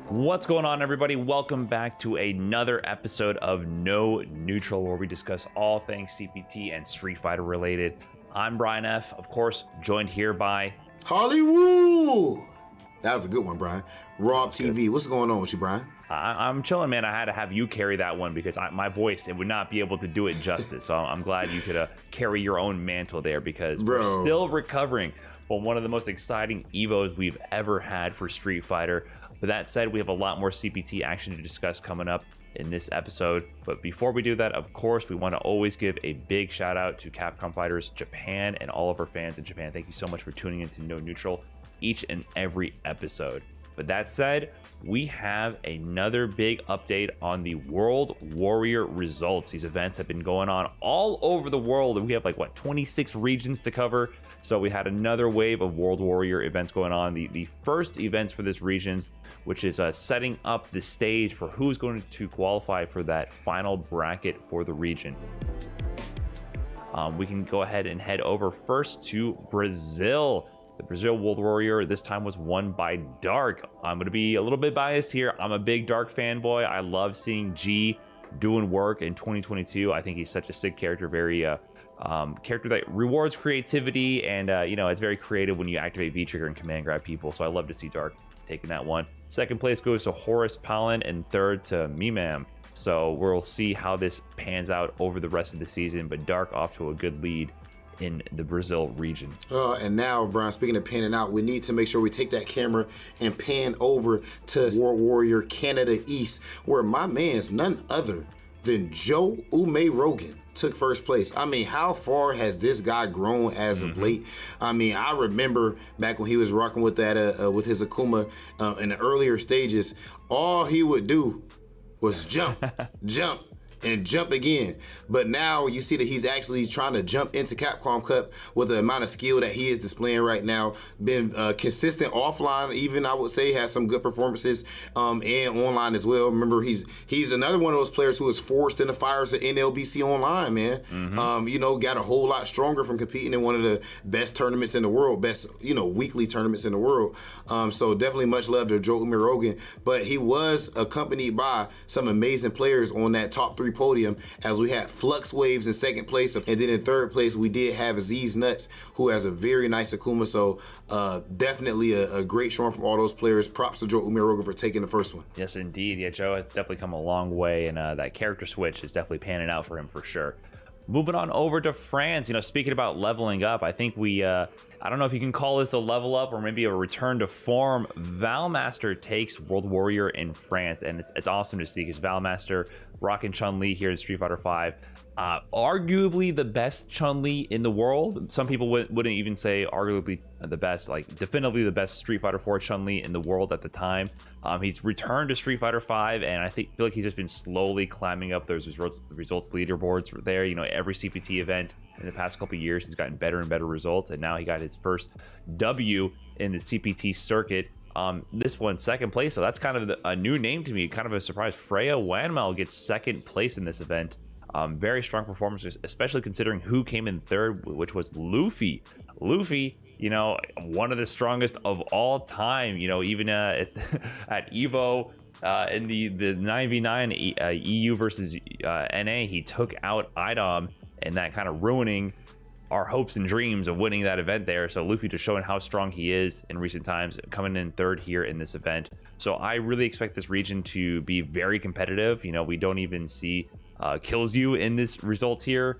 What's going on, everybody? Welcome back to another episode of No Neutral, where we discuss all things CPT and Street Fighter related. I'm Brian F., of course, joined here by Hollywood. That was a good one, Brian. Rob TV. What's going on with you, Brian? I'm chilling, man. I had to have you carry that one because my voice, it would not be able to do it justice. So I'm glad you could carry your own mantle there because we're still recovering from one of the most exciting EVOs we've ever had for Street Fighter. With that said, we have a lot more CPT action to discuss coming up in this episode. But before we do that, of course, we want to always give a big shout out to Capcom Fighters Japan and all of our fans in Japan. Thank you so much for tuning in to No Neutral each and every episode. With that said, we have another big update on the World Warrior results. These events have been going on all over the world, and we have 26 regions to cover. So we had another wave of World Warrior events going on. The first events for this regions, which is setting up the stage for who's going to qualify for that final bracket for the region. We can go ahead and head over first to Brazil. The Brazil World Warrior this time was won by Dark. I'm going to be a little bit biased here. I'm a big Dark fanboy. I love seeing G doing work in 2022. I think he's such a sick character, very character that rewards creativity, and it's very creative when you activate V trigger and command grab people. So I love to see Dark taking that one. Second place goes to Horace Palin, and third to Mimam. So we'll see how this pans out over the rest of the season, but Dark off to a good lead in the Brazil region. And now, Brian, speaking of panning out, we need to make sure we take that camera and pan over to World Warrior Canada East, where my man's none other than Joe Ume Rogan took first place. I mean, how far has this guy grown as of late? I mean, I remember back when he was rocking with that with his Akuma in the earlier stages, all he would do was jump, jump, and jump again. But now you see that he's actually trying to jump into Capcom Cup with the amount of skill that he is displaying right now. Been consistent offline, even, I would say, has some good performances and online as well. Remember, he's another one of those players who was forced in the fires of NLBC Online, man. Got a whole lot stronger from competing in one of the best tournaments in the world, best weekly tournaments in the world. So definitely much love to Joe Ume Rogan. But he was accompanied by some amazing players on that top 3 podium, as we had Flux Waves in second place, and then in third place we did have Aziz Nuts, who has a very nice Akuma. So definitely a great showing from all those players. Props to Joe Ume Rogan for taking the first one. Yes, indeed. Yeah, Joe has definitely come a long way, and that character switch is definitely panning out for him for sure. Moving on over to France, speaking about leveling up, I think I don't know if you can call this a level up or maybe a return to form. Valmaster takes World Warrior in France, and it's awesome to see because Valmaster rocking Chun-Li here in Street Fighter V. Arguably the best Chun-Li in the world. Some people wouldn't even say arguably the best, like definitively the best Street Fighter 4 Chun-Li in the world at the time. He's returned to Street Fighter 5, and I feel like he's just been slowly climbing up those results leaderboards there. Every CPT event in the past couple of years, he's gotten better and better results, and now he got his first W in the CPT circuit. This one, second place, so that's kind of a new name to me, kind of a surprise. Freya Wanmel gets second place in this event. Very strong performance, especially considering who came in third, which was Luffy. Luffy, one of the strongest of all time, even at Evo in the 9v9 EU versus NA, he took out IDOM, and that kind of ruining our hopes and dreams of winning that event there. So Luffy just showing how strong he is in recent times, coming in third here in this event. So I really expect this region to be very competitive. We don't even see kills you in this result here.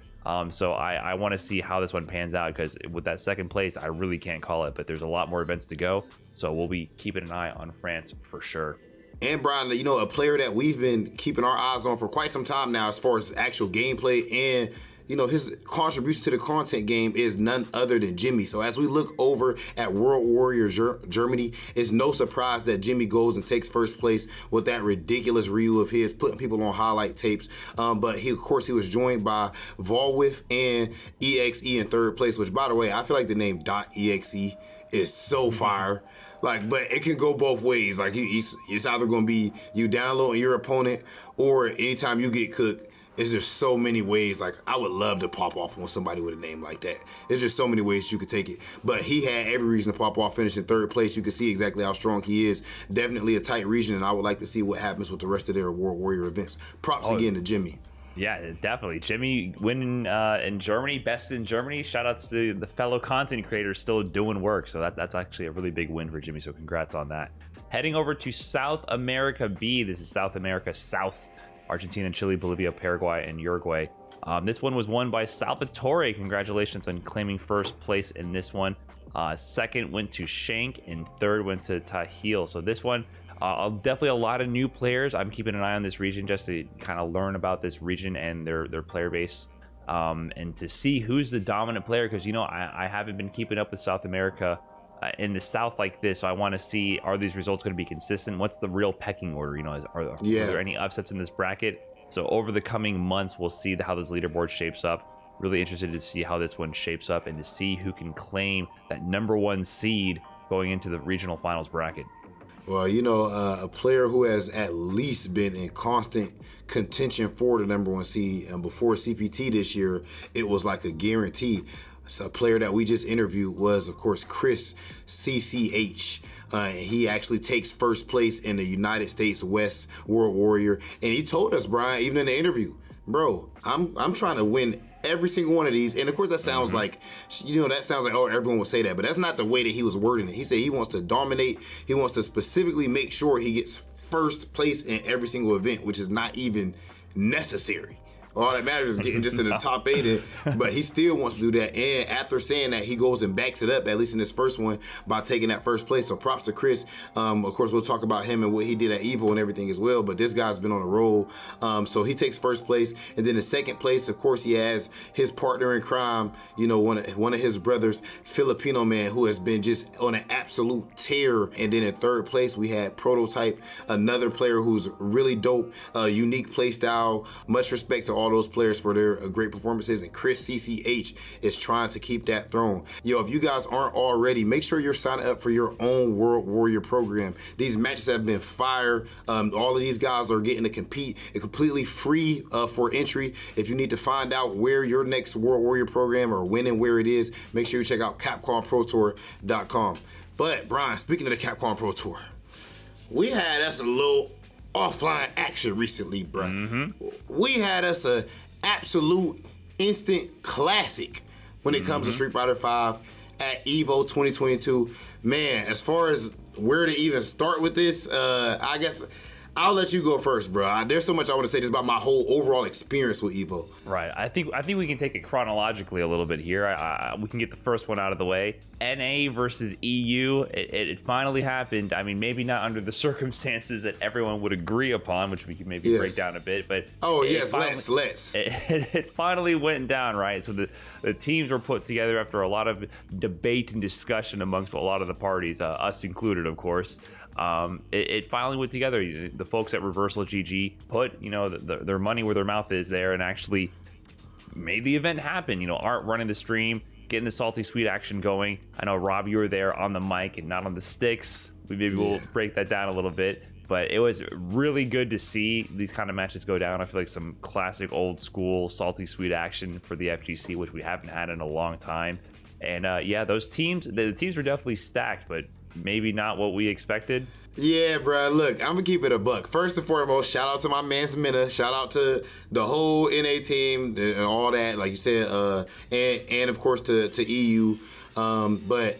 So I want to see how this one pans out, because with that second place, I really can't call it, but there's a lot more events to go. So we'll be keeping an eye on France for sure. And Brian, a player that we've been keeping our eyes on for quite some time now as far as actual gameplay and his contribution to the content game is none other than Jimmy. So as we look over at World Warrior Germany, it's no surprise that Jimmy goes and takes first place with that ridiculous Ryu of his, putting people on highlight tapes. But he was joined by Volwith and EXE in third place, which, by the way, I feel like the name .exe is so fire. But it can go both ways. It's either going to be you downloading your opponent, or anytime you get cooked, is there's so many ways. I would love to pop off on somebody with a name like that. There's just so many ways you could take it. But he had every reason to pop off, finish in third place. You can see exactly how strong he is. Definitely a tight region, and I would like to see what happens with the rest of their World Warrior events. Props again to Jimmy. Yeah, definitely. Jimmy winning in Germany, best in Germany. Shout outs to the fellow content creators still doing work. So that's actually a really big win for Jimmy. So congrats on that. Heading over to South America B. This is South America South. Argentina, Chile, Bolivia, Paraguay, and Uruguay. This one was won by Salvatore. Congratulations on claiming first place in this one. Second went to Shank, and third went to Tahil. So this one, definitely a lot of new players. I'm keeping an eye on this region just to kind of learn about this region and their player base, and to see who's the dominant player, because I haven't been keeping up with South America in the South like this. So I want to see, are these results going to be consistent? What's the real pecking order? Are there any upsets in this bracket? So over the coming months, we'll see how this leaderboard shapes up. Really interested to see how this one shapes up and to see who can claim that #1 seed going into the regional finals bracket. Well, a player who has at least been in constant contention for the #1 seed, and before CPT this year, it was like a guarantee. So a player that we just interviewed was, of course, Chris CCH. He actually takes first place in the United States West World Warrior. And he told us, Brian, even in the interview, bro, I'm trying to win every single one of these. And of course, that sounds like, oh, everyone would say that. But that's not the way that he was wording it. He said he wants to dominate. He wants to specifically make sure he gets first place in every single event, which is not even necessary. All that matters is getting just in the top 8, but he still wants to do that. And after saying that, he goes and backs it up, at least in this first one, by taking that first place. So props to Chris. Of course, we'll talk about him and what he did at Evo and everything as well, but this guy's been on a roll. So he takes first place. And then in second place, of course, he has his partner in crime, one of his brothers, Filipino man, who has been just on an absolute tear. And then in third place, we had Prototype, another player who's really dope, unique play style. Much respect to all those players for their great performances, and Chris CCH is trying to keep that throne. If you guys aren't already, make sure you're signing up for your own World Warrior program. These matches have been fire. All of these guys are getting to compete and completely free for entry. If you need to find out where your next World Warrior program or when and where it is, make sure you check out CapcomProTour.com. But Brian, speaking of the Capcom Pro Tour, we had us a little offline action recently, bro. We had us a absolute instant classic when it comes to Street Fighter V at Evo 2022. Man, as far as where to even start with this, I guess I'll let you go first, bro. There's so much I want to say just about my whole overall experience with Evo. Right. I think we can take it chronologically a little bit here. We can get the first one out of the way. NA versus EU. It finally happened. I mean, maybe not under the circumstances that everyone would agree upon, which we can maybe break down a bit. But let's. It finally went down, right? So the teams were put together after a lot of debate and discussion amongst a lot of the parties, us included, of course. It finally went together. The folks at Reversal GG put, their money where their mouth is there and actually made the event happen. Art running the stream, getting the salty sweet action going. I know, Rob, you were there on the mic and not on the sticks. We'll break that down a little bit. But it was really good to see these kind of matches go down. I feel like some classic old school salty sweet action for the FGC, which we haven't had in a long time. And those teams, the teams were definitely stacked, but maybe not what we expected. Yeah, bro. Look, I'm gonna keep it a buck. First and foremost, shout out to my man Samina. Shout out to the whole NA team and all that, like you said, and of course to EU. But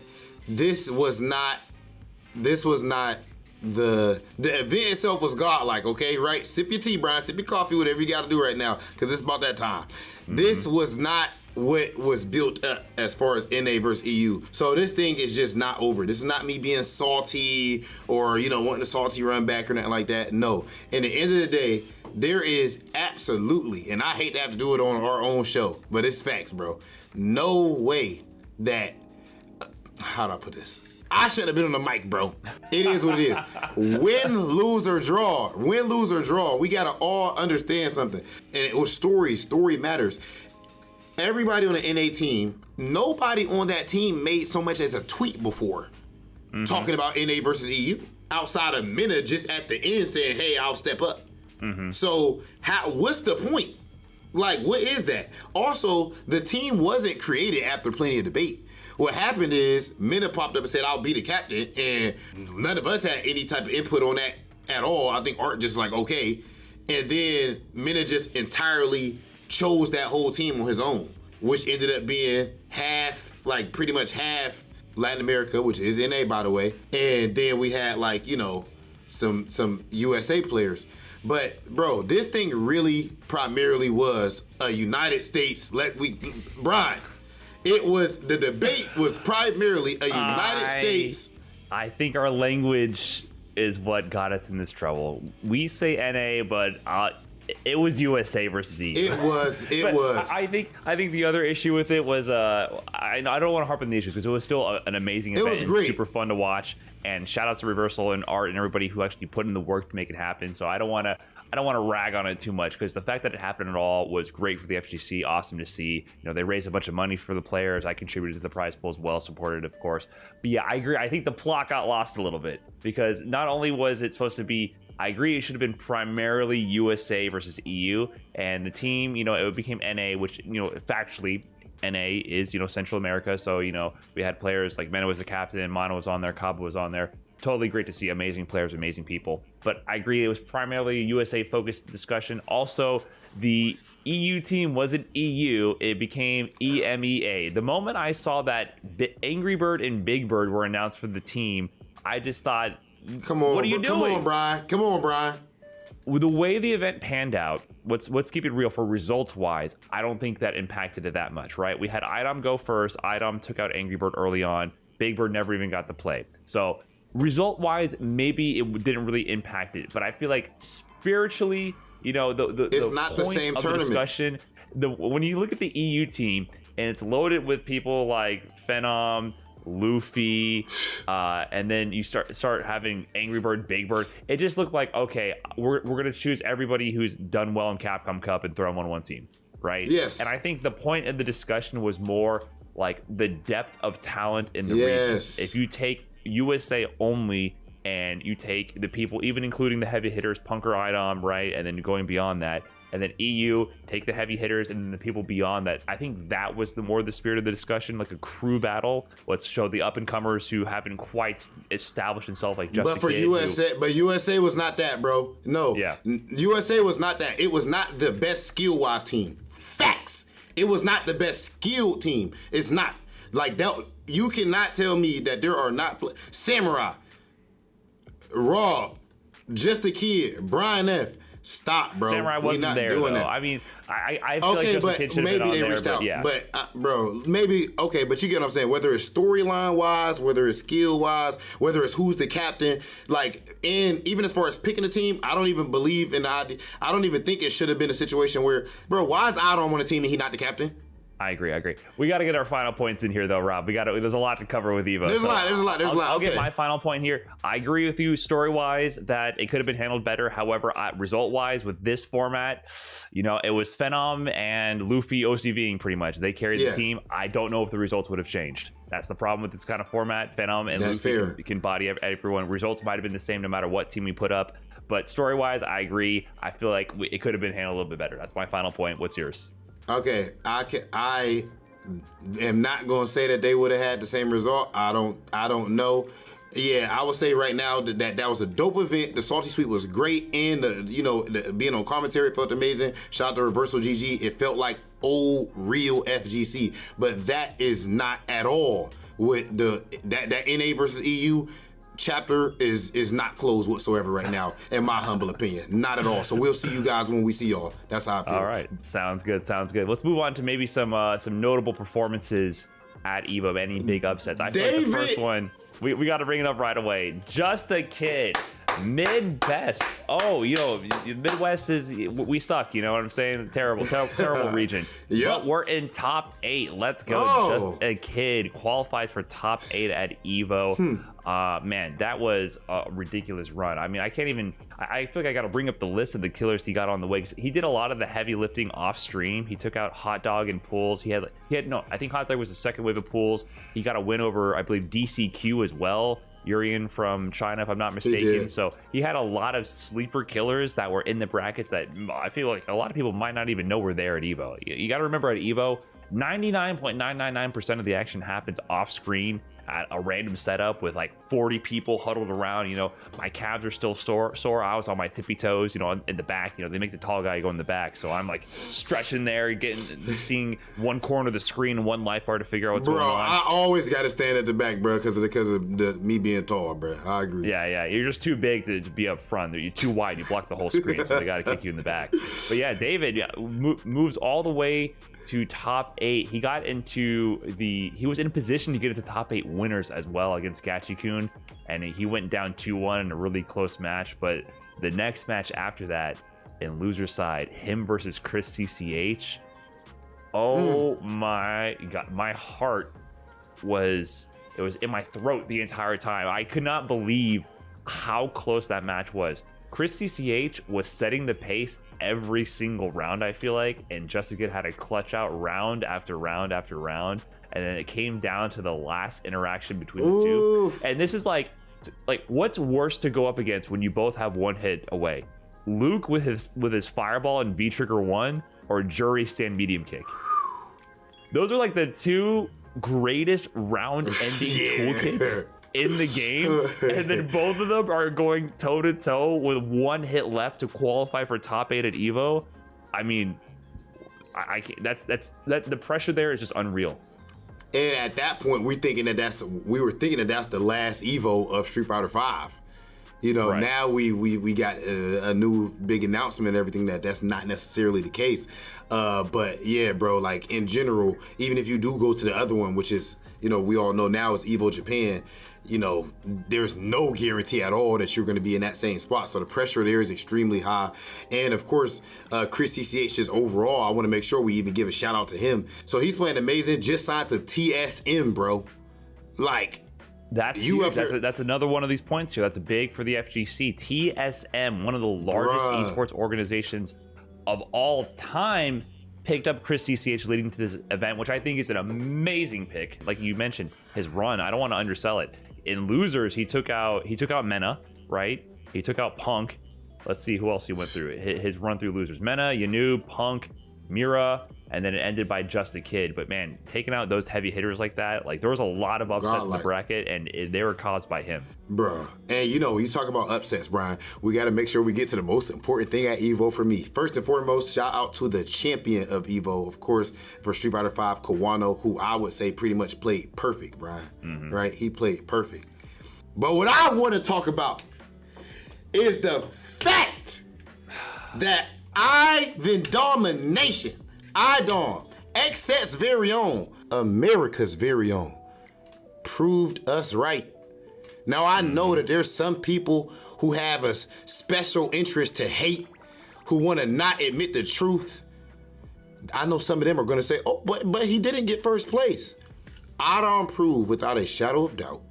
this was not the event itself was godlike. Okay, right? Sip your tea, Brian. Sip your coffee, whatever you got to do right now, because it's about that time. Mm-hmm. This was not what was built up as far as NA versus EU. So this thing is just not over. This is not me being salty or, wanting a salty run back or nothing like that. No. In the end of the day, there is absolutely, and I hate to have to do it on our own show, but it's facts, bro. No way that, how do I put this? I shouldn't have been on the mic, bro. It is what it is. Win, lose, or draw. We gotta all understand something. And it was story matters. Everybody on the NA team, nobody on that team made so much as a tweet before talking about NA versus EU. Outside of Minna just at the end saying, hey, I'll step up. Mm-hmm. So what's the point? Like, what is that? Also, the team wasn't created after plenty of debate. What happened is Minna popped up and said, I'll be the captain. And none of us had any type of input on that at all. I think Art just like, okay. And then Minna just entirely chose that whole team on his own, which ended up being pretty much half Latin America, which is NA, by the way. And then we had some USA players. But bro, this thing really primarily was a United States. Brian, the debate was primarily a United States. I think our language is what got us in this trouble. We say NA, but it was USA versus EU. It was. I think the other issue with it was I don't want to harp on the issues because it was still an amazing event. It was great. Super fun to watch. And shout out to Reversal and Art and everybody who actually put in the work to make it happen. So I don't want to rag on it too much because the fact that it happened at all was great for the FGC. Awesome to see. They raised a bunch of money for the players. I contributed to the prize pool as well, supported, of course. But yeah, I agree. I think the plot got lost a little bit because not only was it supposed to be, I agree, it should have been primarily USA versus EU, and the team, it became NA, which, factually, NA is, Central America. So, we had players like Mena was the captain, Mono was on there, Cabo was on there. Totally great to see amazing players, amazing people. But I agree, it was primarily a USA-focused discussion. Also, the EU team wasn't EU, it became EMEA. The moment I saw that Angry Bird and Big Bird were announced for the team, I just thought, come on, what are you doing? Come on, Brian. With the way the event panned out, let's keep it real for results-wise, I don't think that impacted it that much, right? We had Idom go first. Idom took out Angry Bird early on. Big Bird never even got to play. So result-wise, maybe it didn't really impact it. But I feel like spiritually, it's not the same tournament. Discussion, when you look at the EU team, and it's loaded with people like Phenom, Luffy, and then you start having Angry Bird, Big Bird. It just looked like, okay, we're gonna choose everybody who's done well in Capcom Cup and throw them on one team, right? Yes. And I think the point of the discussion was more like the depth of talent in the region. If you take USA only and you take the people, even including the heavy hitters, Punker, Idom, right, and then going beyond that, and then EU, take the heavy hitters, and then the people beyond that. I think that was the spirit of the discussion, like a crew battle. Let's show the up-and-comers who haven't quite established themselves, like Justin. But for USA was not that, bro. No. Yeah. USA was not that. It was not the best skill-wise team. Facts. It was not the best skilled team. It's not. Like, that. You cannot tell me that there are not Samurai, Rob, Just a kid. Brian F. Stop, bro. Samurai wasn't there, though. That. I mean, I feel like Justin Kidd should have been on there, but yeah. But, bro, maybe, okay, but you get what I'm saying. Whether it's storyline-wise, whether it's skill-wise, whether it's who's the captain, like, and even as far as picking a team, I don't even believe in the idea. I don't even think it should have been a situation where, bro, why is Adam on a team and he not the captain? I agree. We got to get our final points in here, though, Rob. There's a lot to cover with Evo. There's a lot. I'll get my final point here. I agree with you story-wise that it could have been handled better. However, result-wise with this format, it was Phenom and Luffy OCVing pretty much. They carried the team. I don't know if the results would have changed. That's the problem with this kind of format. Phenom and Luffy can body everyone. Results might have been the same no matter what team we put up. But story-wise, I agree. I feel like it could have been handled a little bit better. That's my final point. What's yours? Okay, I am not gonna say that they would have had the same result. I don't know. Yeah, I would say right now that was a dope event. The Salty Sweep was great, and the being on commentary felt amazing. Shout out to Reversal GG. It felt like old real FGC, but that is not at all what that NA versus EU chapter is not closed whatsoever right now, in my humble opinion. Not at all. So we'll see you guys when we see y'all. That's how I feel. All right. Sounds good. Let's move on to maybe some notable performances at EVO. Any big upsets? I feel like the first one, we got to bring it up right away. Just a Kid. Mid-best. Oh, Midwest we suck, you know what I'm saying? Terrible region. Yep. But we're in top 8. Let's go. Just a Kid qualifies for top 8 at EVO. Man, that was a ridiculous run. I mean, I feel like I got to bring up the list of the killers he got on the way. He did a lot of the heavy lifting off stream. He took out Hot Dog and Pools. I think Hot Dog was the second wave of Pools. He got a win over, I believe, DCQ as well. Urian from China, if I'm not mistaken. So he had a lot of sleeper killers that were in the brackets that I feel like a lot of people might not even know were there at EVO. You got to remember at EVO, 99.999% of the action happens off screen at a random setup with like 40 people huddled around. My calves are still sore. I was on my tippy toes, in the back. They make the tall guy go in the back, so I'm like stretching there, seeing one corner of the screen and one life bar to figure out what's going on. Bro, I always got to stand at the back, bro, because of me being tall, bro. I agree. Yeah, you're just too big to be up front. You're too wide. You block the whole screen, so they got to kick you in the back. But yeah, David moves all the way to top 8. He was in position to get into top 8 winners as well against Gachi-kun, and he went down 2-1 in a really close match. But the next match after that, in loser side, him versus Chris CCH. Oh my God, my heart was in my throat the entire time. I could not believe how close that match was. Chris CCH was setting the pace every single round, I feel like, and Just a Kid had to clutch out round after round after round, and then it came down to the last interaction between the two. And this is like what's worse to go up against when you both have one hit away? Luke with his fireball and V-trigger 1, or Jury stand medium kick? Those are like the two greatest round ending toolkits in the game, and then both of them are going toe to toe with one hit left to qualify for top 8 at EVO. I mean, I can't, the pressure there is just unreal. And at that point, we were thinking that that's the last EVO of Street Fighter V. Right. Now we got a new big announcement and everything that's not necessarily the case. But yeah, bro, like in general, even if you do go to the other one, which is, we all know now is EVO Japan, there's no guarantee at all that you're going to be in that same spot. So the pressure there is extremely high. And of course, Chris CCH, just overall, I want to make sure we even give a shout out to him. So he's playing amazing. Just signed to TSM, bro. Like, that's huge. That's another one of these points here. That's big for the FGC. TSM, one of the largest esports organizations of all time, picked up Chris CCH leading to this event, which I think is an amazing pick. Like you mentioned, his run, I don't want to undersell it. In losers, he took out Mena, right? He took out Punk. Let's see who else he went through. His run through losers: Mena, Yanu, Punk, Mira, and then it ended by Just a Kid. But man, taking out those heavy hitters like that, like there was a lot of upsets in the bracket, and they were caused by him. Bruh. And when you talk about upsets, Brian, we got to make sure we get to the most important thing at EVO for me. First and foremost, shout out to the champion of EVO, of course, for Street Fighter V, Kawano, who I would say pretty much played perfect, Brian. Right? He played perfect. But what I want to talk about is the fact that then Domination, IDOM, XSET's very own, America's very own, proved us right. Now, I know that there's some people who have a special interest to hate, who want to not admit the truth. I know some of them are going to say, oh, but he didn't get first place. IDOM proved without a shadow of doubt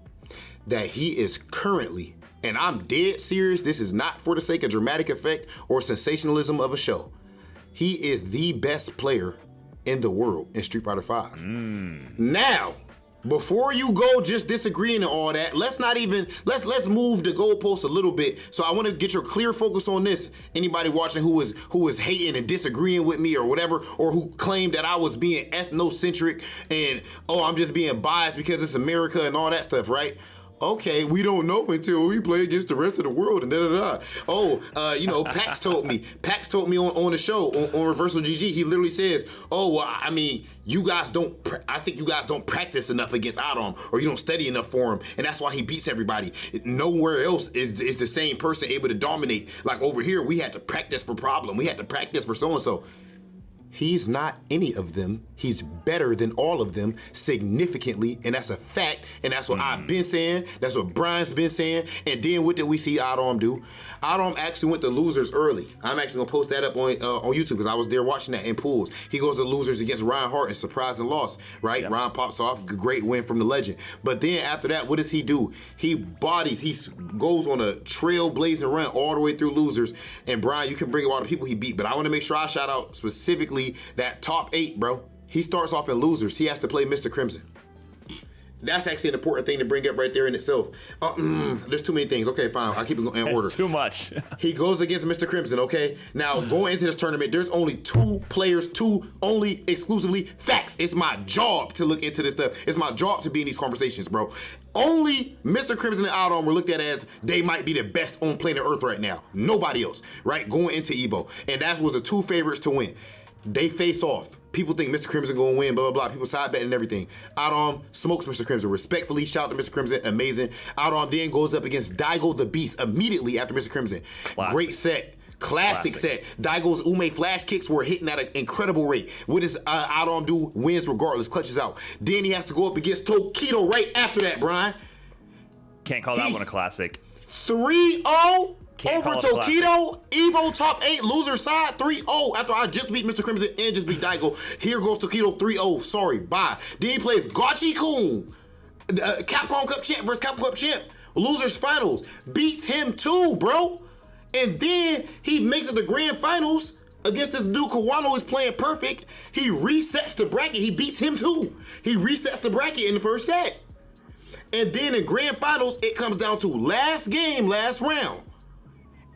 that he is currently, and I'm dead serious, this is not for the sake of dramatic effect or sensationalism of a show, he is the best player in the world in Street Fighter V. Now, before you go just disagreeing and all that, let's move the goalposts a little bit. So I want to get your clear focus on this. Anybody watching who was hating and disagreeing with me or whatever, or who claimed that I was being ethnocentric and, oh, I'm just being biased because it's America and all that stuff, right? Okay, we don't know until we play against the rest of the world and da-da-da. Oh, Pax told me on the show, on Reversal GG, he literally says, oh, well, I mean, I think you guys don't practice enough against IDOM, or you don't study enough for him, and that's why he beats everybody. Nowhere else is the same person able to dominate. Like over here, we had to practice for problem. We had to practice for so-and-so. He's not any of them. He's better than all of them significantly, and that's a fact, and that's what I've been saying. That's what Brian's been saying. And then what did we see IDOM do? IDOM actually went to losers early. I'm actually gonna post that up on YouTube because I was there watching that in pools. He goes to losers against Ryan Hart and surprise and loss, right? Yep. Ryan pops off, great win from the legend. But then after that, what does he do? He goes on a trailblazing run all the way through losers. And Brian, you can bring up all the people he beat, but I want to make sure I shout out specifically that top 8, bro. He starts off in losers. He has to play Mr. Crimson. That's actually an important thing to bring up right there in itself. There's too many things. Okay, fine. I'll keep it in order. It's too much. He goes against Mr. Crimson, okay? Now, going into this tournament, there's only 2 players, 2 only exclusively facts. It's my job to look into this stuff. It's my job to be in these conversations, bro. Only Mr. Crimson and IDOM were looked at as they might be the best on planet Earth right now. Nobody else, right? Going into EVO. And that was the 2 favorites to win. They face off. People think Mr. Crimson gonna win, blah, blah, blah. People side betting and everything. IDOM smokes Mr. Crimson. Respectfully, shout out to Mr. Crimson, amazing. IDOM then goes up against Daigo the Beast immediately after Mr. Crimson. Classic. Great set. Classic set. Daigo's Ume flash kicks were hitting at an incredible rate. What does IDOM do? Wins regardless, clutches out. Then he has to go up against Tokido right after that, Brian. Can't call that one a classic. 3-0 over Tokido, EVO top 8, loser side, 3-0 after I just beat Mr. Crimson and just beat Daigo. Here goes Tokido, 3-0, sorry, bye. Then he plays Gachi-kun, Capcom Cup champ versus Capcom Cup champ, losers finals, beats him too, bro. And then he makes it to grand finals against this dude Kawano is playing perfect. He resets the bracket, he beats him too. He resets the bracket in the first set. And then in grand finals, it comes down to last game, last round.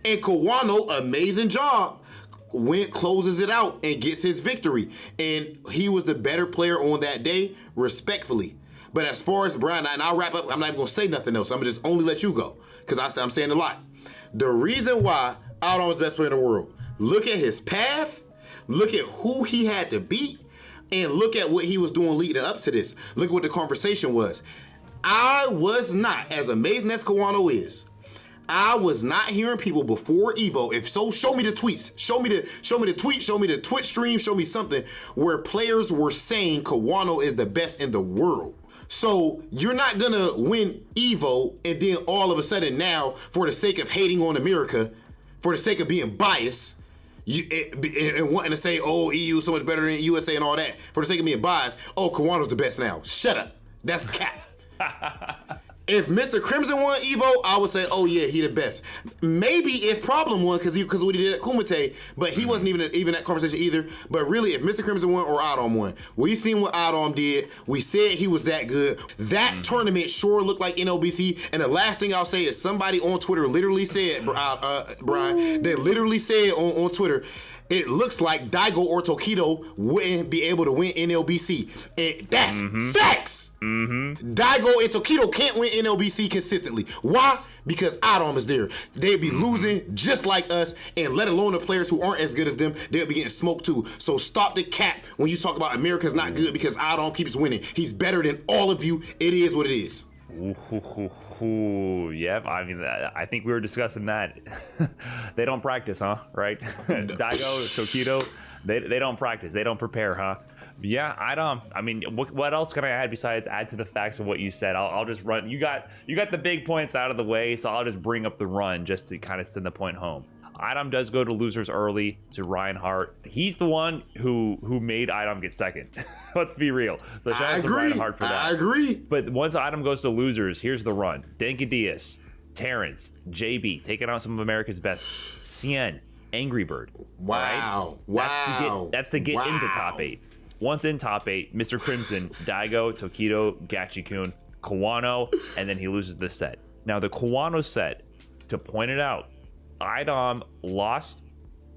And Kawano, amazing job, closes it out and gets his victory. And he was the better player on that day, respectfully. But as far as Brian, and I'll wrap up, I'm not even gonna say nothing else. I'm gonna just only let you go, because I'm saying a lot. The reason why IDOM is the best player in the world, look at his path, look at who he had to beat, and look at what he was doing leading up to this. Look at what the conversation was. I was not, as amazing as Kawano is, I was not hearing people before EVO. If so, show me the tweets. Show me the tweet, show me the Twitch stream, show me something where players were saying Kawano is the best in the world. So you're not gonna win EVO and then all of a sudden now, for the sake of hating on America, for the sake of being biased, and wanting to say, oh, EU so much better than USA and all that, for the sake of being biased, oh, Kawano's the best now. Shut up. That's cap. If Mr. Crimson won EVO, I would say, oh yeah, he the best. Maybe if Problem won, because what he did at Kumite, but he wasn't even that conversation either. But really, if Mr. Crimson won or IDOM won, we seen what IDOM did. We said he was that good. That tournament sure looked like NLBC. And the last thing I'll say is somebody on Twitter literally said, Brian, they literally said on Twitter, it looks like Daigo or Tokido wouldn't be able to win NLBC. And that's facts. Daigo and Tokido can't win NLBC consistently. Why? Because IDOM is there. They'd be losing just like us, and let alone the players who aren't as good as them, they'll be getting smoked too. So stop the cap when you talk about America's not good because IDOM keeps winning. He's better than all of you. It is what it is. Ooh, yeah. I mean, I think we were discussing that. They don't practice, huh? Right? Daigo, Tokido, they don't practice. They don't prepare, huh? Yeah, I mean, what else can I add besides add to the facts of what you said? I'll just run. You got the big points out of the way, so I'll just bring up the run just to kind of send the point home. Idom does go to losers early to Reinhardt. He's the one who made Idom get second. Let's be real. So shout out to Reinhardt for that. I agree. But once Idom goes to losers, here's the run. Dankadius, Terrence, JB, taking on some of America's best. Cien, Angry Bird. Wow. Right? Wow. That's to get into top 8. Once in top 8, Mr. Crimson, Daigo, Tokido, Gachikun, Kawano, and then he loses the set. Now, the Kawano set, to point it out, Idom lost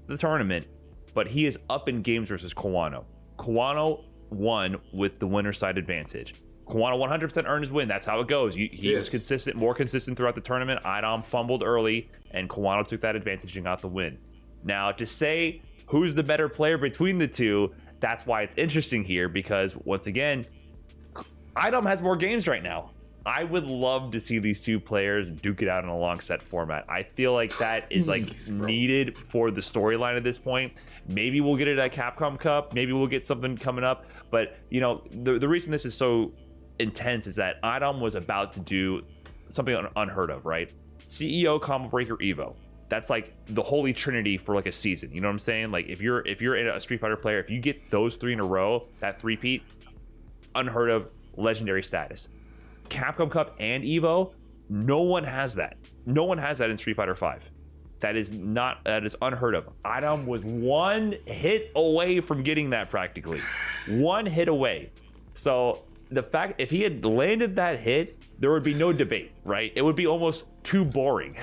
the tournament, but he is up in games versus Kawano. Kawano won with the winner's side advantage. Kawano 100% earned his win. That's how it goes. He was consistent, more consistent throughout the tournament. Idom fumbled early, and Kawano took that advantage and got the win. Now, to say who's the better player between the two, that's why it's interesting here, because once again, Idom has more games right now. I would love to see these two players duke it out in a long set format. I feel like that is like needed for the storyline at this point. Maybe we'll get it at Capcom Cup. Maybe we'll get something coming up. But, you know, the reason this is so intense is that Idom was about to do something unheard of, right? CEO Combo Breaker Evo. That's like the holy trinity for like a season. You know what I'm saying? Like if you're a Street Fighter player, if you get those 3 in a row, that three-peat, unheard of, legendary status. Capcom Cup and Evo, no one has that. No one has that in Street Fighter V. That is unheard of. Idom was 1 hit away from getting that practically. 1 hit away. So the fact, if he had landed that hit, there would be no debate, right? It would be almost too boring.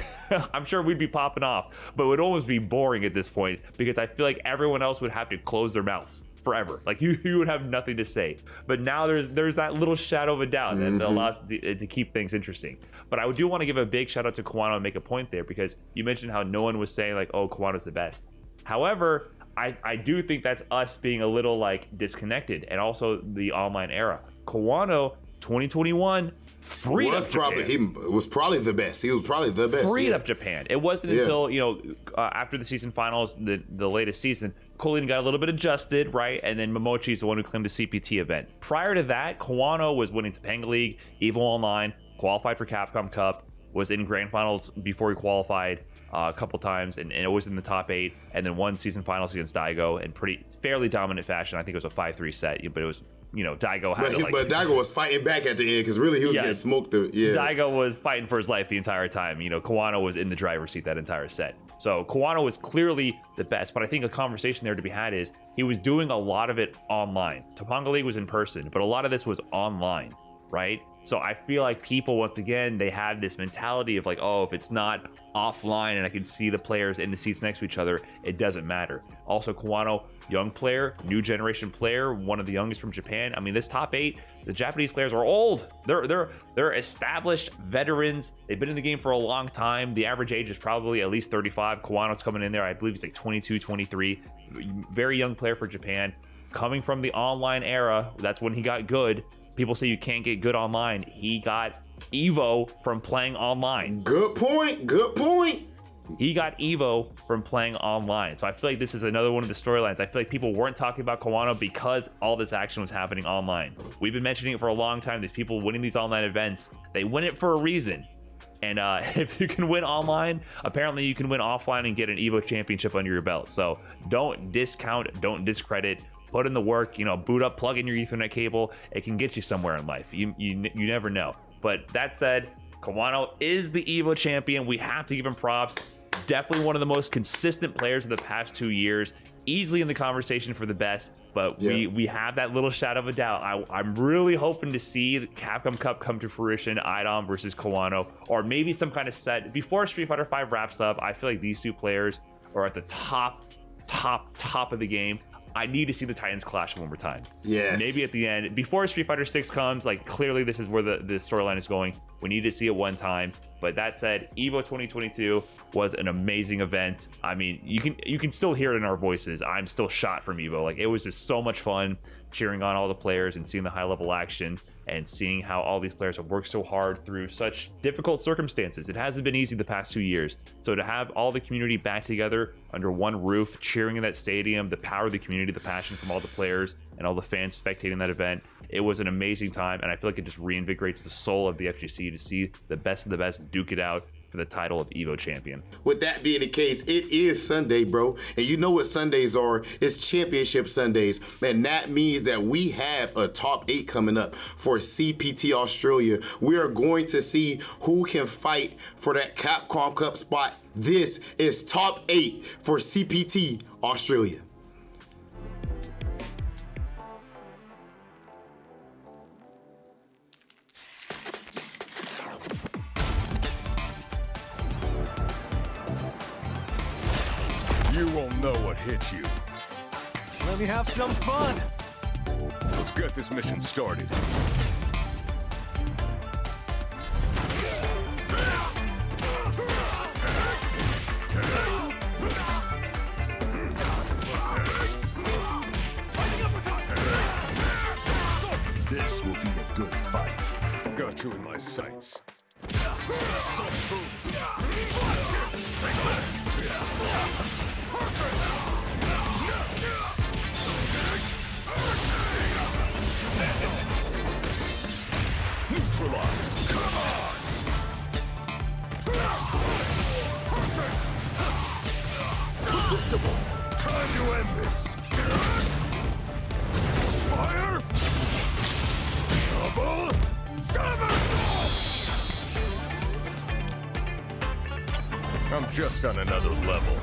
I'm sure we'd be popping off, but it would almost be boring at this point because I feel like everyone else would have to close their mouths forever. Like you would have nothing to say. But now there's that little shadow of a doubt that allows to keep things interesting. But I do want to give a big shout out to Kawano and make a point there, because you mentioned how no one was saying like, oh, Kawano's the best. However, I do think that's us being a little like disconnected, and also the online era. Kawano 2021 freed up Japan. He was probably the best. He was probably the best. Freed up Japan. It wasn't until, you know, after the season finals, the latest season, Colleen got a little bit adjusted, right? And then Momochi is the one who claimed the CPT event. Prior to that, Kawano was winning Topanga League, Evo Online, qualified for Capcom Cup, was in grand finals before he qualified a couple times, and always in the top 8, and then won season finals against Daigo in fairly dominant fashion. I think it was a 5-3 set, but it was, you know, Daigo had but Daigo was fighting back at the end, because really he was getting smoked. Daigo was fighting for his life the entire time. You know, Kawano was in the driver's seat that entire set. So Kawano was clearly the best, but I think a conversation there to be had is he was doing a lot of it online. Topanga League was in person, but a lot of this was online, right? So I feel like people, once again, they have this mentality of like, oh, if it's not offline and I can see the players in the seats next to each other, it doesn't matter. Also, Kawano, young player, new generation player, one of the youngest from Japan. I mean, this top 8, the Japanese players are old. They're established veterans. They've been in the game for a long time. The average age is probably at least 35. Kawano's coming in there, I believe he's like 22, 23. Very young player for Japan. Coming from the online era, that's when he got good. People say you can't get good online. He got Evo from playing online. Good point. Good point. He got Evo from playing online. So I feel like this is another one of the storylines. I feel like people weren't talking about Kawano because all this action was happening online. We've been mentioning it for a long time. These people winning these online events, they win it for a reason. And if you can win online, apparently you can win offline and get an Evo championship under your belt. So don't discount, don't discredit. Put in the work, you know, boot up, plug in your Ethernet cable. It can get you somewhere in life. You never know. But that said, Kawano is the Evo champion. We have to give him props. Definitely one of the most consistent players of the past 2 years. Easily in the conversation for the best. But we have that little shadow of a doubt. I'm really hoping to see the Capcom Cup come to fruition. Idom versus Kawano. Or maybe some kind of set. Before Street Fighter V wraps up, I feel like these two players are at the top of the game. I need to see the Titans clash one more time. Yes. Maybe at the end, before Street Fighter VI comes, like clearly this is where the storyline is going. We need to see it one time. But that said, Evo 2022 was an amazing event. I mean, you can still hear it in our voices. I'm still shot from Evo. Like, it was just so much fun cheering on all the players and seeing the high level action. and seeing how all these players have worked so hard through such difficult circumstances. It hasn't been easy the past 2 years. So to have all the community back together under one roof, cheering in that stadium, the power of the community, the passion from all the players and all the fans spectating that event, it was an amazing time. And I feel like it just reinvigorates the soul of the FGC to see the best of the best duke it out for the title of Evo champion. With that being the case, it is Sunday, bro. And you know what Sundays are. It's championship Sundays. And that means that we have a top 8 coming up for CPT Australia. We are going to see who can fight for that Capcom Cup spot. This is top 8 for CPT Australia. You won't know what hit you. Let me have some fun. Let's get this mission started. This will be a good fight. Got you in my sights. Neutralized. Come on. Predictable. Time to end this. Fire. Double. Somersault. I'm just on another level.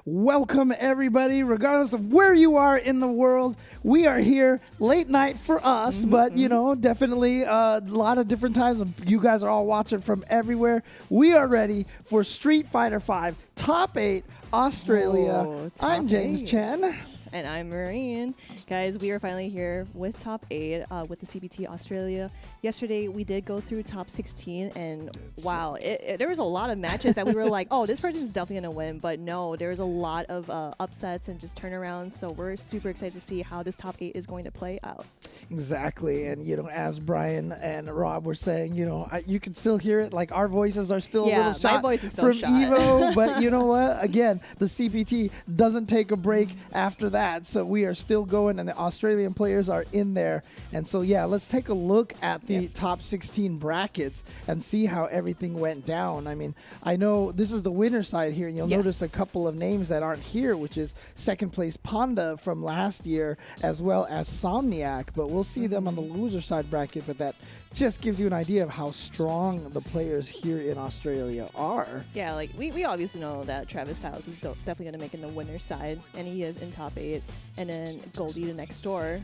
Welcome, everybody, regardless of where you are in the world. We are here late night for us, but, you know, definitely a lot of different times. You guys are all watching from everywhere. We are ready for Street Fighter V Top 8 Australia. Whoa, I'm Top James 8. Chen. And I'm Marine. Guys, we are finally here with Top 8 with the CPT Australia. Yesterday, we did go through Top 16, and wow, there was a lot of matches that we were like, oh, this person's definitely going to win. But no, there was a lot of upsets and just turnarounds. So we're super excited to see how this Top 8 is going to play out. Exactly. And, you know, as Brian and Rob were saying, you know, you can still hear it. Like, our voices are still a little shot my voice is still from shot. Evo. But you know what? Again, the CPT doesn't take a break after that. So we are still going, and the Australian players are in there. And so, yeah, let's take a look at the top 16 brackets and see how everything went down. I mean, I know this is the winner side here, and you'll notice a couple of names that aren't here, which is second place Panda from last year, as well as Insomniac. But we'll see them on the loser side bracket, but that just gives you an idea of how strong the players here in Australia are. Yeah, like we obviously know that Travis Styles is definitely going to make in the winner's side, and he is in top 8. And then Goldie, the next door,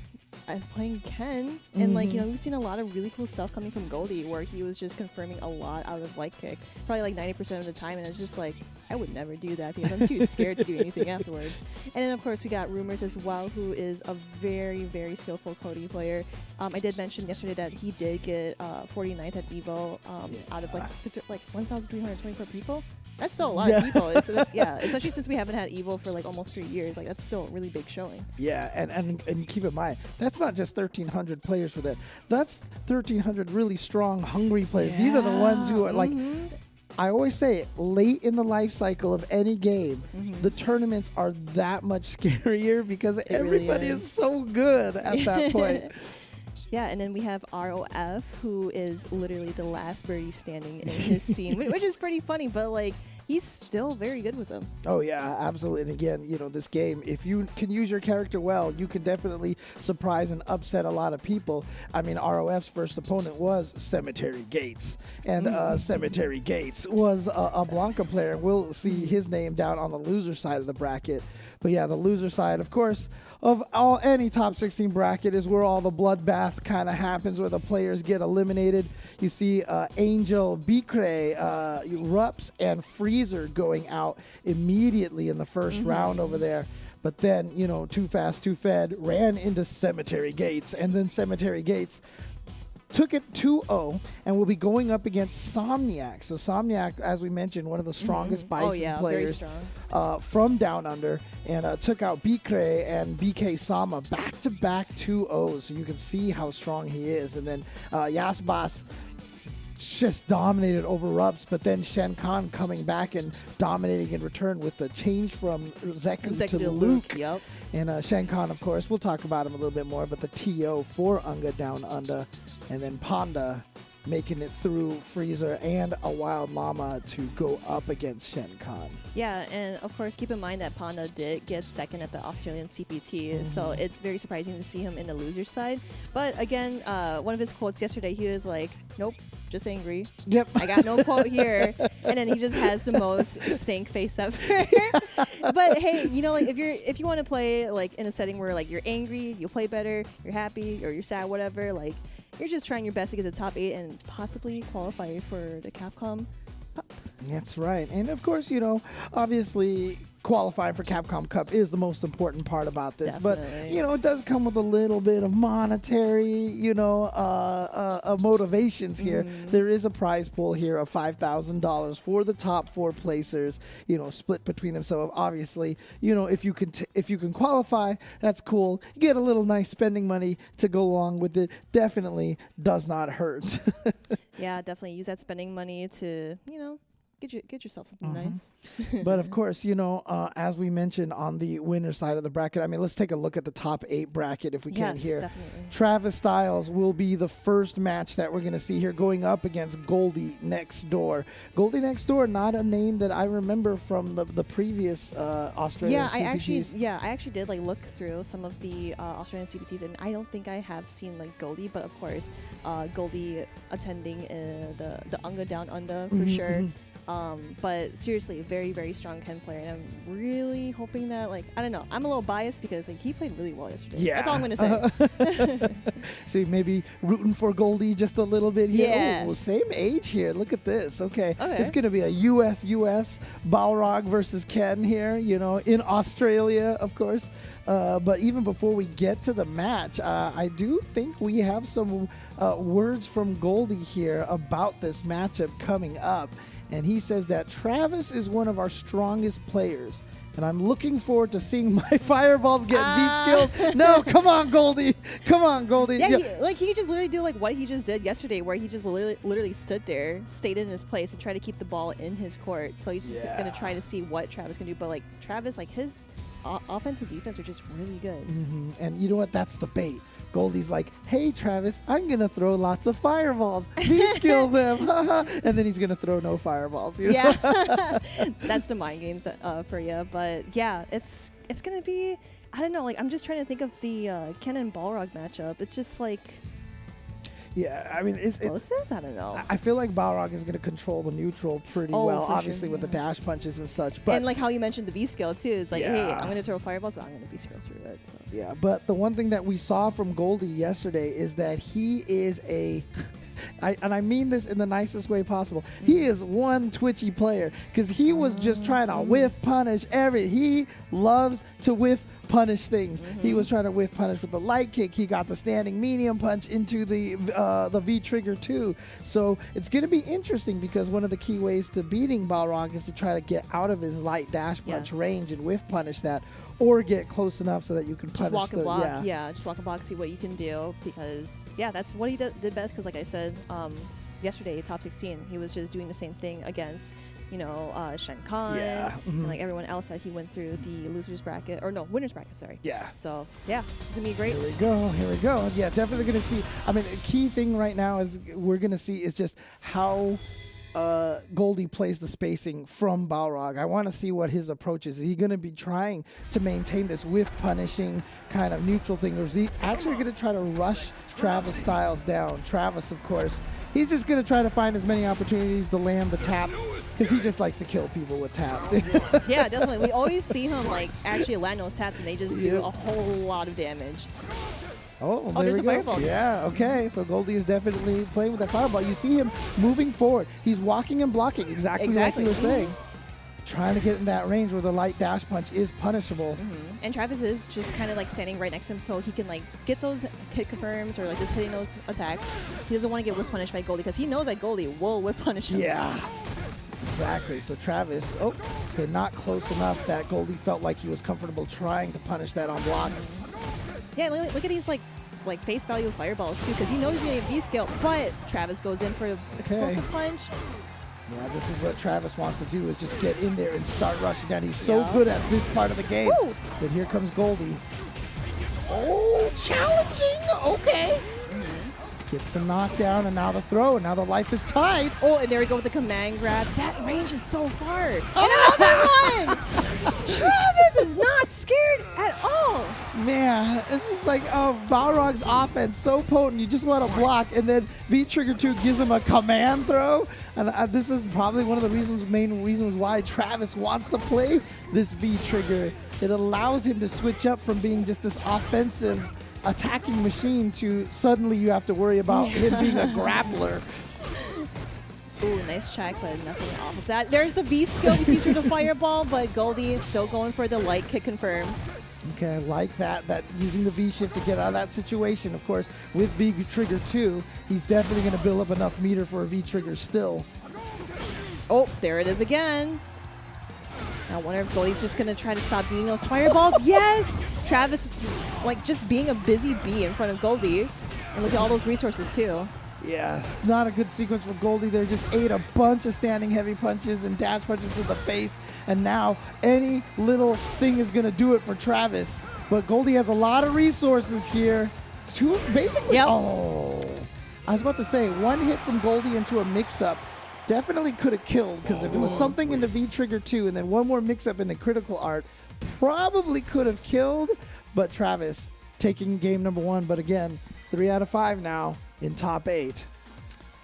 is playing Ken. And like, you know, we've seen a lot of really cool stuff coming from Goldie, where he was just confirming a lot out of light kick, probably like 90% of the time. And it's just like, I would never do that because I'm too scared to do anything afterwards. And then, of course, we got Rumours as well, who is a very, very skillful Cody player. I did mention yesterday that he did get 49th at Evo out of like 1,324 people. That's still a lot of people. Especially since we haven't had Evo for like almost 3 years. Like, that's still a really big showing. Yeah, and keep in mind, that's not just 1,300 players for that. That's 1,300 really strong, hungry players. These are the ones who are like, I always say it, late in the life cycle of any game, the tournaments are that much scarier because everybody really is so good at that point. Yeah, and then we have ROF, who is literally the last birdie standing in his scene, which is pretty funny. But like, he's still very good with them. Oh yeah, absolutely. And again, you know, this game, if you can use your character well, you can definitely surprise and upset a lot of people. I mean, ROF's first opponent was Cemetery Gates, and Cemetery Gates was a Blanca player. We'll see his name down on the loser side of the bracket. But yeah, the loser side, of course, of any top 16 bracket is where all the bloodbath kind of happens, where the players get eliminated. You see Angel, Bicre, Rups, and Freezer going out immediately in the first round over there. But then, you know, Too Fast, Too Fed ran into Cemetery Gates, and then Cemetery Gates took it 2-0 and will be going up against Insomniac. So Insomniac, as we mentioned, one of the strongest Bison players from Down Under, and took out Bicre and BK Sama back-to-back 2-0. So you can see how strong he is. And then Yasbas just dominated over Rups, but then Shen Khan coming back and dominating in return with the change from Zeku to Luke. Yep. And Shen Khan, of course, we'll talk about him a little bit more, but the TO for Unga Down Under. And then Panda making it through Freezer and a Wild Llama to go up against Shen Khan. Yeah, and of course, keep in mind that Panda did get second at the Australian CPT, so it's very surprising to see him in the loser's side. But again, one of his quotes yesterday, he was like, nope, just angry. Yep. I got no quote here. And then he just has the most stink face ever. But hey, you know, like if you want to play like in a setting where like you're angry, you'll play better, you're happy, or you're sad, whatever, like you're just trying your best to get to the top 8 and possibly qualify for the Capcom Cup. That's right. And of course, you know, obviously qualifying for Capcom Cup is the most important part about this. Definitely. But, you know, it does come with a little bit of monetary, you know, motivations here. There is a prize pool here of $5,000 for the top 4 placers, you know, split between them. So obviously, you know, if you can qualify, that's cool. You get a little nice spending money to go along with it. Definitely does not hurt. Yeah, definitely use that spending money to, you know, get yourself something nice. But of course, you know, as we mentioned on the winner side of the bracket, I mean, let's take a look at the top 8 bracket if we can here. Definitely. Travis Styles will be the first match that we're going to see here, going up against Goldie Next Door. Goldie Next Door, not a name that I remember from the previous Australian CPTs. I actually did like look through some of the Australian CPTs, and I don't think I have seen like Goldie, but of course, Goldie attending the Unga Down Under for sure. But seriously, very, very strong Ken player. And I'm really hoping that, like, I don't know. I'm a little biased because like he played really well yesterday. Yeah. That's all I'm going to say. See, maybe rooting for Goldie just a little bit here. Yeah. Oh, same age here. Look at this. Okay. It's going to be a US Balrog versus Ken here, you know, in Australia, of course. But even before we get to the match, I do think we have some words from Goldie here about this matchup coming up. And he says that Travis is one of our strongest players. And I'm looking forward to seeing my fireballs get V-skilled. No, come on, Goldie. Come on, Goldie. Yeah, he could just literally do like what he just did yesterday, where he just literally stood there, stayed in his place, and tried to keep the ball in his court. So he's just going to try to see what Travis can do. But like Travis, like his offense and defense are just really good. And you know what? That's the bait. Goldie's like, hey, Travis, I'm going to throw lots of fireballs. V-skill them. And then he's going to throw no fireballs. You know? Yeah. That's the mind games for you. But yeah, it's going to be, I don't know, like I'm just trying to think of the Ken and Balrog matchup. It's just like, yeah, I mean, it's explosive. I don't know. I feel like Balrog is going to control the neutral pretty well, obviously with the dash punches and such. But and like how you mentioned the V-skill too. It's like, hey, I'm going to throw fireballs, but I'm going to V-skill through it. So. Yeah, but the one thing that we saw from Goldie yesterday is that he is and I mean this in the nicest way possible. He is one twitchy player because he was just trying to whiff punish he loves to whiff punish things. He was trying to whiff punish with the light kick. He got the standing medium punch into the V trigger too. So it's going to be interesting because one of the key ways to beating Balrog is to try to get out of his light dash punch range and whiff punish that, or get close enough so that you can punish just walk and block. Yeah, just walk and block, see what you can do, because that's what he did best. Because like I said yesterday, top 16, he was just doing the same thing against Shen Khan and like everyone else that he went through the losers bracket, or no, winners bracket, sorry. Yeah. So yeah, it's gonna be great. Here we go. Yeah, definitely gonna see. I mean, a key thing right now is we're gonna see is just how Goldie plays the spacing from Balrog. I want to see what his approach is. Is he going to be trying to maintain this with punishing kind of neutral thing, or is he actually going to try to rush Travis Styles down? Travis, of course, he's just going to try to find as many opportunities to land the tap because he just likes to kill people with tap. Yeah, definitely. We always see him like actually land those taps, and they just do a whole lot of damage. Oh, there's we a go. fireball. Yeah, okay. So Goldie is definitely playing with that fireball. You see him moving forward. He's walking and blocking exactly. Like you were saying. Trying to get in that range where the light dash punch is punishable. And Travis is just kind of like standing right next to him so he can like get those hit confirms or like just hitting those attacks. He doesn't want to get whip punished by Goldie because he knows that Goldie will whip punish him. Yeah. Exactly. So Travis, okay, not close enough that Goldie felt like he was comfortable trying to punish that on block. Yeah, look at these like face value fireballs too, because he knows he's getting a V skill, but Travis goes in for an explosive punch. Yeah, this is what Travis wants to do, is just get in there and start rushing down. He's so good at this part of the game. Woo! But here comes Goldie. Oh, challenging. Okay. Gets the knockdown, and now the throw, and now the life is tied. Oh, and there we go with the command grab. That range is so far. And another one! Travis is not scared at all. Man, it's just like, Balrog's offense, so potent. You just want to block, and then V-Trigger 2 gives him a command throw. And this is probably one of the main reasons why Travis wants to play this V-Trigger. It allows him to switch up from being just this offensive attacking machine to suddenly you have to worry about him being a grappler. Ooh, nice check, but nothing off of that. There's the V skill we see through the fireball, but Goldie is still going for the light kick confirm. Okay, I like that using the V-shift to get out of that situation. Of course, with V-Trigger 2, he's definitely going to build up enough meter for a V-Trigger still. Oh, there it is again. I wonder if Goldie's just going to try to stop doing those fireballs. Yes! Travis, like, just being a busy bee in front of Goldie. And look at all those resources, too. Yeah, not a good sequence for Goldie there. Just ate a bunch of standing heavy punches and dash punches to the face. And now any little thing is going to do it for Travis. But Goldie has a lot of resources here. Basically, yep. Oh. I was about to say, one hit from Goldie into a mix-up definitely could have killed, because if it was something in the V-Trigger 2 and then one more mix-up in the critical art, probably could have killed. But Travis taking game number 1. But again, 3 out of 5 now in top 8.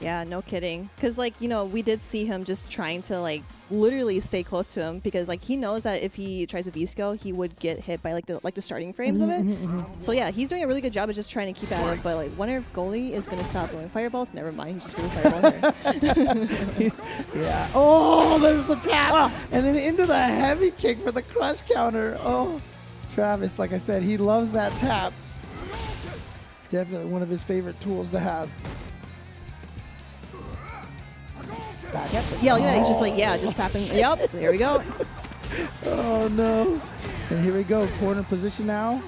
Yeah, no kidding. Because, like, you know, we did see him just trying to, like, literally stay close to him because, like, he knows that if he tries a V-skill, he would get hit by, like the starting frames of it. So, yeah, he's doing a really good job of just trying to keep at him. But, like, wonder if Goldie is going to stop throwing fireballs. Never mind, he's just throwing fireball here. Yeah. Oh, there's the tap. And then into the heavy kick for the crush counter. Oh, Travis, like I said, he loves that tap. Definitely one of his favorite tools to have. Yeah, he's just like, just tapping. Yep, there we go. Oh, no. And here we go, corner position now.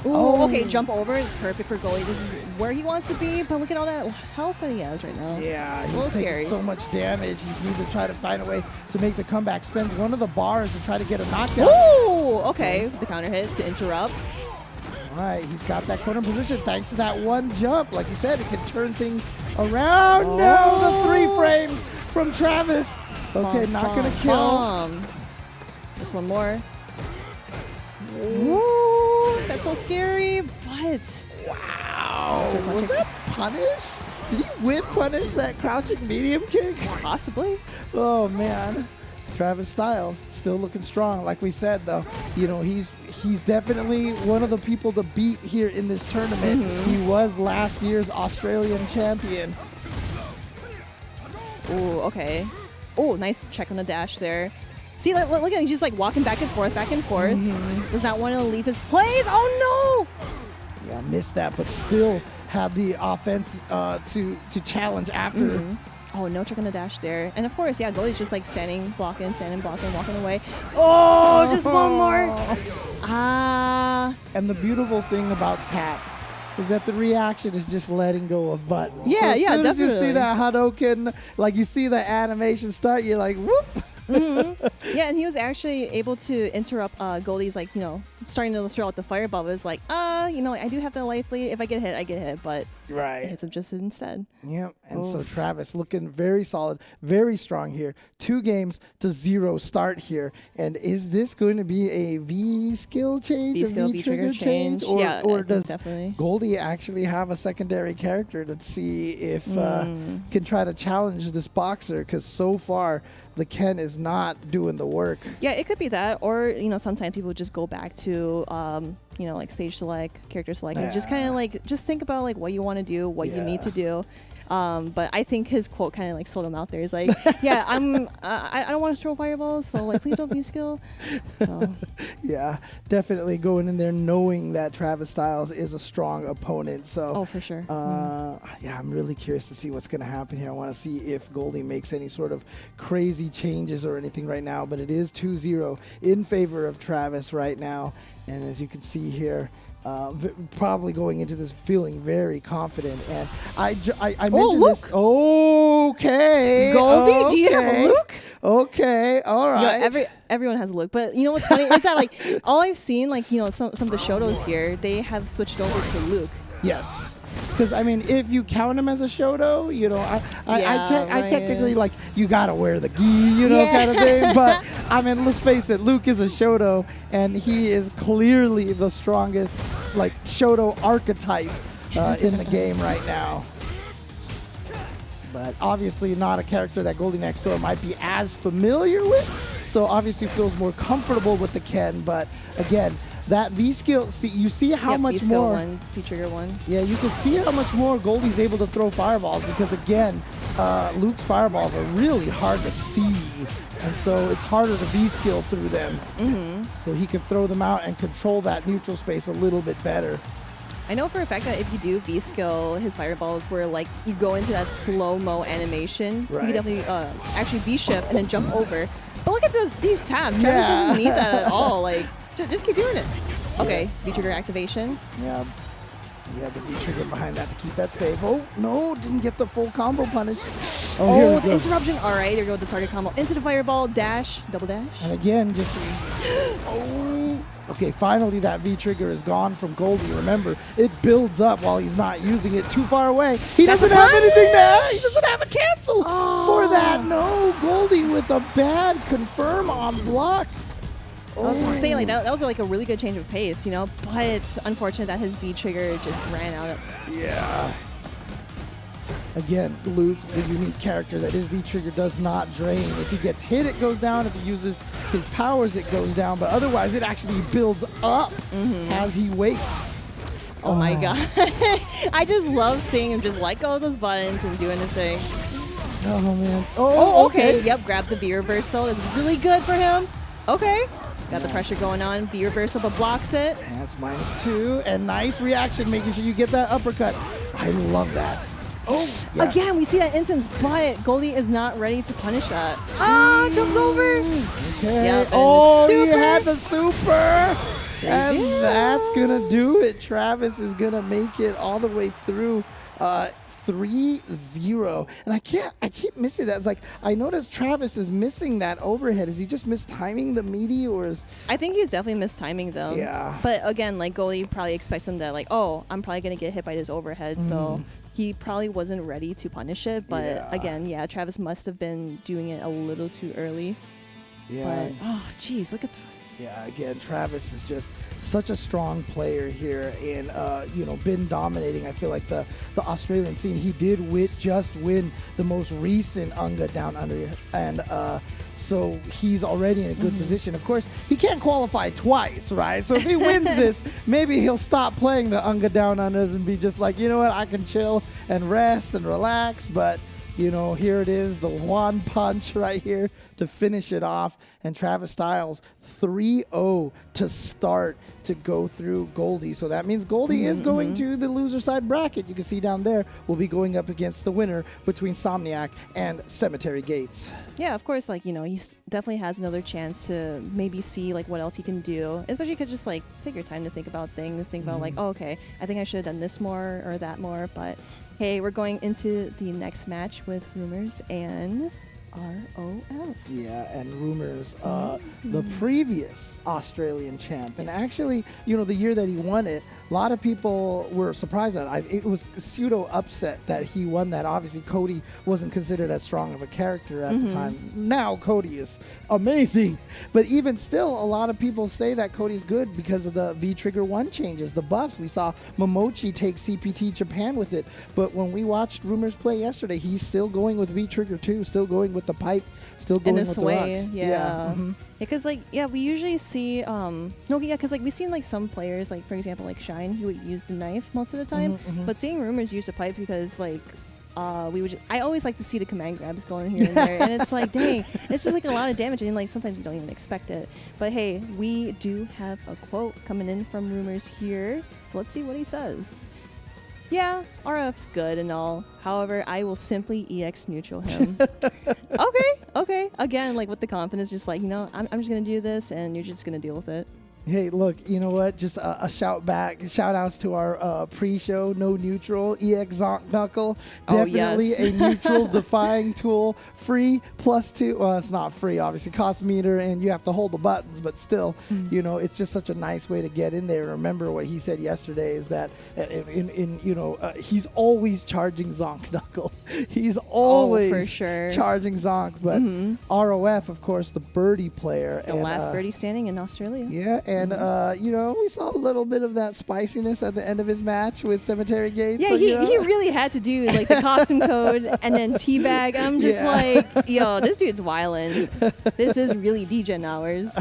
Ooh, okay, jump over. Perfect for Goldie. This is where he wants to be, but look at all that health that he has right now. Yeah, it's a little he's taking scary. So much damage. He's need to try to find a way to make the comeback. Spends one of the bars to try to get a knockdown. Ooh, okay. The counter hit to interrupt. All right, he's got that corner position thanks to that one jump. Like you said, it can turn things around. Oh. No, the 3 frames from Travis. Okay, not going to kill. Just one more. Ooh, that's so scary, but... Wow. Was that punish? Did he whip punish that crouching medium kick? Possibly. Oh, man. Travis Styles still looking strong. Like we said, though, you know, he's definitely one of the people to beat here in this tournament. He was last year's Australian champion. Ooh, okay. Oh, nice check on the dash there. See, look at him. He's just like walking back and forth, Does not want to leave his place. Oh, no! Yeah, missed that, but still had the offense to challenge after. Oh, no check on the dash there. And of course, yeah, Goldie's just like standing, blocking, walking away. Oh, just one more. And the beautiful thing about tap is that the reaction is just letting go of buttons. Yeah, so as soon definitely. as you see that Hadoken, like you see the animation start, you're like, whoop. Yeah, and he was actually able to interrupt Goldie's, like, starting to throw out the fireball. It was like, I do have the life lead. If I get hit, I get hit, but Right. it hits him just instead. Yep. And so Travis looking very solid, very strong here. 2-0 start here. And is this going to be a V skill change? V-skill, V-trigger change? Yeah, Or I think does definitely. Goldie actually have a secondary character to see if can try to challenge this boxer? Because so far, the Ken is not doing the work. Yeah, it could be that, or sometimes people just go back to like stage select, character select, and just kind of like just think about like what you want to do, what you need to do. But I think his quote kind of like sold him out there. He's like, yeah, I don't want to throw fireballs, so like please don't be skill. So. Yeah, definitely going in there knowing that Travis Styles is a strong opponent. So for sure. Yeah, I'm really curious to see what's going to happen here. I want to see if Goldie makes any sort of crazy changes or anything right now. But it is 2-0 in favor of Travis right now. And as you can see here, probably going into this feeling very confident. And I mentioned this. Okay. Goldie, do you have a Luke? Okay, all right. Everyone has a Luke, but you know what's funny is that like all I've seen, like some of the Shotos here, they have switched over to Luke. Yes. Because, I mean, if you count him as a Shoto, I technically, like, you got to wear the gi, kind of thing. But, I mean, let's face it, Luke is a Shoto, and he is clearly the strongest, like, Shoto archetype in the game right now. But obviously not a character that Goldie next door might be as familiar with. So, obviously feels more comfortable with the Ken. But, again, that V skill, you see how much more. V-trigger one. Yeah, you can see how much more Goldie's able to throw fireballs because, again, Luke's fireballs are really hard to see. And so it's harder to V skill through them. So he can throw them out and control that neutral space a little bit better. I know for a fact that if you do V-skill his fireballs where like you go into that slow-mo animation, you can definitely actually V-shift and then jump over. But look at these tabs. Travis doesn't need that at all. Like, just keep doing it. Okay, V-trigger activation. Yeah. He has a V-trigger behind that to keep that safe. Oh, no, didn't get the full combo punish. Oh, the interruption. All right, there we go with the target combo. Into the fireball, dash, double dash. And again, just... Okay, finally that V-trigger is gone from Goldie. Remember, it builds up while he's not using it too far away. He doesn't have anything there. He doesn't have a cancel for that. No, Goldie with a bad confirm on block. I was gonna say, like, that was like a really good change of pace, but it's unfortunate that his V-trigger just ran out. Yeah. Again, Luke, the unique character that his V-trigger does not drain. If he gets hit, it goes down. If he uses his powers, it goes down. But otherwise, it actually builds up as he waits. Oh my god. I just love seeing him just let go of those buttons and doing his thing. Oh, man. Oh, okay. Yep, grab the V reversal. It's really good for him. Okay. Got the pressure going on. V reversal, but blocks it. That's -2. And nice reaction, making sure you get that uppercut. I love that. Oh, yeah. Again, we see that instance, but Goldie is not ready to punish that. Jumps over. Okay. Yep, he had the super. And that's going to do it. Travis is going to make it all the way through 3-0. And I keep missing that. It's like, I noticed Travis is missing that overhead. Is he just mistiming the meaty, or is... I think he's definitely mistiming them. Yeah. But again, like, Goldie probably expects him to, like, oh, I'm probably going to get hit by this overhead. So he probably wasn't ready to punish it. But again, Travis must have been doing it a little too early. Yeah. But, oh, geez, look at that. Yeah, again, Travis is just such a strong player here and, been dominating, I feel like, the Australian scene. He did just win the most recent Unga Down Under, and so he's already in a good position. Of course, he can't qualify twice, right? So if he wins this, maybe he'll stop playing the Unga Down Unders and be just like, you know what, I can chill and rest and relax, but... here it is, the one punch right here to finish it off. And Travis Styles, 3-0 to start to go through Goldie. So that means Goldie is going to the loser side bracket. You can see down there, we'll be going up against the winner between Insomniac and Cemetery Gates. Yeah, of course, like, he definitely has another chance to maybe see, like, what else he can do. Especially, you could just, like, take your time to think about things. Think about, like, oh, okay, I think I should have done this more or that more, but... Hey, we're going into the next match with Rumours and ROF. Yeah, and Rumours, the previous Australian champ. And actually, you know, the year that he won it, a lot of people were surprised at it. It was pseudo upset that he won that. Obviously, Cody wasn't considered as strong of a character at the time. Now, Cody is amazing. But even still, a lot of people say that Cody's good because of the V-Trigger 1 changes, the buffs. We saw Momochi take CPT Japan with it. But when we watched Rumours play yesterday, he's still going with V-Trigger 2, still going with the pipe, still going And the with sway, the rocks. yeah. Because we usually see because like we've seen like some players, like for example like Shine, who would use the knife most of the time, but seeing Rumours use a pipe because like I always like to see the command grabs going here and there, and it's like, dang, this is like a lot of damage, and like sometimes you don't even expect it. But hey, we do have a quote coming in from Rumours here, so let's see what he says. Yeah, RF's good and all. However, I will simply EX neutral him. Okay. Again, like with the confidence, just like, you know, I'm just going to do this and you're just going to deal with it. Hey, look, you know what? Just a shout outs to our pre-show, no neutral, EX Zonk Knuckle. Definitely a neutral defying tool. Free +2. Well, it's not free, obviously. Cost meter, and you have to hold the buttons, but still, you know, it's just such a nice way to get in there. Remember what he said yesterday is that, he's always charging Zonk Knuckle. He's always for sure charging Zonk, but ROF, of course, the birdie player. The last birdie standing in Australia. Yeah, and we saw a little bit of that spiciness at the end of his match with Cemetery Gates. Yeah, so, he really had to do like the costume code and then teabag. I'm just like, yo, this dude's wildin'. This is really DJ hours.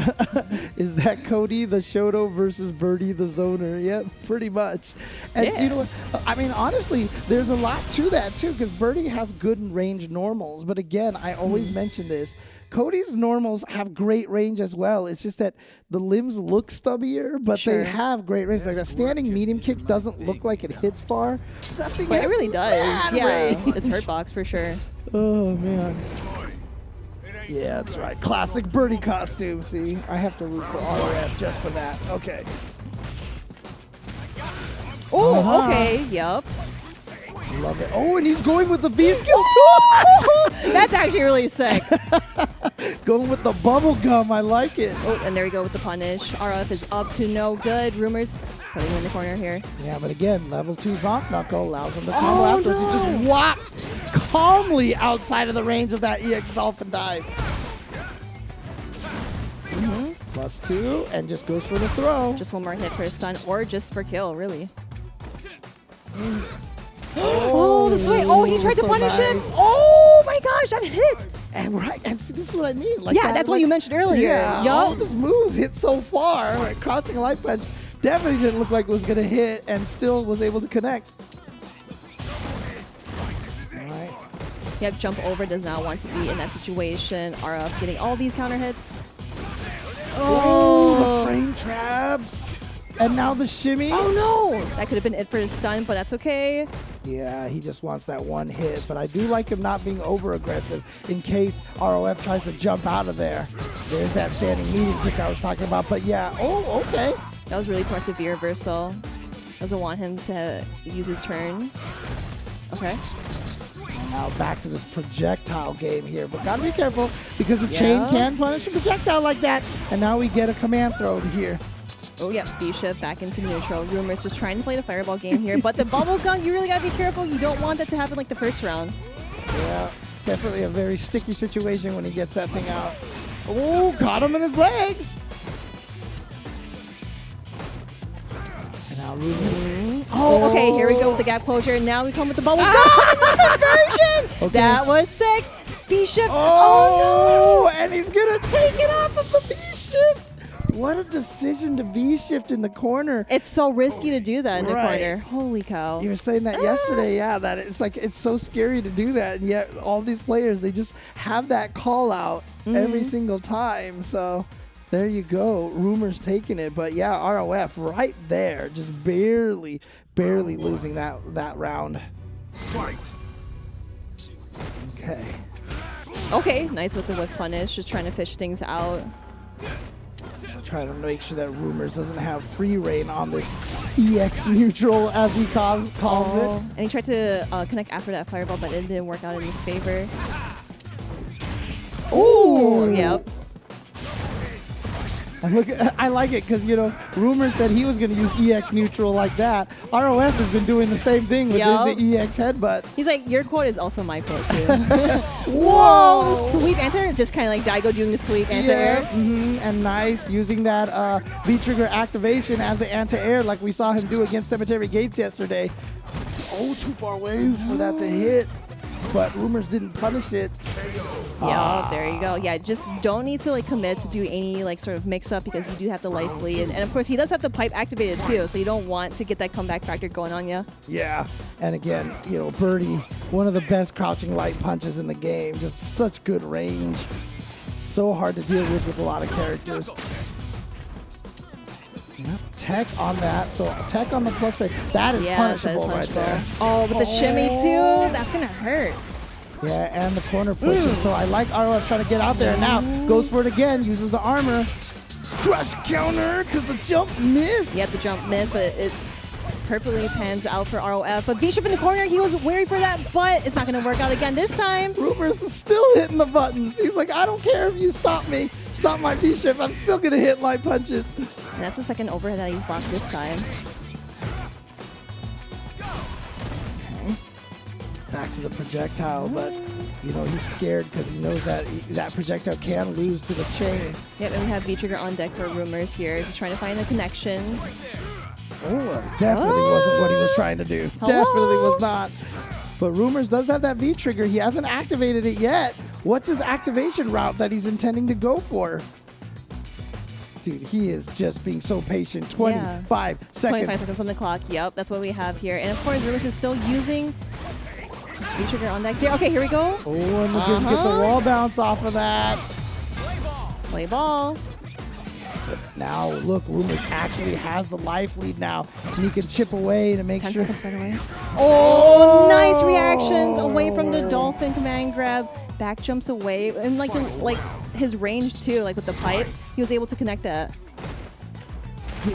Is that Cody the Shoto versus Birdie the Zoner? Yep, pretty much. And you know what? I mean, honestly, there's a lot to that too, because Birdie has good range normals. But again, I always mention this. Cody's normals have great range as well. It's just that the limbs look stubbier, but they have great range. Like that standing medium kick doesn't look like it hits far. That thing But it really does. Yeah, range. it's hurt box for sure. Oh, man. Yeah, that's right. Classic birdie costume. See, I have to root for RF just for that. Okay. Oh, okay. Yep. Love it. Oh, and he's going with the V skill too. That's actually really sick. Going with the bubble gum. I like it. Oh, and there we go with the punish. RF is up to no good. Rumours putting him in the corner here. Yeah, but again, level 2 Zonk Knuckle allows him to combo afterwards. He just walks calmly outside of the range of that EX Dolphin dive. +2, and just goes for the throw. Just one more hit for his stun, or just for kill, really. The sway. Oh, he tried to punish him. Oh my gosh, that hits. And and see, this is what I mean. Like that's what you mentioned earlier. Yeah, all of his moves hit so far. Like crouching light punch definitely didn't look like it was gonna hit, and still was able to connect. All right. Yep, jump over does not want to be in that situation. RF getting all these counter hits. Oh, the frame traps. And now the shimmy. Oh no! That could have been it for his stun, but that's okay. Yeah, he just wants that one hit. But I do like him not being over aggressive in case ROF tries to jump out of there. There's that standing medium kick I was talking about. But yeah, oh, okay. That was really smart to V reversal. Doesn't want him to use his turn. Okay. Now back to this projectile game here. But gotta be careful because the chain can punish a projectile like that. And now we get a command throw here. Oh, yeah, B-shift back into neutral. Rumours just trying to play the fireball game here, but the bubble gun, you really gotta be careful. You don't want that to happen like the first round. Yeah, definitely a very sticky situation when he gets that thing out. Oh, caught him in his legs. And now Rumours. Oh, okay, here we go with the gap closure. Now we come with the bubble gun conversion. Okay. That was sick. B-shift. Oh, no! And he's gonna take it off of the B-shift. What a decision to V-shift in the corner. It's so risky to do that in the corner. Holy cow. You were saying that yesterday, that it's like it's so scary to do that, and yet all these players, they just have that call out every single time. So there you go. Rumours taking it, but yeah, ROF right there, just barely losing that round. Fight. Okay. Okay, nice with the whip punish, just trying to fish things out. Trying to make sure that Rumours doesn't have free reign on this EX neutral, as he calls it. And he tried to connect after that fireball, but it didn't work out in his favor. Oh, yep. And look, I like it because, you know, Rumours said he was going to use EX neutral like that. ROF has been doing the same thing with his EX headbutt. He's like, your quote is also my quote, too. Whoa! Sweep anti-air, just kind of like Daigo doing the sweep anti-air. And nice, using that V-trigger activation as the anti-air like we saw him do against Cemetery Gates yesterday. Oh, too far away for that to hit. But Rumours didn't punish it. Yeah, there you go. Yeah, just don't need to like commit to do any like sort of mix-up because you do have the life lead. And of course, he does have the pipe activated too, so you don't want to get that comeback factor going on you. Yeah, and again, you know, Birdie, one of the best crouching light punches in the game. Just such good range. So hard to deal with a lot of characters. Yep, tech on that. So tech on the plus rate. That is punishable right there. Oh, but the shimmy too, that's gonna hurt. Yeah, and the corner pushes. So I like ROF trying to get out there. Now goes for it again, uses the armor. Crush counter because the jump missed. Yep, the jump missed, but it perfectly pans out for ROF. But V-Ship in the corner, he was wary for that, but it's not going to work out again this time. Rumours is still hitting the buttons. He's like, I don't care if you stop me. Stop my V-Ship. I'm still going to hit light punches. And that's the second overhead that he's blocked this time. Back to the projectile, but you know he's scared because he knows that that projectile can lose to the chain. Yep, and we have V-Trigger on deck for Rumours here. Just trying to find a connection. Oh, definitely wasn't what he was trying to do. Definitely was not. But Rumours does have that V-Trigger. He hasn't activated it yet. What's his activation route that he's intending to go for? Dude, he is just being so patient. 25 seconds. 25 seconds on the clock. Yep, that's what we have here. And of course, Rumours is still using V-Trigger on deck here. Okay, here we go. Oh, and we're going to get the wall bounce off of that. Play ball. Now, look, Rumours actually has the life lead now. And he can chip away to make 10 sure. seconds, by the way. Oh, nice reactions away from the Dolphin command grab. Back jumps away. And like his range, too, like with the pipe, he was able to connect that.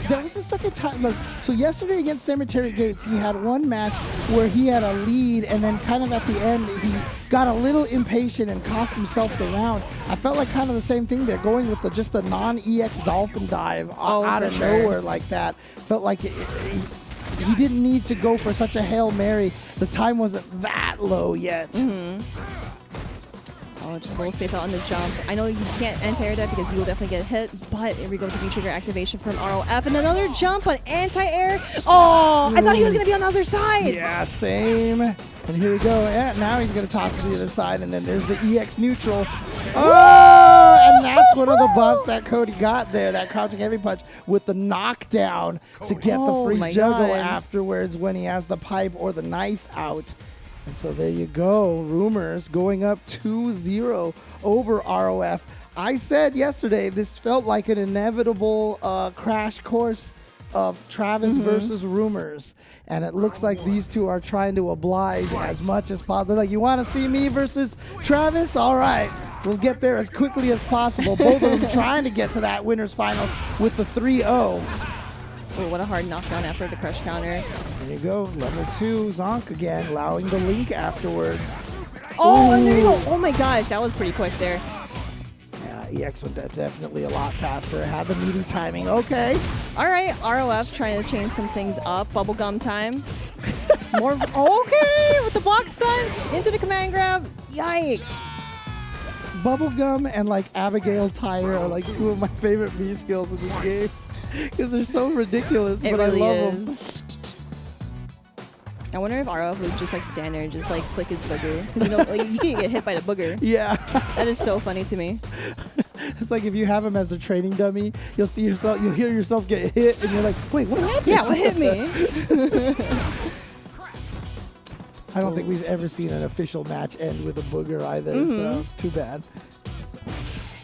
That was the second time. Look, so yesterday against Cemetery Gates, he had one match where he had a lead, and then kind of at the end, he got a little impatient and cost himself the round. I felt like kind of the same thing there, going with just the non-EX Dolphin dive out of nowhere like that. Felt like he didn't need to go for such a Hail Mary. The time wasn't that low yet. Oh, just a little space out on the jump. I know you can't anti-air that because you will definitely get hit, but here we go with the V-Trigger activation from ROF. And another jump, but anti-air. Oh, I thought he was going to be on the other side. Yeah, same. And here we go. Yeah, now he's going to toss to the other side, and then there's the EX neutral. Oh, and that's one of the buffs that Cody got there, that crouching heavy punch with the knockdown to get the free juggle afterwards when he has the pipe or the knife out. And so there you go. Rumours going up 2-0 over ROF. I said yesterday this felt like an inevitable crash course of Travis versus Rumours. And it looks like these two are trying to oblige as much as possible. Like, you want to see me versus Travis? All right. We'll get there as quickly as possible. Both of them trying to get to that winner's finals with the 3-0. Oh, what a hard knockdown after the crush counter. There you go. Level 2, Zonk again, allowing the link afterwards. Oh, and there you go. Oh my gosh, that was pretty quick there. Yeah, EX went definitely a lot faster. Had the meeting timing. Okay. All right, ROF trying to change some things up. Bubblegum time. More. Okay, with the block stun into the command grab. Yikes. Bubblegum and like Abigail Tyre are like two of my favorite V skills in this game. Because they're so ridiculous, but really I love them. I wonder if ROF would just like stand there and just like flick his booger. Because you know, like, you can get hit by the booger. Yeah. That is so funny to me. It's like if you have him as a training dummy, you'll see yourself, you'll hear yourself get hit, and you're like, wait, what happened? Yeah, what hit me? I don't think we've ever seen an official match end with a booger either, so it's too bad.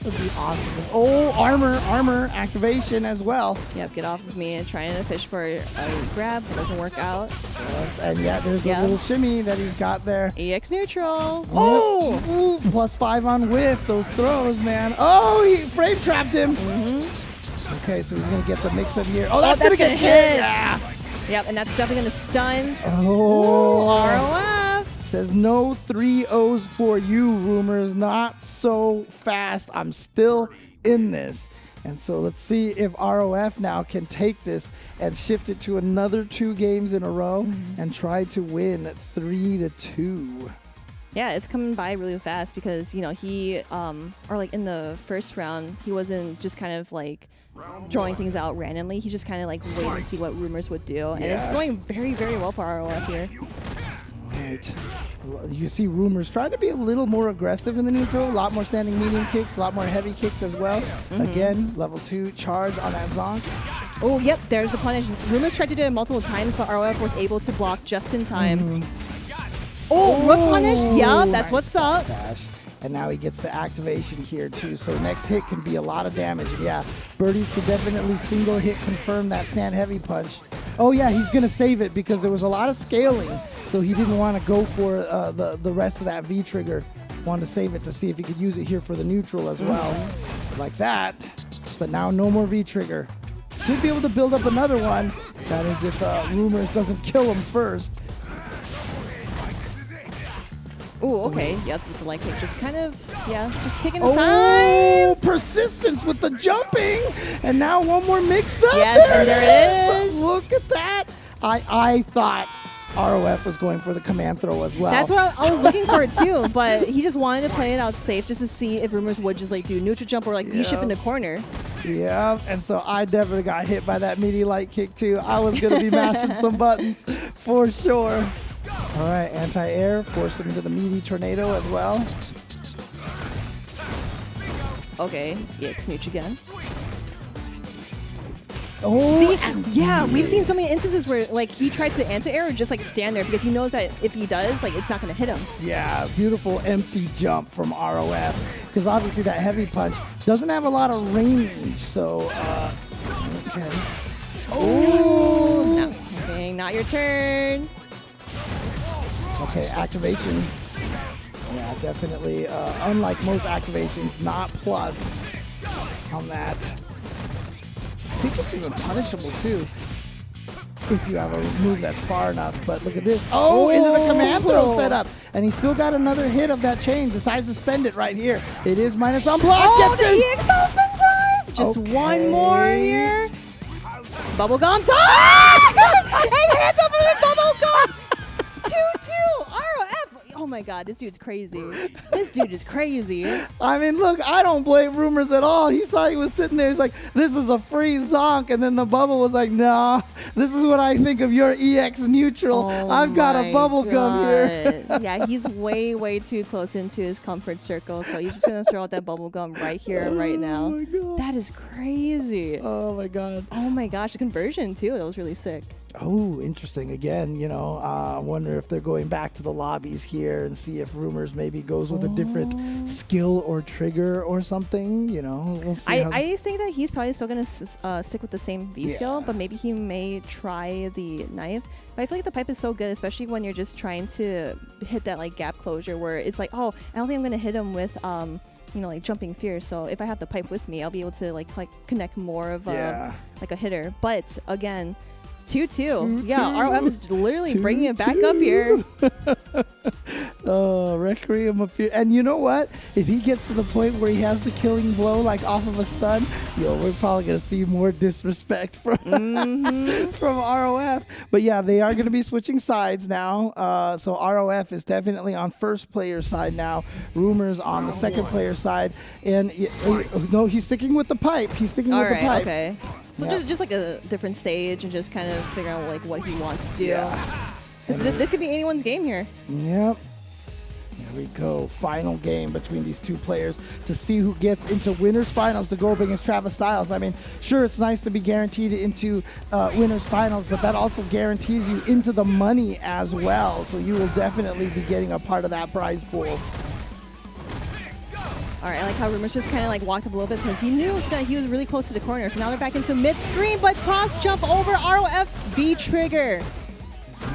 That'd be awesome. Oh, armor activation as well. Yep, get off of me and trying to fish for a grab. Doesn't work out. Yes, and yeah, there's a little shimmy that he's got there. EX neutral. Oh! Ooh, +5 on whiff. Those throws, man. Oh, he frame trapped him. Okay, so he's going to get the mix-up here. Oh, that's going to get hit. Yeah. Yep, and that's definitely going to stun. Oh. ROF. says, no 3-0s for you, Rumours. Not so fast. I'm still in this. And so let's see if ROF now can take this and shift it to another 2 games in a row and try to win 3-2. Yeah, it's coming by really fast because, you know, he, or like in the first round, he wasn't just kind of like throwing things out randomly. He just kind of like waited to see what Rumours would do. And it's going very, very well for ROF here. Right. You see Rumours trying to be a little more aggressive in the neutral, a lot more standing medium kicks, a lot more heavy kicks as well. Again, level 2 charge on that Zonk. Oh, yep, there's the punish. Rumours tried to do it multiple times, but ROF was able to block just in time. Oh, rook punish. Yeah, that's what's up. Dash. And now he gets the activation here too. So next hit can be a lot of damage. Yeah, Birdies could definitely single hit confirm that stand heavy punch. Oh yeah, he's gonna save it because there was a lot of scaling. So he didn't want to go for the rest of that V trigger. Wanted to save it to see if he could use it here for the neutral as well. Like that. But now no more V trigger. Should be able to build up another one. That is if Rumours doesn't kill him first. Ooh, okay. Yeah, the light kick just kind of, just taking his time. Oh, persistence with the jumping. And now one more mix-up. Yes, and there it is. Look at that. I thought ROF was going for the command throw as well. That's what I was looking for it too, but he just wanted to play it out safe just to see if Rumours would just like do neutral jump or like V-shift in the corner. Yeah, and so I definitely got hit by that meaty light kick too. I was going to be mashing some buttons for sure. All right, anti-air, forced him into the meaty tornado as well. Okay, EX neutral again. Oh, See, yeah, we've seen so many instances where like he tries to anti-air or just like stand there because he knows that if he does, like it's not gonna hit him. yeah, beautiful empty jump from ROF because obviously that heavy punch doesn't have a lot of range. So, okay. Oh, no, okay, not your turn. Okay, activation. Yeah, definitely. Unlike most activations, not plus on that. I think it's even punishable too if you have a move that's far enough. But look at this. Oh, into the command throw setup. And he still got another hit of that chain. Decides to spend it right here. It is minus on block. Oh, Gets the in. EX open time. Just Okay. one more here. Bubblegum time. And hands up for the bubblegum. 2-2. ROF. Oh my god, this dude's crazy. This dude is crazy. I mean, look, I don't blame Rumours at all. He saw he was sitting there. He's like, this is a free zonk. And then the bubble was like, nah, this is what I think of your EX neutral. Oh I've got a bubble gum here. Yeah, he's way, way too close into his comfort circle. So he's just going to throw out that bubble gum right here and right now. Oh my God. That is crazy. Oh my God. Oh my gosh, the conversion too. That was really sick. Oh, interesting. Again, you know, I wonder if they're going back to the lobbies here and see if Rumours maybe goes with a different skill or trigger or something. You know, we'll see. I think that he's probably still going to stick with the same V skill, but maybe he may try the knife. But I feel like the pipe is so good, especially when you're just trying to hit that like gap closure where it's like, oh, I don't think I'm going to hit him with you know, like jumping fear. So if I have the pipe with me, I'll be able to like connect more of like a hitter. But again, 2-2. Yeah, ROF is literally bringing it back up here. Oh, Requiem of Fear. And you know what? If he gets to the point where he has the killing blow, like off of a stun, we're probably going to see more disrespect from, from ROF. But yeah, they are going to be switching sides now. So ROF is definitely on first player side now. Rumours on the second player side. And no, he's sticking with the pipe. He's sticking with the pipe. Okay. So just like a different stage and just kind of figure out like what he wants to do. Because this could be anyone's game here. Yep. Here we go. Final game between these two players to see who gets into winners finals to go up against Travis Styles. I mean, sure, it's nice to be guaranteed into winners finals, but that also guarantees you into the money as well. So you will definitely be getting a part of that prize pool. All right, I like how Rumours just kind of like walked up a little bit because he knew that he was really close to the corner. So now they're back into mid-screen, but cross jump over ROF B trigger.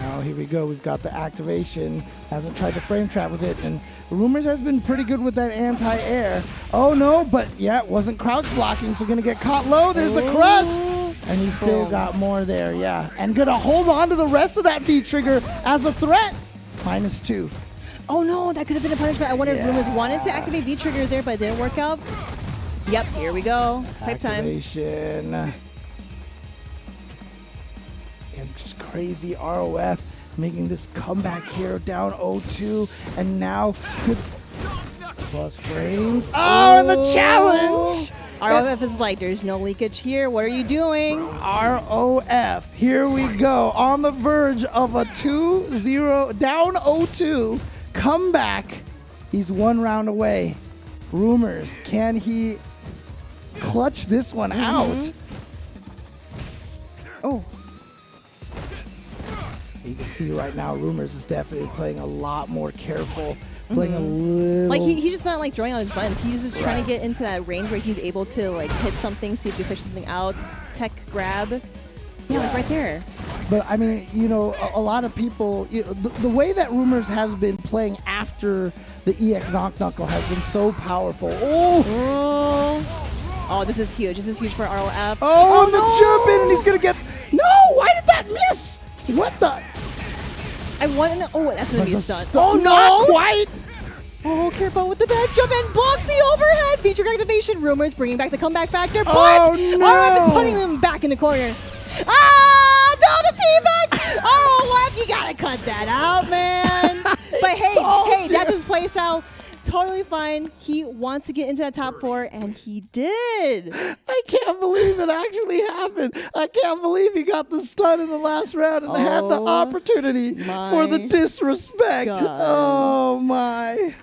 Now here we go. We've got the activation. Hasn't tried to frame trap with it, and Rumours has been pretty good with that anti-air. Oh no, but yeah, it wasn't crouch blocking, so gonna get caught low. There's the crush, and he still got more there. Yeah, and gonna hold on to the rest of that B trigger as a threat. -2. Oh no, that could have been a punishment. I wonder if Rumours wanted to activate V-trigger there, but it didn't work out. Yep, here we go. Pipe time. Activation. And just crazy ROF making this comeback here, down 0-2, and now could plus frames. Oh, and the challenge! ROF is like, there's no leakage here. What are you doing? ROF, here we go. On the verge of a 2-0, down 0-2, comeback. He's one round away. Rumours, can he clutch this one out? Oh. You can see right now, Rumours is definitely playing a lot more careful. Playing a little... Like, he's just not, like, throwing out his buttons. He's just trying to get into that range where he's able to, like, hit something, see if he pushes something out, tech grab. Yeah, like, right there. But, I mean, you know, a lot of people... You know, the way that Rumours has been playing after the EX Zonk Knuckle has been so powerful. Oh, this is huge. This is huge for ROF. Oh, and the jump in, and he's going to get... No! Why did that miss? What the... I want to know. Oh, that's going to be a stun. Oh, no! Not quite! Oh, careful with the bad jump and blocks the overhead. Feature activation. Rumours bringing back the comeback factor, but ROF is putting him back in the corner. Ah! No, the teabag! ROF, you got to cut that out, man. But hey, that's his play style. Totally fine. He wants to get into that top 4, and he did. I can't believe it actually happened. I can't believe he got the stun in the last round and had the opportunity for the disrespect. God. Oh, my.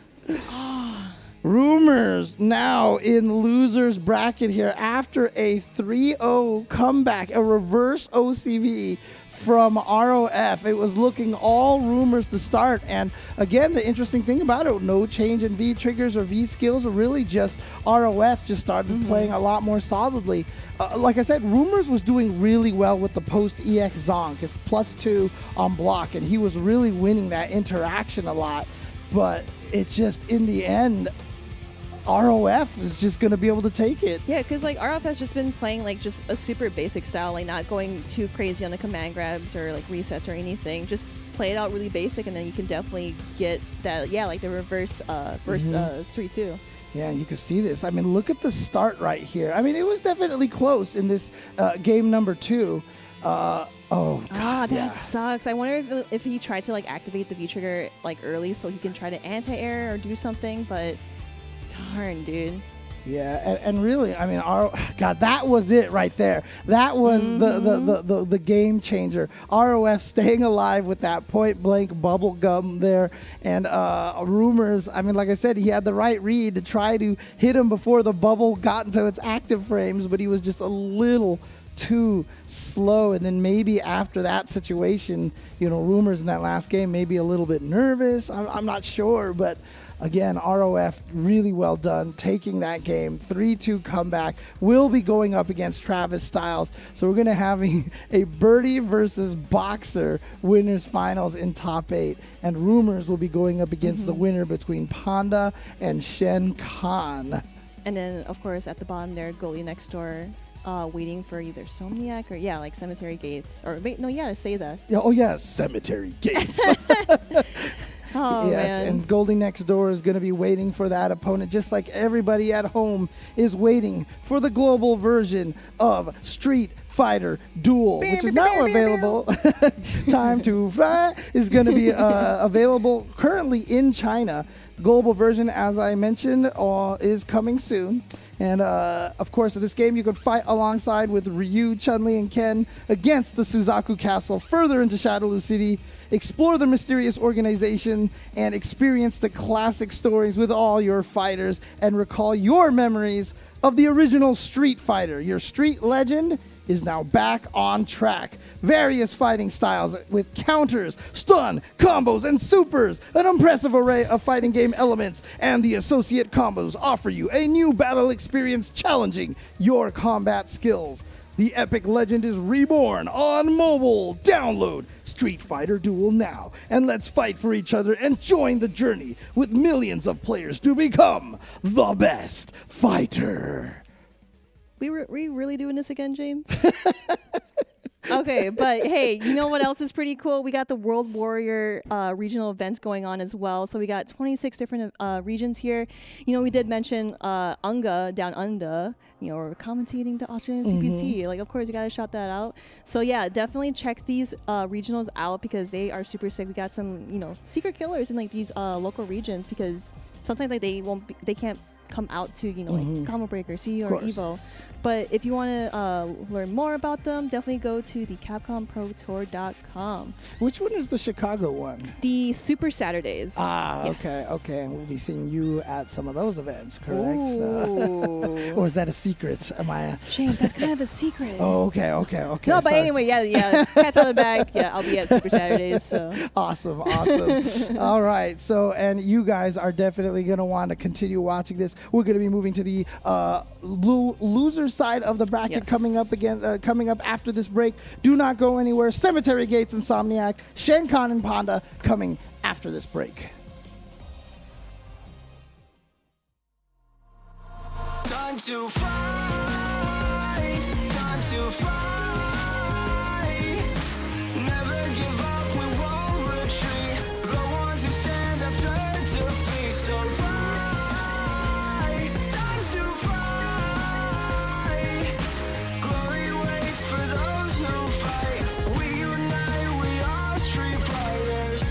Rumours now in loser's bracket here after a 3-0 comeback, a reverse OCV from ROF. It was looking all Rumours to start, and again, the interesting thing about it, no change in V triggers or V skills, or really just ROF just started playing a lot more solidly. Like I said, Rumours was doing really well with the post EX Zonk. It's +2 on block, and he was really winning that interaction a lot, but it just, in the end, ROF is just going to be able to take it. Yeah, because like ROF has just been playing like just a super basic style, like not going too crazy on the command grabs or like resets or anything. Just play it out really basic, and then you can definitely get that, like the reverse 3-2. Yeah, you can see this. I mean, look at the start right here. I mean, it was definitely close in this game number 2. Oh, God, that sucks. I wonder if he tried to like activate the V trigger like early so he can try to anti-air or do something, but darn, dude. Yeah, and really, I mean, God, that was it right there. That was the game changer. ROF staying alive with that point blank bubble gum there, and Rumours. I mean, like I said, he had the right read to try to hit him before the bubble got into its active frames, but he was just a little too slow. And then maybe after that situation, you know, Rumours in that last game maybe a little bit nervous. I'm not sure, but. Again, ROF, really well done, taking that game. 3-2 comeback. Will be going up against Travis Styles. So we're going to have a Birdie versus Boxer winners finals in top 8. And Rumours will be going up against the winner between Panda and Shen Khan. And then, of course, at the bottom there, Goldie next door. Waiting for either Insomniac or, like Cemetery Gates. Or, wait, no, to say that. Oh, yeah, Cemetery Gates. Oh, yes, man. And Goldie next door is going to be waiting for that opponent, just like everybody at home is waiting for the global version of Street Fighter Duel, which is now available. Time to Fly is going to be available currently in China. Global version, as I mentioned, is coming soon. And, of course, in this game, you could fight alongside with Ryu, Chun-Li, and Ken against the Suzaku Castle further into Shadowloo City. Explore the mysterious organization and experience the classic stories with all your fighters and recall your memories of the original Street Fighter. Your street legend is now back on track. Various fighting styles with counters, stun, combos, and supers. An impressive array of fighting game elements and the associate combos offer you a new battle experience challenging your combat skills. The epic legend is reborn on mobile. Download Street Fighter Duel now, and let's fight for each other and join the journey with millions of players to become the best fighter. We really doing this again, James? Okay. Okay, but hey, you know what else is pretty cool? We got the World Warrior regional events going on as well. So we got 26 different regions here. You know, we did mention Unga down under. You know, we're commentating the Australian CPT. Like, of course, you gotta shout that out. So yeah, definitely check these regionals out because they are super sick. We got some, you know, secret killers in like these local regions because sometimes like they can't come out to, you know, like Combo Breaker, CE or Evo. But if you want to learn more about them, definitely go to the CapcomProTour.com. Which one is the Chicago one? The Super Saturdays. Yes. Okay. And we'll be seeing you at some of those events, correct? Ooh. Or is that a secret? Am I? James, that's kind of a secret. Oh, okay. No, but sorry. anyway, yeah. Cat's on the bag. Yeah, I'll be at Super Saturdays. So. Awesome. All right. So, and you guys are definitely going to want to continue watching this. We're going to be moving to the loser side of the bracket coming up after this break. Do not go anywhere. Cemetery Gates, Insomniac, Shenkan, and Panda coming after this break. Time to fly, time to fly. Never give up, we won't retreat. The ones who stand up turn defeat. So fly, time to fly. Glory waits for those who fight. We unite, we are street fighters.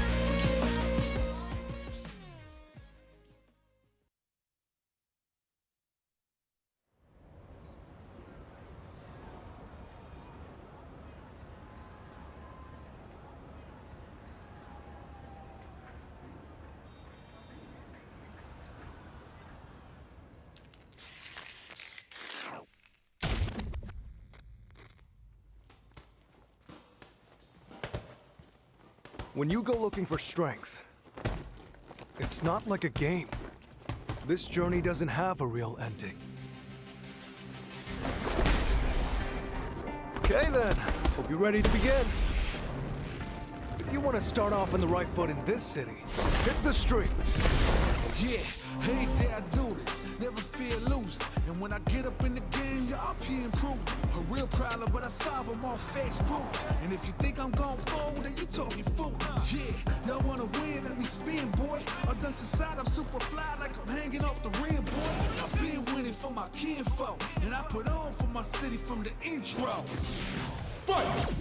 When you go looking for strength, it's not like a game. This journey doesn't have a real ending. Okay then, hope you're ready to begin. If you want to start off on the right foot in this city, hit the streets. Yeah, hey there, I do this. Never fear losing. And when I get up in the game, y'all be improving. A real problem, but I solve them all facts proof. And if you think I'm going forward, then you talking fool. Yeah, y'all wanna win, let me spin, boy. All done inside, I'm super fly like I'm hanging off the rim, boy. I've been winning for my kinfolk, and I put on for my city from the intro. Fight!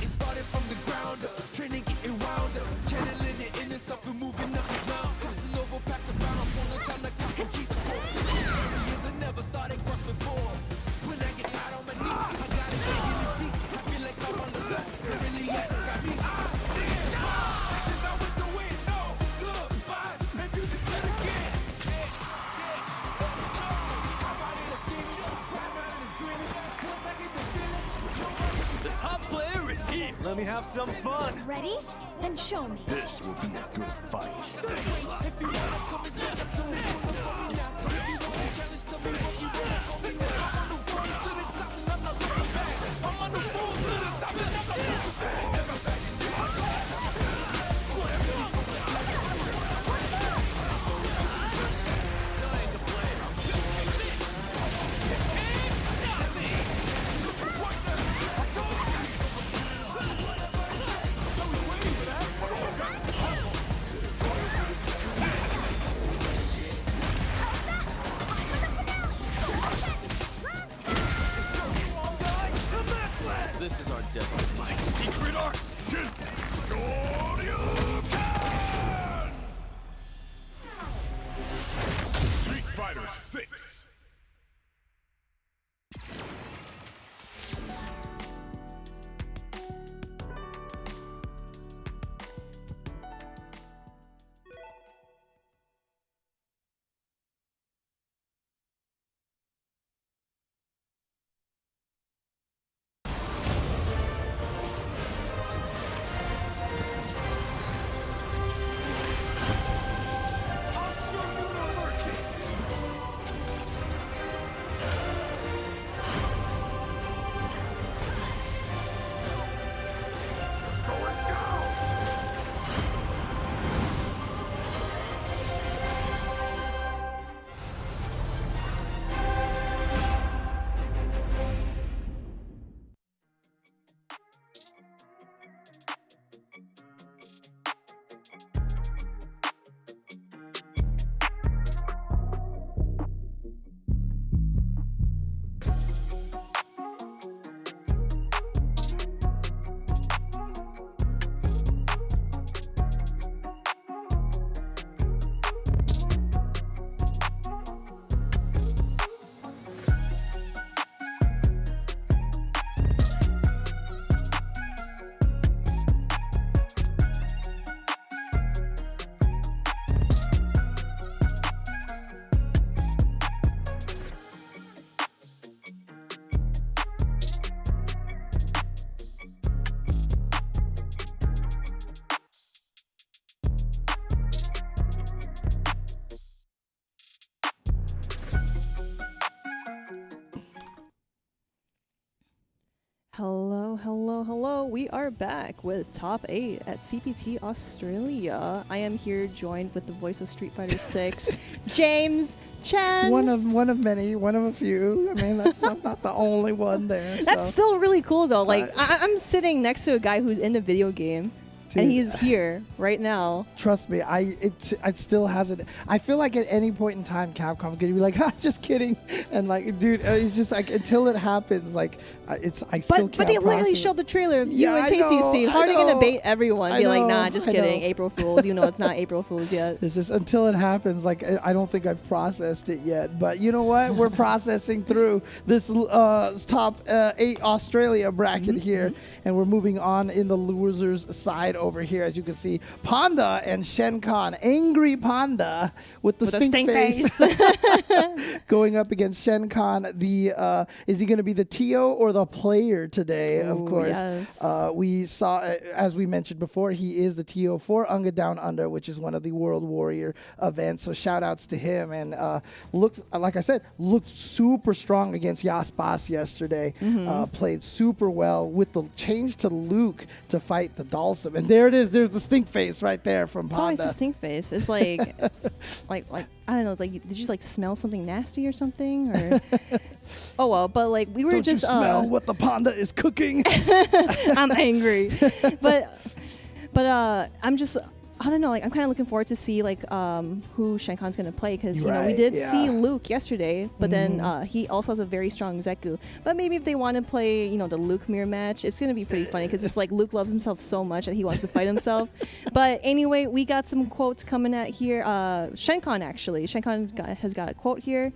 It started from the ground up, training getting wound up, channeling it in itself and moving up and down, crossing over, passing around, for the time like I can keep score. Years I never thought it crossed before. When I get tired on my knees, I gotta dig in it deep. I feel like I'm on the left, it really has got me. I stand high, 'cause I was the win, no goodbyes. If you just let it get, I'm out in the skinny, ride around in the dreamy. Once I get the feeling, The top player is here. Let me have some fun. Ready? Then show me. This will be a good fight. Hello, hello, hello. We are back with Top 8 at CPT Australia. I am here joined with the voice of Street Fighter 6, James Chen. One of many, one of a few. I mean, that's not the only one there. That's so. still really cool, though. Like, I'm sitting next to a guy who's in a video game. Dude, and he's here right now. Trust me, it still hasn't. I feel like at any point in time, Capcom's gonna be like, just kidding, and like, dude, it's just like until it happens, like, I still can't. But they literally showed the trailer of you and TCC. How are they gonna bait everyone? Be like, nah, just kidding, April Fools. You know, it's not April Fools yet. It's just until it happens. Like, I don't think I've processed it yet. But you know what? We're processing through this top 8 Australia bracket here, and we're moving on in the losers side. Over here, as you can see, Panda and Shen Khan, angry Panda with the stink face, going up against Shen Khan. Is he going to be the TO or the player today? Ooh, of course, yes. We saw, as we mentioned before, he is the TO for Unga Down Under, which is one of the World Warrior events. So shout outs to him, and looked super strong against Yaspas yesterday. Played super well with the change to Luke to fight the Dalsum, and there it is. There's the stink face right there from Panda. It's always the stink face. It's like, like I don't know. It's like, did you like smell something nasty or something? Or oh well, but like we were Don't just you smell what the Panda is cooking? I'm angry, but I'm just. I don't know, like I'm kind of looking forward to see like who Shen Khan's gonna play, because you know we did see Luke yesterday, but then he also has a very strong Zeku. But maybe if they want to play, you know, the Luke mirror match, it's gonna be pretty funny, because it's like Luke loves himself so much that he wants to fight himself. But anyway, we got some quotes coming at here. Shen Khan has got a quote here.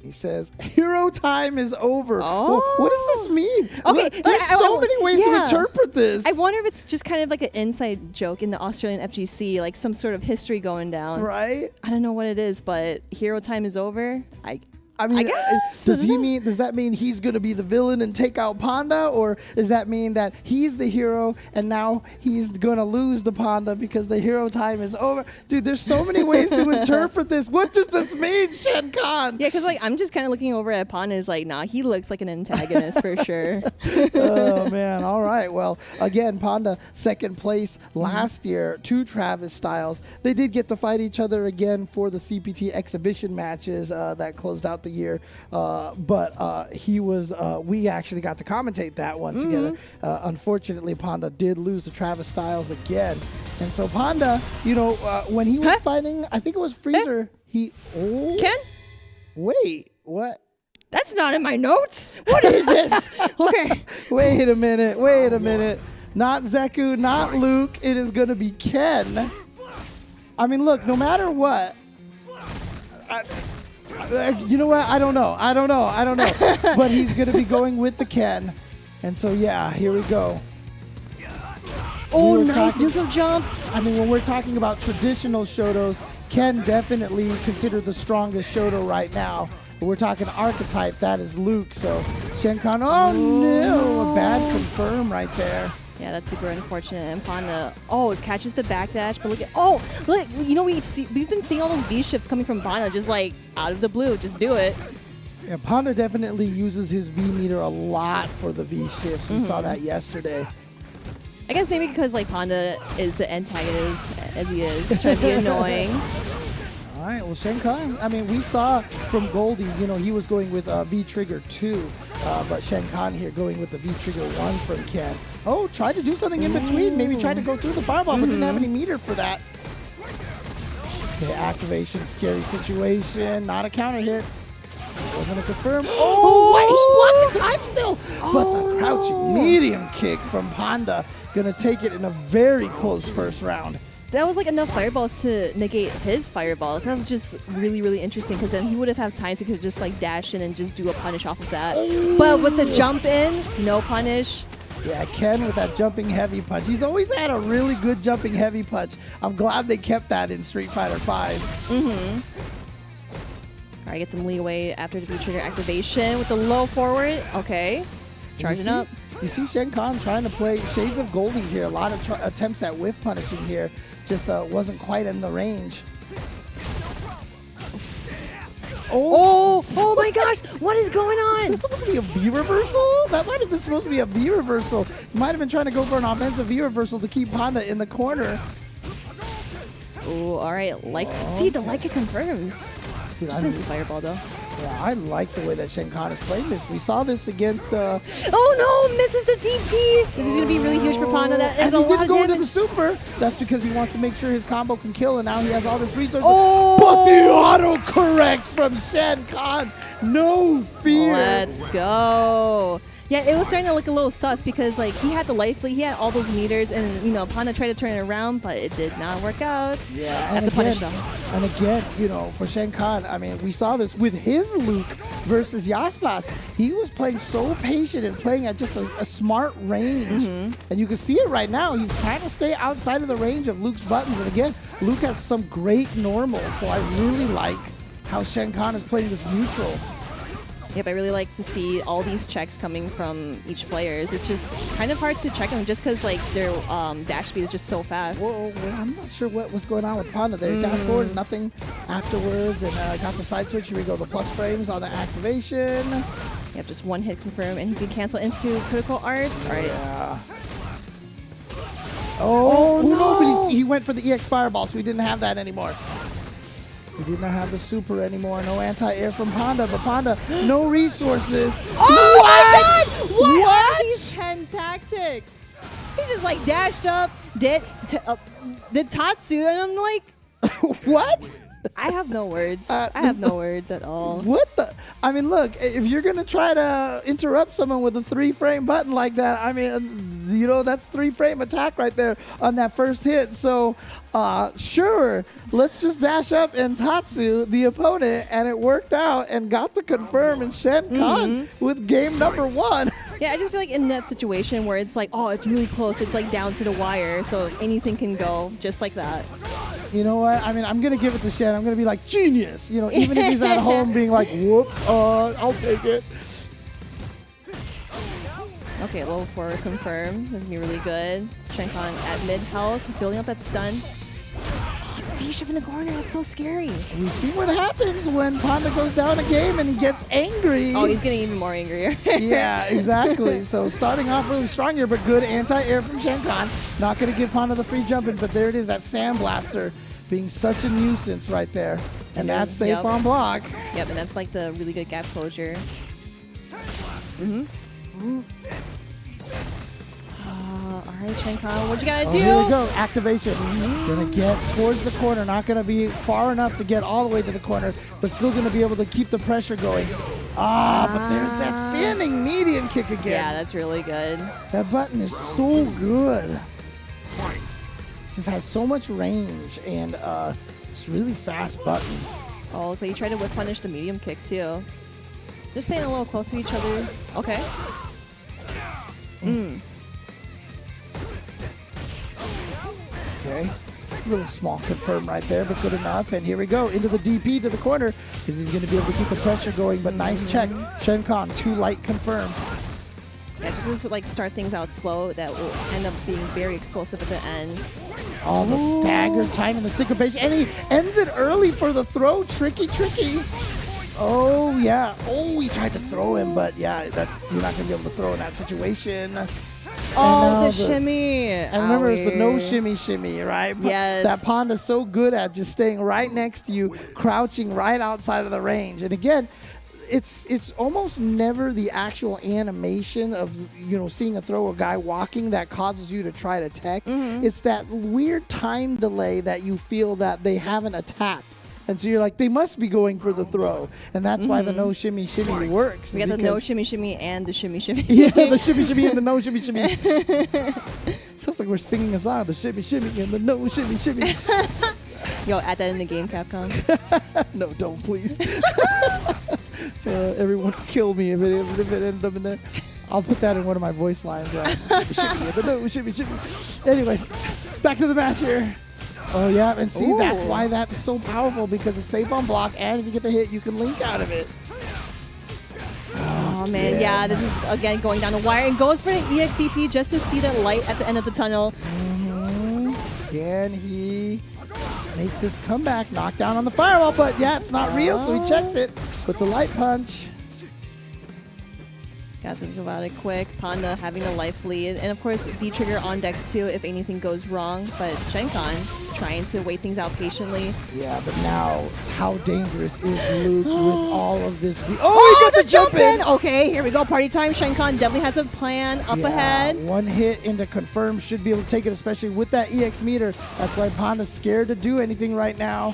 He says, "Hero time is over." Oh. Well, what does this mean? Okay, There's so many ways to interpret this. I wonder if it's just kind of like an inside joke in the Australian FGC, like some sort of history going down. Right? I don't know what it is, but hero time is over. I mean, I guess. does that mean he's going to be the villain and take out Panda, or does that mean that he's the hero and now he's going to lose the Panda because the hero time is over? Dude, there's so many ways to interpret this. What does this mean, Shen Khan? Yeah, because like I'm just kind of looking over at Panda, is like, nah, he looks like an antagonist for sure. Oh man! All right. Well, again, Panda second place last year to Travis Styles. They did get to fight each other again for the CPT exhibition matches that closed out the year, but he was we actually got to commentate that one together. Unfortunately, Panda did lose to Travis Styles again, and so Panda, you know, when he was fighting, I think it was Freezer, Ken? Wait, what? That's not in my notes. What is this? Okay. Wait a minute. Not Zeku, not Luke. It is going to be Ken. I mean, look, no matter what, you know what? I don't know. But he's going to be going with the Ken. And so, yeah, here we go. Oh, nice neutral jump. I mean, when we're talking about traditional Shotos, Ken definitely considered the strongest Shoto right now. But we're talking archetype. That is Luke. So, Shen Khan, oh no. A bad confirm right there. Yeah, that's super unfortunate. And Panda, it catches the backdash, but look, you know, we've been seeing all those V shifts coming from Panda, just like out of the blue, just do it. Yeah, Panda definitely uses his V meter a lot for the V shifts. We saw that yesterday. I guess maybe because like Panda is the antagonist as he is, trying to be annoying. All right, well, Shen Khan, I mean, we saw from Goldie, you know, he was going with V-Trigger 2, but Shen Khan here going with the V-Trigger 1 from Ken. Oh, tried to do something in between, maybe tried to go through the fireball, but didn't have any meter for that. Okay, activation, scary situation, not a counter hit. Wasn't a confirm. Oh, what? He blocked the time still. But the crouching medium kick from Panda, gonna take it in a very close first round. That was like enough fireballs to negate his fireballs. That was just really, really interesting, because then he would have had time to just like dash in and just do a punish off of that. But with the jump in, no punish. Yeah, Ken with that jumping heavy punch. He's always had a really good jumping heavy punch. I'm glad they kept that in Street Fighter V. All right, get some leeway after the V-Trigger activation with the low forward. Okay, charging up. You see Shen Khan trying to play Shades of Goldie here. A lot of attempts at whiff punishing here. Just wasn't quite in the range. Oh my gosh, what is going Is on? this supposed to be a V reversal? That might have been supposed to be a V reversal. Might have been trying to go for an offensive V reversal to keep Panda in the corner. Oh, all right. See, the Leica confirms. Dude, Just into fireball though. yeah, I like the way that Shenkan is playing this. We saw this against. Oh no, misses the DP. This is gonna be really huge for Panda. That and is he a lot didn't of go into damage. the super. That's because he wants to make sure his combo can kill, and now he has all this resources. Oh! But the auto correct from Shenkan, no fear. Let's go. Yeah, it was starting to look a little sus because like he had the life lead, he had all those meters, and you know Panda tried to turn it around, but it did not work out. Yeah, That's a punish though. And again, you know, for Shenkan, I mean, we saw this with his Luke versus Yaspas. He was playing so patient and playing at just a smart range. And you can see it right now. He's trying to stay outside of the range of Luke's buttons. And again, Luke has some great normals, so I really like how Shenkan is playing this neutral. Yep, I really like to see all these checks coming from each players. It's just kind of hard to check them just because like their dash speed is just so fast. Whoa, I'm not sure what was going on with Panda there. Dash forward, nothing afterwards, and got the side switch. Here we go, the plus frames on the activation. Yep, just one hit confirm, and he can cancel into critical arts. All right. Yeah. Oh no! But he went for the EX Fireball, so he didn't have that anymore. He did not have the super anymore. No anti-air from Panda, but Panda, no resources. Oh my God! What What? are these 10 tactics? He just like dashed up, did Tatsu, and I'm like, What? I have no words. I have no words at all. What the? I mean, look, if you're going to try to interrupt someone with a 3-frame button like that, I mean, you know, that's 3-frame attack right there on that first hit. So, sure, let's just dash up and Tatsu the opponent, and it worked out and got the confirm and Shenkan with game number 1. Yeah, I just feel like in that situation where it's like, oh, it's really close. It's like down to the wire, so anything can go just like that. You know what? I mean, I'm going to give it to Shen. I'm going to be like, genius. You know, even if he's at home being like, whoops, I'll take it. Okay, level 4 confirm. This is going to be really good. Shenkan at mid health, building up that stun. V-ship in the corner, that's so scary. We see what happens when Panda goes down a game and he gets angry. Oh, he's getting even more angrier. Yeah, exactly. So starting off really strong here, but good anti-air from Shenkan. Not going to give Panda the free jumping, but there it is, that Sandblaster being such a nuisance right there. And that's safe on block. Yep, and that's like the really good gap closure. All right, Shenkan, what you gotta do? Here we go, activation. Gonna get towards the corner, not gonna be far enough to get all the way to the corner, but still gonna be able to keep the pressure going. But there's that standing medium kick again. Yeah, that's really good. That button is so good. Just has so much range and it's really fast button. Oh, so you tried to whip punish the medium kick too. They're staying a little close to each other. Okay. Okay. A little small confirm right there, but good enough. And here we go, into the DP to the corner, because he's going to be able to keep the pressure going, but nice check. Shenkan, too light confirm. Yeah, just like start things out slow that will end up being very explosive at the end. All the stagger time and the syncopation, and he ends it early for the throw. Tricky. Oh, yeah. Oh, he tried to throw him, but yeah, you're not going to be able to throw in that situation. Oh, the shimmy. And remember, it's the no shimmy, right? Yes. That Panda's so good at just staying right next to you, crouching right outside of the range. And again, it's almost never the actual animation of, you know, seeing a thrower guy walking that causes you to try to tech. It's that weird time delay that you feel that they haven't attacked. And so you're like, they must be going for the throw. And that's why the no shimmy works. We got the no shimmy and the shimmy. Yeah, the shimmy and the no shimmy. Sounds like we're singing a song, the shimmy and the no shimmy. Yo, add that in the game, Capcom. No, don't, please. Everyone kill me if it ended up in there. I'll put that in one of my voice lines. Shimmy and the no shimmy. Anyways, back to the match here. Oh, yeah, and see, that's why that's so powerful, because it's safe on block, and if you get the hit, you can link out of it. Oh, man, yeah, this is, again, going down the wire, and goes for an EXDP just to see the light at the end of the tunnel. Can he make this comeback? Knock down on the fireball, but yeah, it's not real, so he checks it with the light punch. Gotta think about it quick. Panda having the life lead. And of course, V-trigger on deck too if anything goes wrong. But Shenkan trying to wait things out patiently. Yeah, but now how dangerous is Luke with all of this? He Oh, got the jump in! Okay, here we go. Party time. Shenkan definitely has a plan up ahead. One hit into confirm should be able to take it, especially with that EX meter. That's why Panda's scared to do anything right now.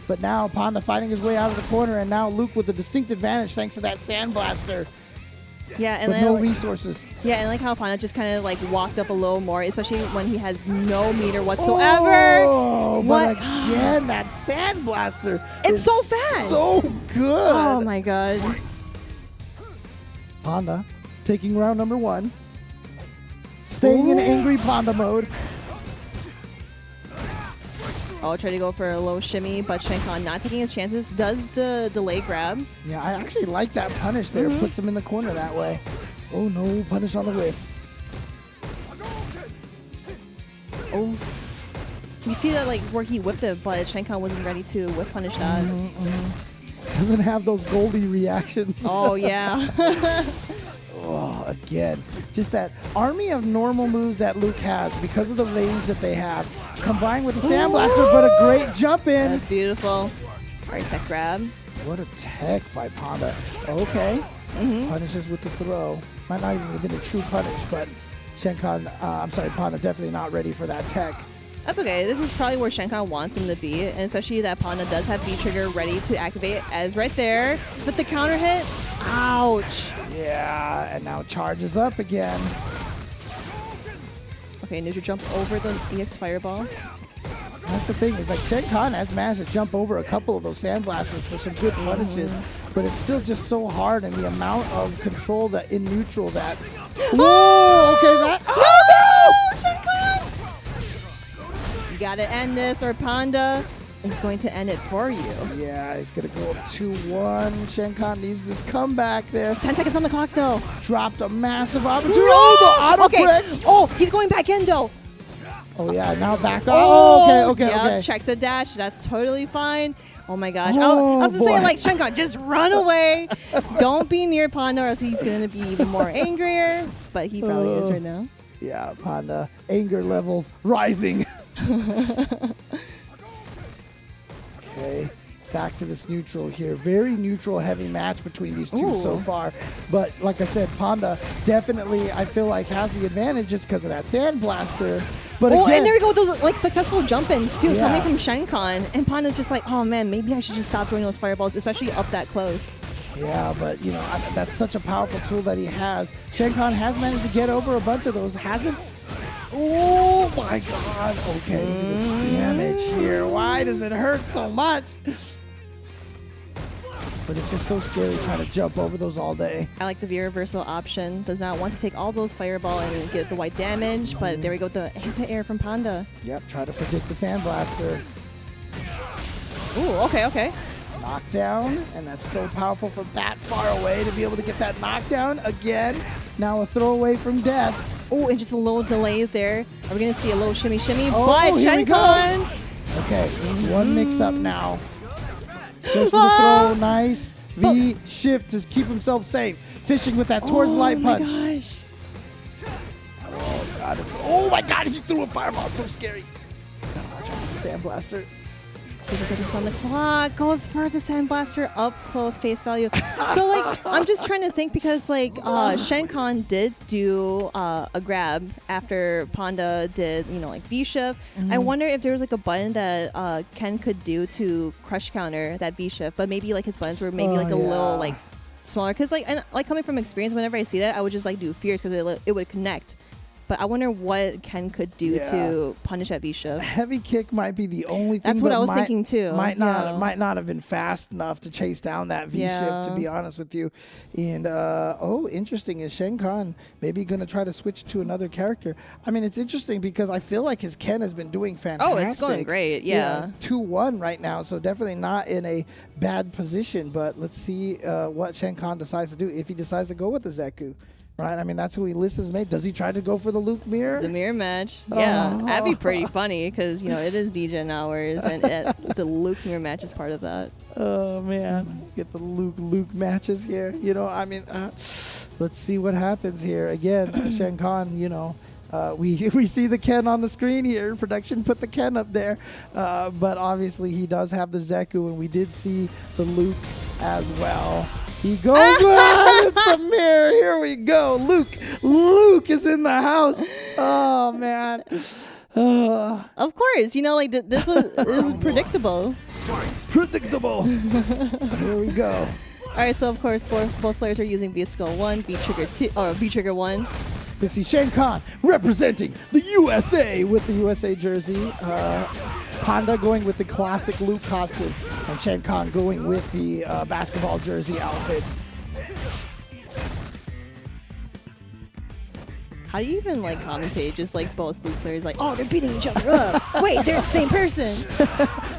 But now Panda fighting his way out of the corner, and now Luke with a distinct advantage thanks to that Sandblaster. Yeah, and But no resources. Yeah, and like how Panda just kind of like walked up a little more, especially when he has no meter whatsoever. Oh, but again, that Sandblaster. It's is so fast. So good. Oh my god. Panda taking round number 1. Staying in angry Panda mode. I'll try to go for a low shimmy, but Shenkan not taking his chances. Does the delay grab. Yeah, I actually like that punish there. Puts him in the corner that way. Oh no, punish on the whip. Oh. You see that like where he whipped it, but Shenkan wasn't ready to whip punish that. Doesn't have those Goldie reactions. Oh yeah. Oh, again, just that army of normal moves that Luke has because of the range that they have, combined with the Sandblaster, but a great jump in. That's beautiful. Alright, tech grab. What a tech by Panda. Okay. Punishes with the throw. Might not even have been a true punish, but Panda definitely not ready for that tech. That's okay. This is probably where Shenkan wants him to be, and especially that Panda does have V-trigger ready to activate as right there. But the counter hit, ouch. Yeah, and now charges up again. Okay, neutral jump over the EX fireball. That's the thing, is like Shenkan has managed to jump over a couple of those Sandblasters for some good punishes, but it's still just so hard, and the amount of control that in neutral that. Whoa! Okay, that. No! Shenkan! You gotta end this, or Panda is going to end it for you. Yeah, he's gonna go up 2-1. Shenkan needs this comeback there. 10 seconds on the clock though. Dropped a massive opportunity. Oh, the auto okay. correct. Oh, he's going back in though. Oh yeah, now back off. Oh, okay. Yeah, checks a dash. That's totally fine. Oh my gosh. Oh, I was just boy. saying, like, Shenkan, just run away. Don't be near Panda or else he's going to be even more angrier. But he probably is right now. Yeah, Panda. Anger levels rising. Okay. Back to this neutral here. Very neutral heavy match between these two so far. But like I said, Panda definitely, I feel like, has the advantage just because of that Sandblaster. But again, and there we go with those like successful jump-ins too, Yeah. coming from Shenkan. And Panda's just like, oh man, maybe I should just stop throwing those fireballs, especially up that close. yeah, but you know, that's such a powerful tool that he has. Shenkan has managed to get over a bunch of those, hasn't? Oh my god. Okay, look at this damage here. Why does it hurt so much? But it's just so scary trying to jump over those all day. I like the V-reversal option. Does not want to take all those fireball and get the white damage, but there we go with the anti-air from Panda. Yep, try to predict the Sandblaster. Ooh, okay. Knockdown, and that's so powerful from that far away to be able to get that knockdown again. Now a throwaway from death. Oh, and just a little delay there. Are we going to see a little shimmy? Oh, But here we go. Shenkan! Okay, one mix-up now. Goes for the throw, nice. V shift to keep himself safe. Fishing with that towards light punch. Oh my gosh. Oh my god, he threw a fireball. It's so scary. Gotta watch out for the Sandblaster. 50 seconds on the clock. Goes for the Sandblaster up close face value. So like, I'm just trying to think because like Shenkan did do a grab after Panda did, you know, like V shift. I wonder if there was like a button that Ken could do to crush counter that V shift, but maybe like his buttons were maybe like a little like smaller. Cause like, and like coming from experience, whenever I see that, I would just like do fierce because it would connect. But I wonder what Ken could do to punish that V-shift. Heavy kick might be the only thing. That's what that I was thinking too. Might not have been fast enough to chase down that V-shift, to be honest with you. And interesting, is Shenkan maybe going to try to switch to another character? I mean, it's interesting because I feel like his Ken has been doing fantastic. Oh, it's going great, yeah. 2-1 right now, so definitely not in a bad position. But let's see what Shenkan decides to do if he decides to go with the Zeku. right? I mean, that's who he lists his mate. Does he try to go for the Luke mirror? The mirror match. Yeah, Oh. that'd be pretty funny because, it is DGen hours and the Luke mirror match is part of that. Oh, man. Get the Luke matches here. I mean, let's see what happens here. Again, Shen Khan, we see the Ken on the screen here. Production put the Ken up there. But obviously he does have the Zeku, and we did see the Luke as well. He goes, it's a mirror. Here we go. Luke is in the house. Oh, man. Of course, this is predictable. Predictable. Here we go. All right, so of course both players are using V Skill 1, V Trigger 2, or V Trigger 1. You see Shen Khan representing the USA with the USA jersey. Panda going with the classic Luke costume, and Shen Khan going with the basketball jersey outfit. How do you even commentate? Just both Luke players oh, they're beating each other up. Wait, they're the same person.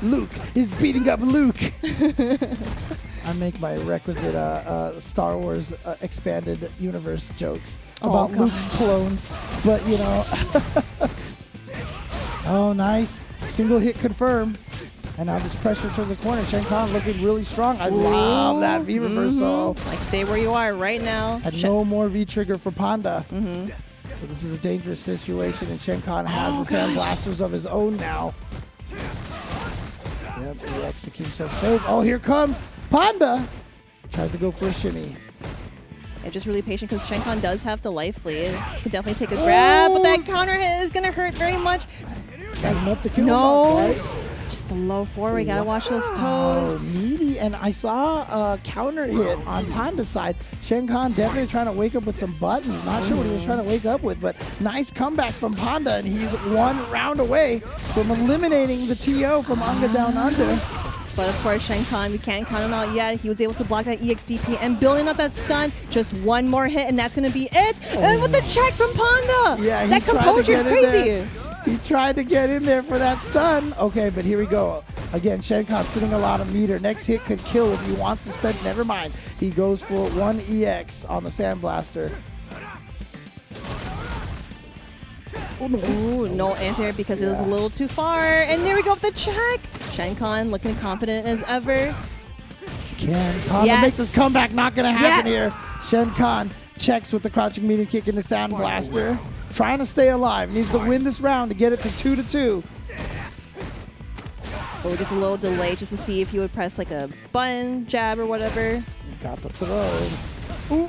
Luke is beating up Luke. I make my requisite Star Wars expanded universe jokes about Luke clones, but oh, nice. Single hit confirm. And now this pressure to the corner. Shen Khan looking really strong. I love that V reversal. Stay where you are right now. And no more V trigger for Panda. So this is a dangerous situation, and Shen Khan has the Sand Blasters of his own now. Yep, he executes himself safe. Oh, here comes Panda. Tries to go for a shimmy. Yeah, just really patient because Shen Khan does have the life lead. Could definitely take a grab, but that counter hit is going to hurt very much. Got enough to kill no. him, right? Just the low forward. Gotta watch those toes. Meaty, and I saw a counter hit on Panda's side. Shen Khan definitely trying to wake up with some buttons. Not sure what he was trying to wake up with, but nice comeback from Panda, and he's 1 round away from eliminating the TO from Anga Down Under. But of course, Shen Khan, we can't count him out yet. He was able to block that EXDP and building up that stun. Just one more hit, and that's going to be it. And with the check from Panda. Yeah, that composure is crazy. He tried to get in there for that stun. Okay, but here we go. Again, Shen Khan sitting a lot of meter. Next hit could kill if he wants to spend. Never mind. He goes for 1 EX on the Sandblaster. Ooh, no anti-air because it was a little too far. And there we go with the check. Shen Khan looking confident as ever. Can Panda make this comeback? Not going to happen here. Shen Khan checks with the crouching medium kick in the Sandblaster. Trying to stay alive. Needs to win this round to get it to 2-2. Oh, just a little delay just to see if he would press a button, jab, or whatever. Got the throw. Ooh.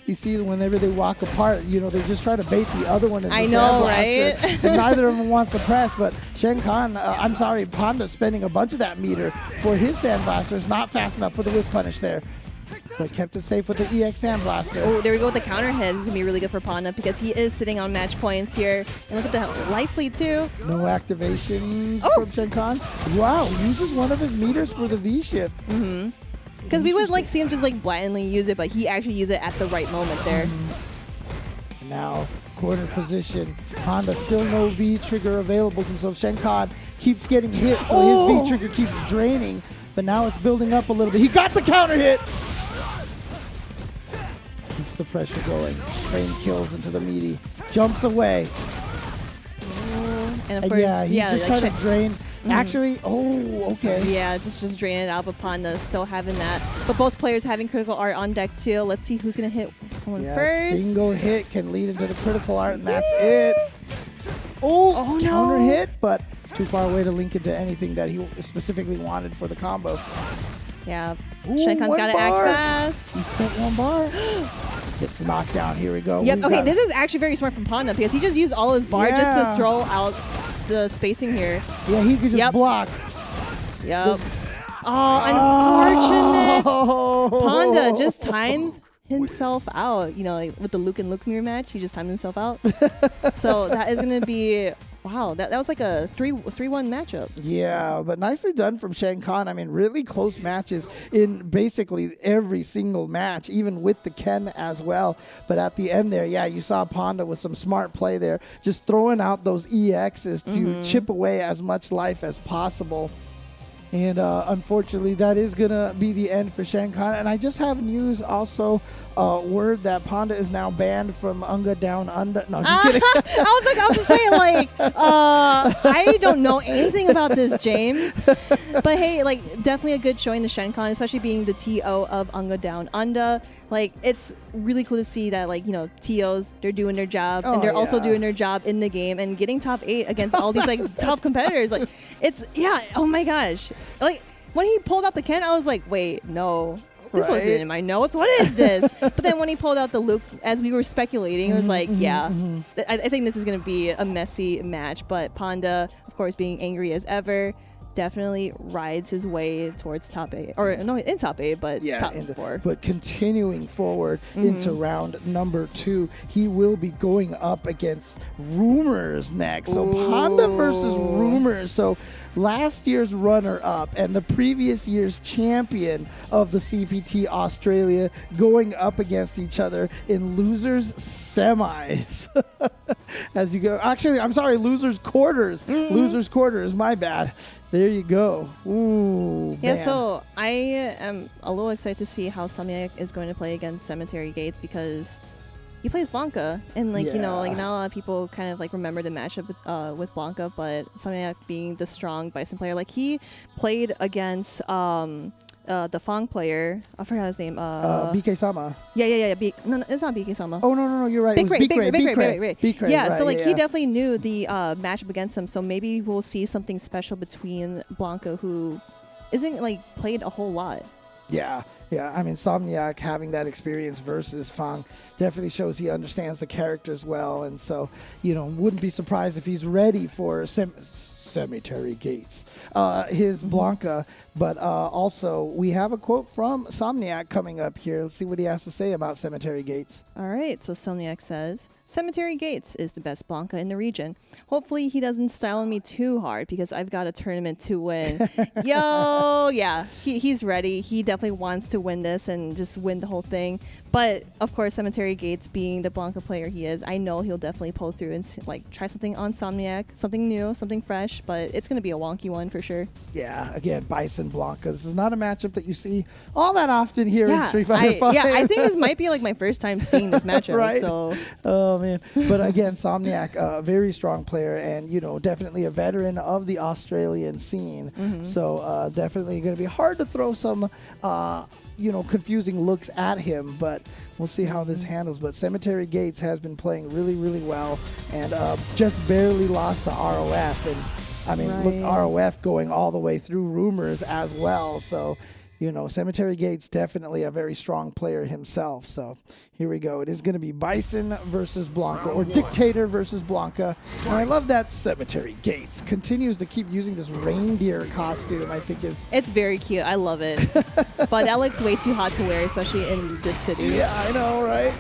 You see, whenever they walk apart, they just try to bait the other one in the Sandblaster. Right? And neither of them wants to press, but Shen Khan, Panda's spending a bunch of that meter for his Sandblasters. Not fast enough for the whip punish there. But kept it safe with the EX Sandblaster. Oh, there we go with the counter hit. This is going to be really good for Panda because he is sitting on match points here. And look at the life lead, too. No activations from Shen Khan. Wow, uses one of his meters for the V-shift. Because we would see him just blatantly use it, but he actually used it at the right moment there. Now, corner position. Panda still no V-trigger available to himself. Shen Khan keeps getting hit, so his V-trigger keeps draining. But now it's building up a little bit. He got the counter hit! Keeps the pressure going. Train kills into the meaty. Jumps away. And of course, he's just trying to drain. Actually, okay. Yeah, just drain it out, but Panda still having that. But both players having critical art on deck too. Let's see who's going to hit someone first. Single hit can lead into the critical art, and that's it. Oh, counter hit, but too far away to link into anything that he specifically wanted for the combo. Yeah, Shen Khan's got to act fast. He spent 1 bar. Gets the knockdown. Here we go. Yep. Okay, this is actually very smart from Panda because he just used all his bar just to throw out the spacing here. Yeah, he could just block. Yep. Oh, unfortunate. Panda just times himself out. With the Luke and Luke mirror match, he just timed himself out. So that is going to be... Wow, that was a 3-1 matchup. Yeah, but nicely done from Shen Khan. I mean, really close matches in basically every single match, even with the Ken as well. But at the end there, you saw Panda with some smart play there, just throwing out those EXs to chip away as much life as possible. And unfortunately, that is going to be the end for Shenkan. And I just have news also, word that Panda is now banned from Unga Down Under. No, just kidding. I was just saying, like, I don't know anything about this, James. But hey, like, definitely a good showing to Shenkan, especially being the TO of Unga Down Under. Like, it's really cool to see that, like, you know, TOs, they're doing their job, and they're also doing their job in the game and getting top 8 against all these, like, top competitors. Like, it's, oh my gosh. Like, when he pulled out the Ken, I was like, wait, no. This wasn't in my notes. What is this? But then when he pulled out the Luke, as we were speculating, it was like, I think this is going to be a messy match. But Panda, of course, being angry as ever, definitely rides his way towards top 8. Or, no, in top 8, but top 4. But continuing forward into round number 2, he will be going up against Rumours next. So Panda versus Rumours. So last year's runner-up and the previous year's champion of the CPT Australia going up against each other in losers semis. As you go, actually, I'm sorry, losers quarters. Losers quarters, my bad. There you go. Ooh, yeah, man. so I am a little excited to see how Insomniac is going to play against Cemetery Gates, because he plays Blanca, and like you know, like not a lot of people kind of like remember the matchup with Blanca, but Insomniac being the strong Bison player, like he played against the Fang player. I forgot his name. BK Sama. Yeah. No, it's not BK Sama. Oh no, you're right. Big Ray. Yeah, right, so like he definitely knew the matchup against him. So maybe we'll see something special between Blanca, who isn't like played a whole lot. Yeah. I mean, Insomniac having that experience versus Fang definitely shows he understands the characters well, and so wouldn't be surprised if he's ready for Cemetery Gates, his Blanca. But also, we have a quote from Insomniac coming up here. Let's see what he has to say about Cemetery Gates. All right, so Insomniac says, Cemetery Gates is the best Blanca in the region. Hopefully he doesn't style on me too hard, because I've got a tournament to win. Yeah, he's ready. He definitely wants to win this and just win the whole thing. But, of course, Cemetery Gates being the Blanca player he is, I know he'll definitely pull through and like try something on Insomniac, something new, something fresh, but it's going to be a wonky one for sure. Yeah, again, Bison Blanca. This is not a matchup that you see all that often here in Street Fighter 5. Yeah, I think this might be like my first time seeing this matchup. Right? So. Oh, man. But again, Insomniac, a very strong player and, definitely a veteran of the Australian scene. So definitely going to be hard to throw some, confusing looks at him, but we'll see how this handles. But Cemetery Gates has been playing really, really well and just barely lost to ROF. And I mean, look, ROF going all the way through Rumours as well. So, Cemetery Gates definitely a very strong player himself. So here we go. It is going to be Bison versus Blanca, or Dictator versus Blanca. And I love that Cemetery Gates continues to keep using this reindeer costume. I think it's very cute. I love it. But that looks way too hot to wear, especially in this city. Yeah, I know, right?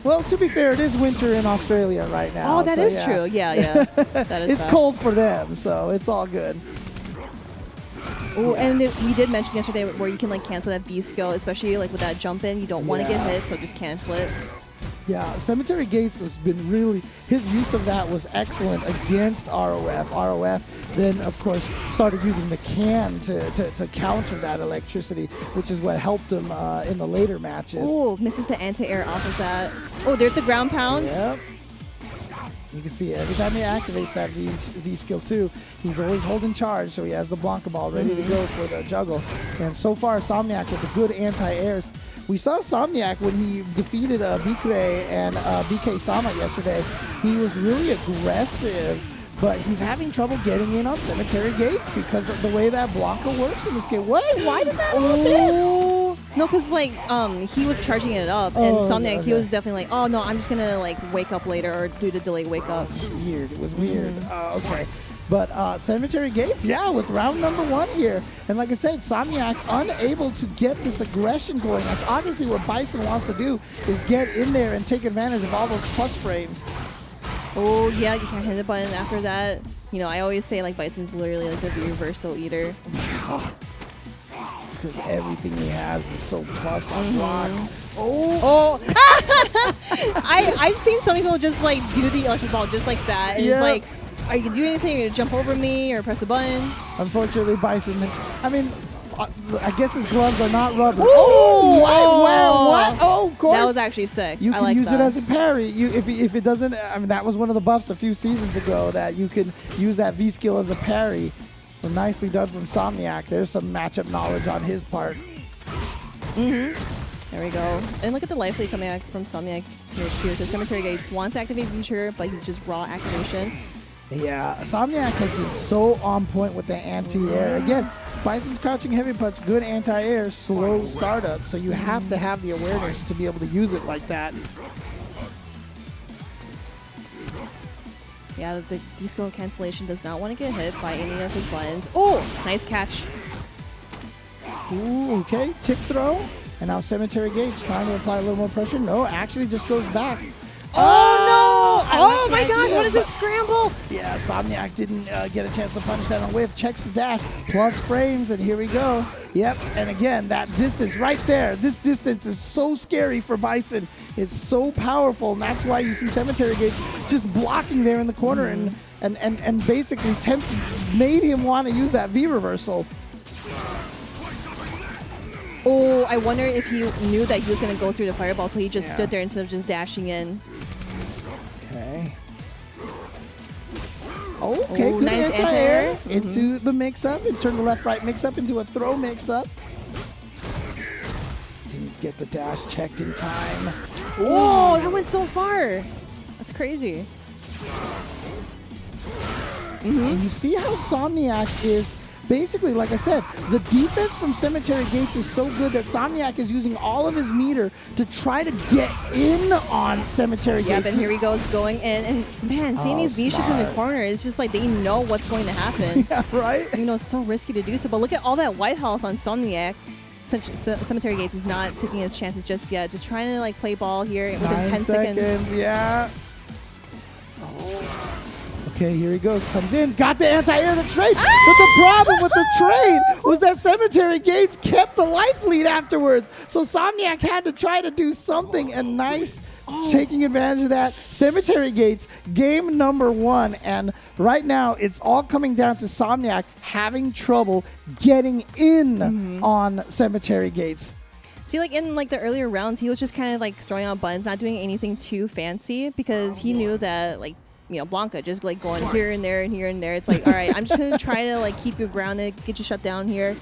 Well, to be fair, it is winter in Australia right now. Oh, that is true. Yeah. That is it's cold for them, so it's all good. Oh, and we did mention yesterday where you can like cancel that V skill, especially like with that jump in. You don't want to get hit, so just cancel it. Yeah, Cemetery Gates has been his use of that was excellent against ROF. ROF then, of course, started using the can to counter that electricity, which is what helped him in the later matches. Oh, misses the anti-air off of that. Oh, there's the ground pound. Yep. You can see every time he activates that V skill too, he's always holding charge, so he has the Blanca ball ready to go for the juggle. And so far, Insomniac with the good anti-airs. We saw Insomniac when he defeated Bikure and BK Sama yesterday. He was really aggressive, but he's having trouble getting in on Cemetery Gates because of the way that Blanca works in this game. Why did that happen? No, because like he was charging it up, and Insomniac, he was definitely like, oh no, I'm just gonna like wake up later or do the delayed wake up. It was weird. Okay. But Cemetery Gates, with round number 1 here. And like I said, Insomniac unable to get this aggression going. That's obviously what Bison wants to do, is get in there and take advantage of all those plus frames. Oh, yeah, you can't hit the button after that. I always say like Bison's literally like a reversal eater. Because everything he has is so plus unlocked. I've seen some people just like do the electric ball just like that, and it's like are you gonna do anything? Are you gonna jump over me or press a button? Unfortunately, Bison. I mean, I guess his gloves are not rubber. Ooh! What? Oh, of course. That was actually sick. You I can like use that. it as a parry. If it doesn't, I mean, that was one of the buffs a few seasons ago that you could use that V skill as a parry. So nicely done from Insomniac. There's some matchup knowledge on his part. There we go. And look at the life lead coming out from Insomniac here too. So Cemetery Gates wants to activate V-trigger, but he's just raw activation. Yeah, Insomniac has been so on point with the anti-air. Again, Bison's crouching heavy punch, good anti-air, slow startup. So you have to have the awareness to be able to use it like that. Yeah, the disco cancellation does not want to get hit by any of his buttons. Oh, nice catch. Ooh, okay, tip throw. And now Cemetery Gates trying to apply a little more pressure. No, actually just goes back. Oh, no! Oh my gosh, idea, what is this scramble? Yeah, Insomniac didn't get a chance to punish that on whiff. Checks the dash, plus frames, and here we go. Yep, and again, that distance right there. This distance is so scary for Bison. It's so powerful, and that's why you see Cemetery Gates just blocking there in the corner and basically made him want to use that V reversal. Oh, I wonder if he knew that he was going to go through the fireball, so he just stood there instead of just dashing in. Okay. Okay, Ooh, good nice anti-air anti-air. into the mix-up. It turned the left-right mix-up into a throw mix-up. Didn't get the dash checked in time. Oh, that went so far. That's crazy. And you see how Insomniac is basically, like I said, the defense from Cemetery Gates is so good that Insomniac is using all of his meter to try to get in on Cemetery Yep, Gates. and here he goes going in. And man, seeing these V-ships in the corner, it's just like they know what's going to happen. Yeah, right? You know, it's so risky to do so. But look at all that white health on Insomniac. Cemetery Gates is not taking his chances just yet. Just trying to like play ball here within 10 seconds. Yeah. Okay, here he goes. Comes in. Got the anti-air to trade. But the problem with the trade was that Cemetery Gates kept the life lead afterwards. So Insomniac had to try to do something. And nice taking advantage of that. Cemetery Gates, game number 1. And right now, it's all coming down to Insomniac having trouble getting in on Cemetery Gates. See, like in like the earlier rounds, he was just kind of like throwing out buttons, not doing anything too fancy because he knew that like, you know, Blanca just like going here and there and here and there. It's like, all right, I'm just gonna try to like keep you grounded, get you shut down here.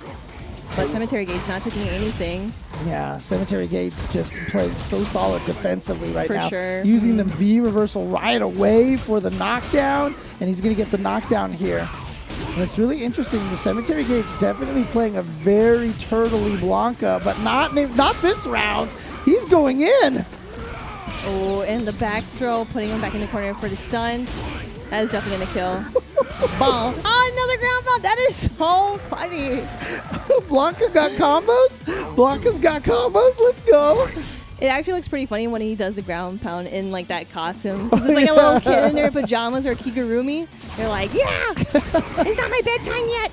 But Cemetery Gates not taking anything. Yeah, Cemetery Gates just playing so solid defensively right now. For sure. Using the V reversal right away for the knockdown, and he's gonna get the knockdown here. And it's really interesting. The Cemetery Gates definitely playing a very turtley Blanca, but not this round. He's going in. Oh, and the back throw, putting him back in the corner for the stun. That is definitely gonna kill. Ball. Oh, another ground pound. That is so funny. Blanca got combos. Blanca's got combos. Let's go. It actually looks pretty funny when he does the ground pound in like that costume. It's like a little kid in their pajamas or Kigurumi. They're like, yeah, it's not my bedtime yet.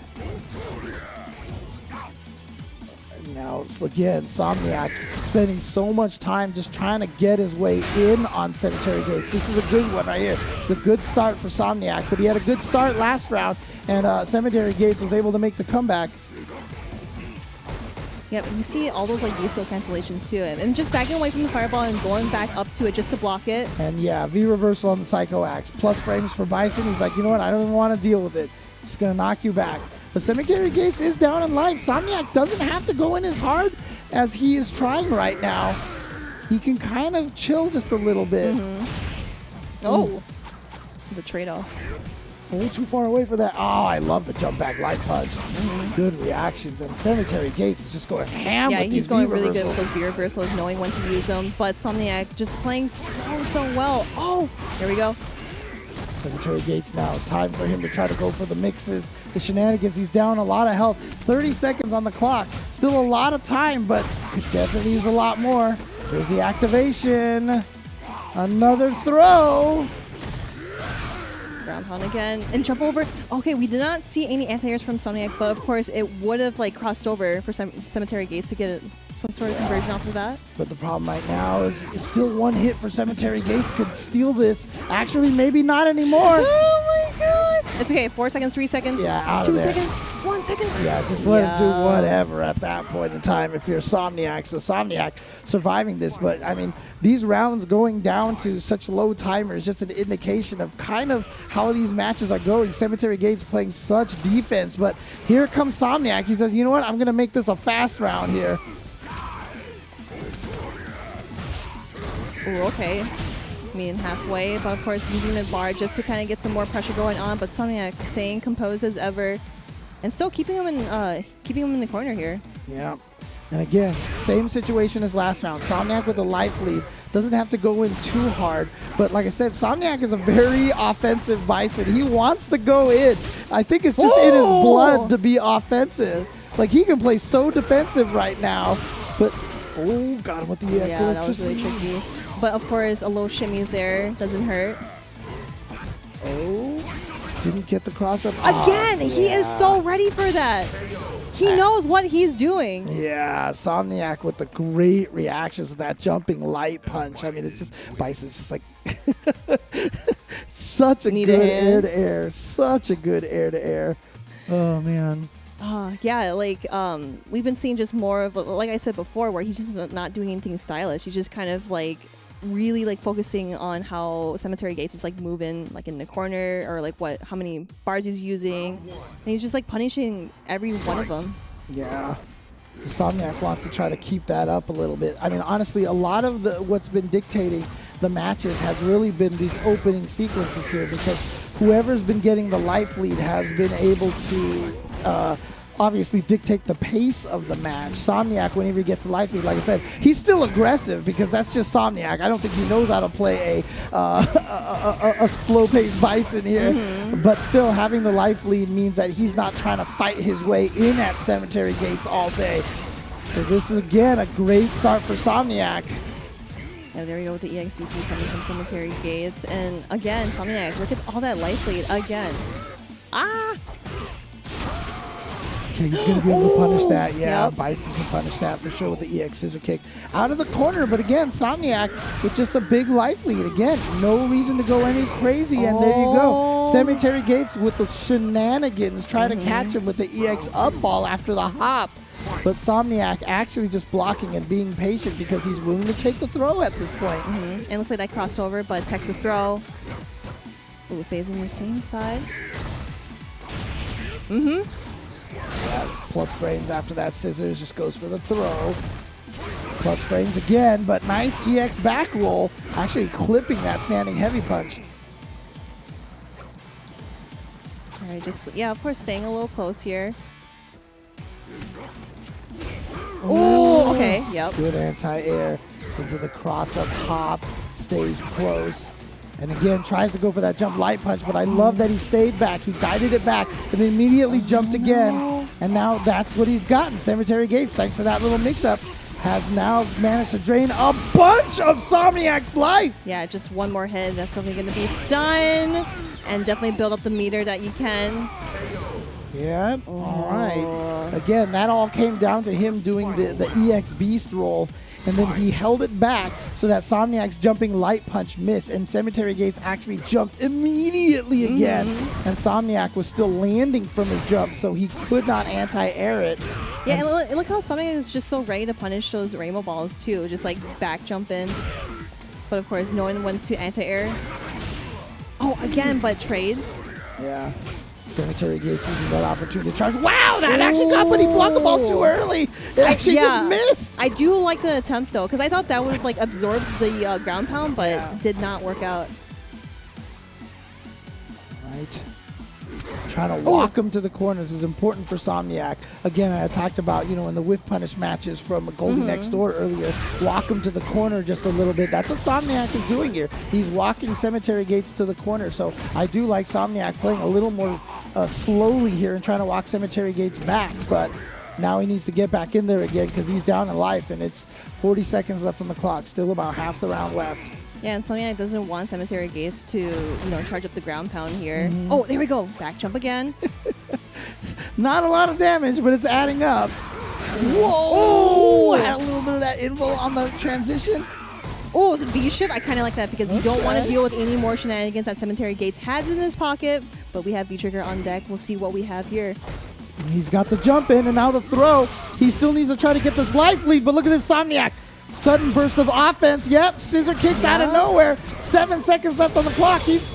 Now, again, Insomniac spending so much time just trying to get his way in on Cemetery Gates. This is a good one right here. It's a good start for Insomniac, but he had a good start last round, and Cemetery Gates was able to make the comeback. Yep, you see all those like disco cancellations too, and just backing away from the fireball and going back up to it just to block it. And yeah, V reversal on the Psycho Axe. Plus frames for Bison. He's like, you know what? I don't even want to deal with it. Just going to knock you back. But Cemetery Gates is down in life. Insomniac doesn't have to go in as hard as he is trying right now. He can kind of chill just a little bit. Oh, the trade-off. A little too far away for that. Oh, I love the jump back light punch. Good reactions. And Cemetery Gates is just going ham with Yeah, he's these going V really good reversals. with those V reversals, knowing when to use them. But Insomniac just playing so well. Oh, there we go. Cemetery Gates now. Time for him to try to go for the mixes, the shenanigans. He's down a lot of health. 30 seconds on the clock. Still a lot of time, but could definitely use a lot more. There's the activation. Another throw. Ground pound again and jump over. Okay, we did not see any anti-airs from Insomniac, but of course it would have like crossed over for Cemetery Gates to get some sort of conversion off of that. But the problem right now is still one hit for Cemetery Gates. Could steal this. Actually, maybe not anymore. Oh my god! It's okay. 4 seconds, 3 seconds, Yeah, out 2 of there. seconds, 1 second. Yeah, just let him do Yeah. whatever at that point in time if you're Insomniac. So Insomniac surviving this, but I mean, these rounds going down to such low timers, just an indication of kind of how these matches are going. Cemetery Gates playing such defense, but here comes Insomniac. He says, you know what, I'm going to make this a fast round here. Ooh, okay. Meeting halfway, but of course using the bar just to kind of get some more pressure going on. But Insomniac staying composed as ever, and still keeping him in the corner here. Yeah. And again, same situation as last round. Insomniac with a life lead. Doesn't have to go in too hard. But like I said, Insomniac is a very offensive Bison. He wants to go in. I think it's just in his blood to be offensive. Like, he can play so defensive right now. But, oh, got him with the EX. Yeah, that was really tricky. But of course, a little shimmy there doesn't hurt. Oh, didn't get the cross up. Again, he is so ready for that. He knows what he's doing. Yeah, Insomniac with the great reactions with that jumping light punch. I mean, it's just, Bison's just like, such a good air-to-air. Such a good air-to-air. Oh, man. Yeah, like, we've been seeing just more of, like I said before, where he's just not doing anything stylish. He's just kind of like, really like focusing on how Cemetery Gates is like moving like in the corner, or like how many bars he's using, and he's just like punishing every one of them. Yeah. Insomniac wants to try to keep that up a little bit. I mean, honestly, a lot of what's been dictating the matches has really been these opening sequences here, because whoever's been getting the life lead has been able to obviously dictate the pace of the match. Insomniac, whenever he gets the life lead, like I said, he's still aggressive because that's just Insomniac. I don't think he knows how to play a slow-paced Bison here, but still having the life lead means that he's not trying to fight his way in at Cemetery Gates all day. So this is, again, a great start for Insomniac. Yeah, there we go with the EXCP coming from Cemetery Gates. And again, Insomniac, look at all that life lead again. Okay, he's going to be able to punish that. Yeah, Bison can punish that for sure with the EX scissor kick. Out of the corner, but again, Insomniac with just a big life lead. Again, no reason to go any crazy, and there you go. Cemetery Gates with the shenanigans, trying to catch him with the EX up ball after the hop. But Insomniac actually just blocking and being patient because he's willing to take the throw at this point. And it looks like that crossed over, but tech the throw. Ooh, stays on the same side. Plus frames after that scissors, just goes for the throw. Plus frames again, but nice EX back roll, actually clipping that standing heavy punch. All right, just, yeah, of course, staying a little close here. Oh, okay, yep. Good anti-air into the cross-up hop, stays close. And again, tries to go for that jump light punch, but I love that he stayed back. He guided it back and immediately jumped again. And now that's what he's gotten. Cemetery Gates, thanks to that little mix-up, has now managed to drain a bunch of Insomniac's life. Yeah, just one more hit. That's definitely going to be stun. And definitely build up the meter that you can. Yeah, all right. Again, that all came down to him doing the EX Beast roll. And then he held it back so that Insomniac's jumping light punch missed, and Cemetery Gates actually jumped immediately again. And Insomniac was still landing from his jump, so he could not anti-air it. Yeah, and look how Insomniac is just so ready to punish those rainbow balls too, just like back jump in. But of course, knowing when to anti-air. Oh, again, but trades. Yeah. Cemetery Gates using that opportunity to charge. Wow, that actually got, but he blocked the ball too early. It actually just missed. I do like the attempt though, because I thought that would have like absorbed the ground pound, but it did not work out. Right. Trying to walk him to the corners is important for Insomniac. Again, I talked about, you know, in the whiff punish matches from Goldie next door earlier, walk him to the corner just a little bit. That's what Insomniac is doing here. He's walking Cemetery Gates to the corner. So I do like Insomniac playing a little more slowly here and trying to walk Cemetery Gates back. But now he needs to get back in there again because he's down in life, and it's 40 seconds left on the clock. Still about half the round left. Yeah, and Insomniac doesn't want Cemetery Gates to, you know, charge up the ground pound here. Oh, there we go. Back jump again. Not a lot of damage, but it's adding up. Whoa! Had a little bit of that info on the transition. Oh, the V-shift, I kind of like that because you don't want to deal with any more shenanigans that Cemetery Gates has in his pocket, but we have V-trigger on deck. We'll see what we have here. He's got the jump in, and now the throw. He still needs to try to get this life lead, but look at this Insomniac. Sudden burst of offense. Yep, scissor kicks out of nowhere. 7 seconds left on the clock. He's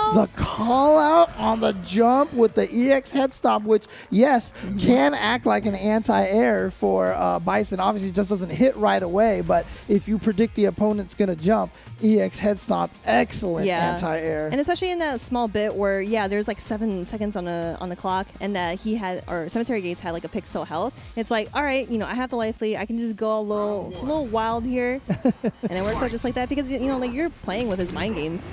the call out on the jump with the EX head stomp, which yes can act like an anti-air for Bison. Obviously, it just doesn't hit right away. But if you predict the opponent's gonna jump, EX head stomp, excellent anti-air. And especially in that small bit where there's like 7 seconds on the clock, and that he had Cemetery Gates had like a pixel health. It's like, all right, I have the life lead. I can just go a little wild here, and it works out just like that because like you're playing with his mind games.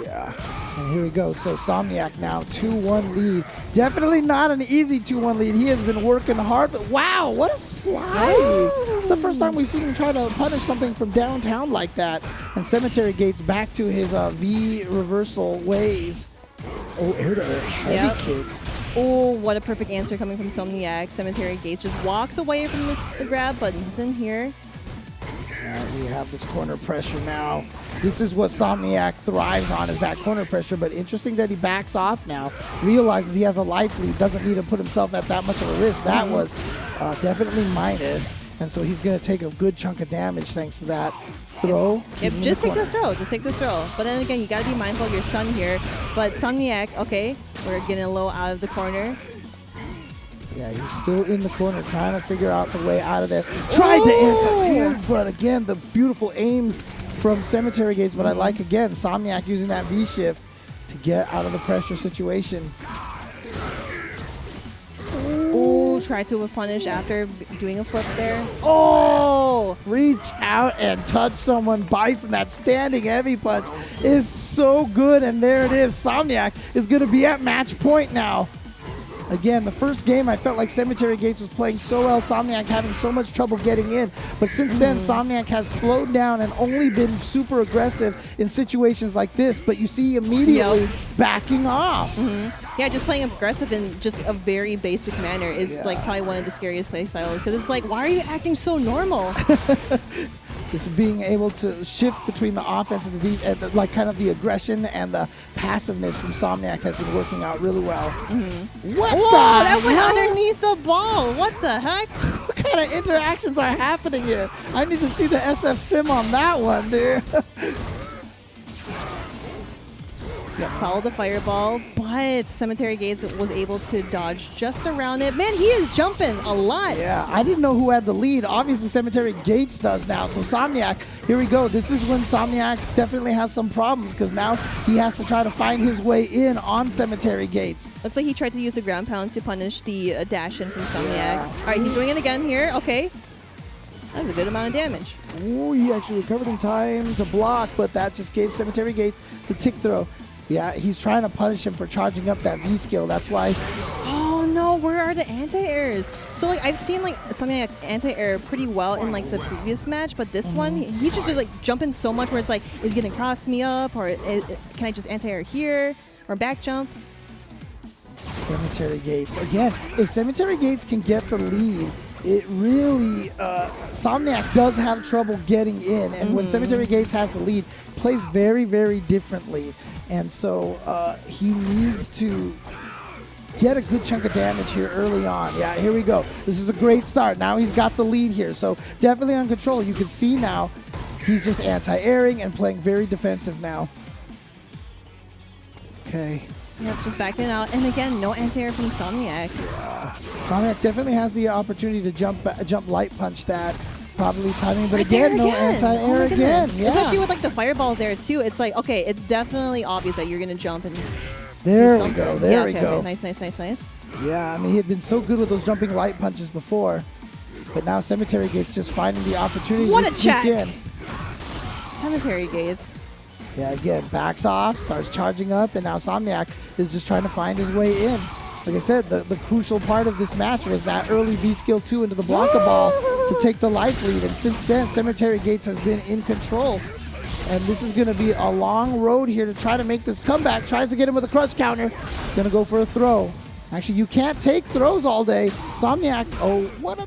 Yeah. And here we go. So Insomniac now 2-1 lead. Definitely not an easy 2-1 lead. He has been working hard, but wow, what a slide. It's the first time we've seen him try to punish something from downtown like that. And Cemetery Gates back to his V reversal ways. Oh, air to air heavy kick. Oh, what a perfect answer coming from Insomniac. Cemetery Gates just walks away from the grab, but nothing here. We have this corner pressure now. This is what Insomniac thrives on, is that corner pressure, but interesting that he backs off now, realizes he has a life lead, doesn't need to put himself at that much of a risk. That was definitely minus, and so he's going to take a good chunk of damage thanks to that throw. Yep, just take the throw, just take the throw. But then again, you got to be mindful of your stun here. But Insomniac, okay, we're getting a little out of the corner. Yeah, he's still in the corner trying to figure out the way out of there. Tried to anti-air, but again, the beautiful aims from Cemetery Gates. But I like, again, Insomniac using that V-shift to get out of the pressure situation. Ooh, tried to punish after doing a flip there. Oh! Reach out and touch someone. Bison, that standing heavy punch is so good. And there it is. Insomniac is going to be at match point now. Again, the first game, I felt like Cemetery Gates was playing so well, Insomniac having so much trouble getting in. But since then, Insomniac has slowed down and only been super aggressive in situations like this. But you see immediately backing off. Yeah, just playing aggressive in just a very basic manner is like probably one of the scariest play styles. Because it's like, why are you acting so normal? Just being able to shift between the offense and the defense, like kind of the aggression and the passiveness from Insomniac has been working out really well. What Whoa, the that went hell? underneath the ball. What the heck? What kind of interactions are happening here? I need to see the SF sim on that one, dude. Follow the fireball, but Cemetery Gates was able to dodge just around it. Man, he is jumping a lot. Yeah, I didn't know who had the lead. Obviously, Cemetery Gates does now. So Insomniac, here we go. This is when Insomniac definitely has some problems because now he has to try to find his way in on Cemetery Gates. Looks like he tried to use the ground pound to punish the dash in from Insomniac. All right, he's doing it again here. Okay. That was a good amount of damage. Oh, he actually recovered in time to block, but that just gave Cemetery Gates the tick throw. Yeah, he's trying to punish him for charging up that V skill. That's why. Oh no, where are the anti-airs? So like I've seen like something like anti-air pretty well in like the previous match, but this one he's just like jumping so much where it's like, is he gonna cross me up, or can I just anti-air here or back jump? Cemetery Gates again. If Cemetery Gates can get the lead, it really Insomniac does have trouble getting in, and when Cemetery Gates has the lead, plays very, very differently. And so he needs to get a good chunk of damage here early on. Yeah, here we go. This is a great start. Now he's got the lead here. So definitely on control. You can see now he's just anti-airing and playing very defensive now. Okay. Yep, just backing out. And again, no anti-air from Insomniac. Yeah. Insomniac definitely has the opportunity to jump light punch that. Probably timing, but again, no anti-air again. Yeah. Especially with like the fireball there too. It's like, okay, it's definitely obvious that you're gonna jump and there we go. There we go. Okay. Nice, nice, nice, nice. Yeah, I mean, he had been so good with those jumping light punches before, but now Cemetery Gates just finding the opportunity to sneak in. Cemetery Gates. Yeah, again, backs off, starts charging up, and now Insomniac is just trying to find his way in. Like I said, the crucial part of this match was that early V skill 2 into the blocker ball to take the life lead. And since then, Cemetery Gates has been in control. And this is going to be a long road here to try to make this comeback. Tries to get him with a crush counter. Going to go for a throw. Actually, you can't take throws all day. Insomniac, oh, what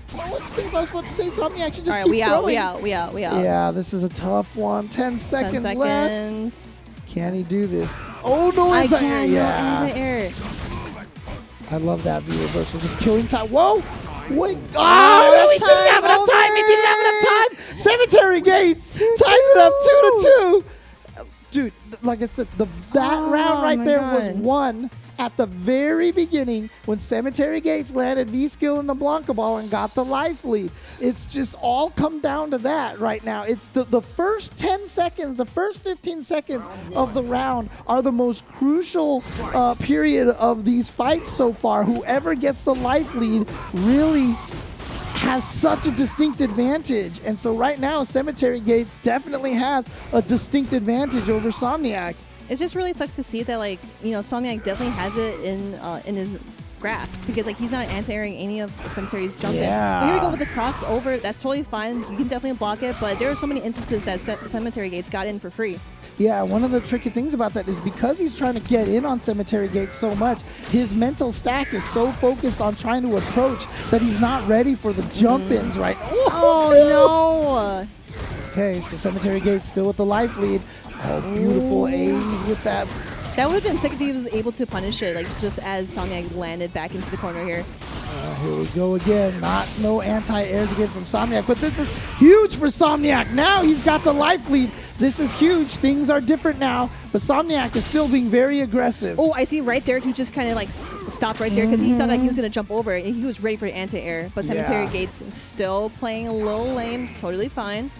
escape I was about to say. Insomniac should just All right, keep throwing. we out. Yeah, this is a tough one. 10 seconds, 10 left. seconds. Can he do this? Oh, no, I anti-air. can't. No Yeah. anti-air. I love that V reversal. Just killing time. Whoa! Wait. Oh, he didn't have enough time. He didn't have enough time. Cemetery Gates ties it up 2-2. Dude, like I said, that round right there was won at the very beginning when Cemetery Gates landed V-skill in the Blanca ball and got the life lead. It's just all come down to that right now. It's the first 10 seconds, the first 15 seconds of the round are the most crucial period of these fights so far. Whoever gets the life lead really has such a distinct advantage. And so right now, Cemetery Gates definitely has a distinct advantage over Insomniac. It just really sucks to see that, like, you know, Insomniac definitely has it in his grasp because, like, he's not anti-airing any of Cemetery's jump ins. But here we go with the crossover. That's totally fine. You can definitely block it, but there are so many instances that Cemetery Gates got in for free. Yeah, one of the tricky things about that is because he's trying to get in on Cemetery Gates so much, his mental stack is so focused on trying to approach that he's not ready for the jump-ins right now. Oh, no! Okay, so Cemetery Gates still with the life lead. Oh, beautiful aims with that. That would have been sick if he was able to punish it, like, just as Insomniac landed back into the corner here. Here we go again. No anti-airs again from Insomniac, but this is huge for Insomniac. Now he's got the life lead. This is huge. Things are different now, but Insomniac is still being very aggressive. Oh, I see right there. He just kind of like stopped right there because he thought that he was going to jump over and he was ready for anti-air. But Cemetery Gates is still playing a little lame. Totally fine.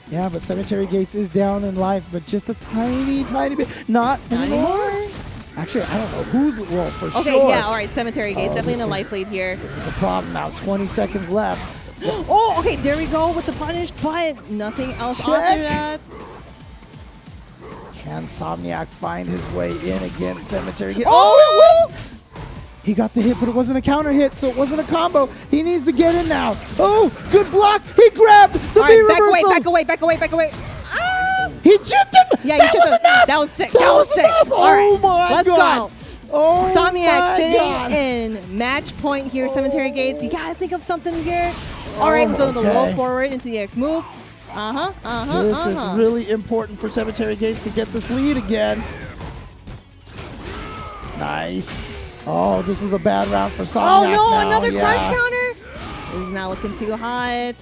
Yeah, but Cemetery Gates is down in life, but just a tiny bit. Not anymore. Actually, I don't know who's, well, for sure. Okay, yeah, all right, Cemetery Gates, definitely in a life lead here. This is the problem now, 20 seconds left. Oh, okay, there we go with the punish, but nothing else after that. Can Insomniac find his way in against Cemetery Gates? Oh, it will! He got the hit, but it wasn't a counter hit, so it wasn't a combo. He needs to get in now. Oh, good block. He grabbed the V reversal. Back away. He chipped him. Yeah, you chipped him. That was sick. That was sick. Enough. All right, oh my let's God. go. Oh Insomniac sitting in match point here, Cemetery Gates. You gotta think of something here. All right, we're going to low forward into the X move. This is really important for Cemetery Gates to get this lead again. Nice. Oh, this is a bad round for Insomniac. Oh no, now. another crush counter. This is not looking too hot.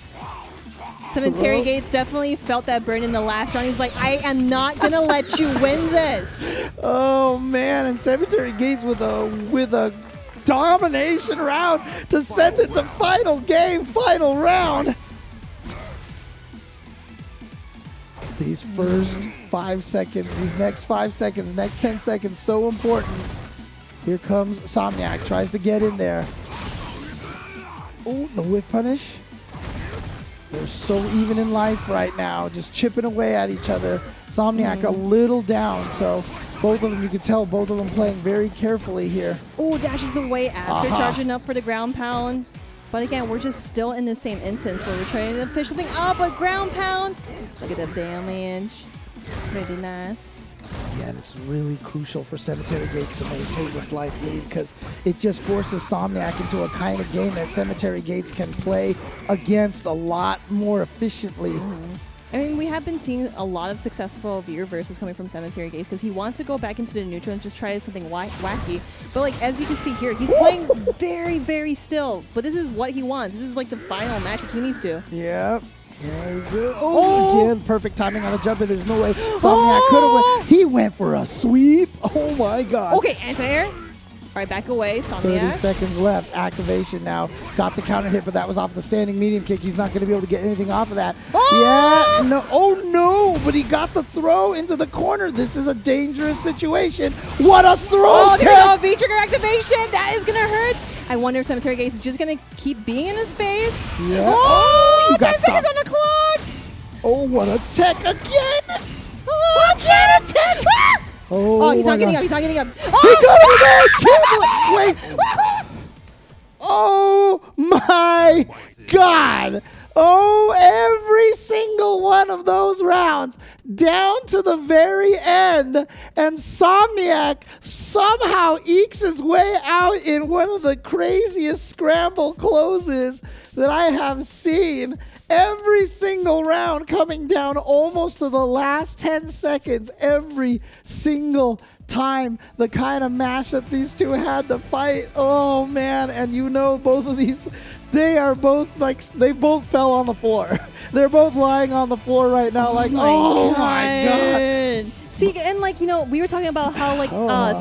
Cemetery Gates definitely felt that burn in the last round. He's like, I am not gonna let you win this. Oh man, and Cemetery Gates with a domination round to send it to final game, final round. These first 5 seconds, these next 5 seconds, next 10 seconds, so important. Here comes Insomniac, tries to get in there. Oh, no whiff punish. They're so even in life right now, just chipping away at each other. Insomniac a little down, so both of them, you can tell both of them playing very carefully here. Oh, dashes away after charging up for the ground pound. But again, we're just still in the same instance where we're trying to fish something up, but ground pound. Look at the damage. Pretty nice. Yeah, and it's really crucial for Cemetery Gates to maintain this life lead because it just forces Insomniac into a kind of game that Cemetery Gates can play against a lot more efficiently. I mean, we have been seeing a lot of successful V reverses coming from Cemetery Gates because he wants to go back into the neutral and just try something wacky. But like, as you can see here, he's playing very, very still. But this is what he wants. This is like the final match between these two. Yep. There we go. Oh, again, perfect timing on the jump, and there's no way Insomniac could have went. He went for a sweep. Oh my God. Okay, anti-air. All right, back away, Insomniac. 30 seconds left. Activation now. Got the counter hit, but that was off the standing medium kick. He's not going to be able to get anything off of that. Oh! Yeah. No. Oh no! But he got the throw into the corner. This is a dangerous situation. What a throw! Oh, there we go. V-trigger activation. That is going to hurt. I wonder if Cemetery Gates is just going to keep being in his face. Yeah. Oh, you 10 got seconds stopped. on the clock. Oh, what a tech again! Oh, again a tech. Oh, he's not getting up. He's not getting up. Wait. Oh my God. Oh, every single one of those rounds down to the very end. And Insomniac somehow ekes his way out in one of the craziest scramble closes that I have seen. Every single round coming down almost to the last 10 seconds. Every single time. The kind of match that these two had to fight. Oh, man. And you know both of these... They are both like, they both fell on the floor. They're both lying on the floor right now like, oh my God. See, and like, you know, we were talking about how like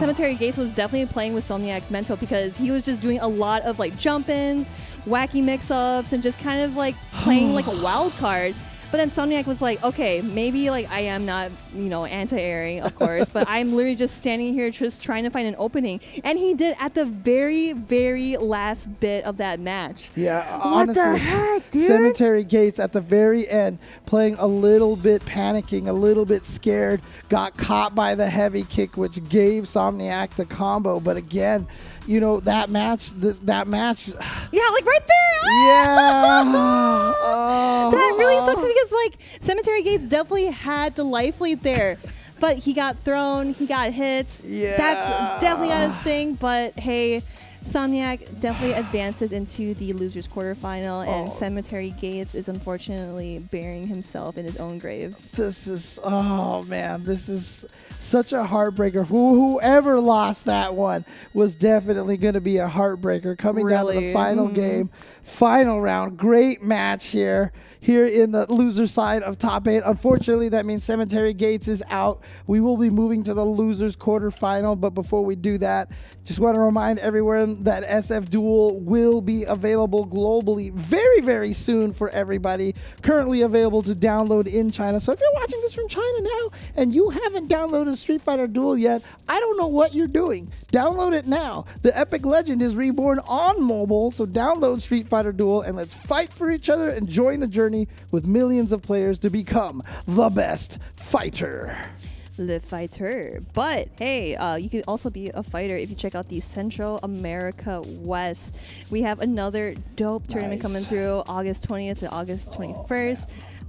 Cemetery Gates was definitely playing with Insomniac's mental because he was just doing a lot of like jump-ins, wacky mix-ups, and just kind of like playing like a wild card. But then Insomniac was like, okay, maybe like I am not, you know, anti-airing, of course, but I'm literally just standing here just trying to find an opening. And he did at the very, very last bit of that match. Yeah, what honestly, the heck, dude? Cemetery Gates at the very end, playing a little bit panicking, a little bit scared, got caught by the heavy kick, which gave Insomniac the combo. But again, you know, that match, that match. Yeah, like right there. Yeah. That really sucks because like Cemetery Gates definitely had the life lead there. But he got thrown, he got hit. Yeah. That's definitely got a sting, but hey, Insomniac definitely advances into the losers quarterfinal, and Cemetery Gates is unfortunately burying himself in his own grave. This is, oh man, this is such a heartbreaker. Whoever lost that one was definitely going to be a heartbreaker. Coming down to the final game, final round. Great match here in the loser side of top 8. Unfortunately, that means Cemetery Gates is out. We will be moving to the losers quarterfinal, but before we do that, just want to remind everyone that SF Duel will be available globally very, very soon for everybody. Currently available to download in China. So if you're watching this from China now and you haven't downloaded Street Fighter Duel yet, I don't know what you're doing. Download it now. The epic legend is reborn on mobile, so download Street Fighter Duel and let's fight for each other and join the journey with millions of players to become the best fighter. The fighter. But hey, you can also be a fighter if you check out the Central America West. We have another dope tournament coming through August 20th to August 21st.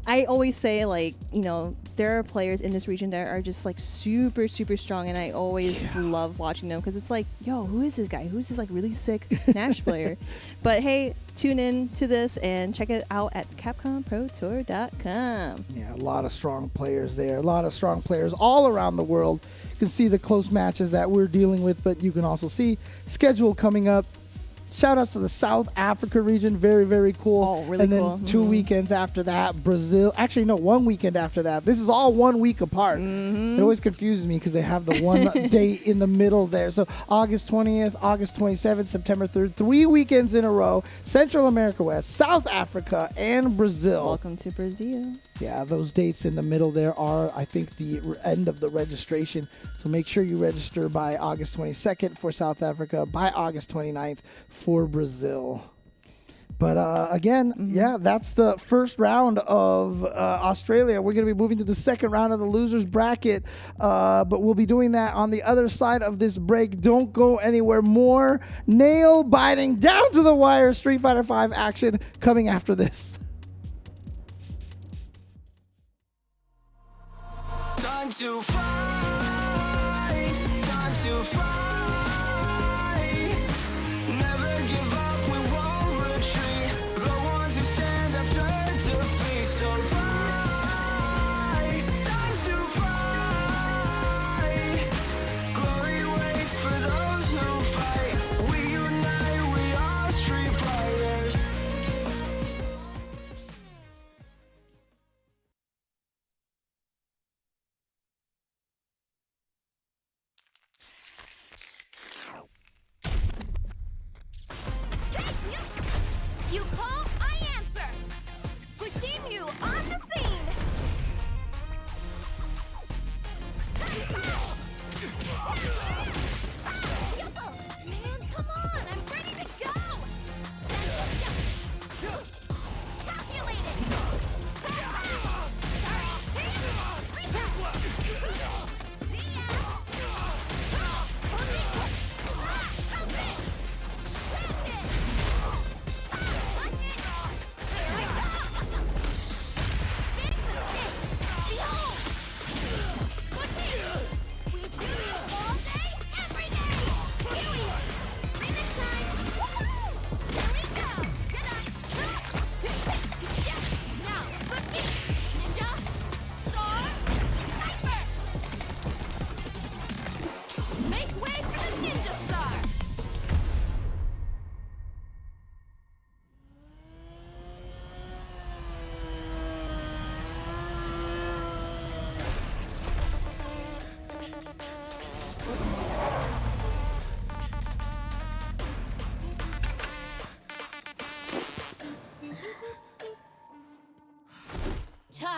I always say, like, you know, there are players in this region that are just like super, super strong, and I always love watching them because it's like, yo, who is this guy? Who's this like really sick Nash player? But hey, tune in to this and check it out at CapcomProTour.com. Yeah, a lot of strong players there. A lot of strong players all around the world. You can see the close matches that we're dealing with, but you can also see schedule coming up. Shout outs to the South Africa region. Very, very cool. Oh, really and then cool. 2 weekends after that, Brazil. Actually, no, 1 weekend after that. This is all 1 week apart. It always confuses me because they have the one date in the middle there. So August 20th, August 27th, September 3rd. 3 weekends in a row. Central America West, South Africa, and Brazil. Welcome to Brazil. Yeah, those dates in the middle there are, I think, the end of the registration. So make sure you register by August 22nd for South Africa, by August 29th for Brazil. But again, yeah, that's the first round of Australia. We're going to be moving to the second round of the losers bracket, but we'll be doing that on the other side of this break. Don't go anywhere. More nail-biting, down-to-the-wire Street Fighter V action coming after this. Time to fight, time to fight.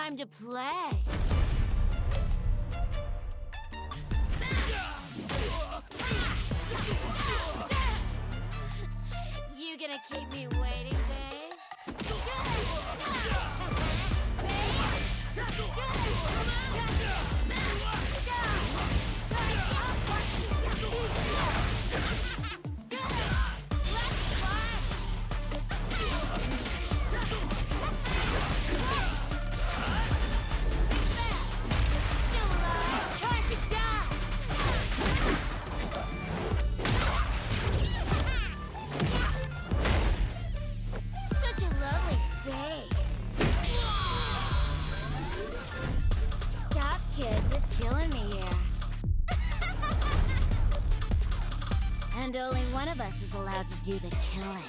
time to play. You gonna keep me waiting, babe? Such a lovely face. Stop, kid. You're killing me here. And only one of us is allowed to do the killing.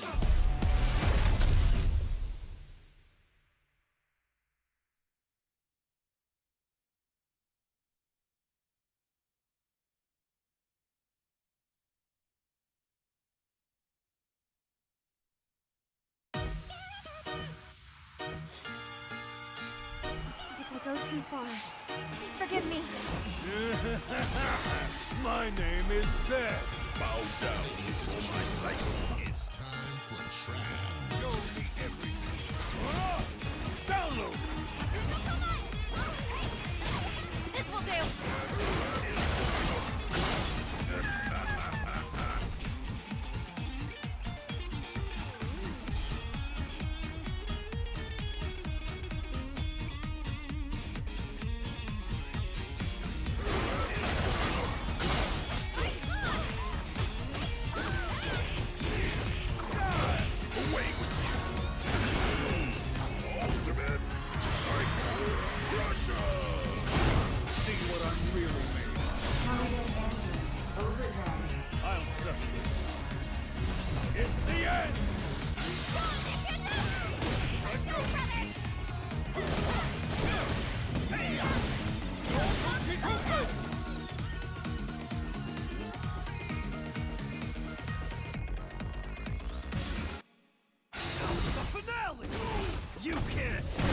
If I go too far, please forgive me. My name is Seth. Bow down before my cycle. It's time for trap. Show me everything. Download. This will do. See what I'm really made of. I'll settle this. It's the end. Let's go. The finale. You can't escape.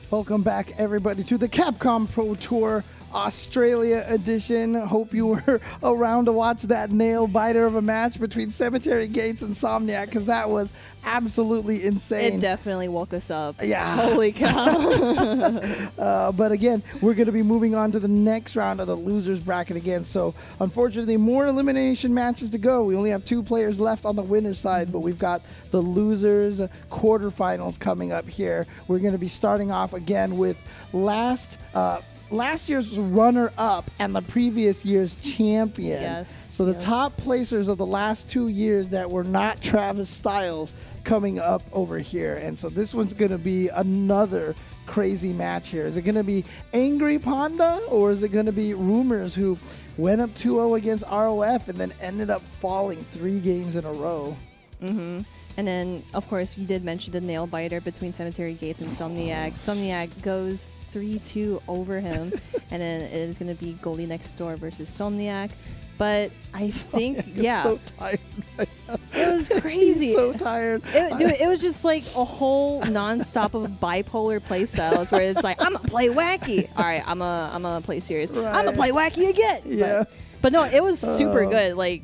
Welcome back, everybody, to the Capcom Pro Tour Australia edition. Hope you were around to watch that nail biter of a match between Cemetery Gates and Insomniac, because that was absolutely insane. It definitely woke us up. Yeah. Holy cow. But again, we're going to be moving on to the next round of the losers bracket again. So unfortunately, more elimination matches to go. We only have 2 players left on the winner's side, but we've got the losers quarterfinals coming up here. We're going to be starting off again with last year's runner-up and the previous year's champion. Yes. So the top placers of the last 2 years that were not Travis Styles coming up over here. And so this one's going to be another crazy match here. Is it going to be Angry Panda, or is it going to be Rumours, who went up 2-0 against ROF and then ended up falling 3 games in a row? Mm-hmm. And then, of course, you did mention the nail biter between Cemetery Gates and Insomniac. Insomniac goes 3-2 over him, and then it is going to be Goldie next door versus Insomniac. But I think, yeah, so tired right now. It was crazy. He's so tired. It was just like a whole nonstop of bipolar play styles where it's like, I'm gonna play wacky. All right, I'm gonna play serious. Right. I'm gonna play wacky again. Yeah. But no, it was super good. Like,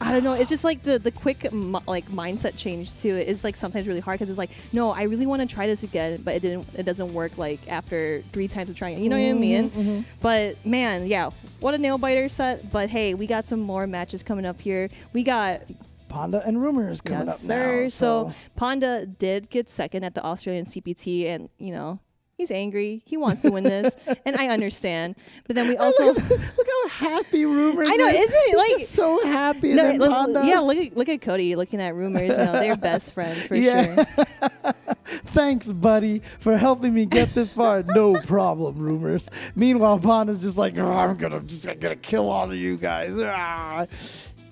I don't know. It's just like the quick mindset change too. It's like sometimes really hard because it's like, no, I really want to try this again, but it doesn't work like after 3 times of trying it. You know what I mean? Mm-hmm. But man, yeah, what a nail biter set. But hey, we got some more matches coming up here. We got Panda and Rumours coming up sir. now. So Panda did get second at the Australian CPT, and you know He's angry. He wants to win this, and I understand. But then we also look how happy Rumours. I know, is. isn't it? He's Like, just so happy. no, And then Panda. yeah, look at Cody looking at Rumours. You know, they're best friends for Yeah. sure. Thanks, buddy, for helping me get this far. No problem, Rumours. Meanwhile, Panda's just like, oh, I'm gonna kill all of you guys. Ah.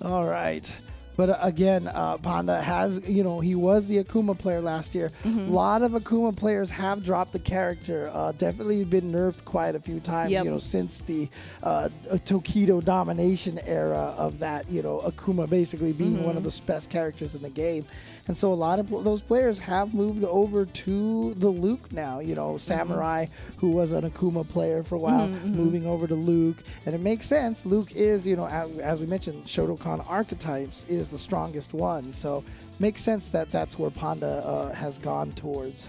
All right. But again, Panda has, he was the Akuma player last year. A lot of Akuma players have dropped the character. Definitely been nerfed quite a few times, since the Tokido domination era of that, Akuma basically being one of the best characters in the game. And so a lot of those players have moved over to the Luke now. Samurai, who was an Akuma player for a while, moving over to Luke. And it makes sense. Luke is, as we mentioned, Shotokan archetypes is the strongest one. So makes sense that that's where Panda has gone towards.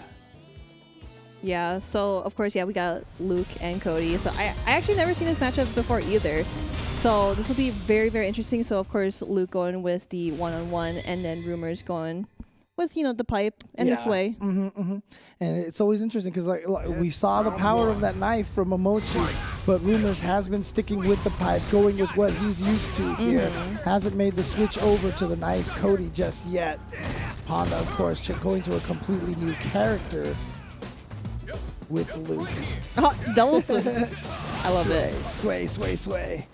Yeah, so of course, we got Luke and Cody. So I actually never seen this matchup before either. So this will be very, very interesting. So of course, Luke going with the one-on-one, and then Rumours going with the pipe and the sway. And it's always interesting because like we saw the power of that knife from Momochi, but Rumours has been sticking with the pipe, going with what he's used to here. Hasn't made the switch over to the knife Cody just yet. Panda, of course, going to a completely new character with Luke. Oh, double swing. I love it. Sway.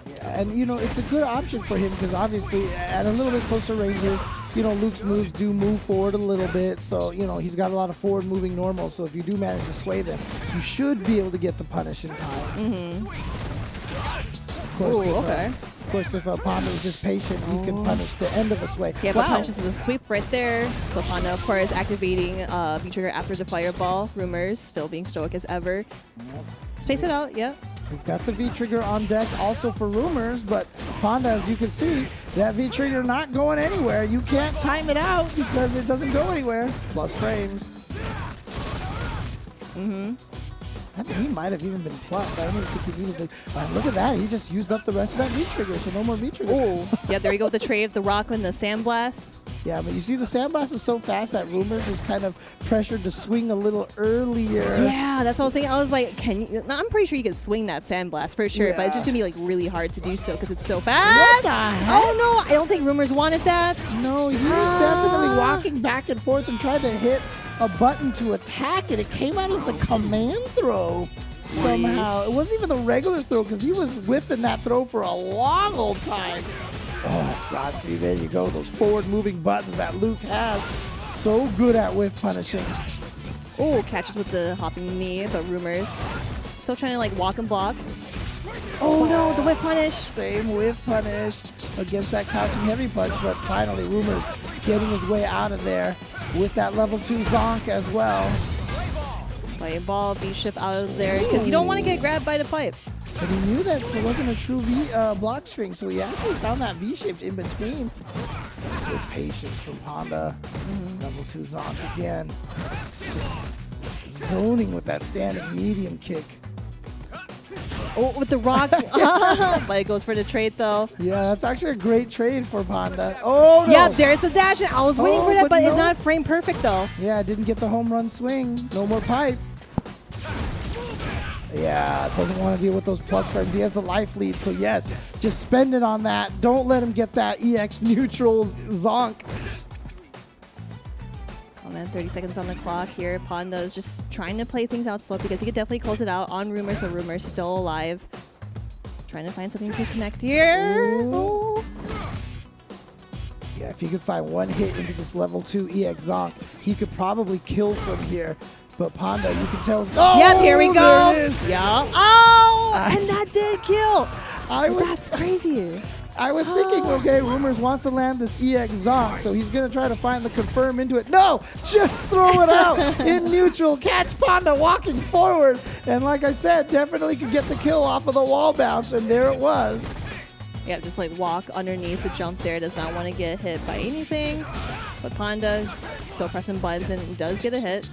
Yeah, and it's a good option for him because obviously at a little bit closer ranges, Luke's moves do move forward a little bit, so he's got a lot of forward moving normals. So if you do manage to sway them, you should be able to get the punish in time. Of course, if Panda is just patient, he can punish the end of a sway. Yeah, but punishes a sweep right there. So Panda, of course, activating V-trigger after the fireball. Rumours still being stoic as ever. Space it out, We've got the V-trigger on deck also for Rumours, but Panda, as you can see, that V-trigger not going anywhere. You can't time it out because it doesn't go anywhere. Plus frames. I think he might have even been plus. I don't even think he needed to. Look at that. He just used up the rest of that V-trigger, so no more V-trigger. Oh, yeah, there you go with the trade, the rock and the sandblast. Yeah, but you see the sandblast is so fast that Rumours is kind of pressured to swing a little earlier. Yeah, that's what I was thinking. I was like, I'm pretty sure you could swing that sandblast for sure, but it's just going to be like really hard to do so because it's so fast. What the heck? Oh no, I don't think Rumours wanted that. No, he was definitely walking back and forth and tried to hit a button to attack it. It came out as the command throw somehow. It wasn't even the regular throw because he was whipping that throw for a long old time. Oh, God, see, there you go. Those forward-moving buttons that Luke has. So good at whiff punishing. Oh, catches with the hopping knee, but Rumours still trying to, like, walk and block. Oh, no, the whiff punish. Same whiff punish against that crouching heavy punch, but finally Rumours getting his way out of there with that level 2 zonk as well. Play ball, V-shift out of there, because you don't want to get grabbed by the pipe. But he knew that it wasn't a true V block string, so he actually found that V-shift in between. Good patience from Panda. Level 2 zonk again. Just zoning with that standing medium kick. Oh, with the rock. But it goes for the trade, though. Yeah, that's actually a great trade for Panda. Oh, no. Yeah, there's the dash. I was waiting for that, but no. It's not frame perfect, though. Yeah, didn't get the home run swing. No more pipe. Yeah, doesn't want to deal with those plus frames. He has the life lead, so yes, just spend it on that. Don't let him get that EX neutral zonk. Oh man, 30 seconds on the clock here. Panda is just trying to play things out slow because he could definitely close it out on Rumours, but Rumours still alive. Trying to find something to connect here. Ooh. Yeah, if he could find one hit into this level 2 EX zonk, he could probably kill from here. But Panda, you can tell. Oh, yep, here we go. There it is. Yeah. Oh, and that did kill. That's crazy. I was thinking, okay, Rumours wants to land this EX zonk, so he's going to try to find the confirm into it. No, just throw it out in neutral. Catch Panda walking forward. And like I said, definitely could get the kill off of the wall bounce, and there it was. Yeah, just like walk underneath the jump there. Does not want to get hit by anything. But Panda still pressing buttons and does get a hit.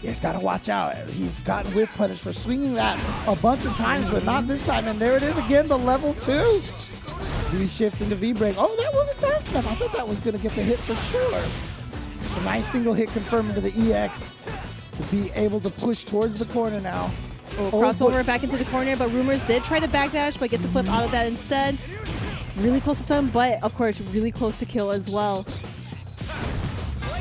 He's got to watch out. He's gotten whip punished for swinging that a bunch of times, but not this time. And there it is again, the level 2. V-shift into V-break. Oh, that wasn't fast enough. I thought that was going to get the hit for sure. A nice single hit confirmed to the EX to be able to push towards the corner now. Crossover back into the corner, but Rumours did try to backdash, but gets a flip out of that instead. Really close to stun, but of course really close to kill as well.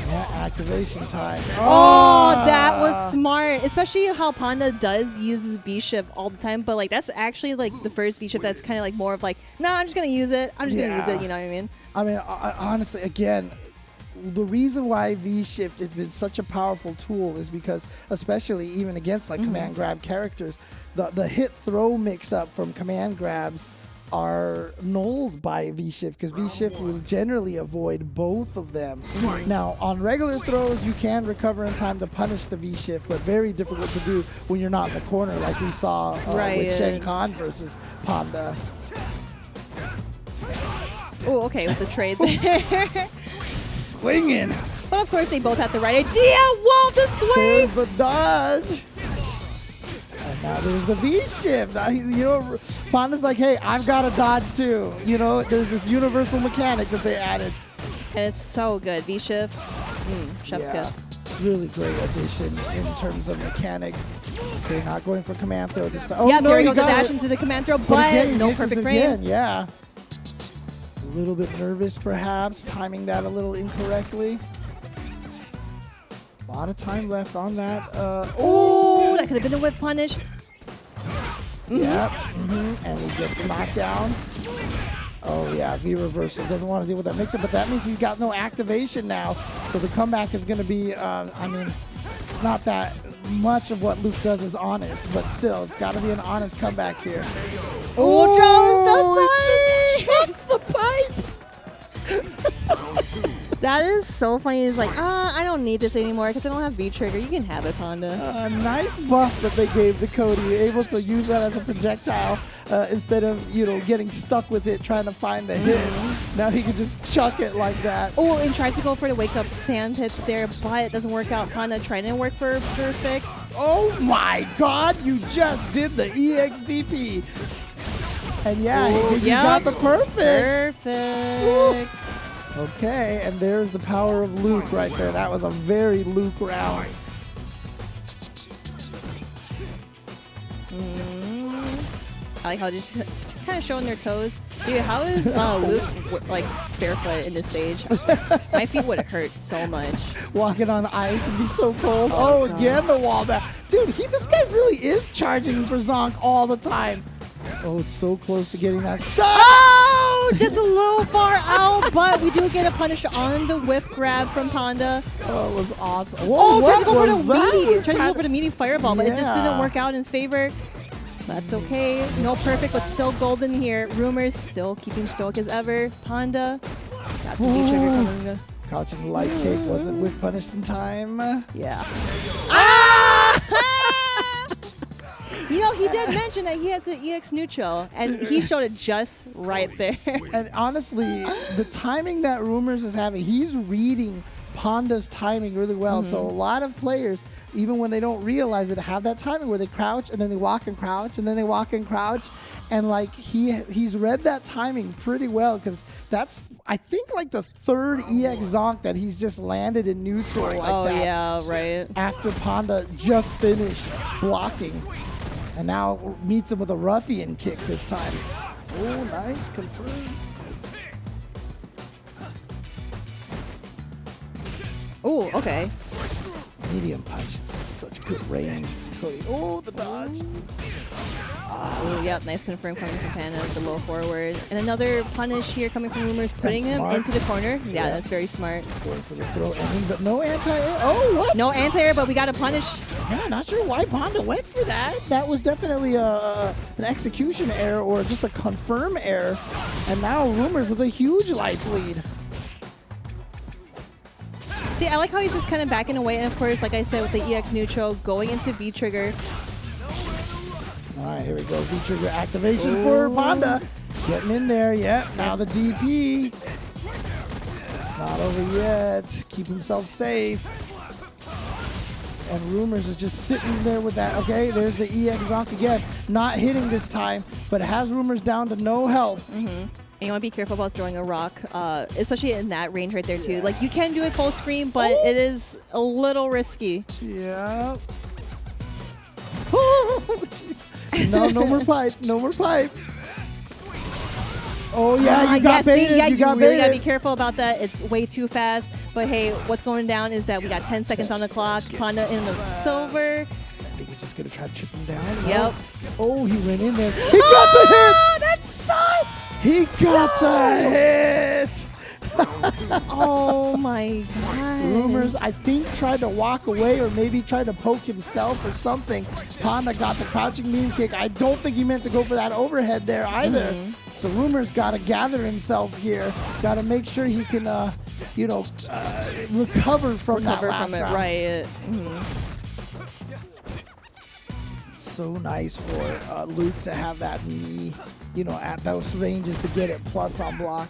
Yeah, activation time. Oh, that was smart. Especially how Panda does uses V-Shift all the time, but like that's actually like the first V-Shift that's kind of like more of like, nah, I'm just gonna use it. I'm just gonna use it. You know what I mean? I mean, honestly, again, the reason why V-Shift has been such a powerful tool is because, especially even against like command grab characters, the hit throw mix up from command grabs are nulled by V-Shift because V-Shift will generally avoid both of them. Now, on regular throws, you can recover in time to punish the V-Shift, but very difficult to do when you're not in the corner like we saw with Shen Khan versus Panda. Oh, okay, with the trade there. Swinging. But of course, they both have the right idea. Whoa, the swing! There's the dodge. And now there's the V-Shift. You know, Panda's like, hey, I've got a dodge too. You know, there's this universal mechanic that they added. And it's so good. V-Shift, chef's kiss. Really great addition in terms of mechanics. They're not going for command throw this time. Oh, yeah, no, there you go, the dash into the command throw, but again, no misses perfect again, frame. Yeah. A little bit nervous, perhaps, timing that a little incorrectly. A lot of time left on that. Oh, that could have been a whip punish. Yeah, and he gets knocked down. Oh yeah, V reversal. Doesn't want to deal with that mixer, but that means he's got no activation now. So the comeback is going to be, I mean, not that much of what Luke does is honest, but still, it's got to be an honest comeback here. Oh, just chucked the pipe! That is so funny. He's like, I don't need this anymore because I don't have V-Trigger. You can have it, Panda. Nice buff that they gave to Cody. Able to use that as a projectile instead of, you know, getting stuck with it trying to find the hit. Now he can just chuck it like that. Oh, and tries to go for the wake-up sand hit there, but it doesn't work out. Panda trying to work for perfect. Oh my god, you just did the EXDP. And yeah, you got the perfect. Perfect. Okay, and there's the power of Luke right there. That was a very Luke round. I like how they're just kind of showing their toes. Dude, how is Luke like barefoot in this stage? My feet would hurt so much. Walking on ice and be so cold. Oh, again the wall back. Dude, this guy really is charging for Zonk all the time. Oh, it's so close to getting that stuff. Oh, just a little far out, but we do get a punish on the whip grab from Panda. Oh, it was awesome. Whoa, tried to go for the that? meaty. Tried to go for the meaty fireball, but it just didn't Yeah. work out in his favor. That's okay. No perfect, but still golden here. Rumours still keeping stoic as ever. Panda got some V-Trigger coming in. Crouching light kick wasn't whip punished in time. Yeah. Ah! You know, he did mention that he has an EX neutral, and he showed it just right there. And honestly, the timing that Rumours is having, he's reading Panda's timing really well. So a lot of players, even when they don't realize it, have that timing where they crouch and then they walk and crouch and then they walk and crouch. And like he's read that timing pretty well because that's, I think, like the third EX Zonk that he's just landed in neutral like that. Oh, yeah, right. After Panda just finished blocking. And now meets him with a ruffian kick this time. Oh, nice. Confirmed. Oh, okay. Medium punch is such good range from Cody. Oh, the dodge. Oh, yep, nice confirm coming from Panda with the low forward. And another punish here coming from Rumours, putting him smart. into the corner. Yeah, that's very smart. Going for the throw ending, but no anti-air. Oh, what? No anti-air, but we got a punish. Yeah, not sure why Panda went for that. That was definitely an execution error or just a confirm error. And now Rumours with a huge life lead. See, I like how he's just kind of backing away. And of course, like I said, with the EX neutral, going into V-Trigger. All right, here we go. V-Trigger activation for Panda. Getting in there. Yep, now the DP. It's not over yet. Keep himself safe. And Rumours is just sitting there with that. Okay, there's the EX Zonk again. Not hitting this time, but it has Rumours down to no health. And you want to be careful about throwing a rock, especially in that range right there too. Like you can do it full screen, but it is a little risky. Yeah. Oh, jeez. No more pipe. No more pipe. Oh yeah, you got baited. See, you got really baited. gotta be careful about that. It's way too fast. But hey, what's going down is that we got 10 seconds on the clock. Panda in the silver. I think he's just gonna try to chip him down. Yep. Oh, he went in there. He got the hit. That sucks. He got the hit. Oh my god. Rumours, I think, tried to walk away or maybe tried to poke himself or something. Panda got the crouching beam kick. I don't think he meant to go for that overhead there either. So Rumours got to gather himself here. Got to make sure he can, recover from that last round. Right. So nice for Luke to have that knee, at those ranges to get it plus on block.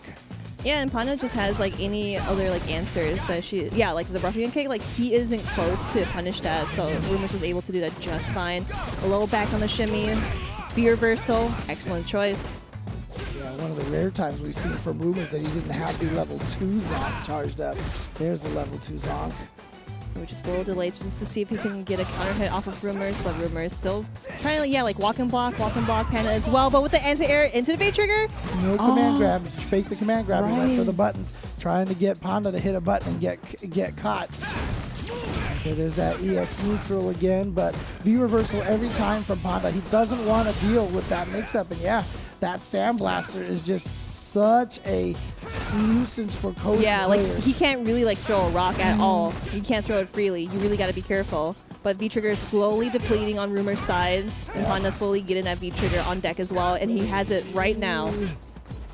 Yeah, and Panda just has like any other like answers that like the ruffian kick, like he isn't close to punish that, so Rumours was able to do that just fine. A little back on the shimmy, V reversal, excellent choice. Yeah, one of the rare times we've seen from Rumours that he didn't have the level 2 zonk charged up. There's the level 2 zonk. We're just a little delayed just to see if he can get a counter hit off of Rumours, but Rumours still trying to, walk and block Panda as well. But with the anti-air into the bait trigger. No command grab. Just fake the command grab. He went for the buttons, trying to get Panda to hit a button and get caught. Okay, there's that EX neutral again, but V reversal every time from Panda. He doesn't want to deal with that mix-up, and yeah, that Sandblaster is just such a nuisance for Cody players. He can't really throw a rock at all. You can't throw it freely. You really got to be careful. But V-Trigger is slowly depleting on Rumours' side, and Panda slowly getting that V-Trigger on deck as well, and he has it right now.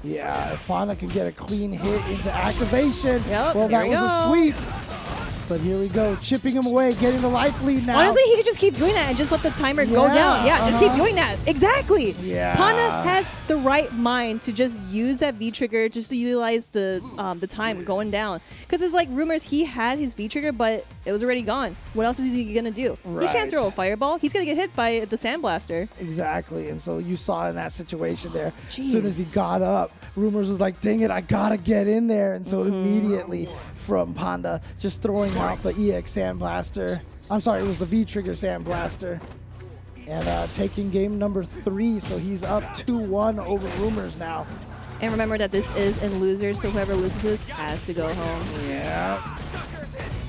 Yeah, if Panda can get a clean hit into activation, Yep, well, that was a sweep. But here we go, chipping him away, getting the life lead now. Honestly, he could just keep doing that and just let the timer go down. Yeah, just keep doing that. Exactly. Yeah. Panda has the right mind to just use that V-Trigger just to utilize the time going down. Because it's like Rumours, he had his V-Trigger, but it was already gone. What else is he going to do? He can't throw a fireball. He's going to get hit by the Sandblaster. Exactly, and so you saw in that situation there, Jeez. as soon as he got up, Rumours was like, dang it, I got to get in there. And so immediately from Panda, just throwing out the EX Sandblaster. I'm sorry, it was the V-Trigger Sandblaster. And taking game number 3, so he's up 2-1 over Rumours now. And remember that this is in losers, so whoever loses this has to go home. Yeah.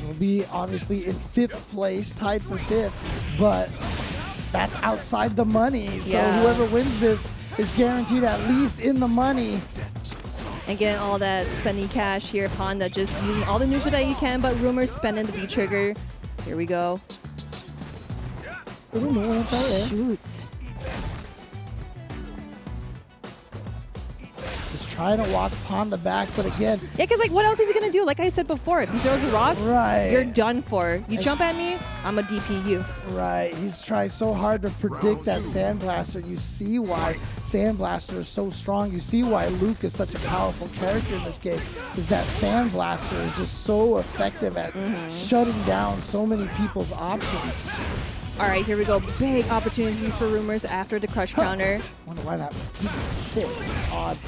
We'll be obviously in 5th place, tied for 5th, but that's outside the money. So whoever wins this is guaranteed at least in the money. And getting all that spending cash here, Panda just using all the neutral that you can, but Rumours spending the V-Trigger. Here we go. Shoot. Just trying to walk Panda back, but again... Yeah, because what else is he going to do? Like I said before, if he throws a rock, you're done for. You jump at me, I'm a DPU. Right. He's trying so hard to predict that Sandblaster. You see why Sandblaster is so strong. You see why Luke is such a powerful character in this game, is that Sandblaster is just so effective at shutting down so many people's options. All right, here we go. Big opportunity for Rumours after the crush counter. I wonder why that hit is odd.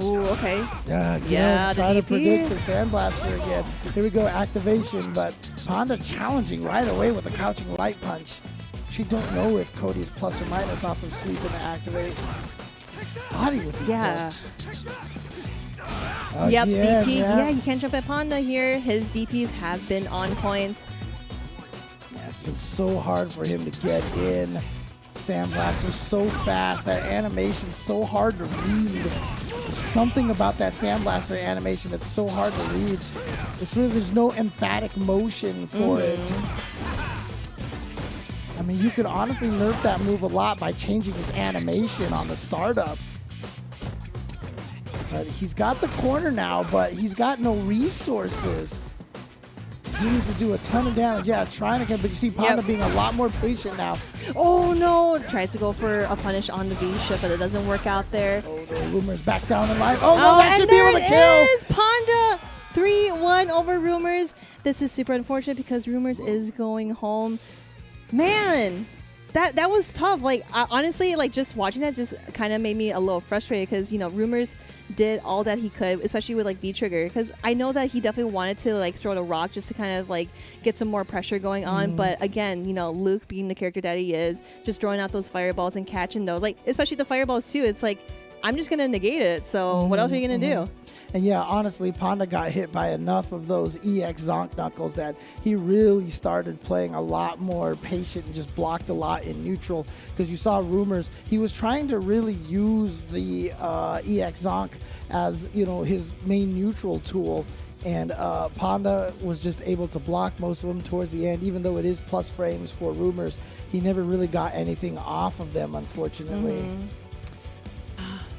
Ooh, okay. Yeah, try to predict the Sandblaster again. Here we go, activation, but Panda challenging right away with a crouching light punch. She don't know if Cody's plus or minus off of sweeping to activate. Thought he would be close. Yep, Again, DP. Yeah, you can't jump at Panda here. His DPs have been on points. Yeah, it's been so hard for him to get in. Sandblaster's so fast. That animation's so hard to read. There's something about that Sandblaster animation that's so hard to read. It's really, there's no emphatic motion for it. I mean, you could honestly nerf that move a lot by changing its animation on the startup. But he's got the corner now, but he's got no resources. He needs to do a ton of damage. Yeah, trying to get, but you see Panda being a lot more patient now. Oh no! Tries to go for a punish on the V-Ship, but it doesn't work out there. Oh, the Rumours back down in life. Oh no, that should be able to kill. Is Panda 3-1 over Rumours. This is super unfortunate because Rumours is going home. Man, that was tough. Like, honestly, like just watching that just kind of made me a little frustrated because, you know, Rumours did all that he could, especially with like V-Trigger, because I know that he definitely wanted to like throw the rock just to kind of like get some more pressure going on. But again, you know, Luke being the character that he is, just throwing out those fireballs and catching those, like especially the fireballs too. It's like, I'm just gonna negate it. So what else are you gonna do? And yeah, honestly, Panda got hit by enough of those EX Zonk Knuckles that he really started playing a lot more patient and just blocked a lot in neutral. Because you saw Rumours, he was trying to really use the EX Zonk as, you know, his main neutral tool. And Panda was just able to block most of them towards the end, even though it is plus frames for Rumours. He never really got anything off of them, unfortunately.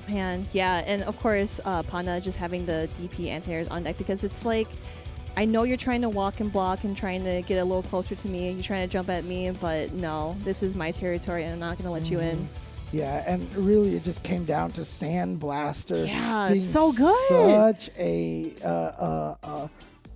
Man, yeah, and of course, Panda just having the DP anti-airs on deck, because it's like, I know you're trying to walk and block and trying to get a little closer to me, you're trying to jump at me, but no, this is my territory and I'm not going to let you in. Yeah, and really it just came down to Sand Blaster. Yeah, being it's so good. Such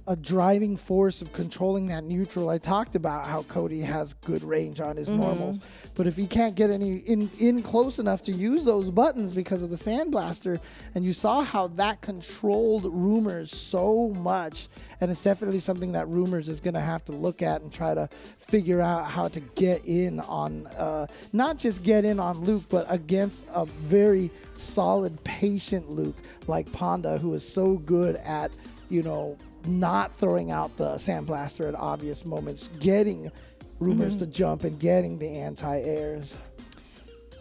a driving force of controlling that neutral. I talked about how Cody has good range on his normals, but if he can't get any in close enough to use those buttons because of the Sand Blaster, and you saw how that controlled Rumours so much, and it's definitely something that Rumours is going to have to look at and try to figure out how to get in on, not just get in on Luke, but against a very solid, patient Luke like Panda, who is so good at, you know, not throwing out the Sand Blaster at obvious moments, getting Rumours to jump and getting the anti-airs.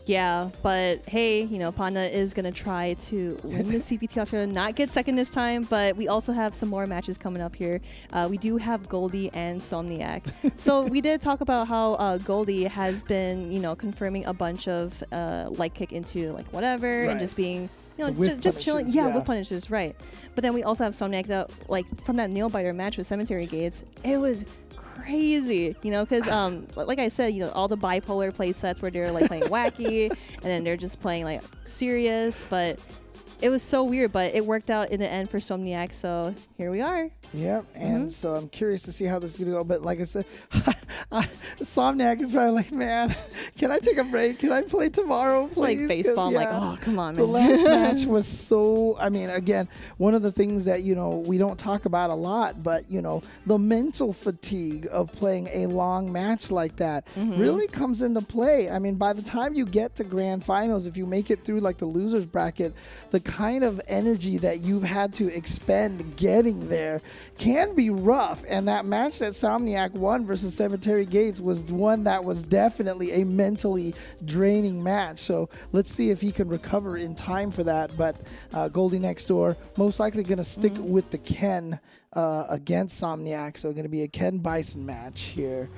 Yeah, but hey, you know, Panda is going to try to win the CPT Australia, not get second this time, but we also have some more matches coming up here. We do have Goldie and Insomniac. So we did talk about how Goldie has been, you know, confirming a bunch of light kick into like whatever and just being, you know, just chilling. Yeah, whip punishes, right. But then we also have Insomniac that, like, from that nail biter match with Cemetery Gates, it was crazy, you know, because like I said, you know, all the bipolar play sets where they're like playing wacky and then they're just playing like serious, but it was so weird, but it worked out in the end for Insomniac, so here we are. Yep, and so I'm curious to see how this is going to go. But like I said, Insomniac is probably like, man, can I take a break? Can I play tomorrow, please? Like baseball, like, oh, come on, man. The last match was so, I mean, again, one of the things that, you know, we don't talk about a lot, but, you know, the mental fatigue of playing a long match like that really comes into play. I mean, by the time you get to grand finals, if you make it through like the losers bracket, the kind of energy that you've had to expend getting there can be rough. And that match that Insomniac won versus Cemetery Gates was one that was definitely a mentally draining match. So let's see if he can recover in time for that. But Goldie next door, most likely going to stick with the Ken against Insomniac. So going to be a Ken Bison match here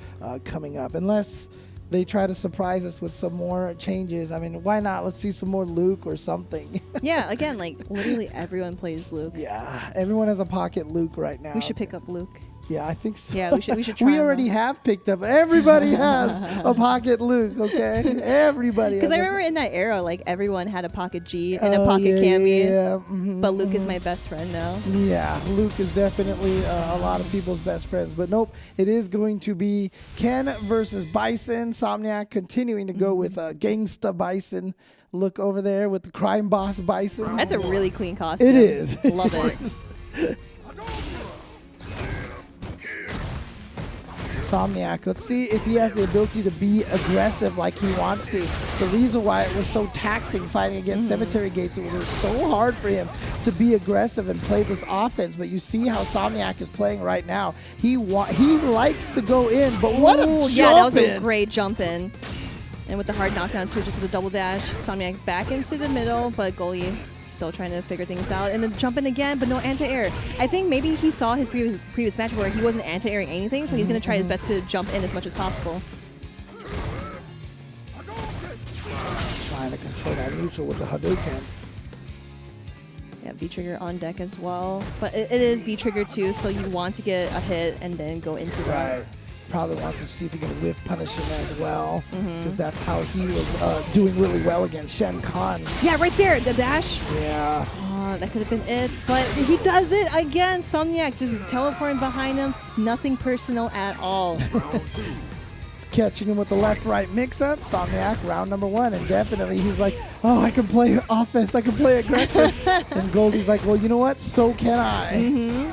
coming up. Unless they try to surprise us with some more changes. I mean, why not? Let's see some more Luke or something. Yeah, again, like literally everyone plays Luke. Yeah, everyone has a pocket Luke right now. We should pick up Luke. Yeah, I think so. Yeah, we should try. We already have picked up. Everybody has a pocket Luke, okay? Everybody. Because I remember in that era, like everyone had a pocket G and a pocket Cammy. Yeah, but Luke is my best friend now. Yeah, Luke is definitely a lot of people's best friends. But nope, it is going to be Ken versus Bison. Insomniac continuing to go with Gangsta Bison. Look over there with the crime boss Bison. That's a really clean costume. It is. Love it. Insomniac. Let's see if he has the ability to be aggressive like he wants to. The reason why it was so taxing fighting against Cemetery Gates, it was so hard for him to be aggressive and play this offense. But you see how Insomniac is playing right now. He likes to go in, but what a jump yeah, that was in. A great jump in. And with the hard knockdown switches to the double dash, Insomniac back into the middle, but Goldie still trying to figure things out. And then jump in again, but no anti-air. I think maybe he saw his previous match where he wasn't anti-airing anything, so he's going to try his best to jump in as much as possible. Trying to control that neutral with the Hadouken. Yeah, V-Trigger on deck as well. But it is V-Trigger too, so you want to get a hit and then go into that. Right. Probably wants to see if he can whiff punish him as well, because that's how he was doing really well against Shen Khan. Yeah, right there, the dash. Yeah. Oh, that could have been it, but he does it again. Insomniac just teleporting behind him. Nothing personal at all. catching him with the left-right mix-up. Insomniac, round number 1, and definitely he's like, oh, I can play offense, I can play aggressive. And Goldie's like, well, you know what? So can I. Mm-hmm.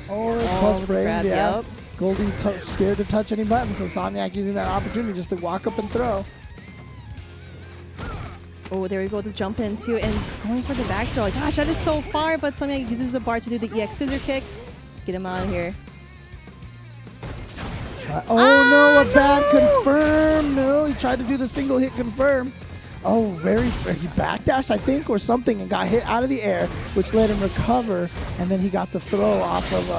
Oh, plus frames, grab, yeah. yep. Goldie scared to touch any buttons, so Insomniac using that opportunity just to walk up and throw. Oh, there we go, the jump in too, and going for the back throw. Gosh, that is so far, but Insomniac uses the bar to do the EX scissor kick. Get him out of here. Oh no, a bad confirm. No, he tried to do the single hit confirm. Oh, he backdashed, I think, or something, and got hit out of the air, which let him recover, and then he got the throw off of,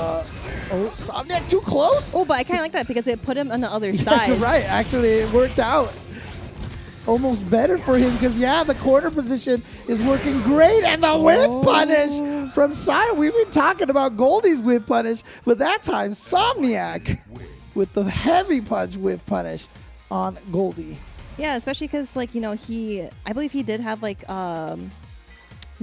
oh, Insomniac too close? Oh, but I kind of like that because it put him on the other Yeah, side. you're right, actually, it worked out. Almost better for him, because, yeah, the corner position is working great, and the whiff punish from Sion. We've been talking about Goldie's whiff punish, but that time, Insomniac with the heavy punch whiff punish on Goldie. Yeah, especially because, like, you know, I believe he did have, like, no,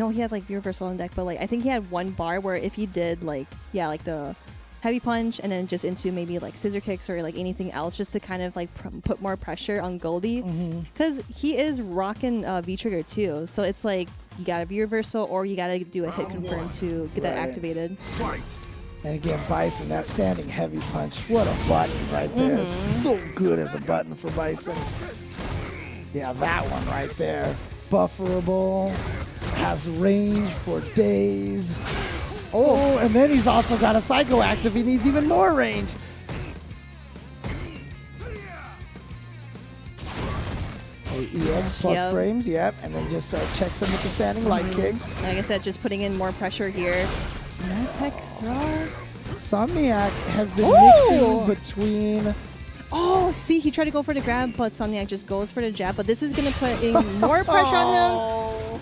he had, like, reversal on deck, but, like, I think he had one bar where if he did, like, yeah, like, the heavy punch and then just into maybe, like, scissor kicks or, like, anything else just to kind of, like, put more pressure on Goldie. Because he is rocking V-trigger, too. So it's, like, you got to be reversal or you got to do a hit confirm to get that activated. And again, Bison, that standing heavy punch. What a button right there. So good as a button for Bison. Yeah, that one right there. Bufferable. Has range for days. Oh, and then he's also got a Psycho Axe if he needs even more range. EX plus frames, yep. And then just checks him with the standing light kick. Like I said, just putting in more pressure here. No tech throw. Insomniac has been mixing between... Oh, see, he tried to go for the grab, but Insomniac just goes for the jab. But this is going to put in more pressure on him.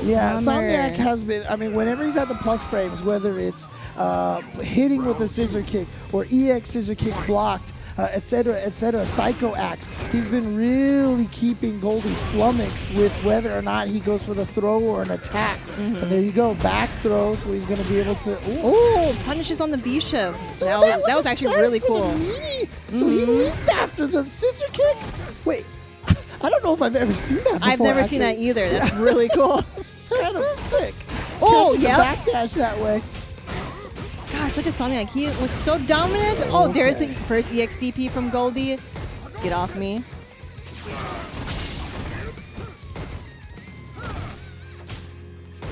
Yeah, Bummer. Insomniac has been, I mean, whenever he's at the plus frames, whether it's hitting with a scissor kick or EX scissor kick blocked, etc., Psycho Axe, he's been really keeping Goldie flummoxed with whether or not he goes for the throw or an attack. And there you go, back throws where he's going to be able to... Oh, punishes on the V shift. That was actually really cool. So he leaped after the scissor kick? Wait, I don't know if I've ever seen that before. I've never seen that either. That's really cool. It's kind of sick. Oh, yeah. Backdash that way. Gosh, look at Insomniac. He looks so dominant. Oh, there's the first EXTP from Goldie. Get off me.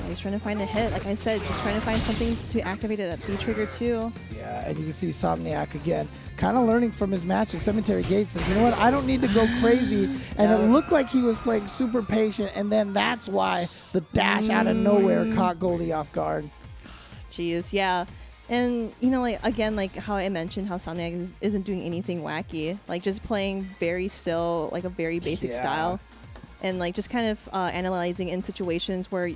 He's trying to find a hit. Like I said, just trying to find something to activate it at V-trigger too. Yeah, and you can see Insomniac again, kind of learning from his match at Cemetery Gates. And you know what? I don't need to go crazy. And it looked like he was playing super patient, and then that's why the dash out of nowhere caught Goldie off guard. Jeez, yeah. And, you know, like, again, like how I mentioned how Insomniac isn't doing anything wacky. Like, just playing very still, like a very basic style. And, like, just kind of analyzing in situations where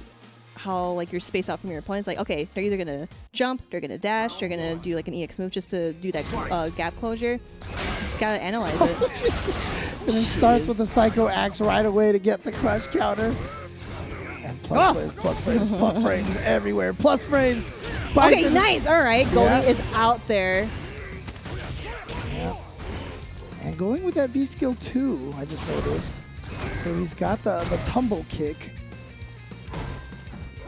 how, like, you're spaced out from your opponents. Like, okay, they're either going to jump, they're going to dash, they're going to do, like, an EX move just to do that gap closure. You just got to analyze it. And it starts with a Psycho Axe right away to get the crush counter. And plus frames everywhere. Plus frames. Bison. Okay, nice. All right, Goldie is out there. Yeah. And going with that V skill too, I just noticed. So he's got the tumble kick.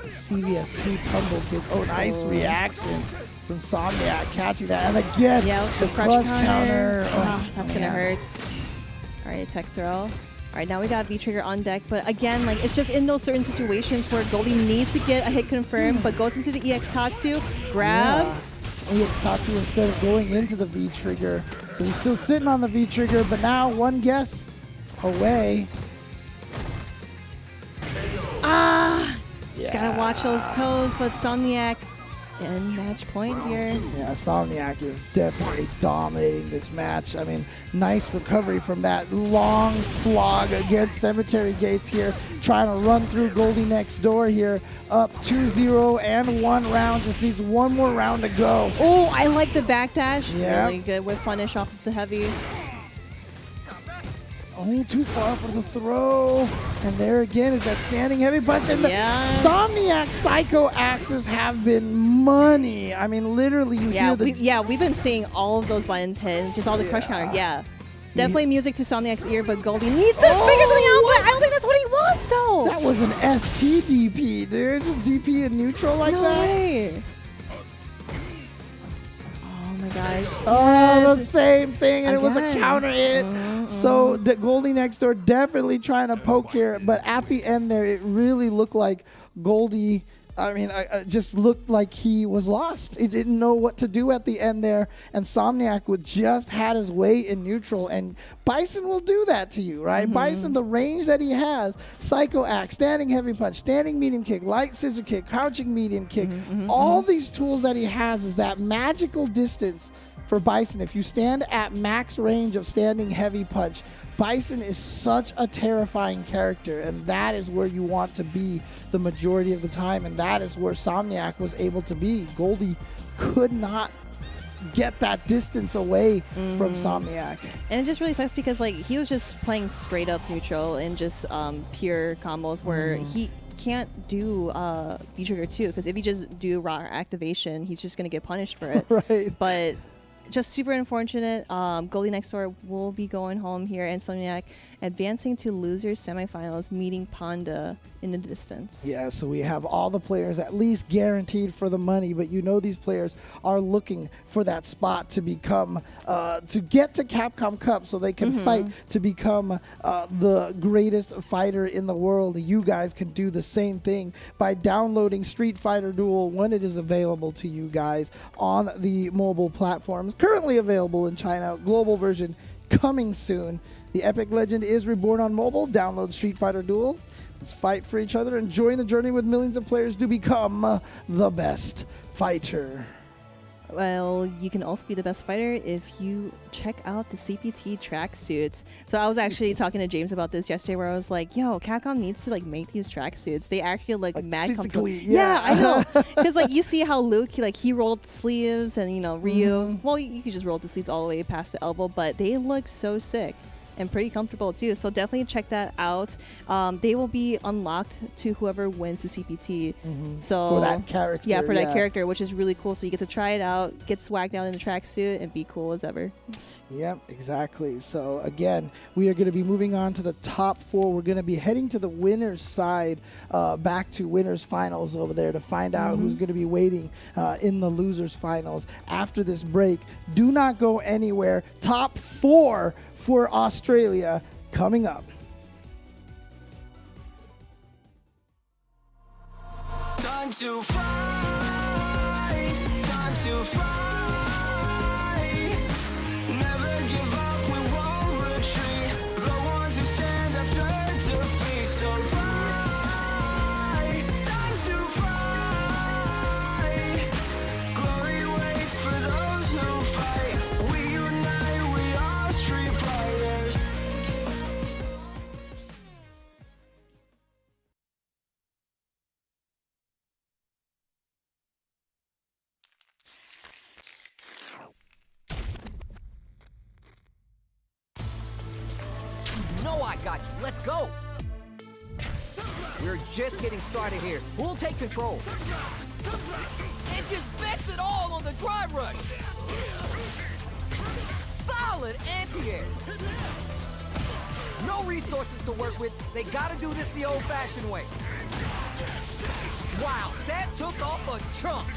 CVS2 tumble kick. Oh, nice reactions from Insomniac catching that. And again, the crush counter. Oh, that's going to hurt. All right, tech throw. All right, now we got V-trigger on deck, but again, like, it's just in those certain situations where Goldie needs to get a hit confirmed, but goes into the EX Tatsu, grab. Yeah. EX Tatsu instead of going into the V-trigger. So he's still sitting on the V-trigger, but now one guess away. Just gotta watch those toes, but Insomniac in match point here. Yeah, Insomniac is definitely dominating this match. I mean, nice recovery from that long slog against Cemetery Gates here. Trying to run through Goldie next door here. Up 2-0 and 1 round. Just needs one more round to go. Oh, I like the backdash. Yeah. Really good with punish off of the heavy. Oh, too far for the throw. And there again is that standing heavy punch. And the Insomniac Psycho axes have been money. I mean, literally, you hear the... we've been seeing all of those buttons hit, just all the crush counter. Yeah. Definitely music to Insomniac's ear, but Goldie needs to figure something out, but I don't think that's what he wants, though. That was an STDP, dude. Just DP in neutral like no that. Way. Oh my gosh. Oh, the same thing, and it was a counter hit. So the Goldie next door definitely trying to poke here, but at the end there, it really looked like Goldie. I mean, just looked like he was lost. He didn't know what to do at the end there. And Insomniac would just had his way in neutral. And Bison will do that to you, right? Bison, the range that he has, Psycho Axe, standing heavy punch, standing medium kick, light scissor kick, crouching medium kick. All these tools that he has is that magical distance for Bison. If you stand at max range of standing heavy punch, Bison is such a terrifying character, and that is where you want to be the majority of the time, and that is where Insomniac was able to be. Goldie could not get that distance away from Insomniac. And it just really sucks because like he was just playing straight up neutral and just pure combos where he can't do V-Trigger too, because if you just do raw activation, he's just going to get punished for it. Right. But just super unfortunate. Goldie next door will be going home here, and Insomniac advancing to losers semifinals, meeting Panda in the distance. Yeah, so we have all the players at least guaranteed for the money, but you know these players are looking for that spot to become, to get to Capcom Cup so they can fight to become the greatest fighter in the world. You guys can do the same thing by downloading Street Fighter Duel when it is available to you guys on the mobile platforms. Currently available in China, global version coming soon. The epic legend is reborn on mobile. Download Street Fighter Duel. Let's fight for each other and join the journey with millions of players to become the best fighter. Well, you can also be the best fighter if you check out the CPT tracksuits. So I was actually talking to James about this yesterday, where I was like, "Yo, Capcom needs to like make these tracksuits. They actually like mad physically, yeah, I know. Because like you see how Luke he rolled up the sleeves, and you know Ryu. Well, you could just roll up the sleeves all the way past the elbow, but they look so sick and pretty comfortable too. So definitely check that out. They will be unlocked to whoever wins the CPT. So for that character. Yeah, for that character, which is really cool. So you get to try it out, get swagged out in the tracksuit, and be cool as ever. Yep, exactly. So again, we are going to be moving on to the top 4. We're going to be heading to the winner's side, back to winners finals over there to find out who's going to be waiting in the losers finals after this break. Do not go anywhere. Top 4 for Australia coming up. Time to fight, time to fight. Never give up, we won't retreat. The ones who stand up turn to feast. So fight, time to fight. Glory waits for those who fight. We unite, we are street fighters. No, I got you. Let's go. We're just getting started here. We'll take control. And just bets it all on the drive rush. Solid anti-air. No resources to work with. They gotta do this the old-fashioned way. Wow, that took off a chunk.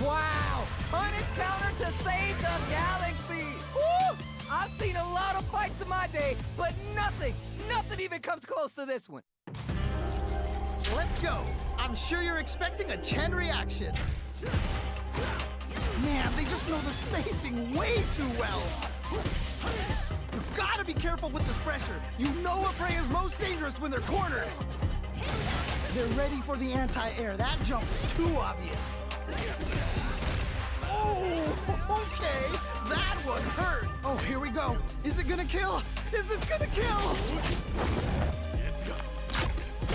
Wow, punish counter to save the galaxy. Woo! I've seen a lot of fights in my day, but nothing even comes close to this one. Let's go. I'm sure you're expecting a Chen reaction. Man, they just know the spacing way too well. You gotta be careful with this pressure. You know a prey is most dangerous when they're cornered. They're ready for the anti-air. That jump is too obvious. Oh, okay. That one hurt. Oh, here we go. Is it gonna kill? Is this gonna kill?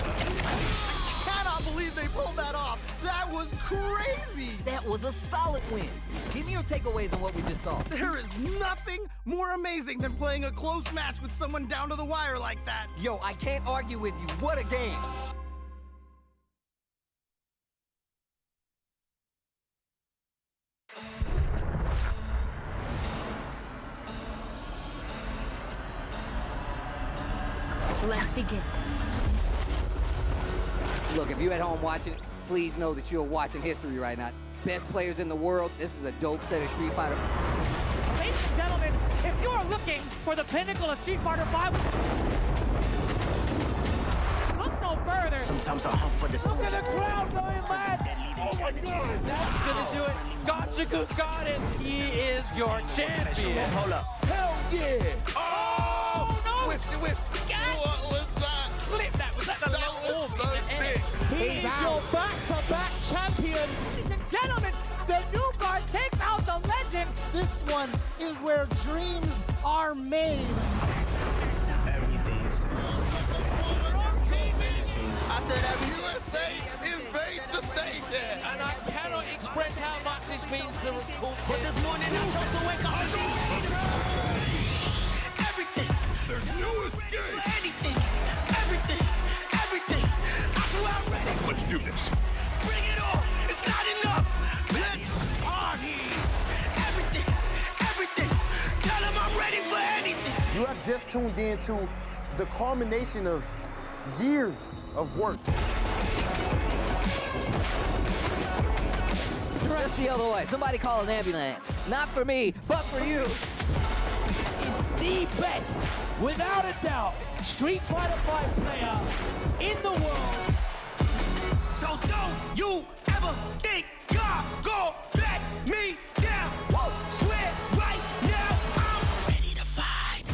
I cannot believe they pulled that off. That That was crazy! That was a solid win. Give me your takeaways on what we just saw. There is nothing more amazing than playing a close match with someone down to the wire like that. Yo, I can't argue with you. What a game. Let's begin. Look, if you're at home watching, please know that you're watching history right now. Best players in the world. This is a dope set of Street Fighter. Ladies and gentlemen, if you are looking for the pinnacle of Street Fighter V, look no further. Sometimes I hunt for the Look at the crowd going mad. Oh my God, that's gonna do it. Gachiku got it. He is your champion. Hold up. Hell yeah. Oh, no. Which. What was that? Flip that. Was that the That little was orb so in the air? sick. He is your back-to-back champion. Ladies and gentlemen, the new guard takes out the legend. This one is where dreams are made. I said USA invades the stage here. And I cannot express how much this means to Cool Kid. But this morning I chose to wake up. Everything. There's no escape. Anything. Everything. I swear I'm ready. Let's do this. Bring it on. It's not enough. Let's party. Everything. Tell them I'm ready for anything. You have just tuned in to the culmination of years of work. Stretch the other way. Somebody call an ambulance. Not for me, but for you. Is the best, without a doubt, Street Fighter V player in the world. So don't you ever think y'all gon' let me down. Woo! Swear right now I'm ready to fight.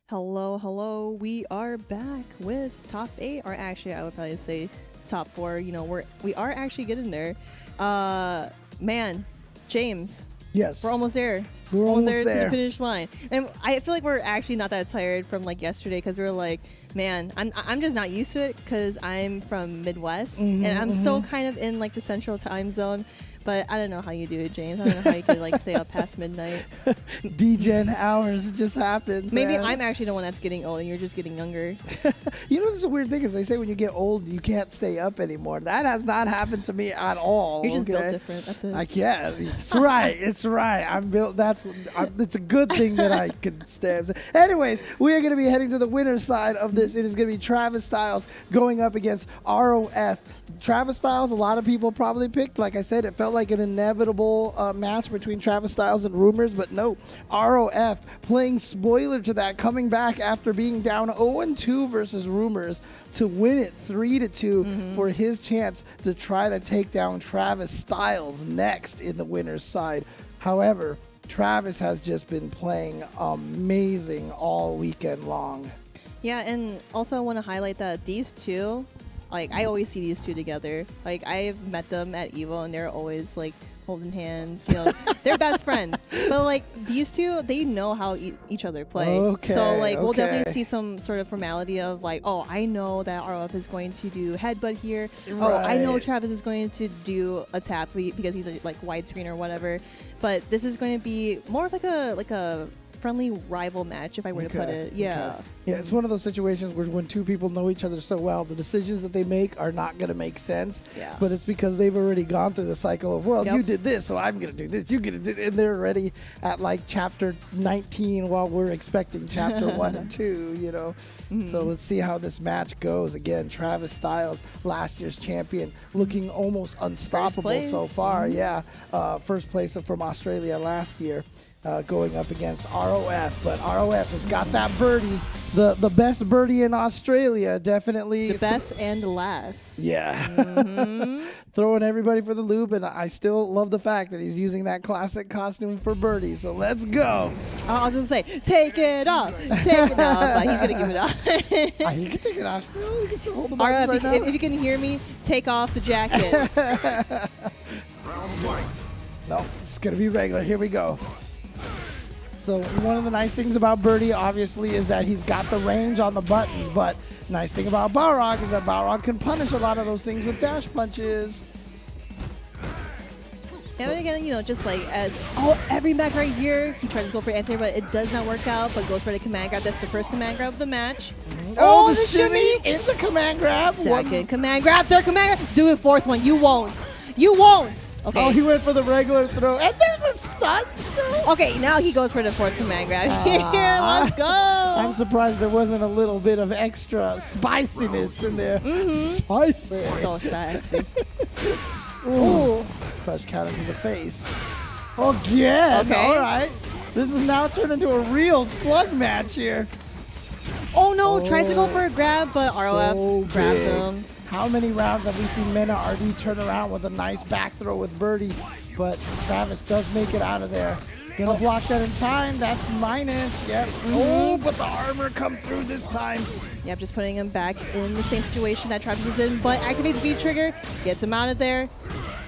Hello. We are back with top 8, or actually, I would probably say top 4. You know, we are actually getting there. Man, James. Yes. We're almost there. We're almost there to there. the finish line. And I feel like we're actually not that tired from like yesterday, because we were like, man, I'm just not used to it because I'm from Midwest and I'm so kind of in like the central time zone. But I don't know how you do it, James. I don't know how you could like stay up past midnight. D-Gen hours, it just happens. Maybe man. I'm actually the one that's getting old and you're just getting younger. You know, this is a weird thing is they say when you get old, you can't stay up anymore. That has not happened to me at all. You're just okay? built different. That's it. I can't. It's right. It's right. I'm built. It's a good thing that I can stay. Anyways, we are going to be heading to the winner's side of this. It is going to be Travis Styles going up against ROF. Travis Styles, a lot of people probably picked. Like I said, it felt like an inevitable match between Travis Styles and Rumours, but no. ROF playing spoiler to that, coming back after being down 0-2 versus Rumours to win it 3-2 for his chance to try to take down Travis Styles next in the winner's side. However, Travis has just been playing amazing all weekend long. Yeah, and also I want to highlight that these two, like, I always see these two together. Like, I've met them at EVO, and they're always, like, holding hands. You know, they're best friends. But, like, these two, they know how each other play. Okay, so, like, we'll okay. definitely see some sort of formality of, like, oh, I know that ROF is going to do headbutt here. Right. Oh, I know Travis is going to do a tap because he's, like, widescreen or whatever. But this is going to be more of like a friendly rival match, if I were to put it. Yeah. Yeah, it's one of those situations where when two people know each other so well, the decisions that they make are not going to make sense. Yeah. But it's because they've already gone through the cycle of, well, Yep. you did this, so I'm going to do this. You get to do, and they're already at like chapter 19 while we're expecting chapter 1 and 2. You know. So let's see how this match goes. Again, Travis Styles, last year's champion, looking almost unstoppable so far. Yeah, first place from Australia last year. Going up against ROF, but ROF has got that birdie, the best birdie in Australia, definitely. The best and the last. Yeah. Throwing everybody for the loop, and I still love the fact that he's using that classic costume for birdie, so let's go. I was going to say, take it off. Take it off, but he's going to give it off. He can take it off still. He can still hold the button right now. If you can hear me, take off the jacket. No, it's going to be regular. Here we go. So one of the nice things about Birdie, obviously, is that he's got the range on the buttons. But nice thing about Balrog is that Balrog can punish a lot of those things with dash punches. And again, you know, just like every match right here, he tries to go for answer, but it does not work out. But goes for the command grab. That's the first command grab of the match. Oh, the shimmy into command grab. Second command grab. Third command grab. Do it fourth one. You won't. You won't. Okay. Oh, he went for the regular throw. And there's a stun still. Okay, now he goes for the fourth command grab. Here, let's go. I'm surprised there wasn't a little bit of extra spiciness in there. Spicy. So spicy. Ooh. Crush counter to the face. Again. Okay. All right. This is now turned into a real slug match here. Oh, no. Tries to go for a grab, but ROF grabs him. How many rounds have we seen Mena RD turn around with a nice back throw with Birdie? But Travis does make it out of there. Gonna block that in time. That's minus. Yep. Oh, but the armor come through this time. Yep, just putting him back in the same situation that Travis is in, but activates V trigger, gets him out of there.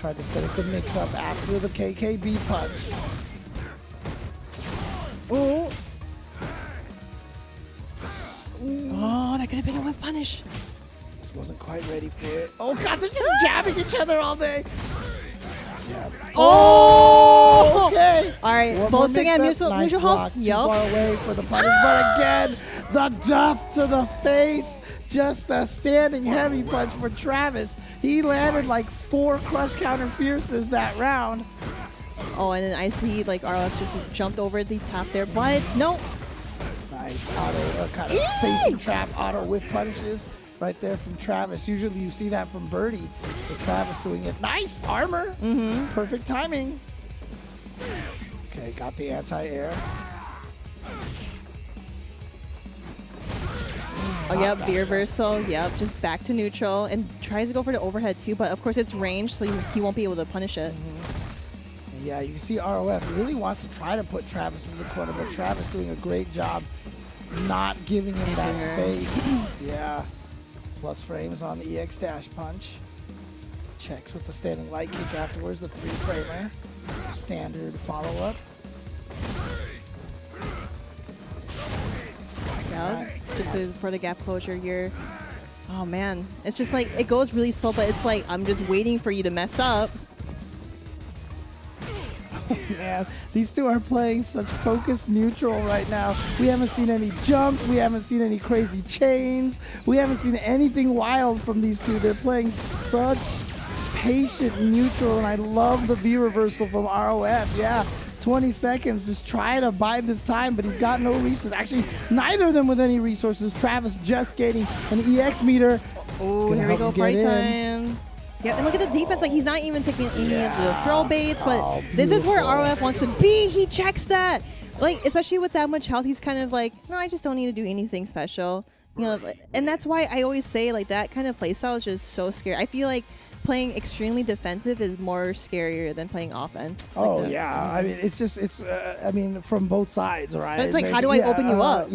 Tried to set up the mix up after the KKB punch. Ooh. Oh, that could have been a whip punish. Wasn't quite ready for it. Oh God, they're just jabbing each other all day. Yeah. Oh! Okay. All right, both again, mutual hold. Too far away for the punish, but again, the duff to the face. Just a standing heavy punch for Travis. He landed like 4 crush counter fierces that round. Oh, and then I see like RLF just jumped over the top there, but no. Nice auto, kind of spacing trap auto whiff punches. Right there from Travis. Usually you see that from Birdie, but Travis doing it. Nice armor. Perfect timing. Okay, got the anti-air. Oh, yep, V reversal. Yep, just back to neutral and tries to go for the overhead too, but of course it's range, so he won't be able to punish it. Yeah, you can see ROF really wants to try to put Travis in the corner, but Travis doing a great job not giving him that space. Yeah. Plus frames on the EX dash punch. Checks with the standing light kick afterwards, the 3-framer. Standard follow-up. Yeah, just for the gap closure here. Oh man, it's just like, it goes really slow, but it's like, I'm just waiting for you to mess up. Man, these two are playing such focused neutral right now. We haven't seen any jumps. We haven't seen any crazy chains. We haven't seen anything wild from these two. They're playing such patient neutral, and I love the V reversal from ROF. Yeah, 20 seconds. Just try to buy this time, but he's got no resources. Actually, neither of them with any resources. Travis just getting an EX meter. Oh, here we go, party time. Yeah, and look at the defense. Like, he's not even taking any of the throw baits, but this is where ROF wants to be. He checks that. Like, especially with that much health, he's kind of like, no, I just don't need to do anything special. You know, and that's why I always say, like, that kind of playstyle is just so scary. I feel like playing extremely defensive is more scarier than playing offense. Oh, yeah. I mean, it's just, I mean, from both sides, right? But it's like, how do I open you up?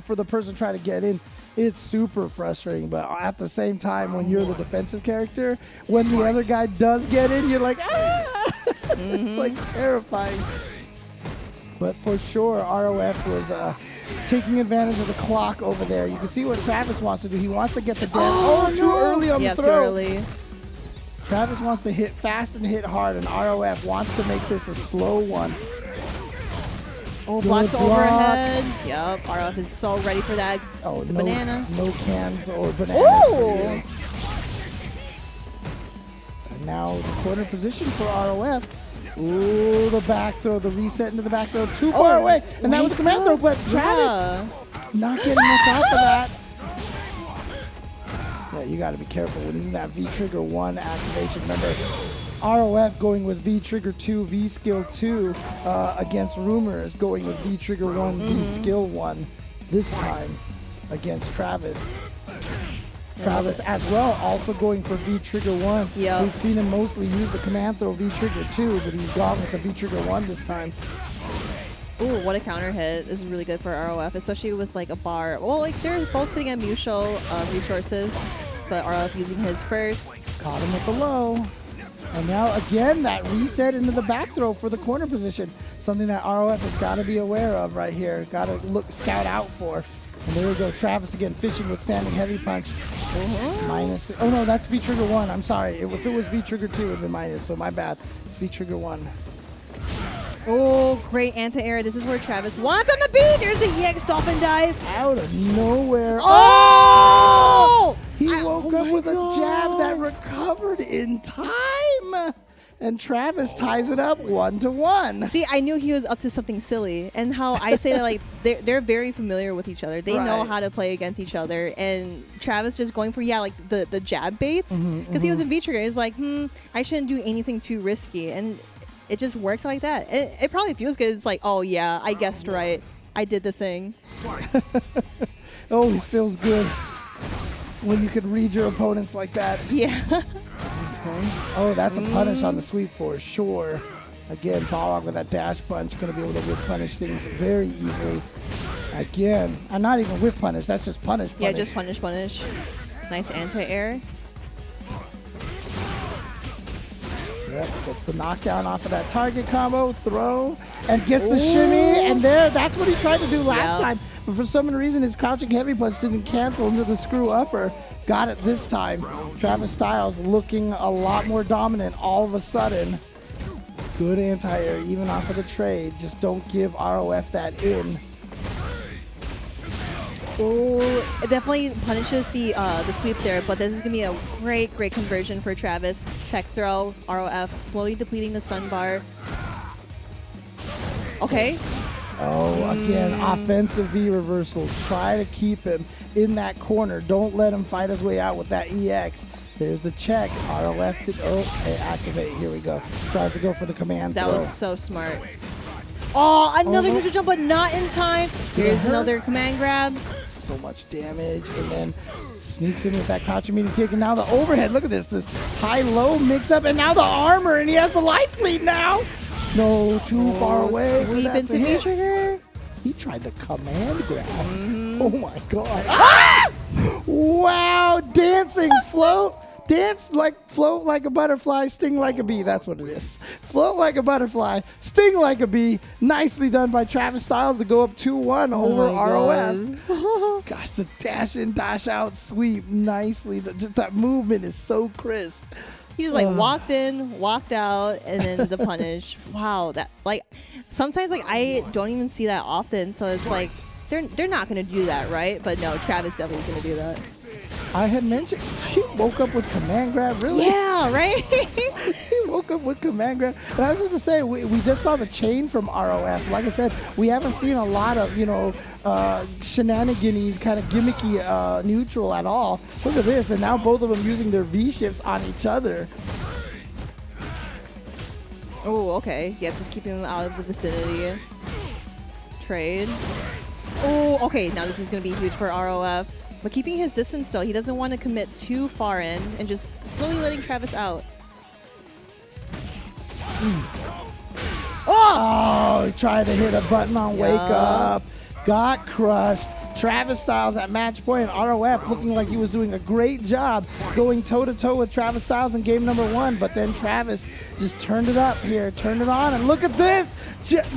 For the person trying to get in, it's super frustrating, but at the same time, when you're the defensive character, when the other guy does get in, you're like, ah! It's like terrifying. But for sure, ROF was taking advantage of the clock over there. You can see what Travis wants to do. He wants to get the death. Too early on the throw. Too early. Travis wants to hit fast and hit hard, and ROF wants to make this a slow one. Oh, Good blocks the block. overhead. Yep, RF is so ready for that. Oh, It's a no, banana. no cans or bananas. Ooh! For you. And now the corner position for ROF. Ooh, the back throw, the reset into the back throw, too far away. And that was a command throw, but Travis not getting much off of that. Yeah, you got to be careful when he's in that V-Trigger 1 activation. Remember, ROF going with V-Trigger 2, V-Skill 2 against Rumours, going with V-Trigger 1, V-Skill 1 this time against Travis. Travis as well, also going for V-Trigger 1. Yep. We've seen him mostly use the command throw V-Trigger 2, but he's gone with the V-Trigger 1 this time. Ooh, what a counter hit. This is really good for ROF, especially with like a bar. Well, like they're both sitting at mutual resources, but ROF using his first. Caught him with the low. And now again, that reset into the back throw for the corner position. Something that ROF has got to be aware of right here. Got to look, scout out for. And there we go, Travis again, fishing with standing heavy punch. Minus, oh no, that's V-Trigger 1, I'm sorry. If it was V-Trigger 2, it would have been minus, so my bad. It's V-Trigger 1. Oh, great anti-air. This is where Travis wants on the beat. There's the EX Dolphin Dive. Out of nowhere. Oh! He woke up with a jab that recovered in time. And Travis ties it up 1-1. See, I knew he was up to something silly. And how I say that, like, they're very familiar with each other. They know Right. how to play against each other. And Travis just going for, like, the jab baits. Because he was in V-Trigger. He's like, I shouldn't do anything too risky. And it just works like that. It probably feels good. It's like, oh, yeah, I guessed right. I did the thing. Always feels good when you can read your opponents like that. Yeah. Okay. Oh, that's a punish on the sweep for sure. Again, Balrog with that dash punch, going to be able to whip punish things very easily. Again, and not even whip punish, that's just punish. Yeah, just punish. Nice anti-air. Yep, gets the knockdown off of that target combo, throw, and gets the shimmy, and that's what he tried to do last time. But for some reason, his crouching heavy punch didn't cancel into the screw upper. Got it this time. Travis Styles looking a lot more dominant all of a sudden. Good anti-air, even off of the trade. Just don't give ROF that in. Oh, it definitely punishes the sweep there, but this is going to be a great conversion for Travis. Tech throw, ROF, slowly depleting the stun bar. Okay. Oh, again, offensive V reversal. Try to keep him in that corner. Don't let him fight his way out with that EX. There's the check. ROF did, activate. Here we go. Tries to go for the command That throw. was so smart. Oh, another neutral jump, but not in time. Here's another command grab. So much damage, and then sneaks in with that crouching medium kick, and now the overhead. Look at this high-low mix-up, and now the armor, and he has the life lead now. No, too far away. Sweep into V-Trigger. He tried to command grab. Oh my god. Ah! Wow, dancing, float like a butterfly, sting like a bee. That's what it is. Float like a butterfly, sting like a bee. Nicely done by Travis Styles to go up 2-1 over ROF. Gosh, the dash in, dash out sweep nicely. Just that movement is so crisp. He just like walked in, walked out, and then the punish. Wow, that like sometimes like I don't even see that often, so it's like they're not gonna do that, right? But no, Travis definitely is gonna do that. I had mentioned he woke up with command grab, really? Yeah, right? He woke up with command grab. And I was just to say, we just saw the chain from ROF. Like I said, we haven't seen a lot of, shenanigans, kind of gimmicky neutral at all. Look at this, and now both of them using their V-shifts on each other. Oh, okay. Yep, just keeping them out of the vicinity. Trade. Oh, okay. Now this is going to be huge for ROF. But keeping his distance still, he doesn't want to commit too far in and just slowly letting Travis out. Oh, he tried to hit a button on Wake Up. Got crushed. Travis Styles at match point. ROF looking like he was doing a great job going toe-to-toe with Travis Styles in game number 1. But then Travis just turned it up here, turned it on, and look at this.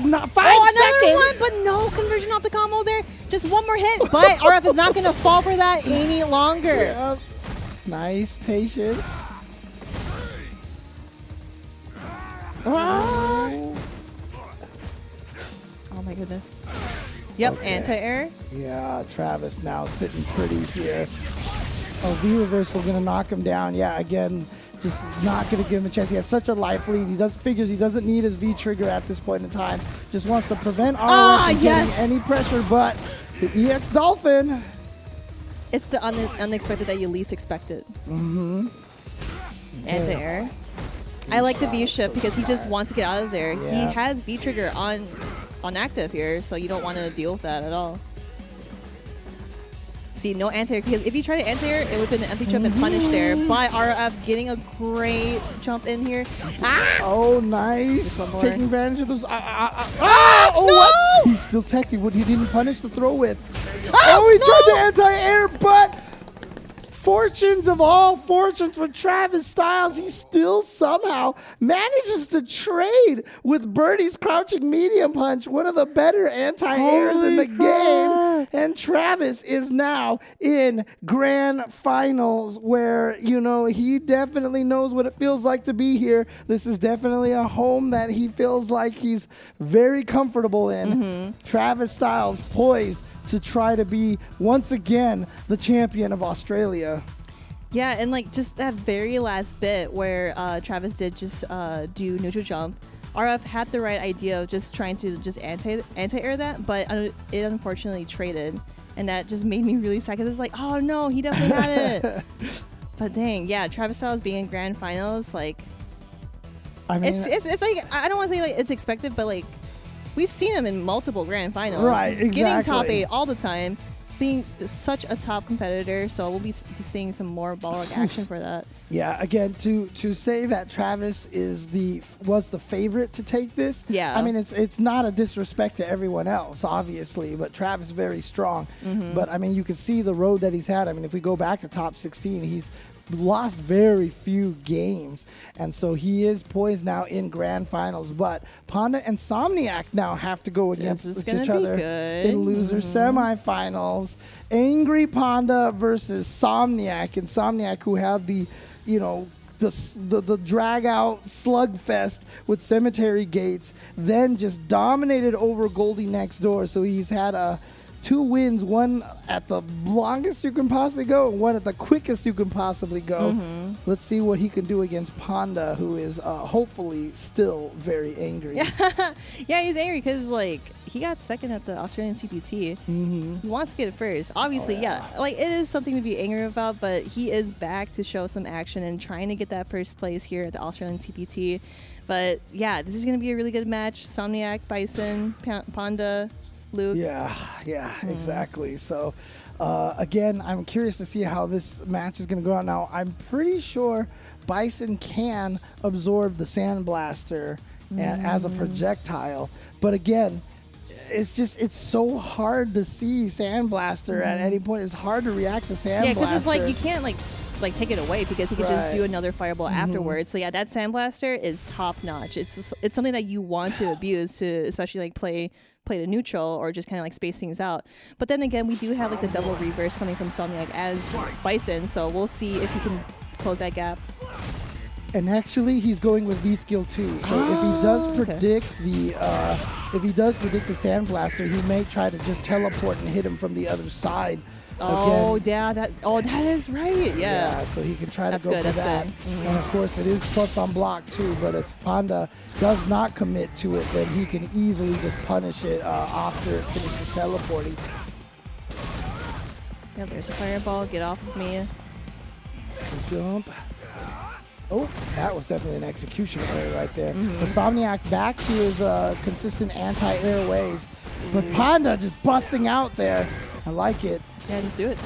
Not 5 seconds. Another one, but no conversion off the combo there. Just one more hit, but RF is not going to fall for that any longer. Yep. Nice patience. Oh my goodness. Yep, Okay. anti-air. Yeah, Travis now sitting pretty here. Oh, V reversal gonna knock him down. Yeah, again, just not gonna give him a chance. He has such a life lead. Figures he doesn't need his V trigger at this point in time. Just wants to prevent ROF from getting any pressure, but the EX Dolphin. It's the unexpected that you least expect it. Mm-hmm. Anti-air. I like the V shift because he just wants to get out of there. Yeah. He has V trigger on active here, so you don't want to deal with that at all. See, no anti-air, because if you try to anti-air, it would have been an empty jump and punish there. By RF getting a great jump in here. Ah! Oh, nice. Taking advantage of those. Oh, oh, no! what? He's still teching what he didn't punish the throw with. Oh, he tried the anti-air, but fortunes of all fortunes for Travis Styles, he still somehow manages to trade with Birdie's crouching medium punch, one of the better anti-airs in the game. And Travis is now in grand finals where, you know, he definitely knows what it feels like to be here. This is definitely a home that he feels like he's very comfortable in. Travis Styles poised to try to be once again the champion of Australia. Yeah, and like just that very last bit where Travis did just do neutral jump. RF had the right idea of just trying to just anti-air that, but it unfortunately traded, and that just made me really sad because it's like, oh no, he definitely had it. But dang, yeah, Travis Styles being in grand finals, like, I mean, it's like, I don't want to say like it's expected, but like we've seen him in multiple grand finals, right? Exactly. Getting top 8 all the time, being such a top competitor. So we'll be seeing some more ball action for that. Yeah, again, to say that Travis was the favorite to take this. Yeah, I mean, it's not a disrespect to everyone else, obviously, but Travis very strong. But I mean, you can see the road that he's had. I mean, if we go back to top 16, he's lost very few games, and so he is poised now in grand finals. But Panda and Insomniac now have to go against each other in loser semifinals. Angry Panda versus Insomniac, who had the, you know, the drag out slugfest with Cemetery Gates, then just dominated over Goldie next door. So he's had 2 wins, one at the longest you can possibly go, and one at the quickest you can possibly go. Let's see what he can do against Panda, who is hopefully still very angry. Yeah, he's angry because like he got second at the Australian CPT. He wants to get it first. Obviously, yeah, like it is something to be angry about, but he is back to show some action and trying to get that first place here at the Australian CPT. But yeah, this is going to be a really good match. Insomniac, Bison, Panda, Luke. Yeah, exactly. So, again, I'm curious to see how this match is going to go out. Now, I'm pretty sure Bison can absorb the Sandblaster as a projectile. But again, it's so hard to see Sandblaster at any point. It's hard to react to Sandblaster. Yeah, because it's like you can't like take it away because he could just do another fireball afterwards. So yeah, that Sandblaster is top notch. It's something that you want to abuse to especially like play to neutral or just kind of like space things out. But then again, we do have like the double reverse coming from Insomniac as Bison, so we'll see if he can close that gap. And actually, he's going with V skill too. So if he does predict the Sandblaster, he may try to just teleport and hit him from the other side. Oh, yeah, that is right. Yeah. So he can try to go for that. And of course, it is plus on block too. But if Panda does not commit to it, then he can easily just punish it after it finishes teleporting. Yeah, there's a fireball. Get off of me. Jump. Oh, that was definitely an execution error right there. Insomniac back to his consistent anti-air ways. But Panda just busting out there. I like it. Yeah, just do it.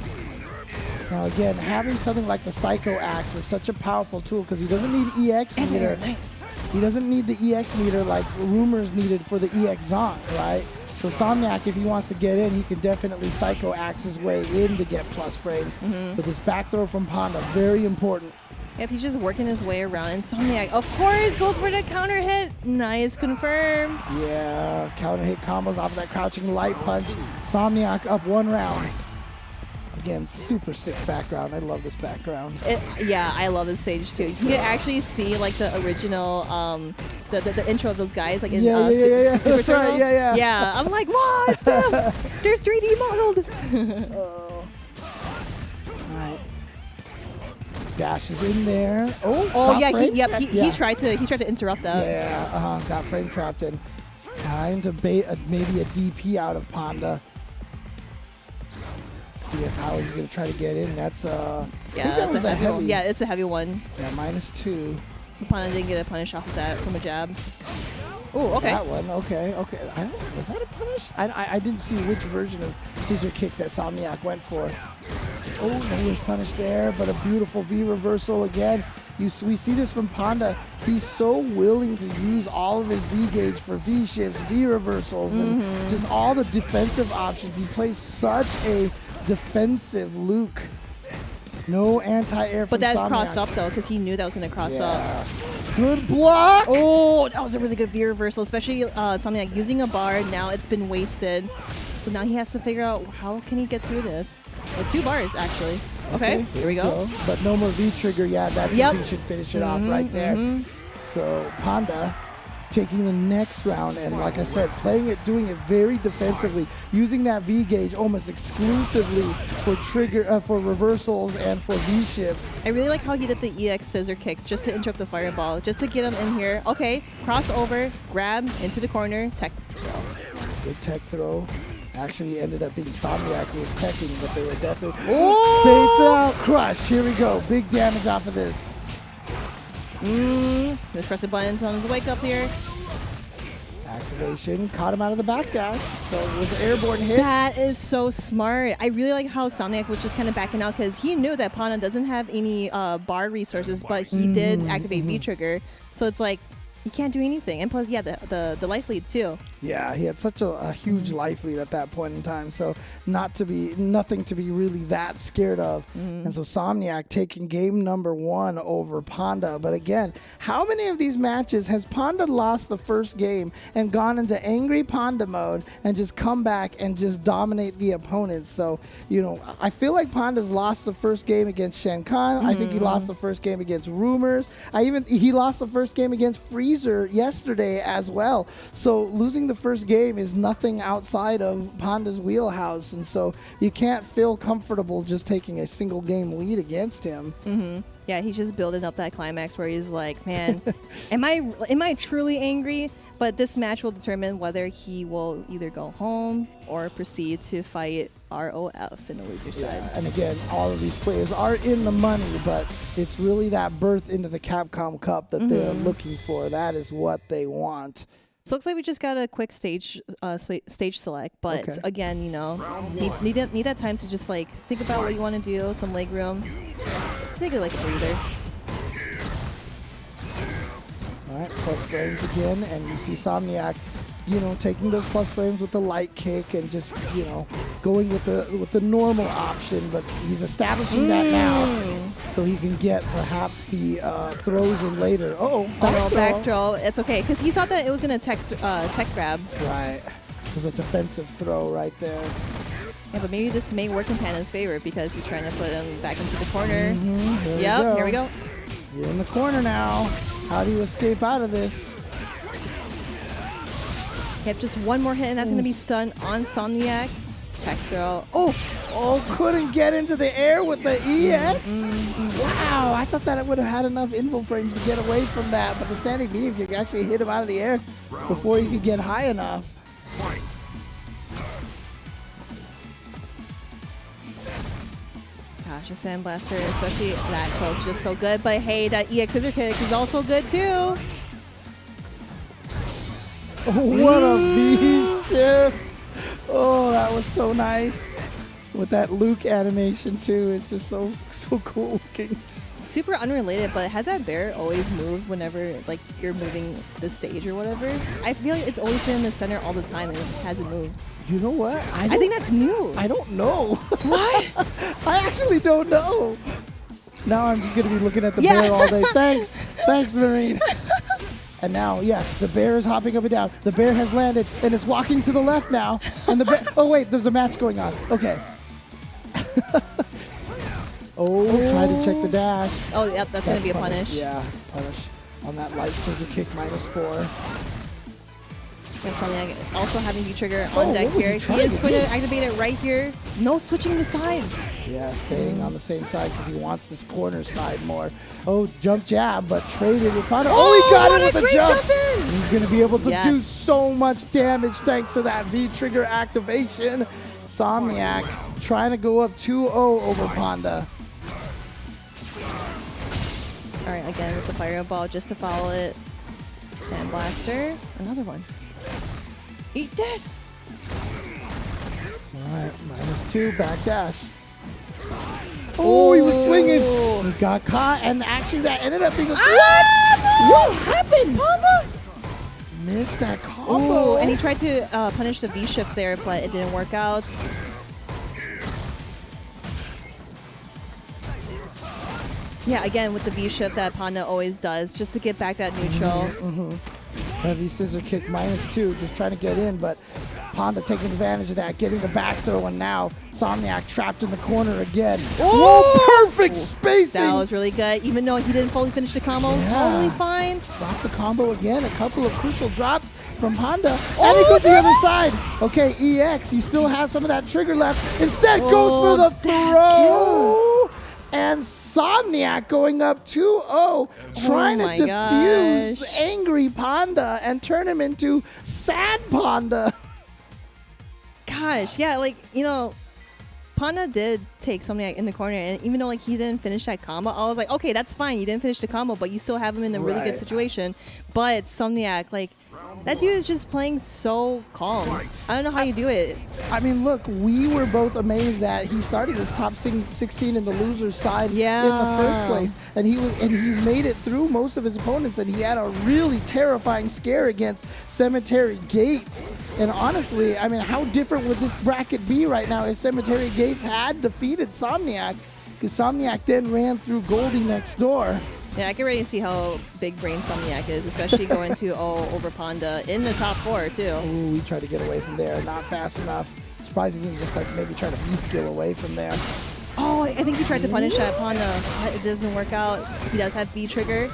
Now again, having something like the Psycho Axe is such a powerful tool because he doesn't need EX meter. Nice. He doesn't need the EX meter like Rumours needed for the EX Zonk, right? So Insomniac, if he wants to get in, he can definitely Psycho Axe his way in to get plus frames. But this back throw from Panda, very important. Yep, he's just working his way around. Insomniac, of course, goes for the counter hit. Nice, confirmed. Yeah, counter hit combos off of that crouching light punch. Insomniac up 1 round. Again, super sick background. I love this background. Yeah, I love this stage too. You can actually see like the original, the intro of those guys like in yeah. Super That's right, Turbo. yeah. Yeah, I'm like, wow, it's them. They're 3D modeled. Alright. Dash is in there. Oh yeah, he tried to interrupt that. Yeah, got frame trapped and trying to bait maybe a DP out of Panda. See how he's gonna try to get in. That's that's a heavy one. Yeah, it's a heavy one. Yeah, -2. Panda didn't get a punish off of that from a jab. Oh, okay. That one, okay. Was that a punish? I didn't see which version of scissor kick that Insomniac went for. Oh, no was punished there, but a beautiful V reversal again. We see this from Panda. He's so willing to use all of his V gauge for V shifts, V reversals, and just all the defensive options. He plays such a defensive Luke. No anti-air from But that Insomniac. crossed up though, because he knew that was going to cross up. Good block! Oh, that was a really good V reversal, especially Insomniac using a bar. Now it's been wasted. So now he has to figure out how can he get through this. With 2 bars, actually. Okay, here we go. But no more V trigger. Yeah, that V should finish it off right there. So Panda taking the next round, and like I said, doing it very defensively, using that V gauge almost exclusively for for reversals and for V shifts. I really like how he did the EX scissor kicks just to interrupt the fireball, just to get him in here. Okay, crossover, grab into the corner, tech throw. Good tech throw. Actually ended up being Insomniac who was teching, but they were definitely baits out, crush. Here we go, big damage off of this. Just press the buttons on his wake up here. Activation, caught him out of the back dash, so it was an airborne hit. That is so smart. I really like how Insomniac was just kind of backing out because he knew that Panda doesn't have any bar resources, but he did activate V-Trigger. So it's like, he can't do anything. And plus, yeah, the life lead too. Yeah, he had such a huge life lead at that point in time, so nothing to be really that scared of. And so Insomniac taking game number 1 over Panda. But again, how many of these matches has Panda lost the first game and gone into angry Panda mode and just come back and just dominate the opponents? So, I feel like Panda's lost the first game against Shen Khan. I think he lost the first game against Rumours. He lost the first game against Freezer yesterday as well. So losing the first game is nothing outside of Panda's wheelhouse, and so you can't feel comfortable just taking a single game lead against him. Yeah, he's just building up that climax where he's like, man, am I truly angry? But this match will determine whether he will either go home or proceed to fight ROF in the loser side. And again, all of these players are in the money, but it's really that birth into the Capcom Cup that they're looking for. That is what they want. So it looks like we just got a quick stage select, but again, need that time to just like think about what you want to do, some leg room. Take it like a breather. All right, plus frames again, and you see Insomniac, taking those plus frames with the light kick and just, going with the normal option, but he's establishing that now, so he can get perhaps the throws in later. Back throw. It's okay, because he thought that it was gonna tech grab. Right, it was a defensive throw right there. Yeah, but maybe this may work in Panda's favor because he's trying to put him back into the corner. Here we go. You're in the corner now. How do you escape out of this? Yep, just one more hit and that's going to be stun on Insomniac. Tech throw. Couldn't get into the air with the EX? Wow, I thought that it would have had enough info frames to get away from that, but the standing medium kick actually hit him out of the air before he could get high enough. Gosh, a Sandblaster, especially that close, just so good. But hey, that EX scissor kick is also good too. What a V shift! Oh, that was so nice. With that Luke animation too, it's just so cool looking. Super unrelated, but has that bear always moved whenever like you're moving the stage or whatever? I feel like it's always been in the center all the time and it hasn't moved. You know what? I think that's new. I don't know. What? I actually don't know. Now I'm just going to be looking at the bear all day. Thanks, Marine. And now, yes, the bear is hopping up and down. The bear has landed, and it's walking to the left now. And the bear, oh wait, there's a match going on. Okay. Try to check the dash. Oh, yep, that's going to be a punish. Yeah, punish on that light scissor kick -4. Insomniac also having V-trigger on deck what was here. he He trying is to going do? to activate it right here. No switching the sides. Yeah, staying on the same side because he wants this corner side more. Oh, jump jab, but traded with Panda. Oh, he got it with a jump. He's going to be able to do so much damage thanks to that V-trigger activation. Insomniac trying to go up 2-0 over Panda. All right, again with the fireball just to follow it. Sandblaster, another one. Eat this! All right, -2, back dash. Oh, he was swinging. He got caught, and actually that ended up being a... What happened? Panda! Missed that combo. Ooh, and he tried to punish the V-shift there, but it didn't work out. Yeah, again with the V-shift that Panda always does, just to get back that neutral. Heavy scissor kick -2, just trying to get in, but Panda taking advantage of that, getting the back throw, and now Insomniac trapped in the corner again. Oh, perfect spacing! That was really good, even though he didn't fully finish the combo. Totally fine. Dropped the combo again, a couple of crucial drops from Panda, and he goes the other side. Okay, EX, he still has some of that trigger left. Instead, goes for the throw! And Insomniac going up 2-0, trying to defuse angry Panda and turn him into sad Panda. Gosh, yeah, like, you know, Panda did take Insomniac in the corner, and even though like he didn't finish that combo, I was like, okay, that's fine. You didn't finish the combo, but you still have him in a really good situation. But Insomniac, like, that dude is just playing so calm. I don't know how you do it. I mean, look, we were both amazed that he started as top 16 in the loser's side in the first place, and he's made it through most of his opponents, and he had a really terrifying scare against Cemetery Gates. And honestly, I mean, how different would this bracket be right now if Cemetery Gates had defeated Insomniac? Because Insomniac then ran through Goldie next door. Yeah, I can really see how big brain Insomniac is, especially going 2-0 over Panda in the top 4 too. Ooh, he tried to get away from there, not fast enough. Surprisingly, just like maybe trying to V-skill away from there. Oh, I think he tried to punish that Panda. It doesn't work out. He does have V-trigger.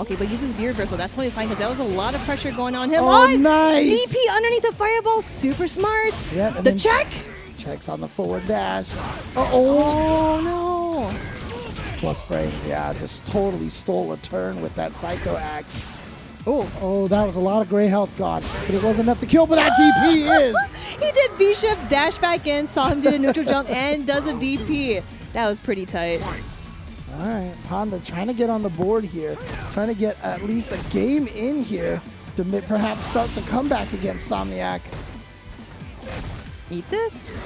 Okay, but uses V-reversal. That's totally fine because that was a lot of pressure going on him. Oh, nice! DP underneath the fireball, super smart. Yeah, the check. Checks on the forward dash. Oh no! Plus frames, yeah, just totally stole a turn with that Psycho Axe. Oh, that was a lot of gray health gone, but it wasn't enough to kill, but that DP is. He did V-shift, dash back in, saw him do a neutral jump, and does a DP. That was pretty tight. All right, Panda trying to get on the board here, trying to get at least a game in here to perhaps start the comeback against Insomniac. Eat this?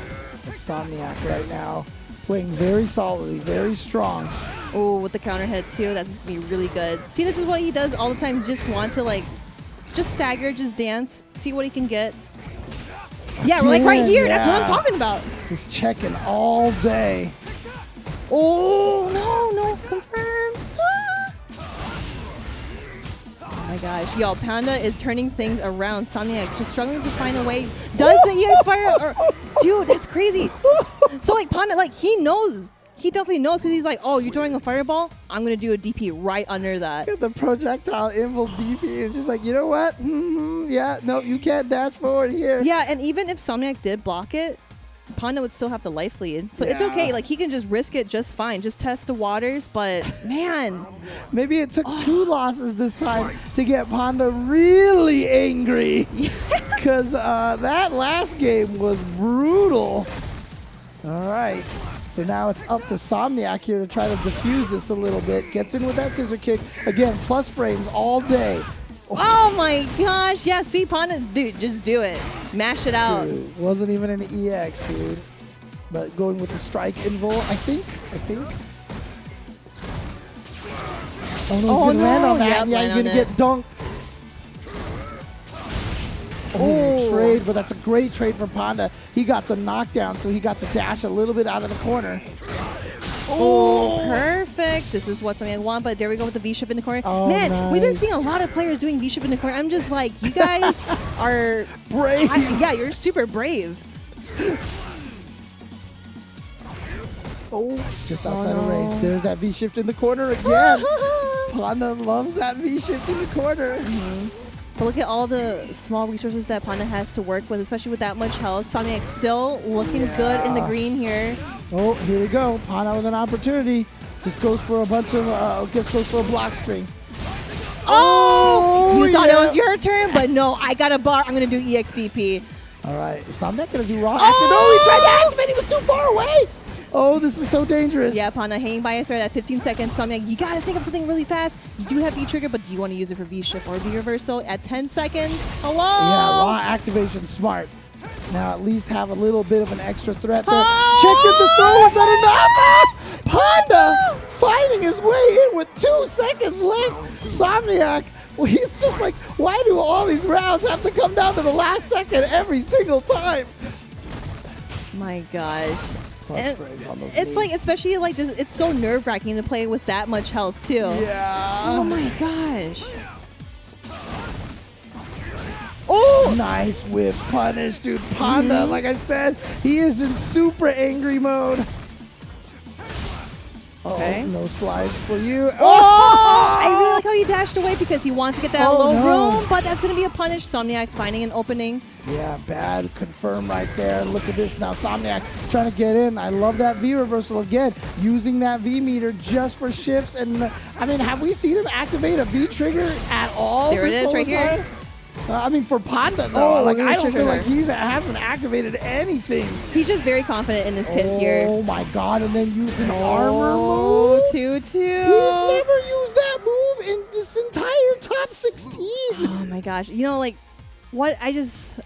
Insomniac right now, playing very solidly, very strong. Oh, with the counter hit too, that's gonna be really good. See, this is what he does all the time. He just wants to like, just stagger, just dance, see what he can get. Yeah, we're like right here. That's what I'm talking about. Just checking all day. Oh, no, confirmed. Oh my gosh. Yo, Panda is turning things around. Insomniac just struggling to find a way. Does the EX fire? Dude, that's crazy. So, like, Panda, like, he knows. He definitely knows because he's like, oh, you're throwing a fireball? I'm going to do a DP right under that. The projectile invoke DP is just like, you know what? Yeah, no, you can't dash forward here. Yeah, and even if Insomniac did block it, Panda would still have the life lead. So it's okay. Like, he can just risk it just fine. Just test the waters. But, man. Maybe it took 2 losses this time to get Panda really angry. Because that last game was brutal. All right. So now it's up to Insomniac here to try to defuse this a little bit. Gets in with that scissor kick. Again, plus frames all day. Oh my gosh. Yeah, see, Panda, dude, just do it. Mash it out. Dude, wasn't even an EX, dude. But going with the strike invul, I think. Oh, no, he's going to land on that. Yep, yeah, he's going to get dunked. Oh, trade, but that's a great trade for Panda. He got the knockdown, so he got to dash a little bit out of the corner. Oh, perfect. This is what something I want, but there we go with the V-ship in the corner. Oh, man, nice. We've been seeing a lot of players doing V-ship in the corner. I'm just like, you guys are brave. Yeah, you're super brave. Oh, just outside of range. There's that V-shift in the corner again. Panda loves that V-shift in the corner. But look at all the small resources that Panda has to work with, especially with that much health. Insomniac still looking good in the green here. Oh, here we go. Panda with an opportunity. Just goes for a bunch of, goes for a block string. Oh! You thought it was your turn, but no, I got a bar. I'm going to do EXDP. All right, Insomniac going to do raw activate. No, he tried to activate. He was too far away. Oh, this is so dangerous. Yeah, Panda hanging by a thread at 15 seconds. Insomniac, you got to think of something really fast. You do have V-trigger, but do you want to use it for V-shift or V-reversal at 10 seconds? Hello? Yeah, raw activation, smart. Now at least have a little bit of an extra threat there. Check if the throw was not enough. Panda fighting his way in with 2 seconds left. Insomniac, well, he's just like, why do all these rounds have to come down to the last second every single time? My gosh. And it's like, especially like just, it's so nerve-wracking to play with that much health too. Yeah. Oh my gosh. Oh! Nice whip punish, dude. Panda, like I said, he is in super angry mode. Okay. No slides for you. Oh! I really like how he dashed away because he wants to get that low no. room, but that's going to be a punish. Insomniac finding an opening. Yeah, bad confirm right there. Look at this now. Insomniac trying to get in. I love that V reversal again. Using that V meter just for shifts. And I mean, have we seen him activate a V trigger at all? There it is right here. I mean, for Panda, though, Oh, like I don't sure. feel like he hasn't activated anything. He's just very confident in this kit here. Oh my God! And then using armor Oh, move. 2-2. He's never used that move in this entire top 16. Oh my gosh. You know, like, what I just...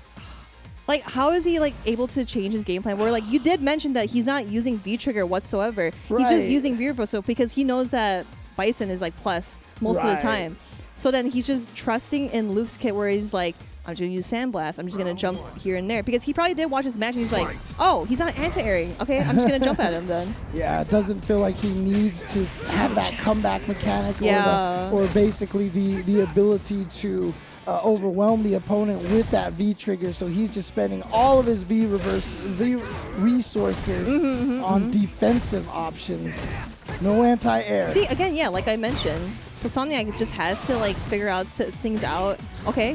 Like, how is he, like, able to change his game plan? Where, like, you did mention that he's not using V-trigger whatsoever. He's just Right. using V-reversal because he knows that Bison is, like, plus most of the Right. time. So then he's just trusting in Luke's kit where he's like, I'm just going to use Sandblast. I'm just going to jump here and there. Because he probably did watch this match and he's like, oh, he's not anti-airing. Okay, I'm just going to jump at him then. Yeah, it doesn't feel like he needs to have that comeback mechanic or basically the ability to overwhelm the opponent with that V trigger. So he's just spending all of his V resources on defensive options. No anti-air. See, again, yeah, like I mentioned. So Insomniac just has to, like, figure out things out. Okay.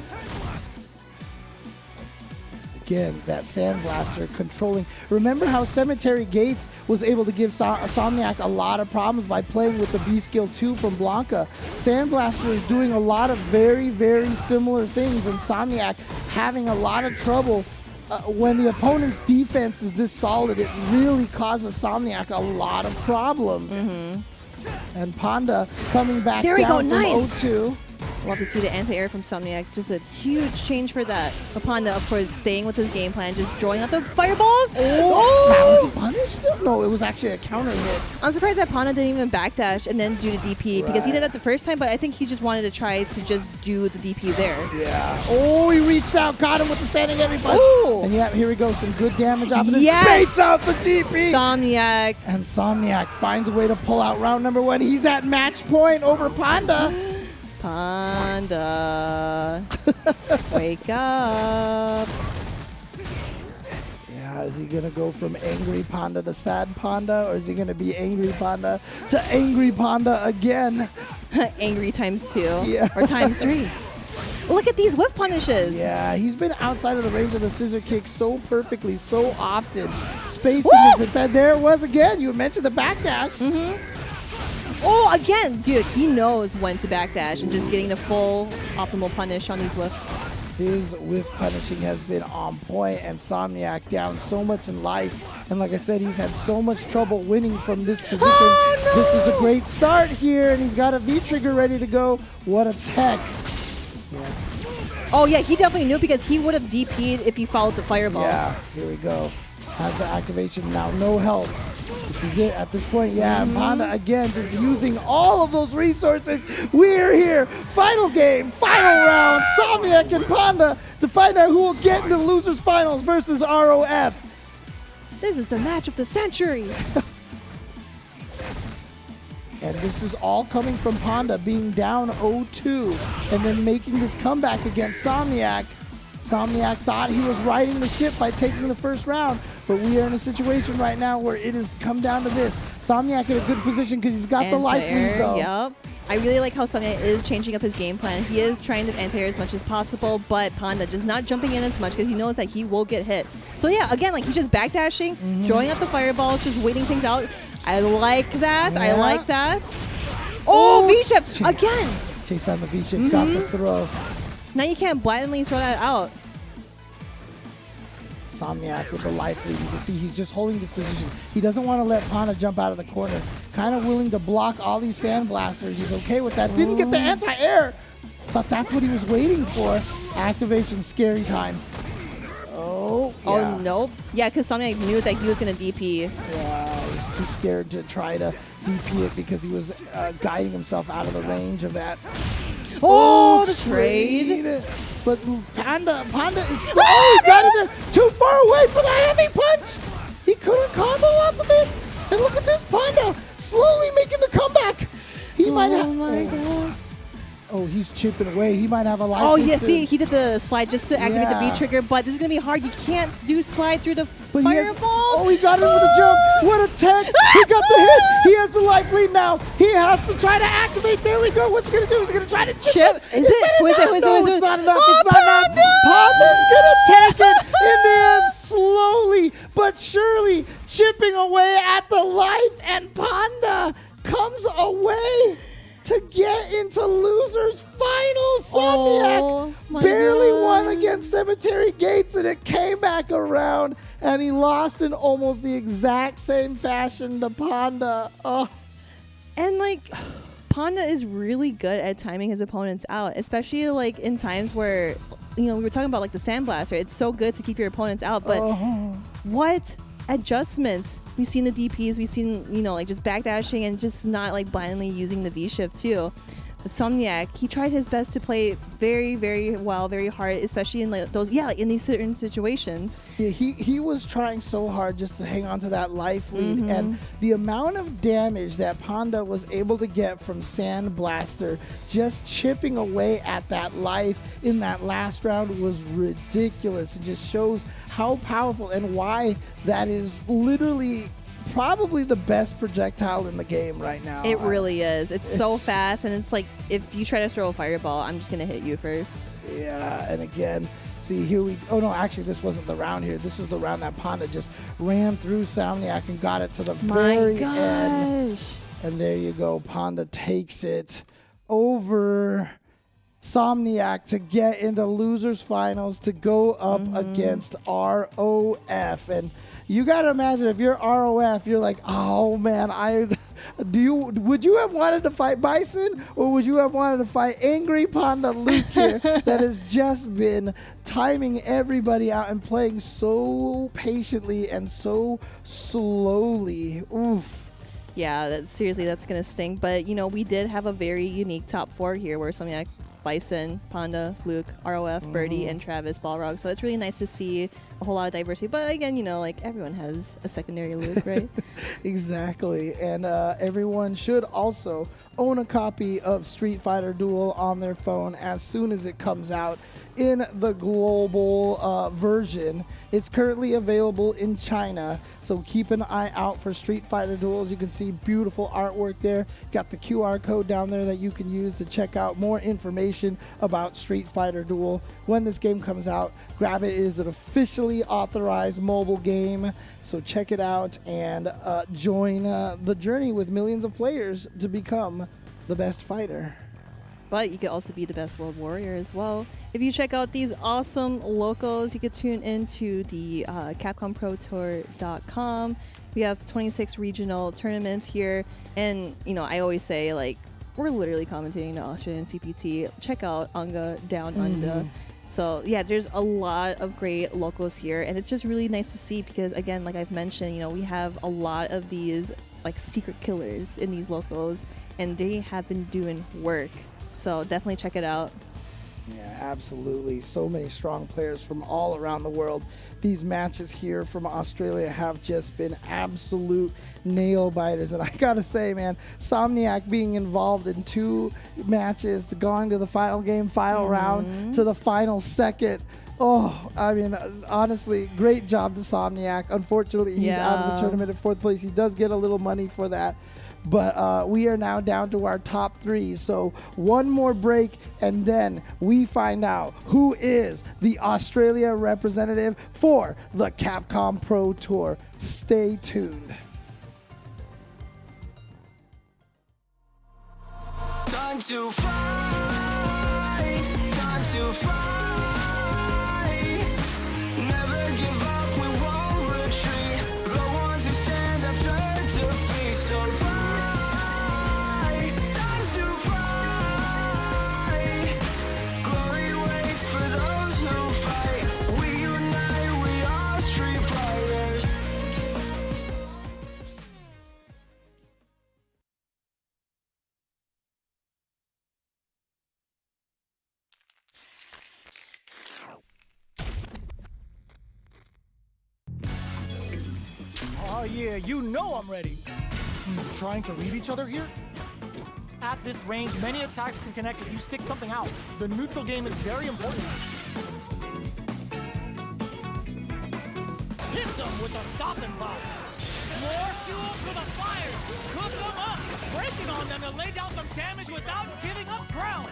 Again, that Sandblaster controlling. Remember how Cemetery Gates was able to give Insomniac a lot of problems by playing with the V-Skill 2 from Blanca? Sandblaster is doing a lot of very, very similar things. Insomniac having a lot of trouble when the opponent's defense is this solid. It really causes Insomniac a lot of problems. And Panda coming back There we down go, from nice. 0-2. Love to see the anti-air from Insomniac. Just a huge change for that. But Panda, of course, staying with his game plan, just throwing out the fireballs. Was he punished? No, it was actually a counter hit. I'm surprised that Panda didn't even backdash and then do the DP because he did that the first time, but I think he just wanted to try to just do the DP there. Yeah. Oh, he reached out, caught him with the standing heavy punch. Ooh. And yeah, here we go. Some good damage off of this. Yes. Baits out the DP. Insomniac. And Insomniac finds a way to pull out round number 1. He's at match point over Panda. Panda. Wake up. Yeah, is he going to go from angry Panda to sad Panda? Or is he going to be angry Panda to angry Panda again? Angry times 2. Yeah. Or times 3. Look at these whiff punishes. Yeah, he's been outside of the range of the scissor kick so perfectly, so often. Spacing has been fed. There it was again. You mentioned the backdash. Oh, again, dude, he knows when to backdash and just getting the full optimal punish on these whiffs. His whiff punishing has been on point, and Insomniac down so much in life. And like I said, he's had so much trouble winning from this position. Oh, no! This is a great start here, and he's got a V-trigger ready to go. What a tech. Oh, yeah, he definitely knew because he would have DP'd if he followed the fireball. Yeah, here we go. Has the activation now, no help. This is it at this point. Yeah, and Panda again just using all of those resources. We're here. Final game, final round. Insomniac and Panda to find out who will get into the losers finals versus ROF. This is the match of the century. And this is all coming from Panda being down 0-2 and then making this comeback against Insomniac. Insomniac thought he was riding the ship by taking the first round, but we are in a situation right now where it has come down to this. Insomniac in a good position because he's got the life lead though. Yep. I really like how Insomniac is changing up his game plan. He is trying to anti-air as much as possible, but Panda just not jumping in as much because he knows that he will get hit. So yeah, again, like he's just backdashing, throwing up the fireballs, just waiting things out. I like that. I like that. Oh, V-ship again. Chase down the V-ship, got the throw. Now you can't blindly throw that out. Insomniac with the life lead. You can see he's just holding this position. He doesn't want to let Panda jump out of the corner. Kind of willing to block all these sand blasters. He's okay with that. Didn't get the anti-air. Thought that's what he was waiting for. Activation scary time. Oh, yeah. Oh, nope. Yeah, because Insomniac knew that he was going to DP. Yeah, he was too scared to try to DP it because he was guiding himself out of the range of that. Oh, the trade. But Panda is slow. Oh, he got in there too far away for the heavy punch. He couldn't combo off of it. And look at this Panda slowly making the comeback. He might have. Oh my god. Oh, he's chipping away. He might have a life. Oh, yeah, see, he did the slide just to activate the B trigger, but this is going to be hard. You can't do slide through the fireball. He got it with a jump. What a tech. He got the hit. He has the life lead now. He has to try to activate. There we go. What's he going to do? He's going to try to chip. Is it? Who is it? It's not enough. Oh, it's not enough. Panda's going to take it in the end, slowly but surely, chipping away at the life, and Panda comes away to get into losers finals. Insomniac barely won against Cemetery Gates, and it came back around, and he lost in almost the exact same fashion to Panda. Oh. And like, Panda is really good at timing his opponents out, especially like in times where, you know, we were talking about like the Sandblaster. It's so good to keep your opponents out, but what adjustments. We've seen the DPs, we've seen, you know, like just backdashing and just not like blindly using the V-shift too. Insomniac, he tried his best to play very, very well, very hard, especially in like those, like in these certain situations. Yeah, he was trying so hard just to hang on to that life lead, and the amount of damage that Panda was able to get from Sand Blaster just chipping away at that life in that last round was ridiculous. It just shows how powerful and why that is literally probably the best projectile in the game right now. It really is. It's so fast, and it's like if you try to throw a fireball, I'm just gonna hit you first. Yeah, and again, see here we. Oh no, actually this wasn't the round here. This was the round that Panda just ran through Insomniac and got it to the very end. And there you go. Panda takes it over Insomniac to get into losers finals to go up against ROF. And you got to imagine if you're ROF, you're like, oh man, would you have wanted to fight Bison, or would you have wanted to fight angry Panda Luke here that has just been timing everybody out and playing so patiently and so slowly? Oof. Yeah, seriously, that's going to sting. But, you know, we did have a very unique top four here where Insomniac, Bison, Panda, Luke, ROF, Birdie, and Travis Balrog. So it's really nice to see a whole lot of diversity. But again, you know, like everyone has a secondary Luke, right? Exactly. And everyone should also own a copy of Street Fighter Duel on their phone as soon as it comes out in the global version. It's currently available in China, so keep an eye out for Street Fighter Duels. You can see beautiful artwork there. Got the QR code down there that you can use to check out more information about Street Fighter Duel. When this game comes out, grab it. It is an officially authorized mobile game, so check it out and join the journey with millions of players to become the best fighter. But you could also be the best world warrior as well. If you check out these awesome locals, you could tune into the CapcomProTour.com. We have 26 regional tournaments here. And, you know, I always say, like, we're literally commentating the Australian CPT. Check out Anga Down Under. So, yeah, there's a lot of great locals here. And it's just really nice to see because, again, like I've mentioned, you know, we have a lot of these, like, secret killers in these locals. And they have been doing work. So definitely check it out. Yeah, absolutely. So many strong players from all around the world. These matches here from Australia have just been absolute nail biters. And I gotta say, man, Insomniac being involved in 2 matches, going to the final game, final round, to the final second. Oh, I mean, honestly, great job to Insomniac. Unfortunately, he's out of the tournament in 4th place. He does get a little money for that. But we are now down to our top 3. So one more break, and then we find out who is the Australia representative for the Capcom Pro Tour. Stay tuned. Time to fly, time to fly. Never give up, we won't retreat. The ones who stand have turned to feast. So fly, time to fly. Glory waits for those who fight. We unite, we are street fighters. Oh yeah, you know I'm ready. Trying to read each other here? At this range, many attacks can connect if you stick something out. The neutral game is very important. Hit them with a stopping bomb. More fuel for the fire. Cook them up. Breaking on them to lay down some damage without giving up ground.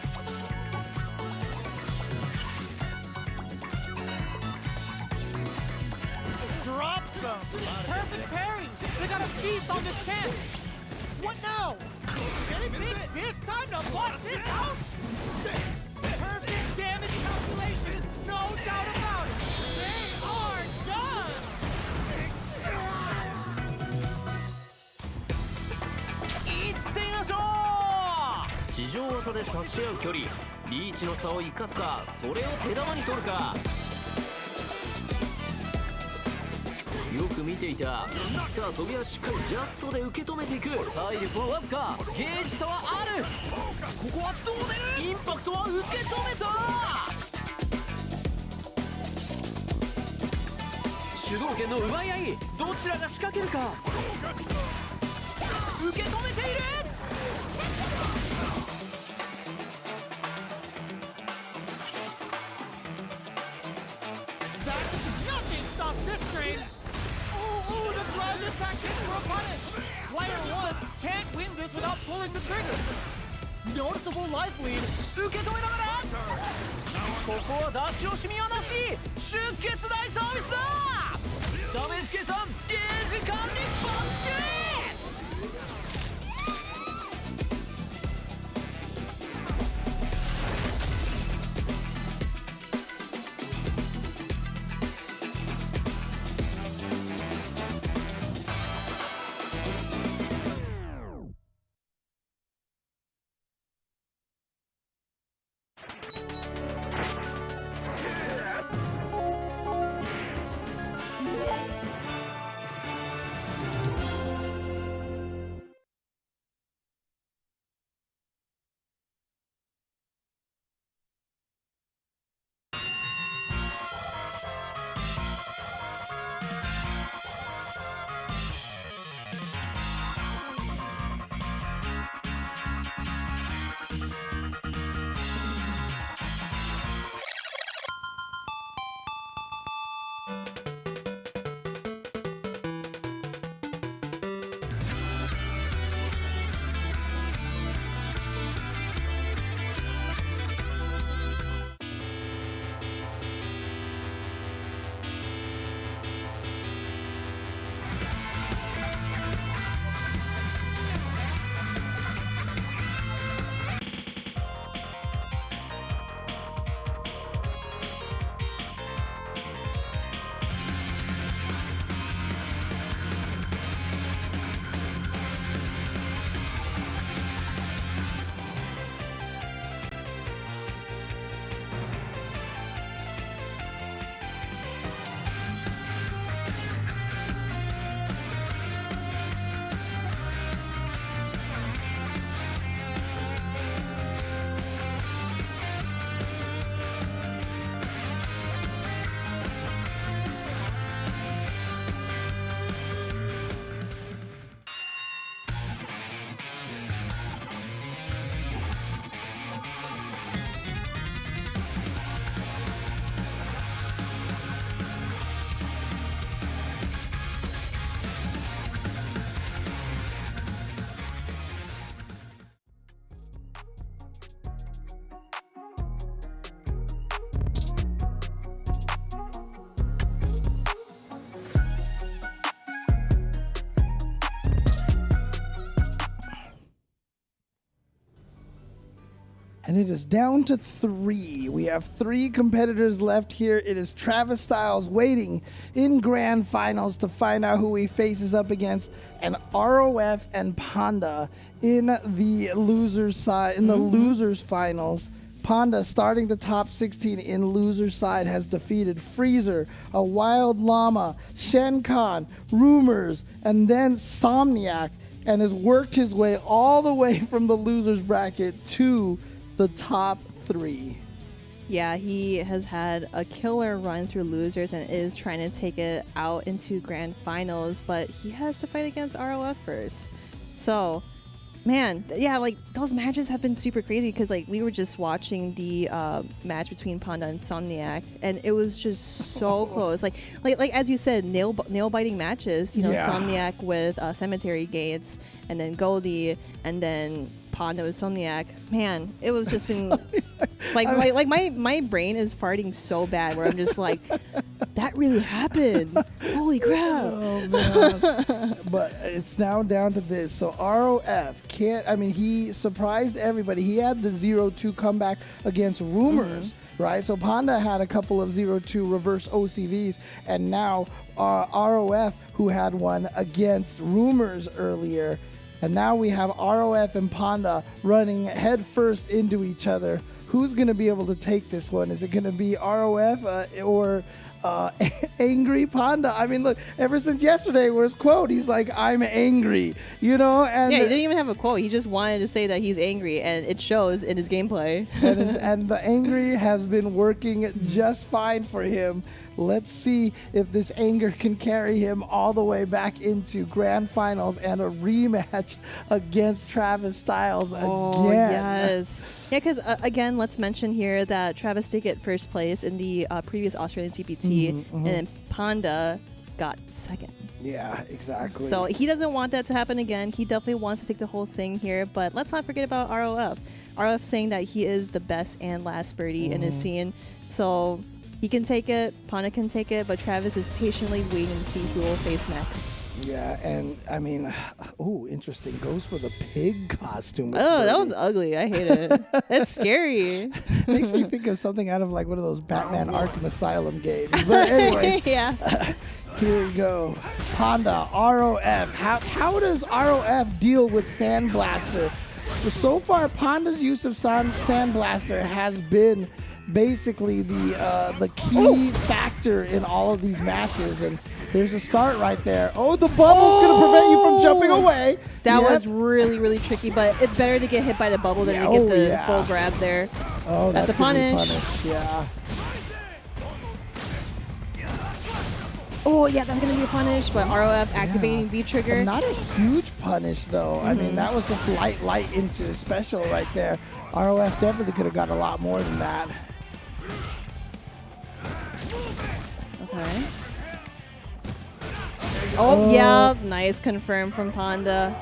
Drops them. Perfect parries. They got a feast on this chance. What now? They think this time to bust this out? Perfect damage calculation. No doubt about it. They are done. いってみましょう。地上技で差し合う距離、リーチの差を生かすか、それを手玉に取るか。よく見ていた。さあ飛びはしっかりジャストで受け止めていく。体力はわずか、ゲージ差はある。ここはどう出る。インパクトは受け止めた。主導権の奪い合い、どちらが仕掛けるか。受け止めている。Nothing stops this train. Ooh, the drive impact hits for a punish. Player 1 can't win this without pulling the trigger. Noticeable life lead. 受け止めながら。ここは出し惜しみはなし。出血大サービスだ。ダメージ計算、ゲージ管理バッチリ。And it is down to 3. We have 3 competitors left here. It is Travis Styles waiting in grand finals to find out who he faces up against, and ROF and Panda in the losers side, in the losers finals. Panda, starting the top 16 in loser side, has defeated Freezer, a Wild Llama, Shen Khan, Rumours, and then Insomniac, and has worked his way all the way from the losers bracket to the top 3. Yeah, he has had a killer run through losers and is trying to take it out into grand finals, but he has to fight against ROF first. So, man, yeah, like those matches have been super crazy because like we were just watching the match between Panda and Insomniac, and it was just so close. Like as you said, nail biting matches. You know, Insomniac with Cemetery Gates, and then Goldie, and then Panda with Insomniac. Man, it was just been like my brain is farting so bad where I'm just like, that really happened. Holy crap. Oh, man. But it's now down to this. So ROF he surprised everybody. He had the 0-2 comeback against Rumours, right? So Panda had a couple of 0-2 reverse OCVs, and now ROF, who had one against Rumours earlier. And now we have ROF and Panda running head first into each other. Who's going to be able to take this one? Is it going to be ROF or angry Panda? I mean, look, ever since yesterday, where his quote, he's like, "I'm angry," you know? And yeah, he didn't even have a quote. He just wanted to say that he's angry, and it shows in his gameplay. and the angry has been working just fine for him. Let's see if this anger can carry him all the way back into grand finals and a rematch against Travis Styles again. Yes. Yeah, because again, let's mention here that Travis did get first place in the previous Australian CPT, and then Panda got second. Yeah, exactly. So he doesn't want that to happen again. He definitely wants to take the whole thing here, but let's not forget about ROF. ROF saying that he is the best and last birdie in his scene. So he can take it, Panda can take it, but Travis is patiently waiting to see who will face next. Yeah, and I mean, interesting. Goes for the pig costume. Oh, that was ugly. I hate it. That's scary. Makes me think of something out of like one of those Batman Arkham Asylum games. But anyway, here we go. Panda, ROF. How does ROF deal with Sandblaster? So far, Panda's use of Sandblaster has been basically the key factor in all of these matches, and there's a start right there. Oh, the bubble's gonna prevent you from jumping away. That was really, really tricky, but it's better to get hit by the bubble than to get the full grab there. Oh, that's a punish. Yeah. Oh, yeah, that's going to be a punish, but ROF activating V-trigger. Not a huge punish, though. I mean, that was just light into special right there. ROF definitely could have got a lot more than that. Okay. Oh, yeah, nice confirm from Panda.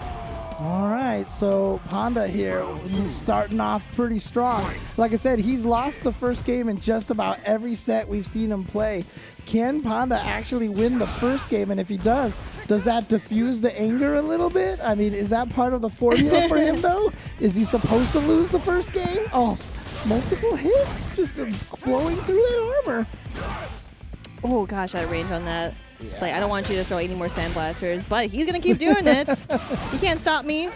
All right, so Panda here starting off pretty strong. Like I said, he's lost the first game in just about every set we've seen him play. Can Panda actually win the first game? And if he does that diffuse the anger a little bit? I mean, is that part of the formula for him, though? Is he supposed to lose the first game? Oh, multiple hits just flowing through that armor. Oh, gosh, I had range on that. Yeah. It's like, I don't want you to throw any more Sandblasters, but he's going to keep doing it. He can't stop me.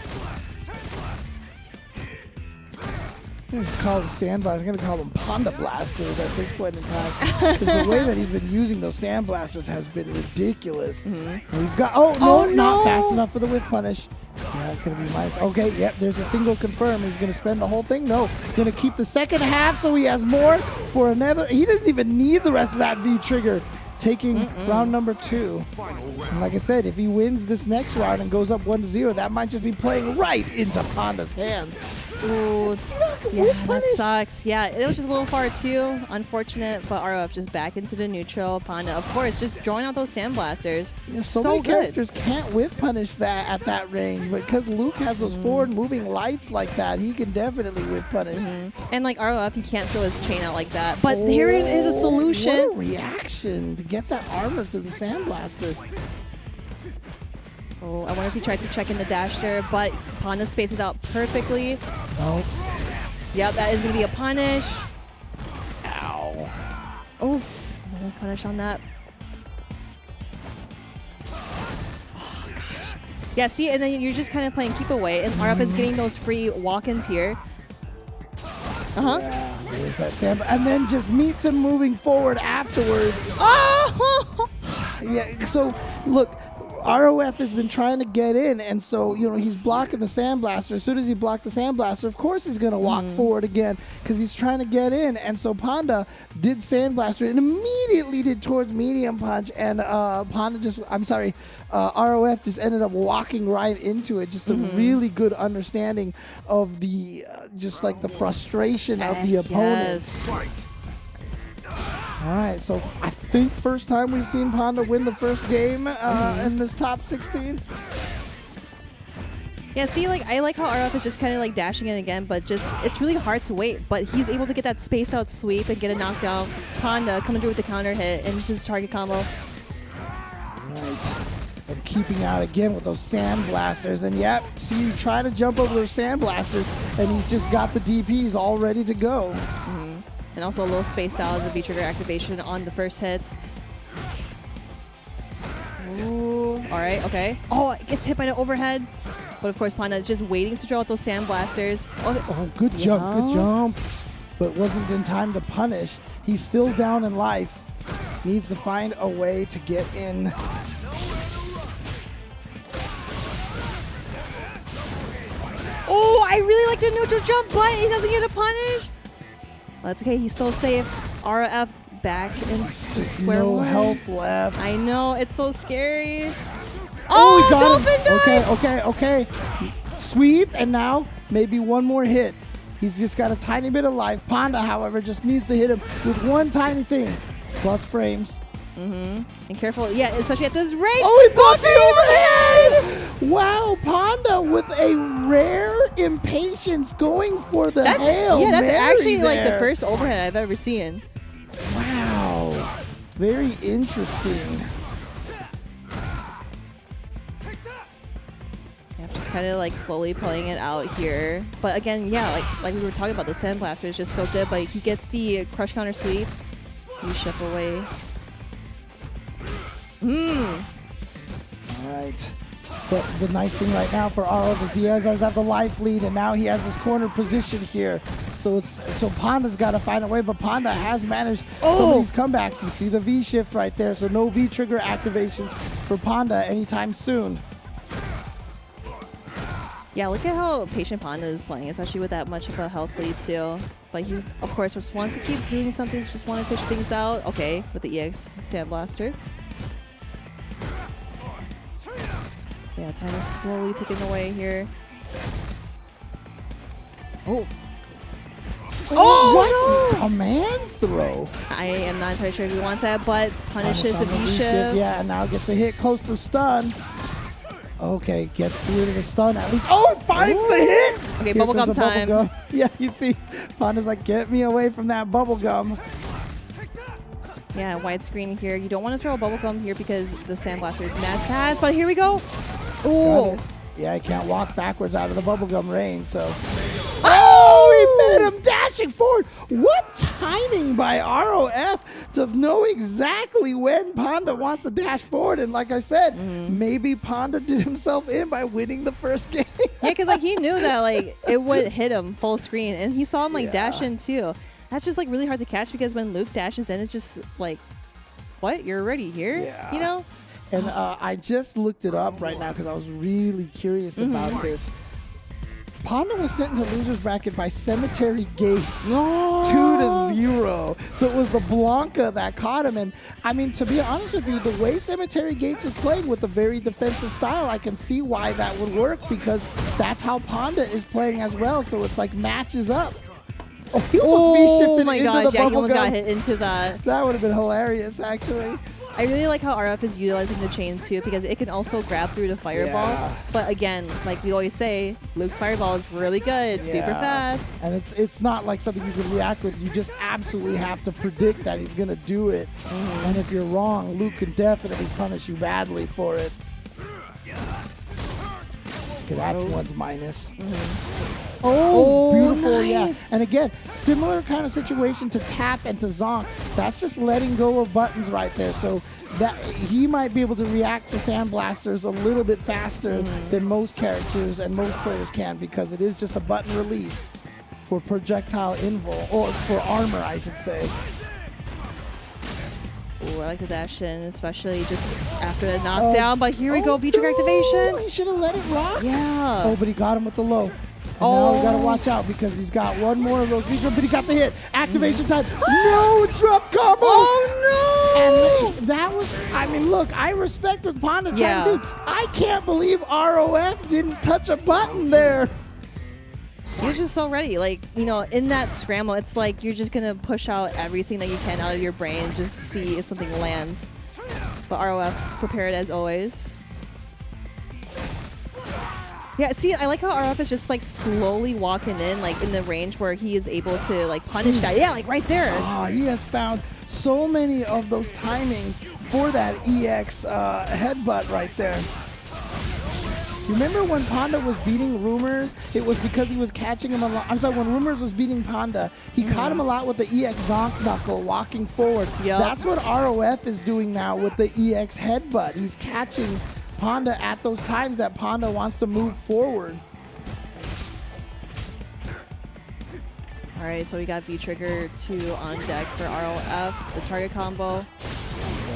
I'm going to call them Sandblasters. I'm going to call them Panda Blasters at this point in time. Because the way that he's been using those Sandblasters has been ridiculous. We've got, no, not fast enough for the whiff punish. Yeah, it's going to be minus. Okay, yep, there's a single confirm. He's going to spend the whole thing. No, going to keep the second half so he has more for another. He doesn't even need the rest of that V-trigger. Taking round number 2. And like I said, if he wins this next round and goes up 1-0, that might just be playing right into Panda's hands. Ooh, yeah, that sucks. Yeah, it was just a little far too. Unfortunate, but ROF just back into the neutral. Panda, of course, just drawing out those Sandblasters. Yeah, so many characters can't whip punish that at that range, but because Luke has those forward moving lights like that, he can definitely whip punish. And like ROF, he can't throw his chain out like that. But here is a solution. What a reaction to get that armor through the Sandblaster. Oh, I wonder if he tried to check in the dash there, but Panda spaces out perfectly. Nope. Yep, that is going to be a punish. Ow. Oof. No punish on that. Oh, gosh. Yeah, see, and then you're just kind of playing keep away, and RF is getting those free walk-ins here. Yeah, there's that Sam, and then just meets him moving forward afterwards. Oh! Yeah, so look, ROF has been trying to get in, and so, you know, he's blocking the Sandblaster. As soon as he blocked the Sandblaster, of course he's going to walk forward again because he's trying to get in. And so Panda did Sandblaster and immediately did towards medium punch, and ROF just ended up walking right into it. Just a really good understanding of the, just like the frustration of the opponent. All right, so I think first time we've seen Panda win the first game in this top 16. Yeah, see, like, I like how RF is just kind of like dashing in again, but just, it's really hard to wait. But he's able to get that space out sweep and get a knockdown. Panda coming through with the counter hit, and this is a target combo. Right. And keeping out again with those Sandblasters. And yep, see, you try to jump over those Sandblasters, and he's just got the DPs all ready to go. And also a little space out as a V-trigger activation on the first hit. Ooh, all right, okay. Oh, it gets hit by the overhead. But of course, Panda is just waiting to throw out those Sandblasters. Oh, good jump, good jump. But wasn't in time to punish. He's still down in life. Needs to find a way to get in. Oh, I really like the neutral jump, but he doesn't get a punish. That's okay, he's still safe. RF back in square one. No health left. I know, it's so scary. Oh, he got him. Okay. Sweep, and now maybe one more hit. He's just got a tiny bit of life. Panda, however, just needs to hit him with one tiny thing. Plus frames. And careful, yeah, especially at this range. Oh, he got the overhead! Wow, Panda with a rare impatience going for the Hail Yeah, that's Mary actually there. like the first overhead I've ever seen. Wow, very interesting. Yeah, just kind of like slowly playing it out here. But again, yeah, like we were talking about, the Sandblaster is just so good, but he gets the crush counter sweep. You ship away. All right. But the nice thing right now for RF is he has the life lead, and now he has his corner position here. So Panda's got to find a way, but Panda has managed some of these comebacks. You see the V shift right there, so no V trigger activation for Panda anytime soon. Yeah, look at how patient Panda is playing, especially with that much of a health lead too. But he's, of course, just wants to keep doing something, just want to push things out. Okay, with the EX Sandblaster. Yeah, time is slowly ticking away here. Oh, what? No. Command throw. I am not entirely sure if he wants that, but punishes the V-shift. Yeah, and now gets a hit close to stun. Okay, gets through to the stun at least. Oh, finds the hit! Okay, bubblegum time. Bubble yeah, you see, Panda's like, get me away from that bubblegum. Yeah, widescreen here. You don't want to throw a bubblegum here because the Sandblaster is mad fast, but here we go. Oh! Yeah, he can't walk backwards out of the bubblegum range, so. Oh, he met him dashing forward. What timing by ROF to know exactly when Panda wants to dash forward. And like I said, maybe Panda did himself in by winning the first game. Yeah, because like he knew that like it would hit him full screen, and he saw him like dash in too. That's just like really hard to catch because when Luke dashes in, it's just like, what? You're already here? Yeah. You know? And I just looked it up right now because I was really curious about this. Panda was sent into loser's bracket by Cemetery Gates 2-0. So it was the Blanca that caught him. And I mean, to be honest with you, the way Cemetery Gates is playing with a very defensive style, I can see why that would work because that's how Panda is playing as well. So it's like matches up. Oh, he almost V-shifted my into gosh, the yeah, bubble he almost gum. got hit into that. That would have been hilarious, actually. I really like how RF is utilizing the chain too because it can also grab through the fireball. Yeah. But again, like we always say, Luke's fireball is really good. It's super fast. And it's not like something you can react with. You just absolutely have to predict that he's going to do it. And if you're wrong, Luke can definitely punish you badly for it. Okay, that's one's minus. Mm-hmm. Oh, beautiful, nice. yeah. And again, similar kind of situation to Tap and to Zonk. That's just letting go of buttons right there. So that he might be able to react to Sandblasters a little bit faster than most characters and most players can, because it is just a button release for projectile invul, or for armor, I should say. Ooh, I like the dash in, especially just after the knockdown. But here we go, V-trigger activation. He should have let it rock. Yeah. Oh, but he got him with the low. And now we gotta watch out because he's got one more of those. But he got the hit. Activation time. No drop combo. Oh no! And that was, I mean, look, I respect what Panda trying to do. I can't believe ROF didn't touch a button there. He was just so ready. Like, you know, in that scramble, it's like you're just gonna push out everything that you can out of your brain and just see if something lands. But ROF prepared as always. Yeah, see, I like how RF is just like slowly walking in, like in the range where he is able to like punish that. Yeah, like right there. Oh, he has found so many of those timings for that EX headbutt right there. Remember when Panda was beating Rumours? It was because he was catching him a lot. I'm sorry, when Rumours was beating Panda, he caught him a lot with the EX Zonk Knuckle walking forward. Yep. That's what ROF is doing now with the EX headbutt. He's catching Panda at those times that Panda wants to move forward. All right, so we got V-trigger 2 on deck for ROF, the target combo.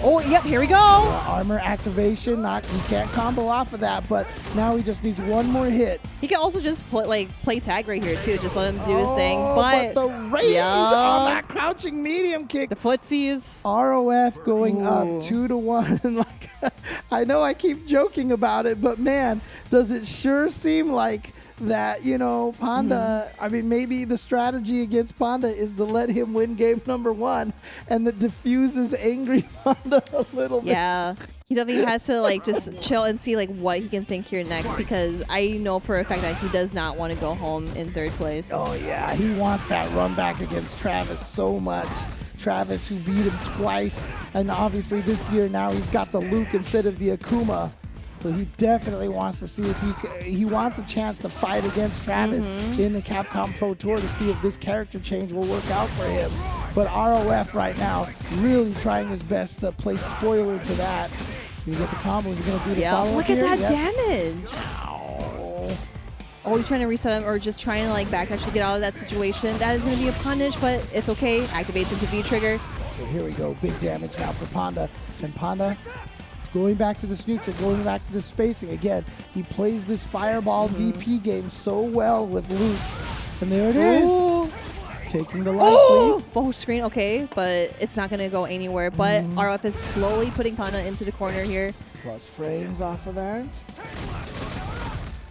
Oh, yep, here we go. Armor activation, he can't combo off of that, but now he just needs one more hit. He can also just play tag right here too, just let him do his thing. But the range on that crouching medium kick. The footsies. ROF going up 2-1. Like, I know I keep joking about it, but man, does it sure seem like that, you know, Panda, I mean, maybe the strategy against Panda is to let him win game number 1 and that diffuses angry Panda a little bit. Yeah. He definitely has to like just chill and see like what he can think here next, because I know for a fact that he does not want to go home in 3rd place. Oh yeah, he wants that run back against Travis so much. Travis, who beat him twice, and obviously this year now he's got the Luke instead of the Akuma. So he definitely wants to see if he wants a chance to fight against Travis in the Capcom Pro Tour to see if this character change will work out for him. But ROF right now really trying his best to play spoiler to that. You get the combo. He's going to do the follow-up look here. at that damage. Oh, he's trying to reset him or just trying to like backdash to get out of that situation. That is going to be a punish, but it's okay. Activates into V-trigger. So here we go. Big damage now for Panda. And Panda going back to this neutral, going back to the spacing. Again, he plays this fireball DP game so well with Luke. And there it is. Taking the life lead. Full screen, okay, but it's not going to go anywhere. But RF is slowly putting Panda into the corner here. Plus frames off of that.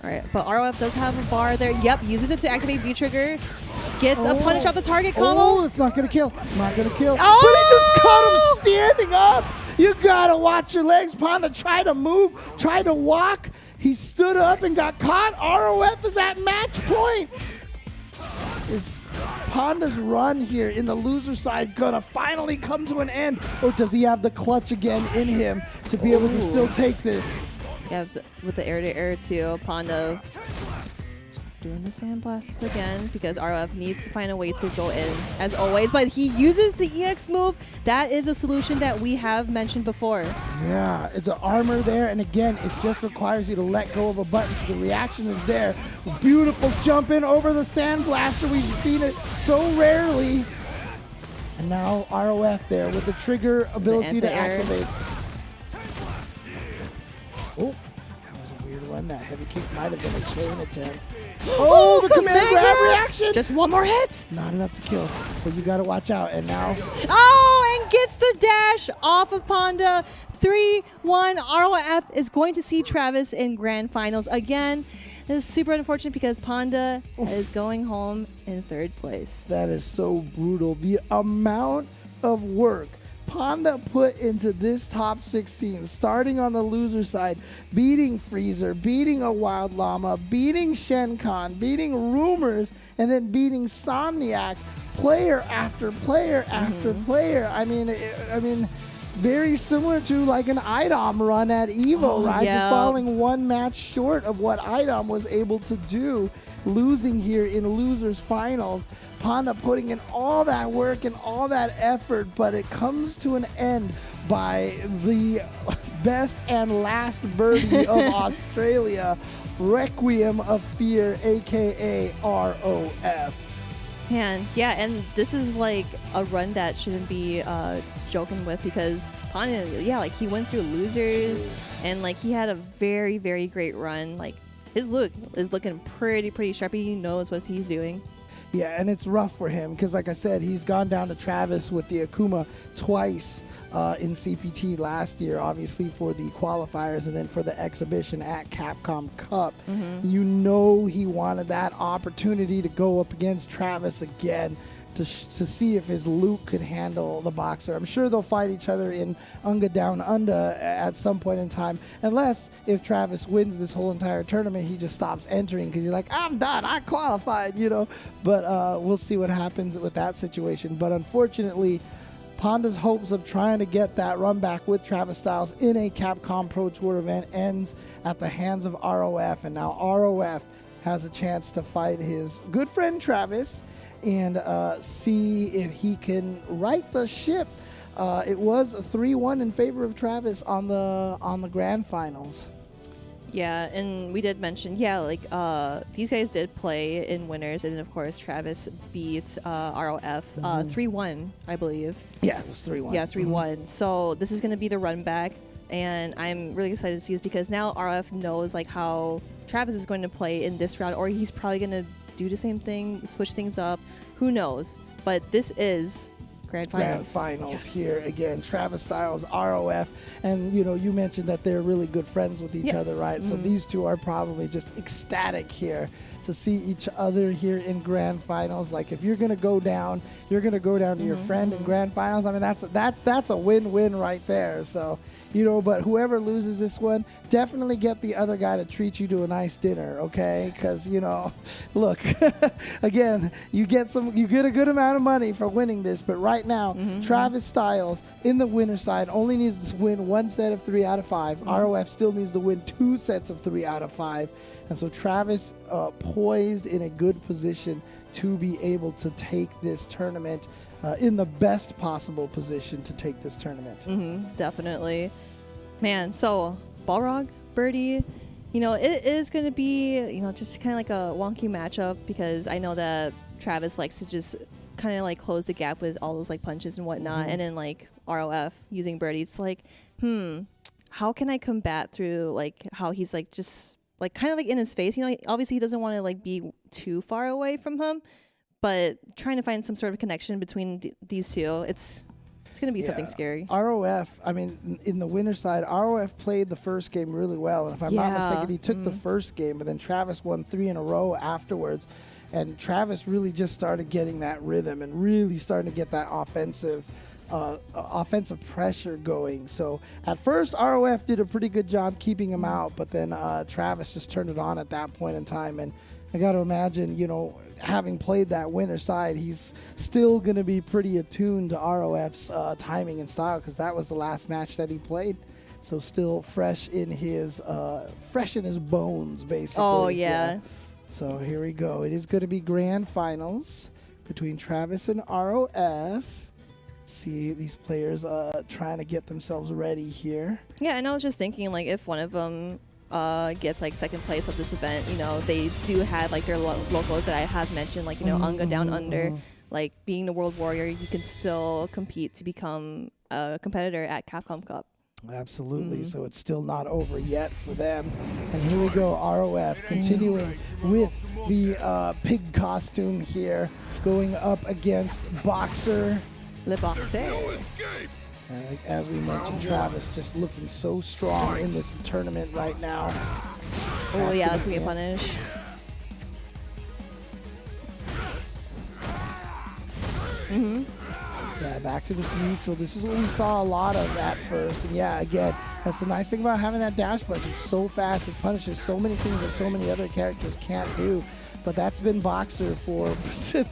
All right, but ROF does have a bar there. Yep, uses it to activate V-trigger. Gets a punish off the target combo. Oh, it's not going to kill. Not going to kill. Oh! But he just caught him standing up. You got to watch your legs. Panda tried to move, tried to walk. He stood up and got caught. ROF is at match point. Is Panda's run here in the loser side gonna finally come to an end, or does he have the clutch again in him to be able to still take this? Yeah, with the air-to-air too, Panda just doing the sandblasts again because ROF needs to find a way to go in as always, but he uses the EX move. That is a solution that we have mentioned before. Yeah, the armor there, and again, it just requires you to let go of a button, so the reaction is there. Beautiful jump in over the sandblaster. We've seen it so rarely. And now ROF there with the trigger ability to activate. Oh, that was a weird one. That heavy kick might have been a chain attempt. Oh, the command grab reaction! Just one more hit! Not enough to kill, but you gotta watch out. And now... Oh, and gets the dash off of Panda. 3-1. ROF is going to see Travis in grand finals again. This is super unfortunate because Panda is going home in 3rd place. That is so brutal. The amount of work Panda put into this top 16, starting on the loser side, beating Freezer, beating a Wild Llama, beating Shenkan, beating Rumours, and then beating Insomniac, player after player after player. I mean, very similar to like an IDOM run at EVO, right? Yeah. Just falling one match short of what IDOM was able to do, losing here in losers finals. Panda putting in all that work and all that effort, but it comes to an end by the best and last birdie of Australia, Requiem of Fear, aka ROF. Man, yeah, and this is like a run that shouldn't be joking with, because Panda, yeah, like he went through losers and like he had a very, very great run. Like his look is looking pretty sharp. He knows what he's doing. Yeah, and it's rough for him because, like I said, he's gone down to Travis with the Akuma twice in CPT last year, obviously for the qualifiers and then for the exhibition at Capcom Cup. You know he wanted that opportunity to go up against Travis again to see if his Luke could handle the boxer. I'm sure they'll fight each other in Unga Down Under at some point in time, unless if Travis wins this whole entire tournament, he just stops entering because he's like, I'm done, I qualified, you know. But we'll see what happens with that situation. But unfortunately, Panda's hopes of trying to get that run back with Travis Styles in a Capcom Pro Tour event ends at the hands of ROF, and now ROF has a chance to fight his good friend Travis and see if he can right the ship. It was a 3-1 in favor of Travis on the grand finals. Yeah, and we did mention, yeah, like these guys did play in winners, and of course Travis beat ROF 3-1, I believe. Yeah, it was 3-1. Yeah, 3-1. So this is going to be the run back, and I'm really excited to see this because now ROF knows like how Travis is going to play in this round, or he's probably going to do the same thing, switch things up. Who knows? But this is Grand Finals here again. Travis Styles, ROF, and you know, you mentioned that they're really good friends with each other, right? So these two are probably just ecstatic here to see each other here in Grand Finals. Like if you're gonna go down, you're gonna go down to your friend in Grand Finals. I mean, that's a win-win right there. So you know, but whoever loses this one, definitely get the other guy to treat you to a nice dinner, okay? Because you know, look, again, you get a good amount of money for winning this, but right now, Travis Styles in the winner side only needs to win one set of 3 out of 5. ROF still needs to win 2 sets of 3 out of 5, and so Travis poised in a good position to be able to take this tournament. In the best possible position to take this tournament. Definitely. Man, so Balrog, Birdie, you know, it is going to be, you know, just kind of like a wonky matchup because I know that Travis likes to just kind of like close the gap with all those like punches and whatnot. And then like ROF using Birdie, it's like, how can I combat through like how he's like just like kind of like in his face? You know, obviously he doesn't want to like be too far away from him. But trying to find some sort of connection between these two, it's going to be something scary. ROF, I mean, in the winner side, ROF played the first game really well. And if I'm not mistaken, he took the first game, but then Travis won 3 in a row afterwards. And Travis really just started getting that rhythm and really starting to get that offensive pressure going. So at first, ROF did a pretty good job keeping him out, but then Travis just turned it on at that point in time. And I got to imagine, you know, having played that winner side, he's still going to be pretty attuned to ROF's timing and style because that was the last match that he played. So still fresh in his bones, basically. Oh, yeah. So here we go. It is going to be grand finals between Travis and ROF. See these players trying to get themselves ready here. Yeah, and I was just thinking, like, if one of them gets like second place of this event, you know, they do have like their logos that I have mentioned, like, you know, Unga Down Under, like being the World Warrior, you can still compete to become a competitor at Capcom Cup. Absolutely. So it's still not over yet for them. And here we go, ROF continuing with the pig costume here, going up against Boxer. Le Boxer. As we mentioned, Travis just looking so strong in this tournament right now. Oh yeah, that's gonna be a punish. Yeah, back to this neutral. This is what we saw a lot of at first. And yeah, again, that's the nice thing about having that dash punch. It's so fast. It punishes so many things that so many other characters can't do. But that's been Boxer for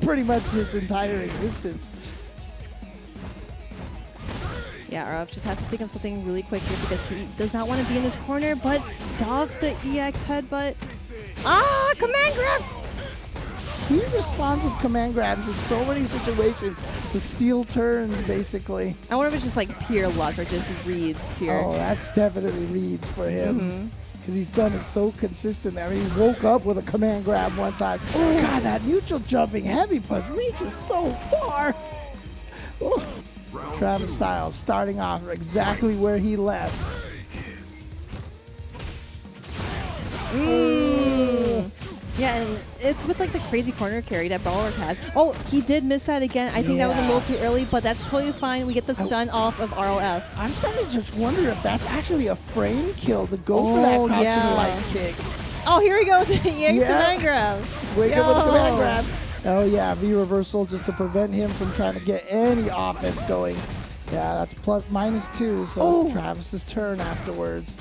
pretty much its entire existence. Yeah, RF just has to think of something really quick here because he does not want to be in his corner, but stops the EX headbutt. Ah, command grab! He responds with command grabs in so many situations to steal turns, basically. I wonder if it's just like pure luck or just reads here. Oh, that's definitely reads for him. Because he's done it so consistent. I mean, he woke up with a command grab one time. Oh, God, that neutral jumping heavy punch reaches so far. Oh. Travis Styles starting off exactly where he left. Yeah, and it's with like the crazy corner carry that Brawler has. Oh, he did miss that again. I think that was a little too early, but that's totally fine. We get the stun off of ROF. I'm starting to just wonder if that's actually a frame kill to go for that crouching light kick. Oh, here we go with the EX command grab. Wake up with a command grab. Oh yeah, V reversal just to prevent him from trying to get any offense going. Yeah, that's -2, so Travis's turn afterwards.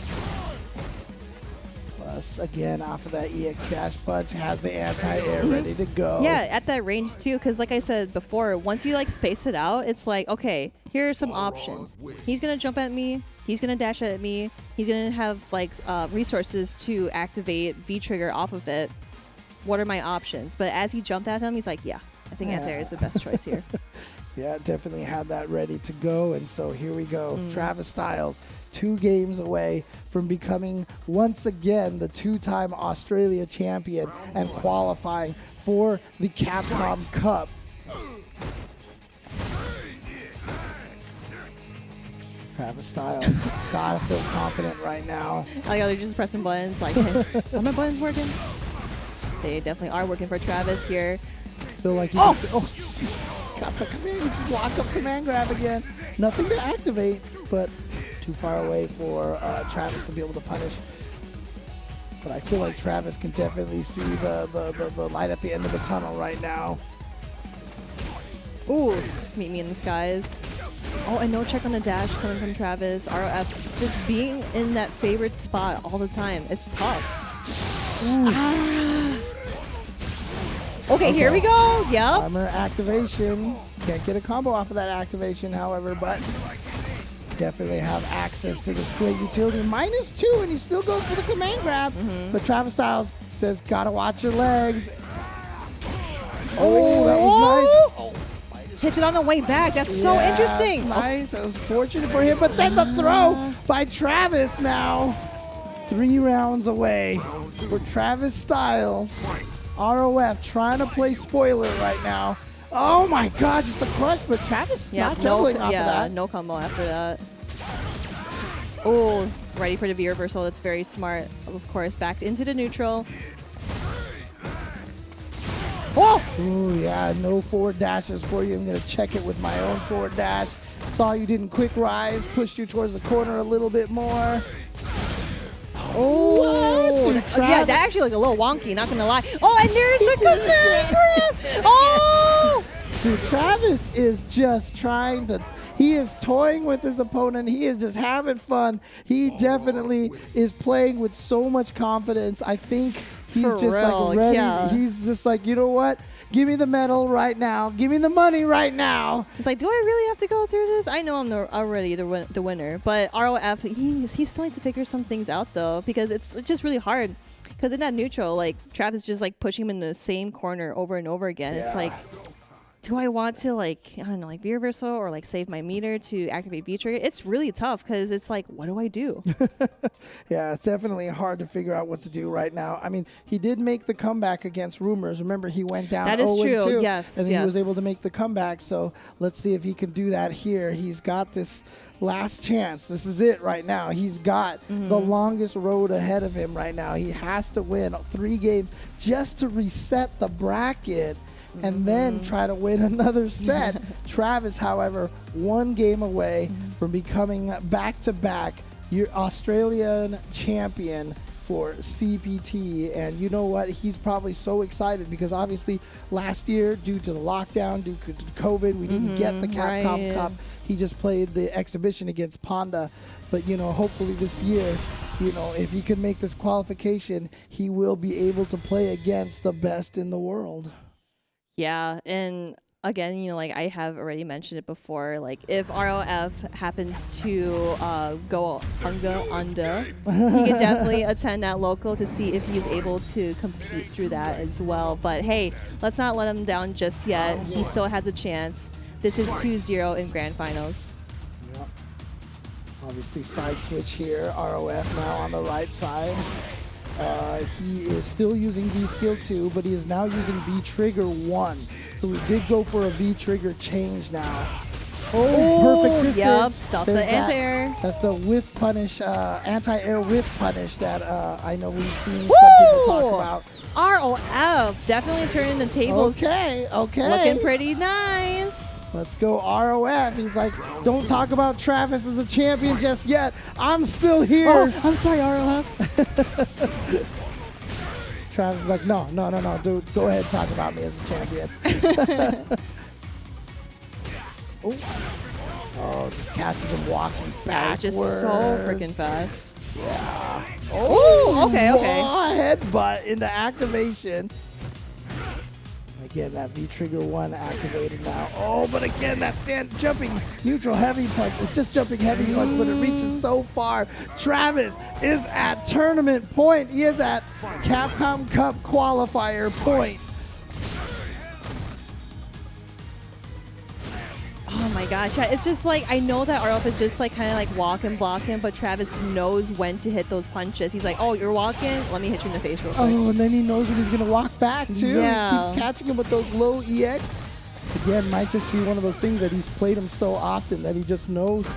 Plus, again, after that EX dash punch, has the anti-air ready to go. Yeah, at that range too, because like I said before, once you like space it out, it's like, okay, here are some options. He's gonna jump at me, he's gonna dash at me, he's gonna have like resources to activate V-trigger off of it. What are my options? But as he jumped at him, he's like, yeah, I think anti-air is the best choice here. Yeah, definitely had that ready to go. And so here we go. Travis Styles, 2 games away from becoming once again the 2-time Australia champion and qualifying for the Capcom Cup. Travis Styles, gotta feel confident right now. Oh yeah, they're just pressing buttons like, hey, are my buttons working? They definitely are working for Travis here. Feel like he's got the command, just lock up command grab again. Nothing to activate, but too far away for Travis to be able to punish. But I feel like Travis can definitely see the light at the end of the tunnel right now. Ooh, meet me in the skies. Oh, and no check on the dash coming from Travis. ROF just being in that favorite spot all the time. It's tough. Okay, here we go. Yep. Armor activation. Can't get a combo off of that activation, however, but definitely have access to this great utility. -2, and he still goes for the command grab. But Travis Styles says, gotta watch your legs. Oh, that was nice. Hits it on the way back. That's so interesting. Nice. That was fortunate for him. But then the throw by Travis now. 3 rounds away for Travis Styles. ROF trying to play spoiler right now. Oh my God, just a crush, but Travis not juggling off of that. No combo after that. Oh, ready for the V reversal. That's very smart. Of course, back into the neutral. Oh! Ooh, yeah, no forward dashes for you. I'm going to check it with my own forward dash. Saw you didn't quick rise, pushed you towards the corner a little bit more. Oh, yeah, that actually looked a little wonky, not gonna lie. Oh, and there's the command grab! Oh! Dude, Travis is just trying to, he is toying with his opponent. He is just having fun. He definitely is playing with so much confidence. I think he's For just real, like ready. yeah. He's just like, you know what? Give me the medal right now. Give me the money right now. It's like, do I really have to go through this? I know I'm already the winner, but ROF, he still needs to figure some things out though, because it's just really hard. Because in that neutral, like Travis just like pushing him in the same corner over and over again. It's like, do I want to like, I don't know, like V reversal or like save my meter to activate V trigger? It's really tough because it's like, what do I do? Yeah, it's definitely hard to figure out what to do right now. I mean, he did make the comeback against Rumours. Remember, he went down 0-2. That is true, yes. And he was able to make the comeback. So let's see if he can do that here. He's got this last chance. This is it right now. He's got the longest road ahead of him right now. He has to win 3 games just to reset the bracket and then try to win another set. Travis, however, 1 game away from becoming back-to-back your Australian champion for CPT. And you know what? He's probably so excited because obviously last year, due to the lockdown, due to COVID, we didn't get the Capcom Cup. He just played the exhibition against Panda. But, you know, hopefully this year, you know, if he can make this qualification, he will be able to play against the best in the world. Yeah, and again, you know, like I have already mentioned it before, like if ROF happens to go under, he can definitely attend that local to see if he's able to compete through that as well. But hey, let's not let him down just yet. He still has a chance. This is 2-0 in grand finals. Yep. Obviously side switch here. ROF now on the right side. He is still using V skill 2, but he is now using V trigger 1. So we did go for a V trigger change now. Oh, perfect distance. Yep, stop the There's anti-air. That's the whiff punish, anti-air whiff punish that I know we've seen some people talk about. ROF definitely turning the tables. Okay. Looking pretty nice. Let's go ROF. He's like, don't talk about Travis as a champion just yet. I'm still here. Oh, I'm sorry, ROF. Travis is like, no, dude, go ahead and talk about me as a champion. Oh, just catches him walking backwards. Just so freaking fast. Yeah. Oh, okay. Headbutt into activation. Again, that V trigger 1 activated now. Oh, but again, that jumping neutral heavy punch. It's just jumping heavy punch, but it reaches so far. Travis is at tournament point. He is at Capcom Cup qualifier point. Oh my gosh, it's just like, I know that ROF is just like kind of like walk and block him, but Travis knows when to hit those punches. He's like, oh, you're walking? Let me hit you in the face real quick. Oh, and then he knows when he's going to walk back too. Yeah. He keeps catching him with those low EX. Again, might just be one of those things that he's played him so often that he just knows.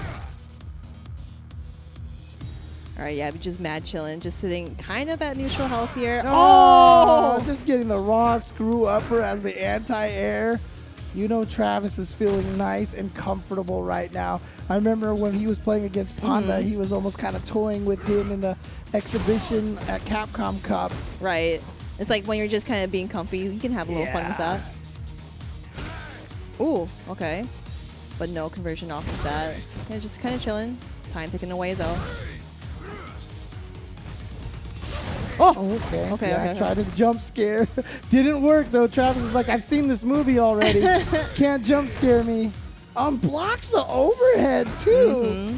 All right, yeah, just mad chilling, just sitting kind of at neutral health here. Oh, just getting the raw screw upper as the anti-air. You know Travis is feeling nice and comfortable right now. I remember when he was playing against Panda, he was almost kind of toying with him in the exhibition at Capcom Cup. Right. It's like when you're just kind of being comfy, you can have a little fun with that. Ooh, okay. But no conversion off of that. Yeah, just kind of chilling. Time ticking away though. Oh, okay. I tried to jump scare. Didn't work though. Travis is like, I've seen this movie already. Can't jump scare me. Blocks the overhead too.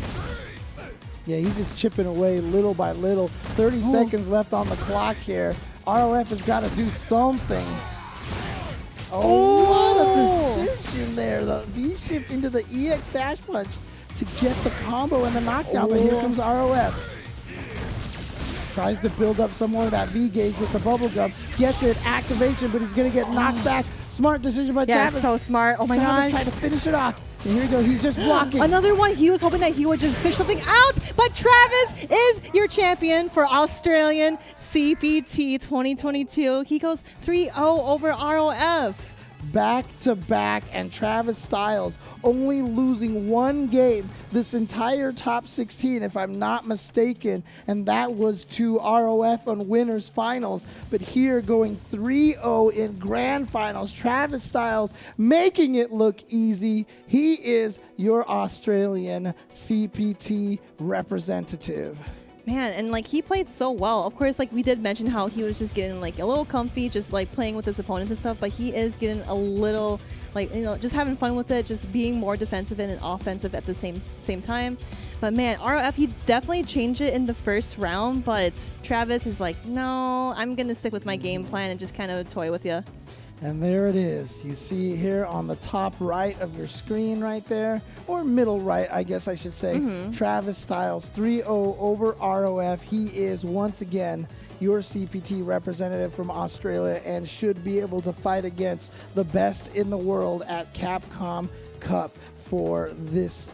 Yeah, he's just chipping away little by little. 30 seconds left on the clock here. ROF has got to do something. Oh, what a decision there. The V shift into the EX dash punch to get the combo and the knockdown. But here comes ROF. Tries to build up some more of that V gauge with the bubble gum. Gets it, activation, but he's going to get knocked back. Smart decision by Travis. Yeah, so smart. Oh my gosh. Trying to finish it off. And here we go. He's just blocking. Another one. He was hoping that he would just fish something out, but Travis is your champion for Australian CPT 2022. He goes 3-0 over ROF. Back to back, and Travis Styles only losing one game this entire top 16, if I'm not mistaken, and that was to ROF on winners finals. But here going 3-0 in grand finals, Travis Styles making it look easy. He is your Australian CPT representative. Man, and like he played so well. Of course, like we did mention how he was just getting like a little comfy, just like playing with his opponents and stuff, but he is getting a little like, you know, just having fun with it, just being more defensive and offensive at the same time. But man, ROF, he definitely changed it in the first round, but Travis is like, no, I'm going to stick with my game plan and just kind of toy with you. And there it is. You see here on the top right of your screen right there, or middle right, I guess I should say, Travis Styles 3-0 over ROF. He is once again your CPT representative from Australia and should be able to fight against the best in the world at Capcom Cup for this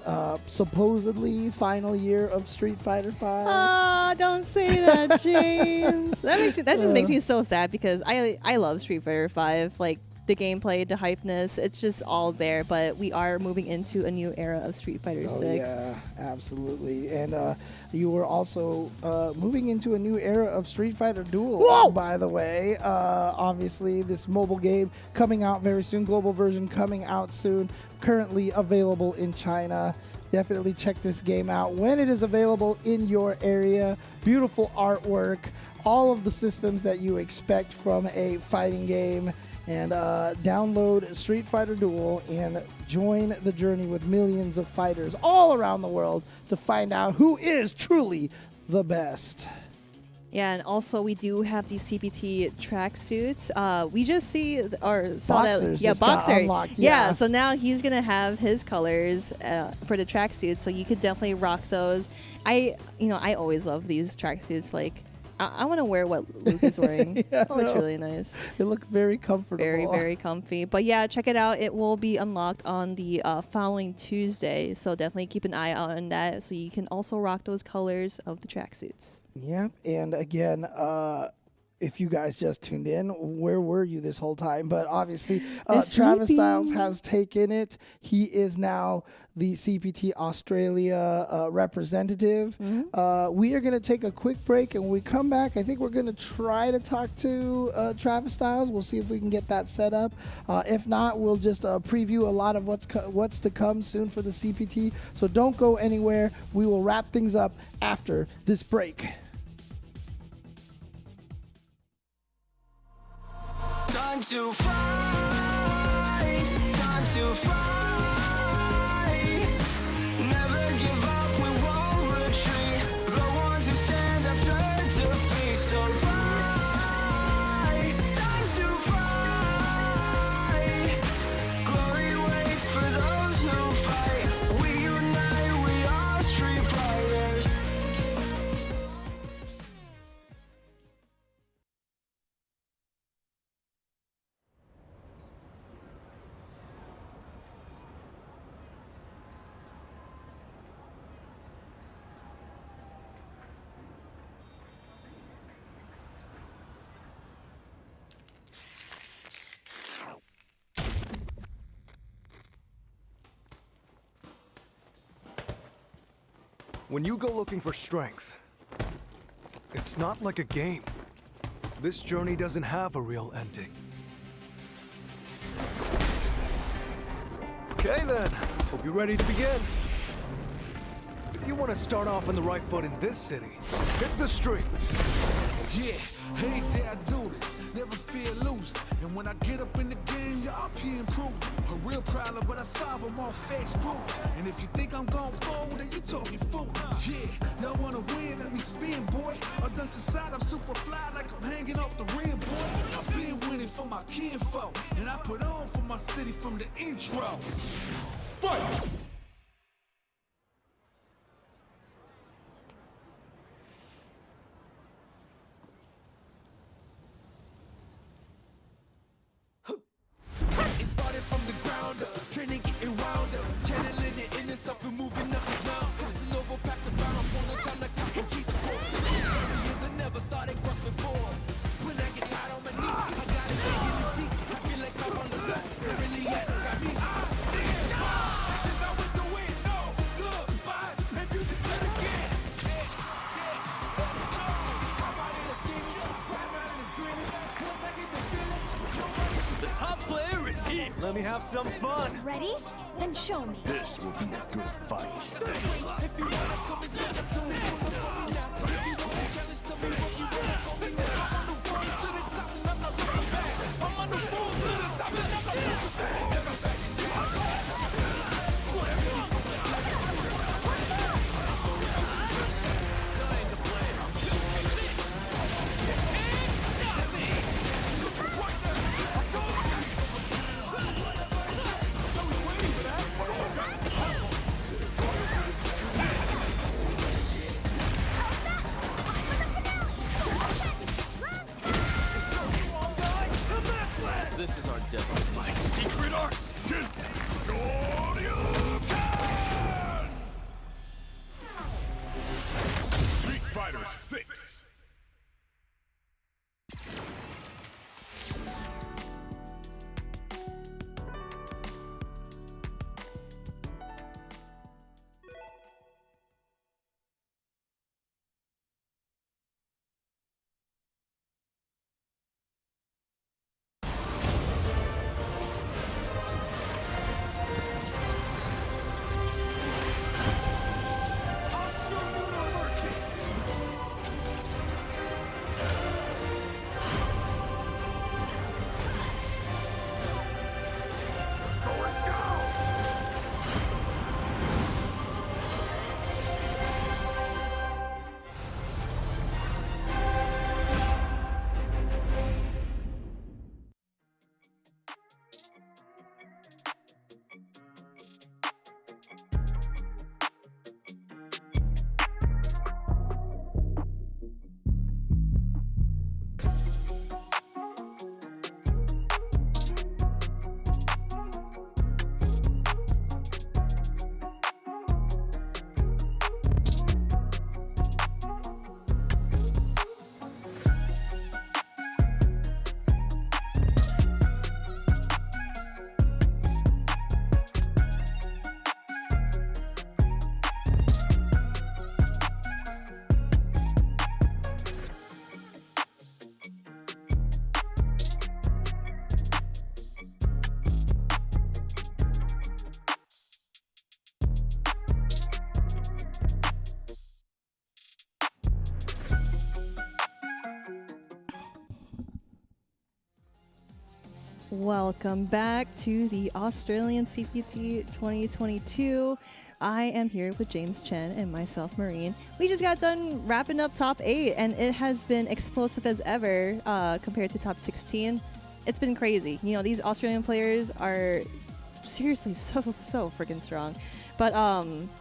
supposedly final year of Street Fighter V. Oh, don't say that, James. that just makes me so sad because I love Street Fighter V. Like the gameplay, the hypeness, it's just all there. But we are moving into a new era of Street Fighter VI. Yeah, absolutely. And you were also moving into a new era of Street Fighter Duel, by the way. Obviously, this mobile game coming out very soon, global version coming out soon, currently available in China. Definitely check this game out when it is available in your area. Beautiful artwork, all of the systems that you expect from a fighting game. and download Street Fighter Duel and join the journey with millions of fighters all around the world to find out who is truly the best. Yeah, and also we do have these CPT tracksuits. We just saw Boxers that. Yeah, just got Boxer. unlocked, yeah, yeah. so now he's gonna have his colors for the tracksuits, so you could definitely rock those. I always love these tracksuits. Like, I want to wear what Luke is wearing. Yeah, it looks no. really nice. They look very comfortable. Very, very comfy. But yeah, check it out. It will be unlocked on the following Tuesday, so definitely keep an eye out on that, so you can also rock those colors of the tracksuits. Yep. And again, if you guys just tuned in, where were you this whole time? But obviously, Travis Styles has taken it. He is now the CPT Australia representative. We are going to take a quick break, and when we come back, I think we're going to try to talk to Travis Styles. We'll see if we can get that set up. If not, we'll just preview a lot of what's to come soon for the CPT. So don't go anywhere. We will wrap things up after this break. Time to fly, time to fly. Never give up, we won't retreat. The ones who stand have turned to feast. So fly, time to fly. Glory waits for those who fight. We unite, we are street fighters. When you go looking for strength, it's not like a game. This journey doesn't have a real ending. Okay then, hope you're ready to begin. If you want to start off on the right foot in this city, hit the streets. Yeah, hey there, I do this. Never fear losing. And when I get up in the game, y'all be improved. A real problem, but I solve them all facts proof. And if you think I'm going forward, then you talking fool. Yeah, y'all wanna win, let me spin, boy. Or dunks aside, I'm super fly like I'm hanging off the rim, boy. I've been winning for my kinfolk, and I put on for my city from the intro. Fight! It started from the ground up, training getting wound up, channeling it in itself and moving up and down. Crossing over, passing around, I'm on the time like I can keep score. Years I never thought it crossed before. When I get tired on my knees, I got it digging it deep. I feel like I'm on the block, it really has got me. Since I went to win, no goodbyes, if you just do it again. I'm out in the scheming, right around and dreaming. Once I get the feeling, The top player is here. Let me have some fun. Ready? Then show me. This will be a good fight. if you wanna come and stand up to me, pull up on me now. If you wanna challenge, tell me what you wanna call me now. I'm on the road to the top and I'm not looking back. I'm on the road to the top and I'm not looking back. Never back. Welcome back to the Australian CPT 2022. I am here with James Chen and myself, Marine. We just got done wrapping up top 8, and it has been explosive as ever compared to top 16. It's been crazy. You know, these Australian players are seriously so freaking strong. But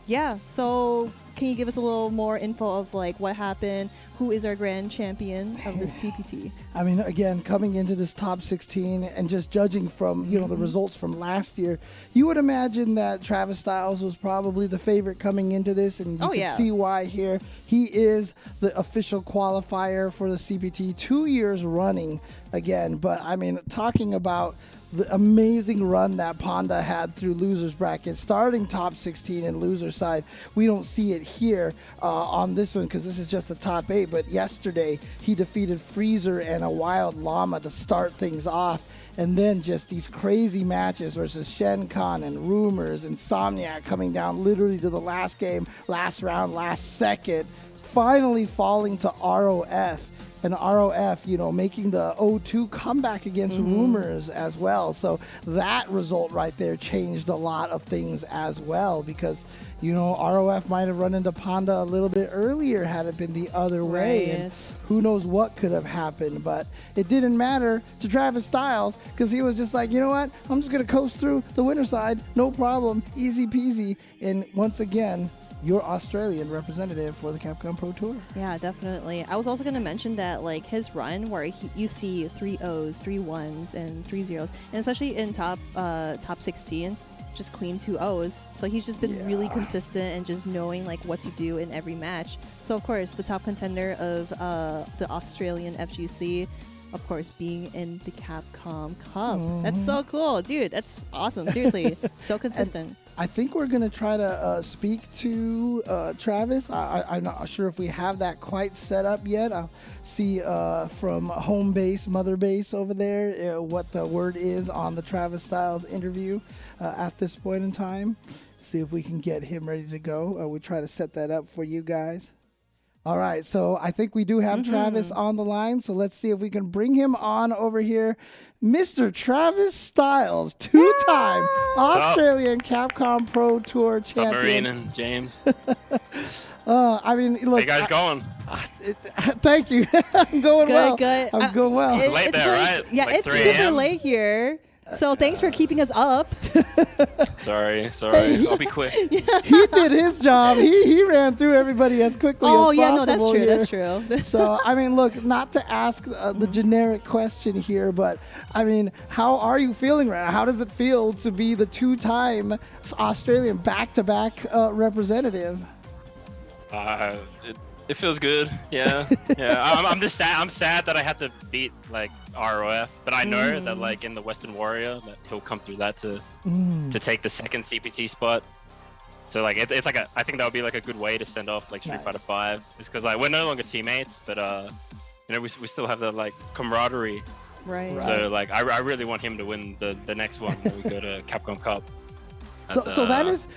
yeah, so can you give us a little more info of like what happened? Who is our grand champion of this TPT? I mean, again, coming into this top 16 and just judging from, you know, the results from last year, you would imagine that Travis Styles was probably the favorite coming into this, and you can see why here. He is the official qualifier for the CPT 2 years running again. But I mean, talking about the amazing run that Panda had through losers bracket, starting top 16 in loser side. We don't see it here on this one because this is just the top 8, but yesterday he defeated Freezer and a Wild Llama to start things off, and then just these crazy matches versus Shen Khan and Rumours, Insomniac coming down literally to the last game, last round, last second, finally falling to ROF. And ROF, you know, making the 0-2 comeback against Rumours as well. So that result right there changed a lot of things as well, because, you know, ROF might have run into Panda a little bit earlier had it been the other way. And who knows what could have happened. But it didn't matter to Travis Styles because he was just like, you know what? I'm just going to coast through the winner side. No problem. Easy peasy. And once again, your Australian representative for the Capcom Pro Tour. Yeah, definitely. I was also going to mention that like his run where you see 3 O's, 3 1s, and 3 zeros, and especially in top 16, just clean 2 O's. So he's just been really consistent and just knowing like what to do in every match. So of course, the top contender of the Australian FGC, of course, being in the Capcom Cup. That's so cool, dude. That's awesome. Seriously, so consistent. I think we're going to try to speak to Travis. I'm not sure if we have that quite set up yet. I'll see from home base, mother base over there, what the word is on the Travis Styles interview at this point in time. See if we can get him ready to go. We try to set that up for you guys. All right, so I think we do have Travis on the line, so let's see if we can bring him on over here. Mr. Travis Styles, two-time Australian Capcom Pro Tour champion. Marine and James. I mean, look. How you guys going? Thank you. I'm going well. Good. I'm going well. It's late there, right? Yeah, like it's 3 super a.m.? late here. So thanks for keeping us up. Sorry. I'll be quick. He did his job. He ran through everybody as quickly as possible. Oh, yeah, no, that's true. Here. That's true. So, I mean, look, not to ask the generic question here, but, I mean, how are you feeling right now? How does it feel to be the two-time Australian back-to-back representative? It feels good. Yeah. I'm just sad. I'm sad that I had to beat like ROF, but I know that like in the Western Warrior that he'll come through that to take the second CPT spot. So like it's like I think that would be like a good way to send off like Street Fighter V. It's because like we're no longer teammates, but you know we still have that like camaraderie. Right. So like I really want him to win the next one when we go to Capcom Cup. So that is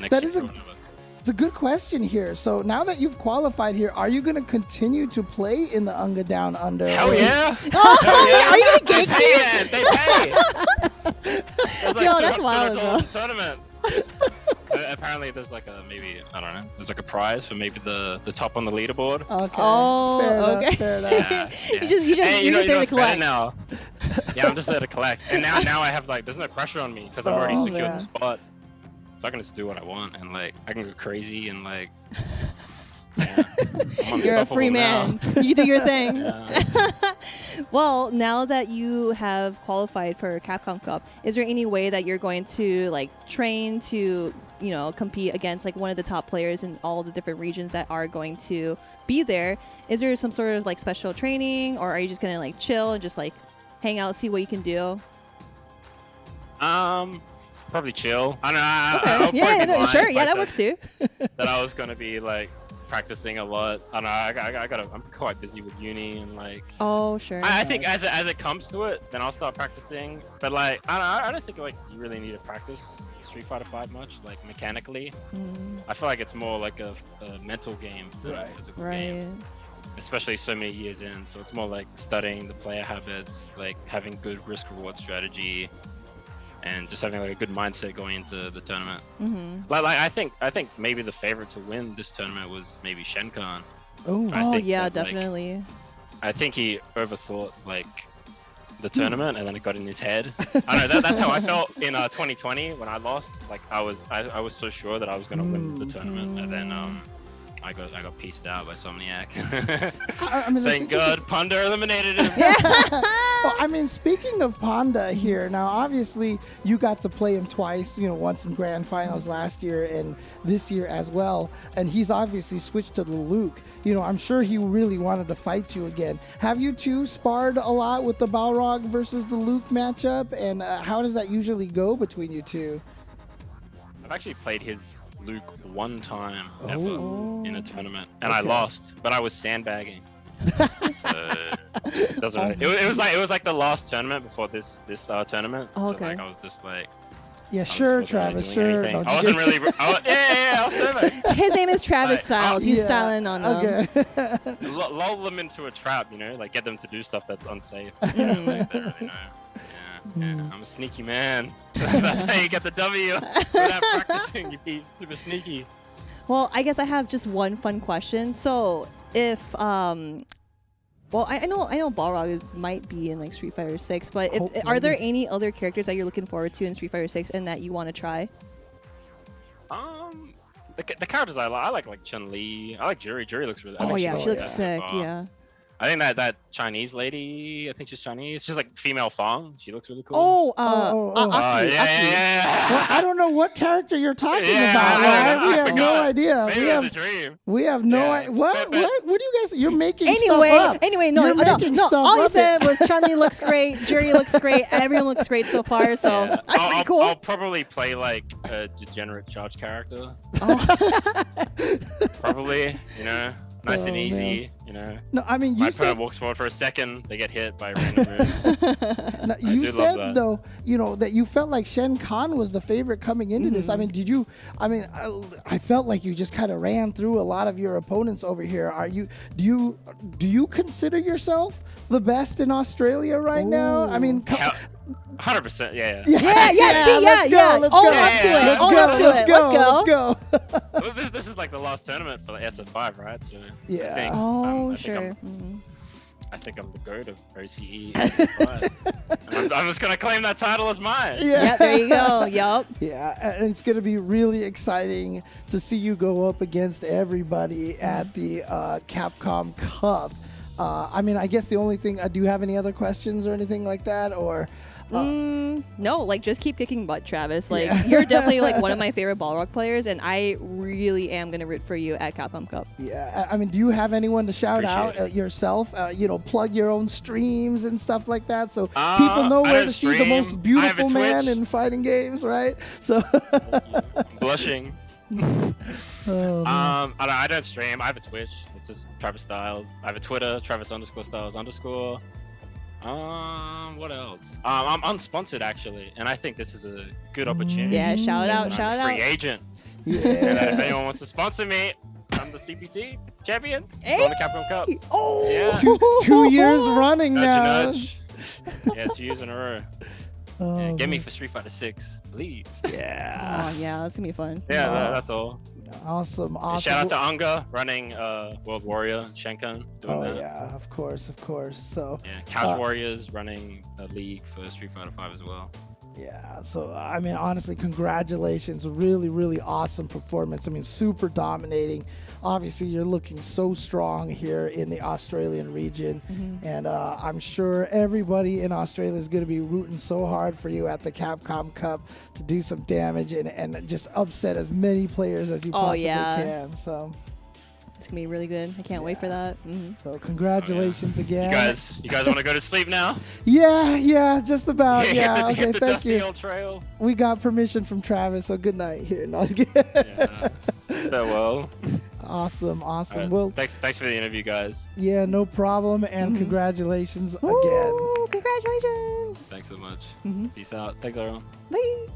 it's a good question here. So now that you've qualified here, are you going to continue to play in the Unga Down Under? Hell yeah! Oh, yeah. Are you going to gatekeep? They pay. There's like that's wild, bro. Tournament. Apparently, there's like I don't know. There's like a prize for maybe the top on the leaderboard. Okay. Oh, Fair enough. Yeah. You're just there to collect now. Yeah, I'm just there to collect. And now I have like there's no pressure on me because I've already secured the spot. So I can just do what I want and like I can go crazy and like you're a free man. You do your thing. Well, now that you have qualified for Capcom Cup, is there any way that you're going to like train to, you know, compete against like one of the top players in all the different regions that are going to be there? Is there some sort of like special training, or are you just gonna like chill and just like hang out, see what you can do? Probably chill. I don't know. Okay. Sure. Yeah, that works too. That I was gonna be like practicing a lot. I don't know. I'm quite busy with uni and like. Oh, sure. I think as it comes to it, then I'll start practicing. But like, I don't think like you really need to practice Street Fighter V much, like mechanically. I feel like it's more like a mental game than a physical game. especially so many years in. So it's more like studying the player habits, like having good risk reward strategy, and just having like a good mindset going into the tournament. Like I think maybe the favorite to win this tournament was maybe Shenkan. Oh yeah, definitely. I think he overthought like the tournament, and then it got in his head. I know that's how I felt in 2020 when I lost. Like I was so sure that I was gonna win the tournament, and then I got pieced out by Insomniac. I mean, Thank God, Panda eliminated him. Well, I mean, speaking of Panda here, now obviously you got to play him twice, once in grand finals last year and this year as well. And he's obviously switched to the Luke. I'm sure he really wanted to fight you again. Have you two sparred a lot with the Balrog versus the Luke matchup? And how does that usually go between you two? I've actually played his Luke one time ever in a tournament, and I lost, but I was sandbagging. So it doesn't really, it was like the last tournament before this tournament. Oh, so like I was just like, yeah, sure, Travis, sure. I wasn't really. I was serving. His name is Travis Styles. He's styling on them. Okay. Lull them into a trap, like get them to do stuff that's unsafe. Like, they really know. Yeah, I'm a sneaky man. That's how you get the W without practicing. You be super sneaky. Well, I guess I have just one fun question. So, if well, I know Balrog might be in like Street Fighter 6, but are there any other characters that you're looking forward to in Street Fighter 6 and that you want to try? The characters I like Chun-Li. I like Juri. Juri looks really. Oh yeah, she looks sick. Yeah. I think that Chinese lady, I think she's Chinese. She's like female Fong. She looks really cool. Aki. Yeah. Well, I don't know what character you're talking about. Right? We have no idea. Maybe it was a dream. We have no idea. What do you guys? You're making stuff up. No. All he said was Chun-Li looks great, Juri looks great, everyone looks great so far. So that's pretty cool. I'll probably play like a degenerate charge character. Probably, nice and easy, No, I mean, my opponent walks forward for a second, they get hit by a random move. Now, you said though, that you felt like Shen Khan was the favorite coming into this. I mean, I felt like you just kind of ran through a lot of your opponents over here. Do you consider yourself the best in Australia right now? I mean, 100%, yeah. Let's go. This is like the last tournament for the SF5, right? So yeah. I think I'm the GOAT of OCE SF5. I'm just gonna claim that title as mine. Yeah, there you go. Yup. Yeah, and it's gonna be really exciting to see you go up against everybody at the Capcom Cup. I mean, I guess the only thing, do you have any other questions or anything like that, or? No, like just keep kicking butt, Travis. Like you're definitely like one of my favorite Balrog players, and I really am gonna root for you at Capcom Cup. Yeah, I mean, do you have anyone to shout out yourself? Plug your own streams and stuff like that, so people know where to see the most beautiful man in fighting games, right? So I'm blushing. I don't stream. I have a Twitch. It's just Travis Styles. I have a Twitter, Travis_Styles_. What else? I'm unsponsored actually, and I think this is a good opportunity. Yeah, shout out. Free agent. Yeah. And if anyone wants to sponsor me, I'm the CPT champion. Going to Capcom Cup. Oh, yeah. 2 years running now. Nudge. Yeah, 2 years in a row. Yeah, get me for Street Fighter 6, please. Yeah. Oh yeah, that's gonna be fun. Yeah, that's all. Awesome. And shout out to Anga running World Warrior, Shenkan. Yeah, of course. So yeah, Couch Warriors running a league for Street Fighter 5 as well. Yeah, so I mean, honestly, congratulations. Really, really awesome performance. I mean, super dominating. Obviously, you're looking so strong here in the Australian region. And I'm sure everybody in Australia is going to be rooting so hard for you at the Capcom Cup to do some damage and just upset as many players as you possibly can. So it's going to be really good. I can't wait for that. So congratulations again. You guys want to go to sleep now? Yeah, just about. Hit the thank dusty you. old trail. We got permission from Travis, so good night here. No, Farewell. Awesome. Right. Well, thanks for the interview, guys. Yeah, no problem, and congratulations again. Congratulations. Thanks so much. Peace out. Thanks, everyone. Bye.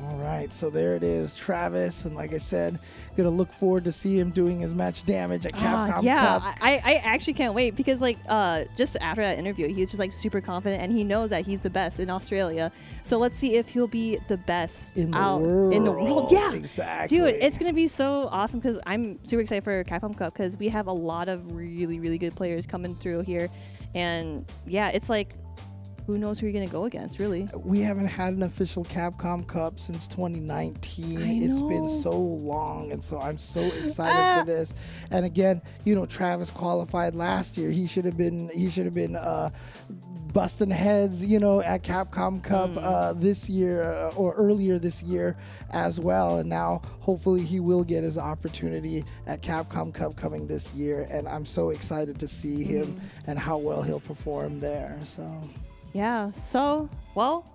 All right, so there it is, Travis, and like I said, gonna look forward to see him doing as much damage at Capcom yeah, Cup. I actually can't wait because like just after that interview, he's just like super confident and he knows that he's the best in Australia. So let's see if he'll be the best in the world. Yeah, exactly, dude, it's gonna be so awesome because I'm super excited for Capcom Cup because we have a lot of really good players coming through here, and yeah, it's like, who knows who you're going to go against, really? We haven't had an official Capcom Cup since 2019. It's been so long, and so I'm so excited for this. And again, you know, Travis qualified last year. He should have been busting heads, you know, at Capcom Cup this year or earlier this year as well. And now hopefully he will get his opportunity at Capcom Cup coming this year. And I'm so excited to see him and how well he'll perform there. So. Yeah, so, well,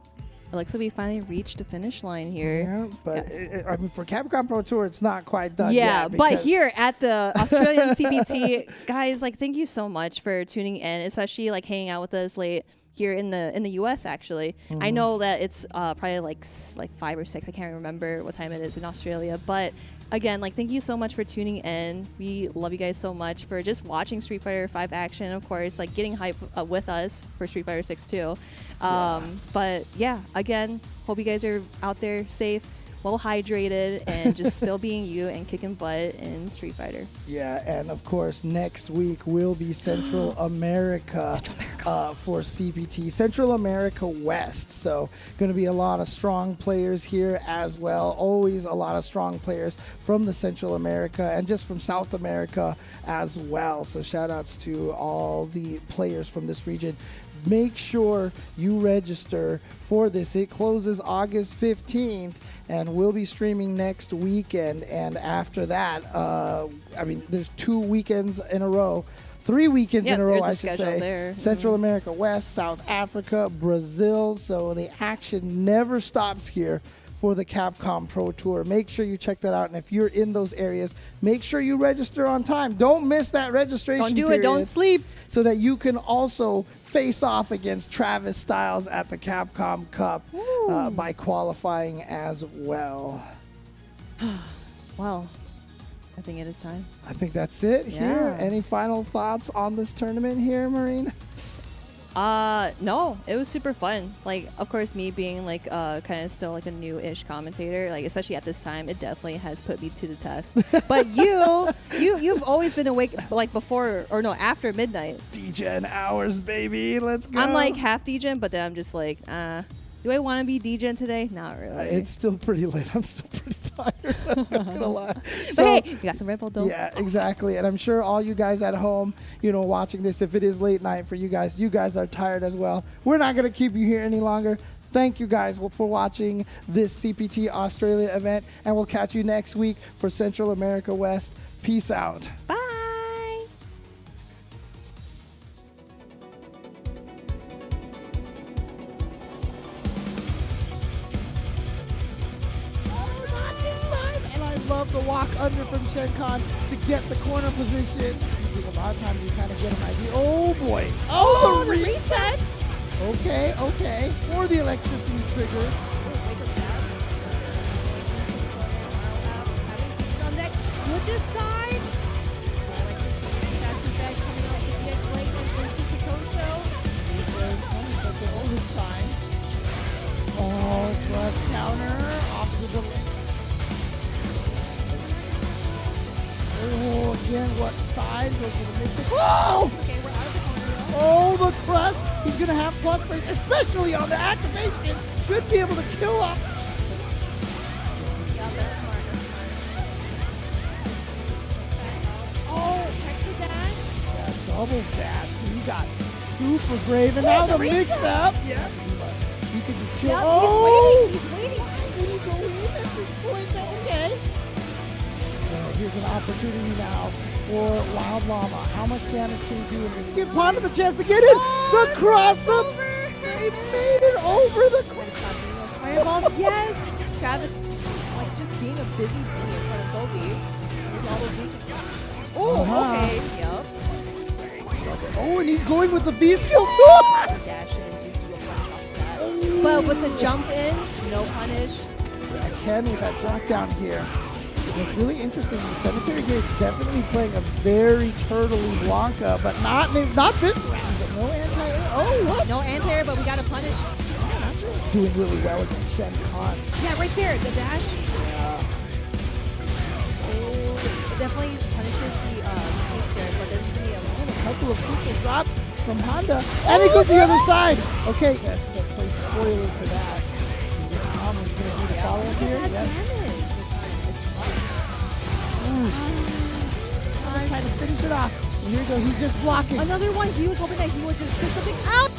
it looks like we finally reached the finish line here. Yeah, but I mean, for Capcom Pro Tour, it's not quite done yeah, yet. but here at the Australian CPT, guys, like, thank you so much for tuning in, especially like hanging out with us late here in the US. Actually, I know that it's probably like 5 or 6. I can't remember what time it is in Australia, but. Again, like, thank you so much for tuning in. We love you guys so much for just watching Street Fighter V action, of course, like getting hype with us for Street Fighter VI too. But yeah, again, hope you guys are out there safe, well hydrated, and just still being you and kicking butt in Street Fighter. Yeah, and of course, next week will be Central America, for CPT, Central America West. So going to be a lot of strong players here as well. Always a lot of strong players from the Central America and just from South America as well. So shout outs to all the players from this region. Make sure you register for this. It closes August 15th and we'll be streaming next weekend. And after that, I mean, there's 2 weekends in a row. 3 weekends in a row, I should say. There. Central America West, South Africa, Brazil. So the action never stops here for the Capcom Pro Tour. Make sure you check that out. And if you're in those areas, make sure you register on time. Don't miss that registration Don't do period, it. Don't sleep. So that you can also face off against Travis Styles at the Capcom Cup by qualifying as well. Well, I think it is time. I think that's it here. Any final thoughts on this tournament here, Marine? No, it was super fun. Like, of course, me being like kind of still like a new-ish commentator, like especially at this time, it definitely has put me to the test. But you've always been awake like before or no, after midnight. DGen hours, baby. Let's go. I'm like half DGen, but then I'm just like, do I want to be DGen today? Not really. It's still pretty late. I'm still pretty tired. I'm not gonna lie. But hey, you got some Red Bull though. Yeah, exactly. And I'm sure all you guys at home, you know, watching this, if it is late night for you guys are tired as well. We're not gonna keep you here any longer. Thank you guys for watching this CPT Australia event, and we'll catch you next week for Central America West. Peace out. Bye. Love the walk under from Shenkan to get the corner position. A lot of times you kind of get an idea. Oh boy. Oh, the resets. Okay. For the electricity trigger. On that Glitch's side. Oh, plus counter off to the Oh, again, what side? Goes to the mid. Oh! Okay, we're out of the corner. Oh, the crush. He's going to have plus rate, especially on the activation. Should be able to kill up. Yeah, that's smart. Oh, check the dash. Yeah, double dash. He got super brave. And now the mix up. Yeah. You can just chill. Yeah, oh! He's waiting. Did he go in at this point? Okay. Here's an opportunity now for Wild Llama. How much damage can he do in this? Give Panda the chance to get in. The cross-up. They made it over the fireball. Yes. Travis, like just being a busy bee in front of Goldie. With all those reaches. Oh, okay. Yep. Oh, and he's going with the B skill too. Dash in and just do a punch off of that. But with the jump in, no punish. Ken with that drop down here. It's really interesting. The Cemetery Gate's definitely playing a very turtley Blanca, but not this round. But no anti-air. Oh, what? No anti-air, but we got to punish. Doing really well against Shen Khan. Yeah, right there, the dash. Yeah. Oh, it definitely punishes the there, but there's going to be a couple of crucial drops from Panda. And he goes to the other side. Okay, yes, the play spoiler to that. Tom is going to do the follow up here. Yes. Trying to finish it off. And here we go. He's just blocking. Another one. He was hoping that he would just push something out.